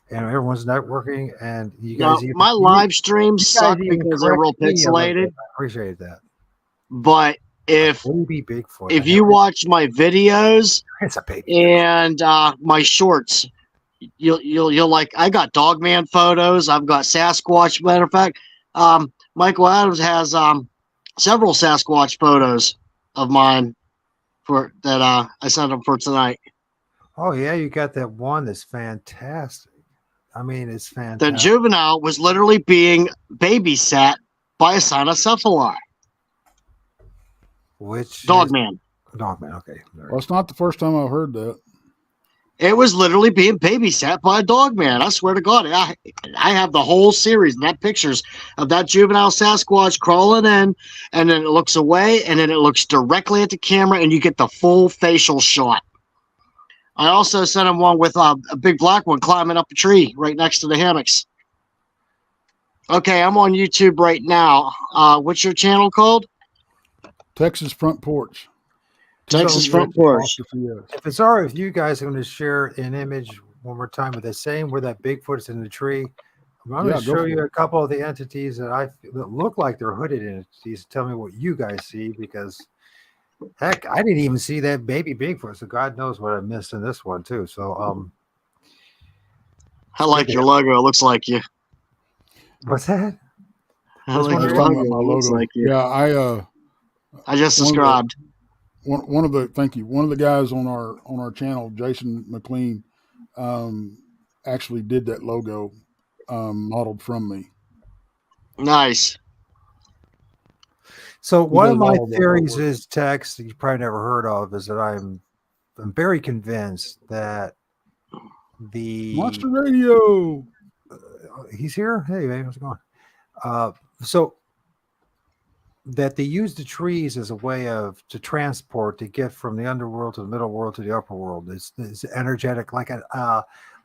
and everyone's networking, and you guys. Now, my live streams suck because they're real pixelated. I appreciate that. But if Bigfoot, if you watch my videos it's a baby and my shorts, you'll like. I got Dogman photos. I've got Sasquatch. Matter of fact, Michael Adams has several Sasquatch photos of mine for that I sent him for tonight. Oh yeah, you got that one that's fantastic. I mean, it's fantastic. The juvenile was literally being babysat by a cynocephaly. Which Dogman. Dogman. Okay. Well, it's not the first time I've heard that. It was literally being babysat by a Dogman. I swear to God, I have the whole series and that pictures of that juvenile Sasquatch crawling in, and then it looks away, and then it looks directly at the camera, and you get the full facial shot. I also sent him one with a big black one climbing up a tree right next to the hammocks. Okay, I'm on YouTube right now. What's your channel called? Texas Front Porch. Texas Front Porch. If it's all right with you guys, I'm going to share an image one more time with the same where that Bigfoot's in the tree. I'm going to show you a couple of the entities that look like they're hooded entities. Tell me what you guys see, because heck, I didn't even see that baby Bigfoot, so God knows what I missed in this one too. So I like your logo. It looks like you. What's that? I like your logo. It looks like you. Yeah, I just subscribed. One of the guys on our channel, Jason McLean, actually did that logo modeled from me. Nice. So one of my theories is, Tex, that you probably never heard of, is that I'm very convinced that the Monster Radio. He's here. Hey, man, how's it going? So that they use the trees as a way to transport, to get from the underworld to the middle world to the upper world. It's energetic, like an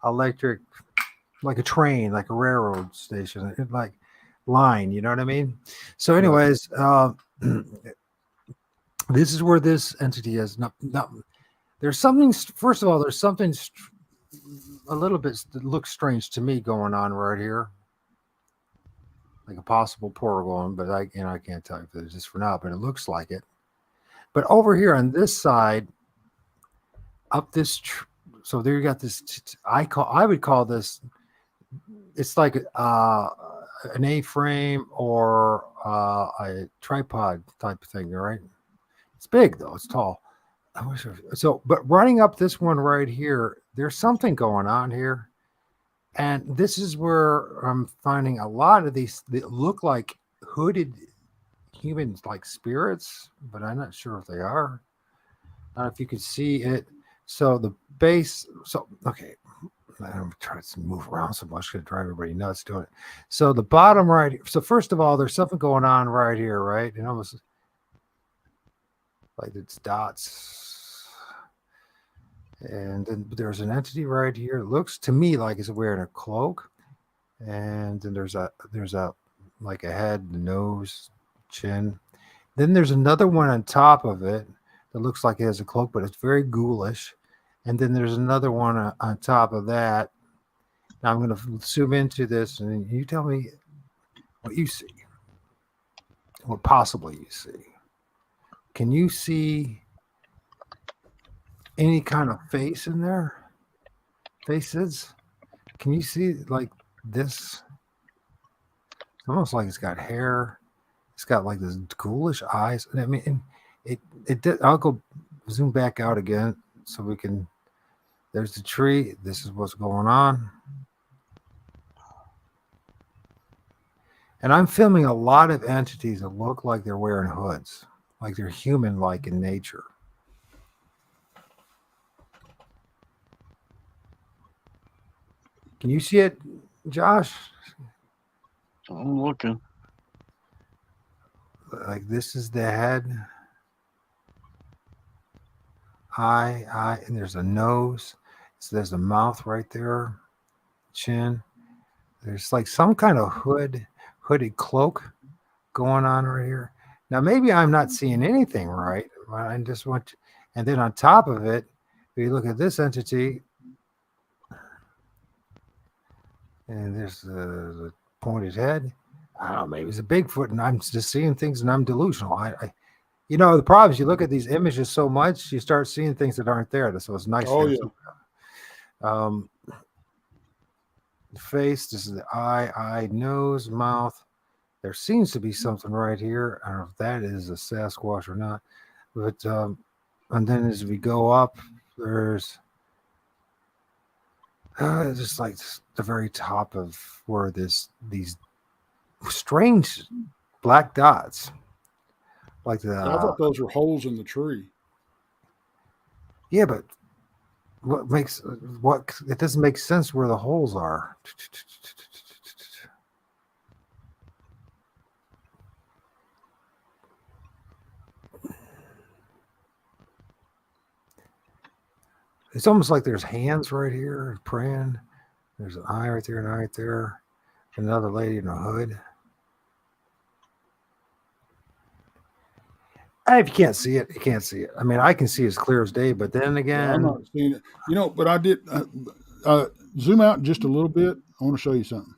electric, like a train, like a railroad station, like line. You know what I mean? So, anyways, this is where this entity is. Not. There's something. First of all, there's something a little bit that looks strange to me going on right here. Like a possible portal going, but I can't tell you if it's just for now, but it looks like it. But over here on this side, up this, so there you got this. I would call this. It's like an A-frame or a tripod type of thing, right? It's big though. It's tall. So, but running up this one right here, there's something going on here. And this is where I'm finding a lot of these that look like hooded humans, like spirits, but I'm not sure if they are. I don't know if you can see it. So the base, so okay, I'm trying to move around so much to drive everybody nuts doing it. So the bottom right. So first of all, there's something going on right here, right? It almost like it's dots. And then there's an entity right here. It looks to me like it's wearing a cloak. And then there's a like a head, nose, chin. Then there's another one on top of it that looks like it has a cloak, but it's very ghoulish. And then there's another one on top of that. Now I'm going to zoom into this, and you tell me what you see, what possibly you see. Can you see any kind of face in there? Faces? Can you see like this? It's almost like it's got hair. It's got like this ghoulish eyes. I mean, it did. I'll go zoom back out again so we can. There's the tree. This is what's going on. And I'm filming a lot of entities that look like they're wearing hoods, like they're human-like in nature. Can you see it, Josh? I'm looking. Like this is the head, eye, and there's a nose. So there's a mouth right there, chin. There's like some kind of hooded cloak going on right here. Now maybe I'm not seeing anything right. I just want to, and then on top of it, if you look at this entity, and there's the pointed head. I don't know, maybe it's a Bigfoot, and I'm just seeing things, and I'm delusional. The problem is you look at these images so much, you start seeing things that aren't there. So it's nice. Oh yeah. The face. This is the eye, nose, mouth. There seems to be something right here. I don't know if that is a Sasquatch or not. But and then as we go up, there's just like the very top of where these strange black dots. Like the I thought those were holes in the tree. Yeah, but it doesn't make sense where the holes are. It's almost like there's hands right here praying. There's an eye right there, and an eye right there. Another lady in a hood. If you can't see it, you can't see it. I mean, I can see as clear as day, but then again, I'm not seeing it. But I did zoom out just a little bit. I want to show you something.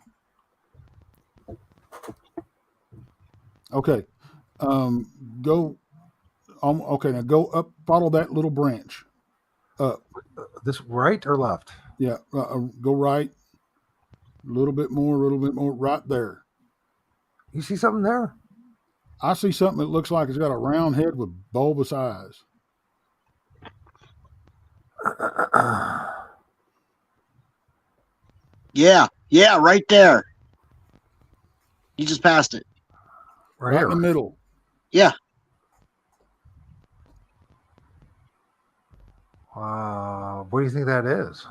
Okay, go. Okay, now go up. Follow that little branch. Up. This right or left? Yeah, go right. A little bit more. Right there. You see something there? I see something that looks like it's got a round head with bulbous eyes. Yeah, right there. You just passed it. Right in the middle. Yeah. What do you think that is?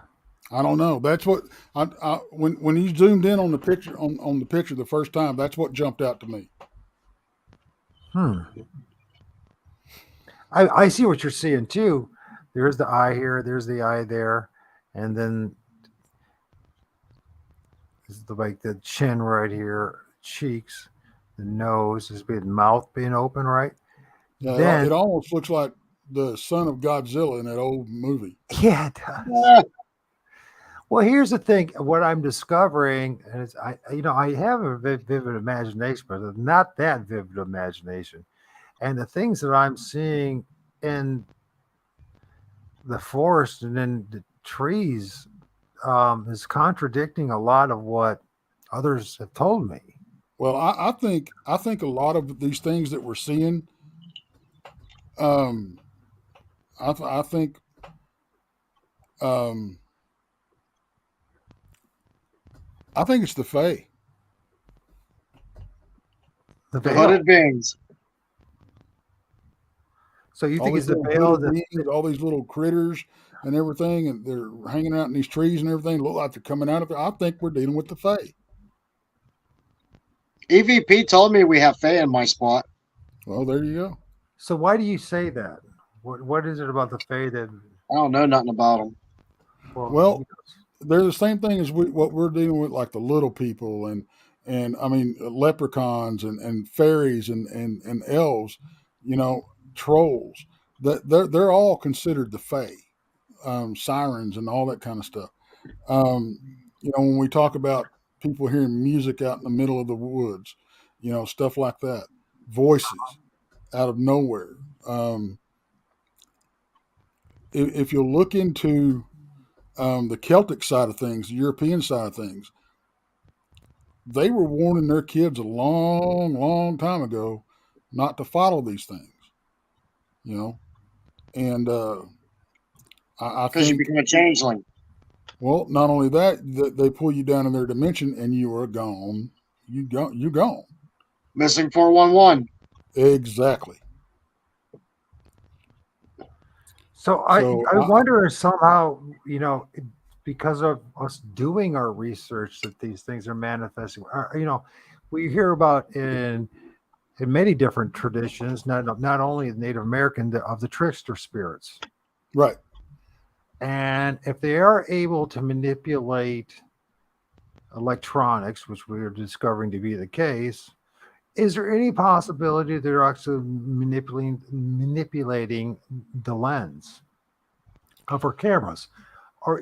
I don't know. That's what when you zoomed in on the picture on the picture the first time, that's what jumped out to me. I see what you're seeing too. There's the eye here. There's the eye there, and then is the chin right here, cheeks, the nose, this big mouth being open, right? Yeah, then it almost looks like the son of Godzilla in that old movie. Yeah, it does. Yeah. Well, here's the thing. What I'm discovering, and it's I have a vivid imagination, but not that vivid imagination. And the things that I'm seeing in the forest and in the trees is contradicting a lot of what others have told me. Well, I think a lot of these things that we're seeing, I think I think it's the Fae. The The veil. hooded beings. So you All think these it's the little veil hooded that beings, all these little critters and everything, and they're hanging out in these trees and everything. Look like they're coming out of there. I think we're dealing with the Fae. EVP told me we have Fae in my spot. Well, there you go. So why do you say that? What is it about the Fae that? I don't know nothing about them. Well, they're the same thing as what we're dealing with, like the little people and I mean leprechauns and fairies and elves, trolls. That they're all considered the Fae, sirens and all that kind of stuff. When we talk about people hearing music out in the middle of the woods, stuff like that, voices out of nowhere. If you look into the Celtic side of things, the European side of things, they were warning their kids a long, long time ago not to follow these things, and I Because you think, become a changeling. well, not only that, they pull you down in their dimension and you are gone. You're gone. Missing 411. Exactly. So I wonder if somehow, because of us doing our research that these things are manifesting. We hear about in many different traditions, not only Native American, of the trickster spirits. Right. And if they are able to manipulate electronics, which we are discovering to be the case, is there any possibility they're actually manipulating the lens of our cameras? Or,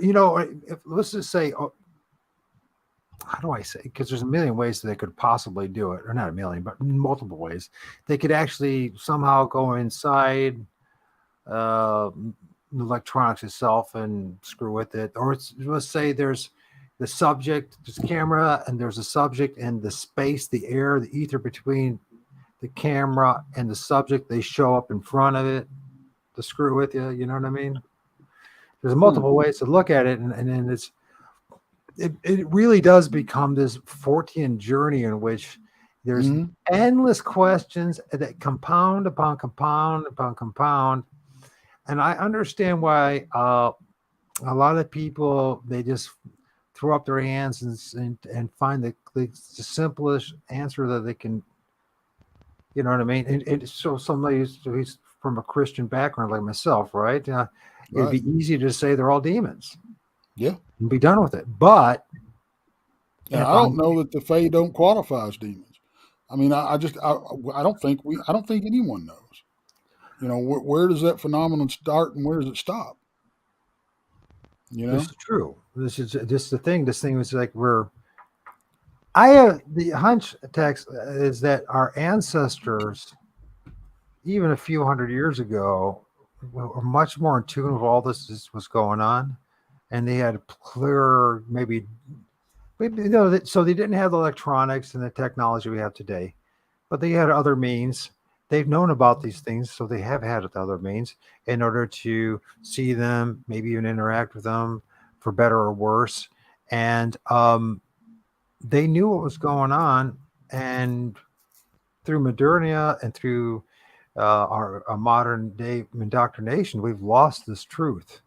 let's just say, how do I say? Because there's a million ways that they could possibly do it, or not a million, but multiple ways. They could actually somehow go inside the electronics itself and screw with it. Or let's say there's the subject, there's a camera, and there's a subject, and the space, the air, the ether between the camera and the subject, they show up in front of it to screw with you. You know what I mean? There's multiple ways to look at it, and then it really does become this Fortean journey in which there's endless questions that compound upon compound upon compound. And I understand why a lot of people, they just throw up their hands and find the simplest answer that they can, you know what I mean? And so somebody who's from a Christian background like myself, right? It'd be easy to say they're all demons. Yeah. And be done with it. But I don't know that the Fae don't qualify as demons. I mean, I don't think anyone knows. Where does that phenomenon start and where does it stop? This is true. This is just the thing. This thing was like I have the hunch, Tex, is that our ancestors, even a few hundred years ago, were much more in tune with all this was going on, and they had clearer, maybe so they didn't have the electronics and the technology we have today, but they had other means. They've known about these things, so they have had other means in order to see them, maybe even interact with them for better or worse. And they knew what was going on, and through Modernia and through our modern day indoctrination, we've lost this truth.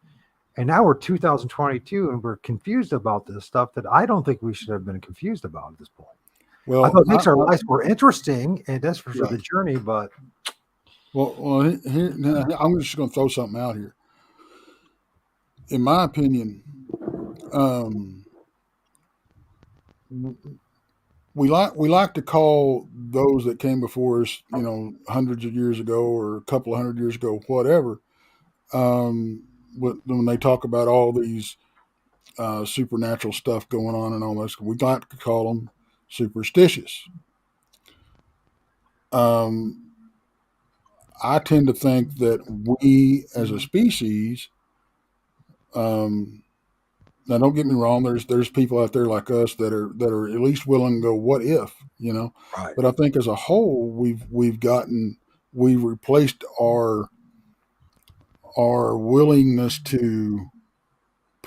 And now we're 2022 and we're confused about this stuff that I don't think we should have been confused about at this point. Well, I thought it makes our lives more interesting, and that's for sure the journey, but here, I'm just going to throw something out here. In my opinion, we like to call those that came before us, hundreds of years ago or a couple of hundred years ago, whatever. When they talk about all these supernatural stuff going on and all this, we like to call them superstitious. I tend to think that we as a species, now don't get me wrong, there's people out there like us that are at least willing to go, what if, Right. But I think as a whole, we've replaced our willingness to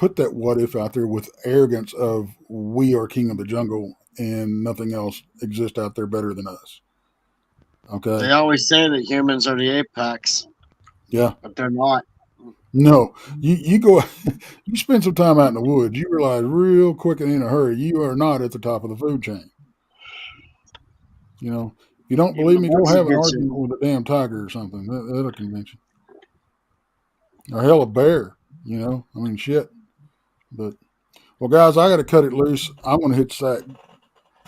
put that what if out there with arrogance of we are king of the jungle and nothing else exists out there better than us. Okay. They always say that humans are the apex. Yeah. But they're not. No, you go, you spend some time out in the woods, you realize real quick and in a hurry, you are not at the top of the food chain. You know, if you don't believe me, go have an argument with a damn tiger or something. That'll convince you. Or hell, a bear, you know, I mean, shit. But, well, guys, I got to cut it loose. I'm going to hit sack.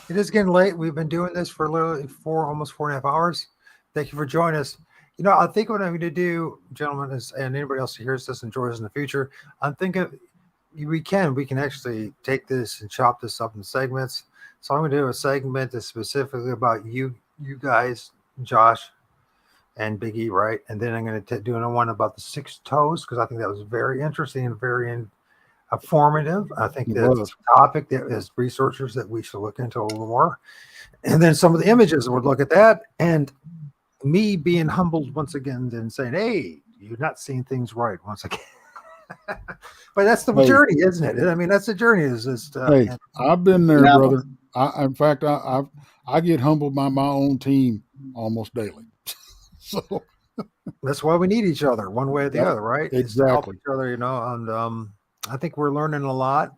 It is getting late. We've been doing this for literally almost 4.5 hours. Thank you for joining us. You know, I think what I'm going to do, gentlemen, is, and anybody else who hears this, enjoys this in the future, I'm thinking we can actually take this and chop this up in segments. So I'm going to do a segment that's specifically about you guys, Josh and Biggie, right? And then I'm going to do another one about the 6 toes, because I think that was very interesting and very informative. I think that's a topic that as researchers that we should look into a little more. And then some of the images, we'll look at that. And me being humbled once again and saying, hey, you're not seeing things right once again. But that's the journey, isn't it? I mean, that's the journey. Is just hey, I've been there, brother. In fact, I get humbled by my own team almost daily. So that's why we need each other, one way or the other, right? Exactly. Help each other, you know. And I think we're learning a lot,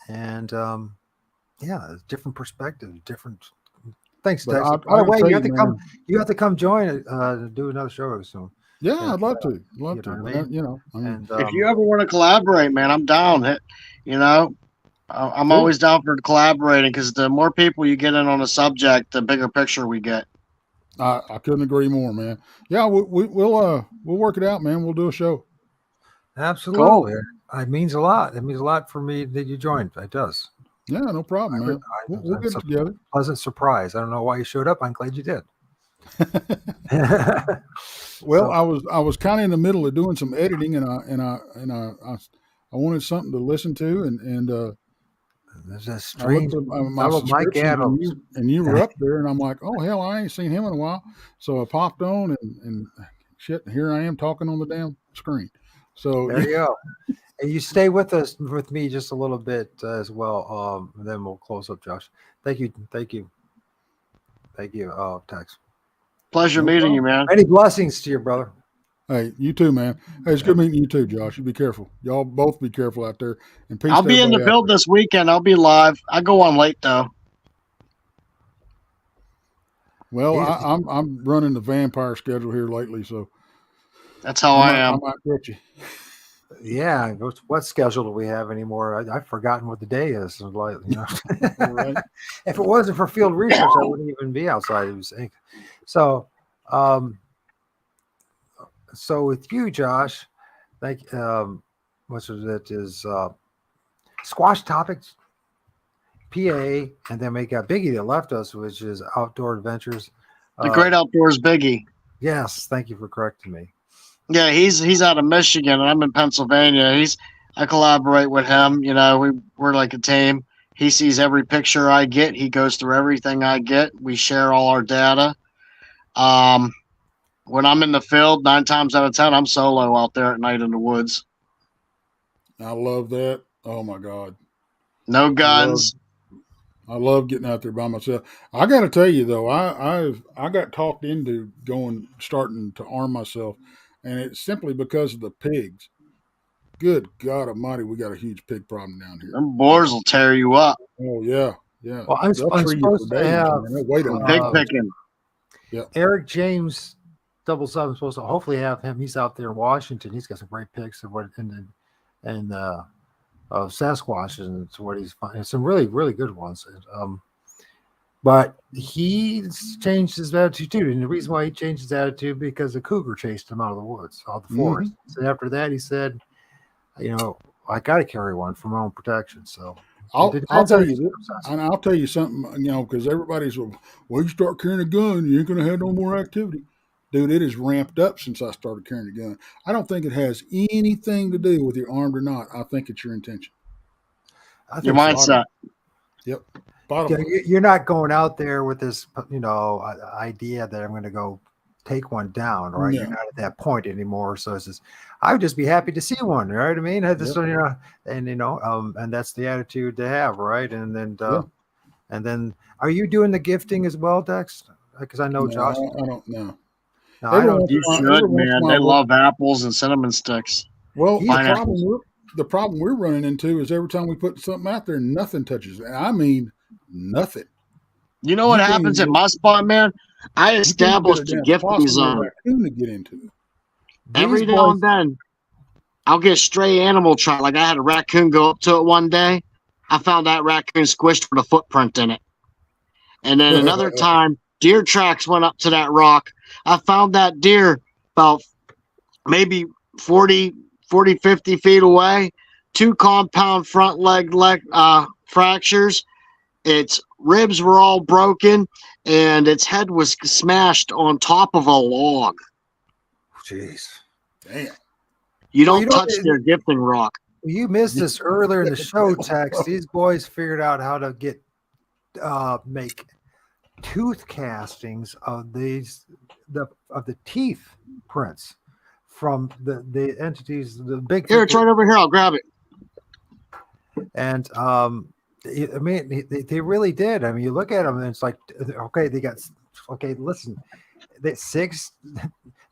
and different perspectives, different. Thanks, Tex. By the way, you have to come join do another show soon. Yeah, I'd love to. Love to. If you ever want to collaborate, man, I'm down. You know, I'm always down for collaborating, because the more people you get in on a subject, the bigger picture we get. I couldn't agree more, man. Yeah, we'll work it out, man. We'll do a show. Absolutely. Cool. It means a lot. It means a lot for me that you joined. It does. Yeah, no problem, man. We'll get it together. Pleasant surprise. I don't know why you showed up. I'm glad you did. Well, I was kind of in the middle of doing some editing, and I wanted something to listen to, and there's a strange my subscription, and you were up there, and I'm like, oh hell, I ain't seen him in a while, so I popped on, and shit, here I am talking on the damn screen. So there you go. And you stay with me just a little bit as well. And then we'll close up, Josh. Thank you, Tex. Pleasure meeting you, man. Many blessings to you, brother. Hey, you too, man. Hey, it's good meeting you too, Josh. You be careful. Y'all both be careful out there. And peace. I'll be in the build this weekend. I'll be live. I go on late though. Well, I'm running the vampire schedule here lately, so that's how I am. I might get you. Yeah, what schedule do we have anymore? I've forgotten what the day is. Like, you know, right. If it wasn't for field research, I wouldn't even be outside. So, so with you, Josh, what's it is squash topics, PA, and then we got Biggie that left us, which is outdoor adventures. The Great Outdoors Biggie. Yes, thank you for correcting me. Yeah, he's out of Michigan, and I'm in Pennsylvania. I collaborate with him. You know, we're like a team. He sees every picture I get. He goes through everything I get. We share all our data. When I'm in the field, 9 times out of 10, I'm solo out there at night in the woods. I love that. Oh my God. No guns. I love getting out there by myself. I got to tell you though, I got talked into starting to arm myself. And it's simply because of the pigs. Good God Almighty, we got a huge pig problem down here. Them boars will tear you up. Oh yeah, yeah. Well, I'm supposed to have pig picking. Yeah. Eric James 77 supposed to hopefully have him. He's out there in Washington. He's got some great pics of what of Sasquatch, and it's what he's finding. Some really, really good ones. But he's changed his attitude too. And the reason why he changed his attitude because the cougar chased him out of the woods, out of the forest. So after that, he said, you know, I got to carry one for my own protection. So I'll tell you this, and I'll tell you something, you know, because everybody's, well, you start carrying a gun, you ain't going to have no more activity. Dude, it has ramped up since I started carrying a gun. I don't think it has anything to do with you're armed or not. I think it's your intention. Your mindset. Yep. You're not going out there with this, you know, idea that I'm going to go take one down, right? Yeah. You're not at that point anymore. So it's just, I would just be happy to see one, right? I mean, I just, and that's the attitude to have, right? And then, are you doing the gifting as well, Dex? Because I know No, Josh. I don't know. No, I don't. You should, man. They love apples and cinnamon sticks. Well, Pineapples. the problem we're running into is every time we put something out there, nothing touches it. I mean, nothing. You know what happens at my spot, man? I established a gifting zone. To get into it. Every now and then, I'll get stray animal track. Like I had a raccoon go up to it one day. I found that raccoon squished with a footprint in it. And then another time, deer tracks went up to that rock. I found that deer about maybe 40, 50 feet away. 2 compound front leg fractures. Its ribs were all broken, and its head was smashed on top of a log. Jeez. Damn. You don't touch their gifting rock. You missed this earlier in the show, Tex. These boys figured out how to make tooth castings of the teeth prints from the entities, the big. Here, it's right over here. I'll grab it. And I mean, they really did. I mean, you look at them, and it's like, okay, listen, they 6.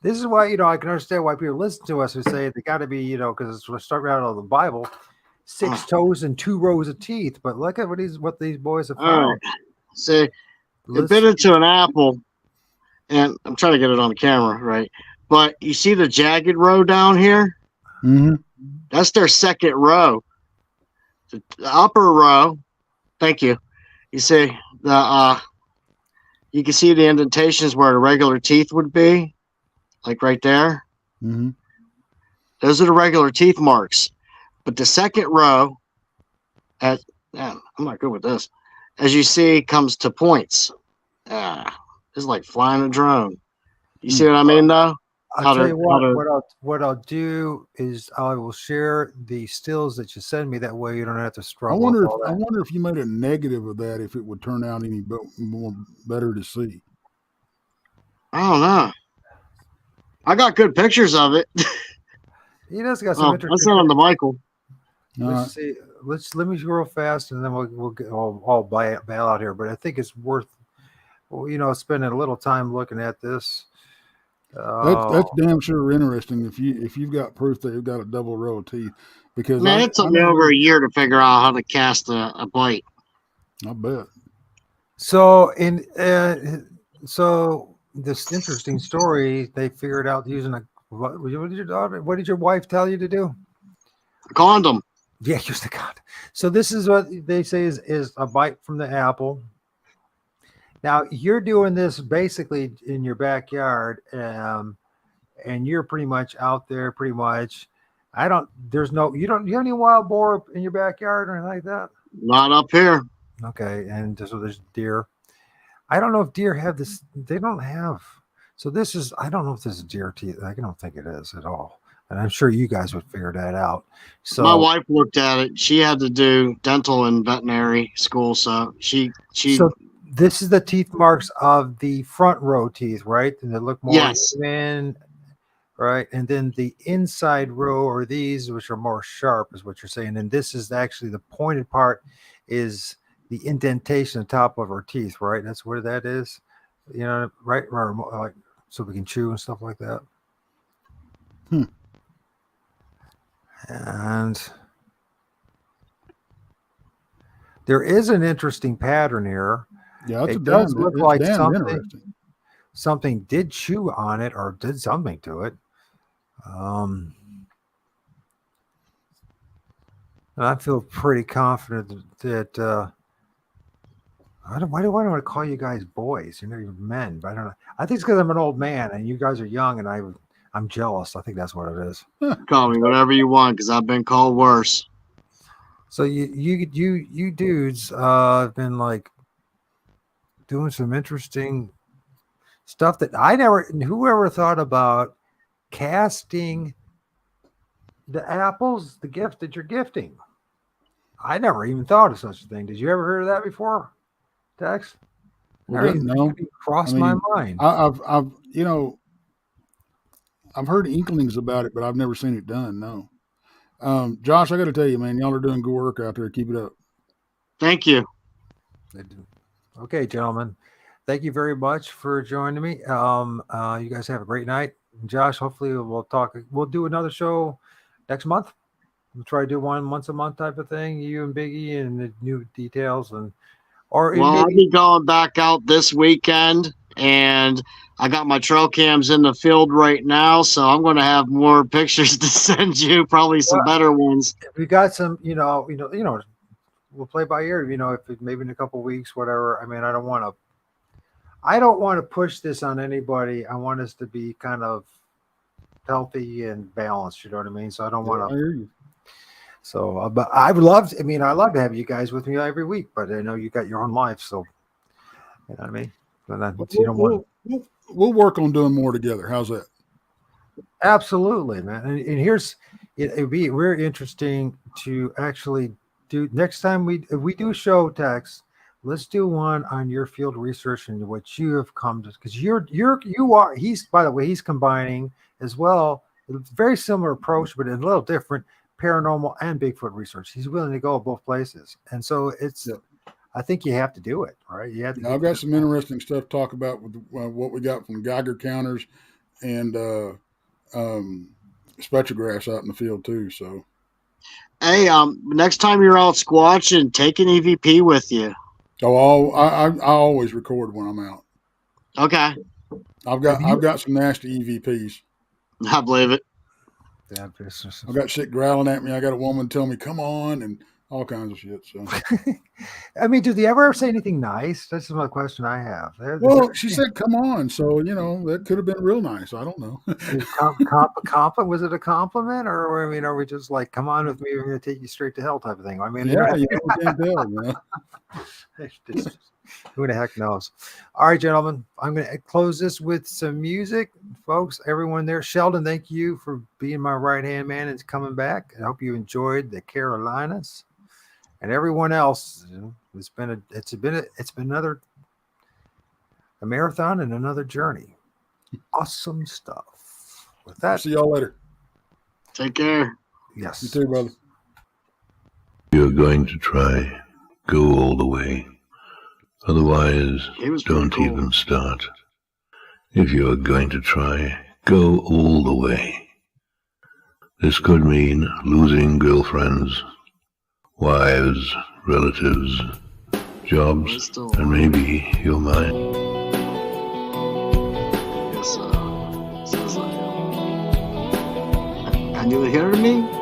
This is why, I can understand why people listen to us who say they got to be, because we're starting out of the Bible, 6 toes and 2 rows of teeth. But look at what these boys have found. All right. See, it bit into an apple, and I'm trying to get it on the camera, right? But you see the jagged row down here? Mm-hmm. That's their second row. The upper row, thank you. You see you can see the indentations where the regular teeth would be, like right there. Mm-hmm. Those are the regular teeth marks. But the second row, I'm not good with this. As you see, comes to points. It's like flying a drone. You see what I mean, though? I'll tell you what I'll do is I will share the stills that you send me. That way you don't have to struggle. I wonder if you made a negative of that, if it would turn out any more better to see. I don't know. I got good pictures of it. He does got some interesting. Let's send them to Michael. Let's see. Let me go real fast, and then we'll get all bail out here. But I think it's worth, spending a little time looking at this. That's damn sure interesting. If you've got proof that you've got a double row of teeth, because man, it took me over a year to figure out how to cast a bite. I bet. So this interesting story, they figured out using what did your wife tell you to do? A condom. Yeah, use the condom. So this is what they say is a bite from the apple. Now you're doing this basically in your backyard, and you're pretty much out there. Pretty much, you don't have any wild boar in your backyard or anything like that? Not up here. Okay, and so there's deer. I don't know if deer have this. They don't have. So this is. I don't know if this is deer teeth. I don't think it is at all. And I'm sure you guys would figure that out. So my wife looked at it. She had to do dental and veterinary school, so she. So this is the teeth marks of the front row teeth, right? And they look more even, right? And then the inside row are these, which are more sharp, is what you're saying. And this is actually the pointed part, is the indentation on top of our teeth, right? That's where that is, right? Or like, so we can chew and stuff like that. And there is an interesting pattern here. Yeah, it does look like something did chew on it or did something to it. And I feel pretty confident that why do I want to call you guys boys? You're men, but I don't know. I think it's because I'm an old man and you guys are young, and I'm jealous. I think that's what it is. Call me whatever you want, because I've been called worse. So you dudes have been like doing some interesting stuff that whoever thought about casting the apples, the gift that you're gifting. I never even thought of such a thing. Did you ever hear of that before, Tex? No, crossed my mind. I've I've heard inklings about it, but I've never seen it done. No. Josh, I got to tell you, man, y'all are doing good work out there. Keep it up. Thank you. Okay, gentlemen. Thank you very much for joining me. You guys have a great night. Josh, hopefully we'll talk. We'll do another show next month. We'll try to do one once a month type of thing. You and Biggie and the new details I'll be going back out this weekend, and I got my trail cams in the field right now, so I'm going to have more pictures to send you, probably some better ones. If we got some, we'll play by ear. If maybe in a couple of weeks, whatever. I mean, I don't want to push this on anybody. I want us to be kind of healthy and balanced. You know what I mean? So I don't want to. I hear you. So, but I would love. I love to have you guys with me every week. But I know you got your own life, so you know what I mean. We'll work on doing more together. How's that? Absolutely, man. And it'd be very interesting to actually do next time if we do show Tex. Let's do one on your field research and what you have come to, because he's, by the way, he's combining as well. It's a very similar approach, but a little different, paranormal and Bigfoot research. He's willing to go both places. And so I think you have to do it, right? You have to. I've got some interesting stuff to talk about with what we got from Geiger counters and spectrographs out in the field too. So, hey, next time you're out squatching, take an EVP with you. Oh, I always record when I'm out. Okay. I've got some nasty EVPs. I believe it. I got shit growling at me. I got a woman tell me, "Come on," and all kinds of shit. So, I mean, do they ever say anything nice? That's my question I have. Well, she said, "Come on," so that could have been real nice. I don't know. Compliment? Was it a compliment, or are we just like, "Come on with me, we're going to take you straight to hell" type of thing? I mean, yeah, you can't tell. Who the heck knows? All right, gentlemen, I'm going to close this with some music, folks. Everyone there, Sheldon, thank you for being my right hand man and coming back. I hope you enjoyed the Carolinas, and everyone else. It's been another a marathon and another journey. Awesome stuff. With that, see y'all later. Take care. Yes, you too, brother. You're going to try, go all the way. Otherwise, don't even start. If you're going to try, go all the way. This could mean losing girlfriends, wives, relatives, jobs, and maybe your mind. Can you hear me?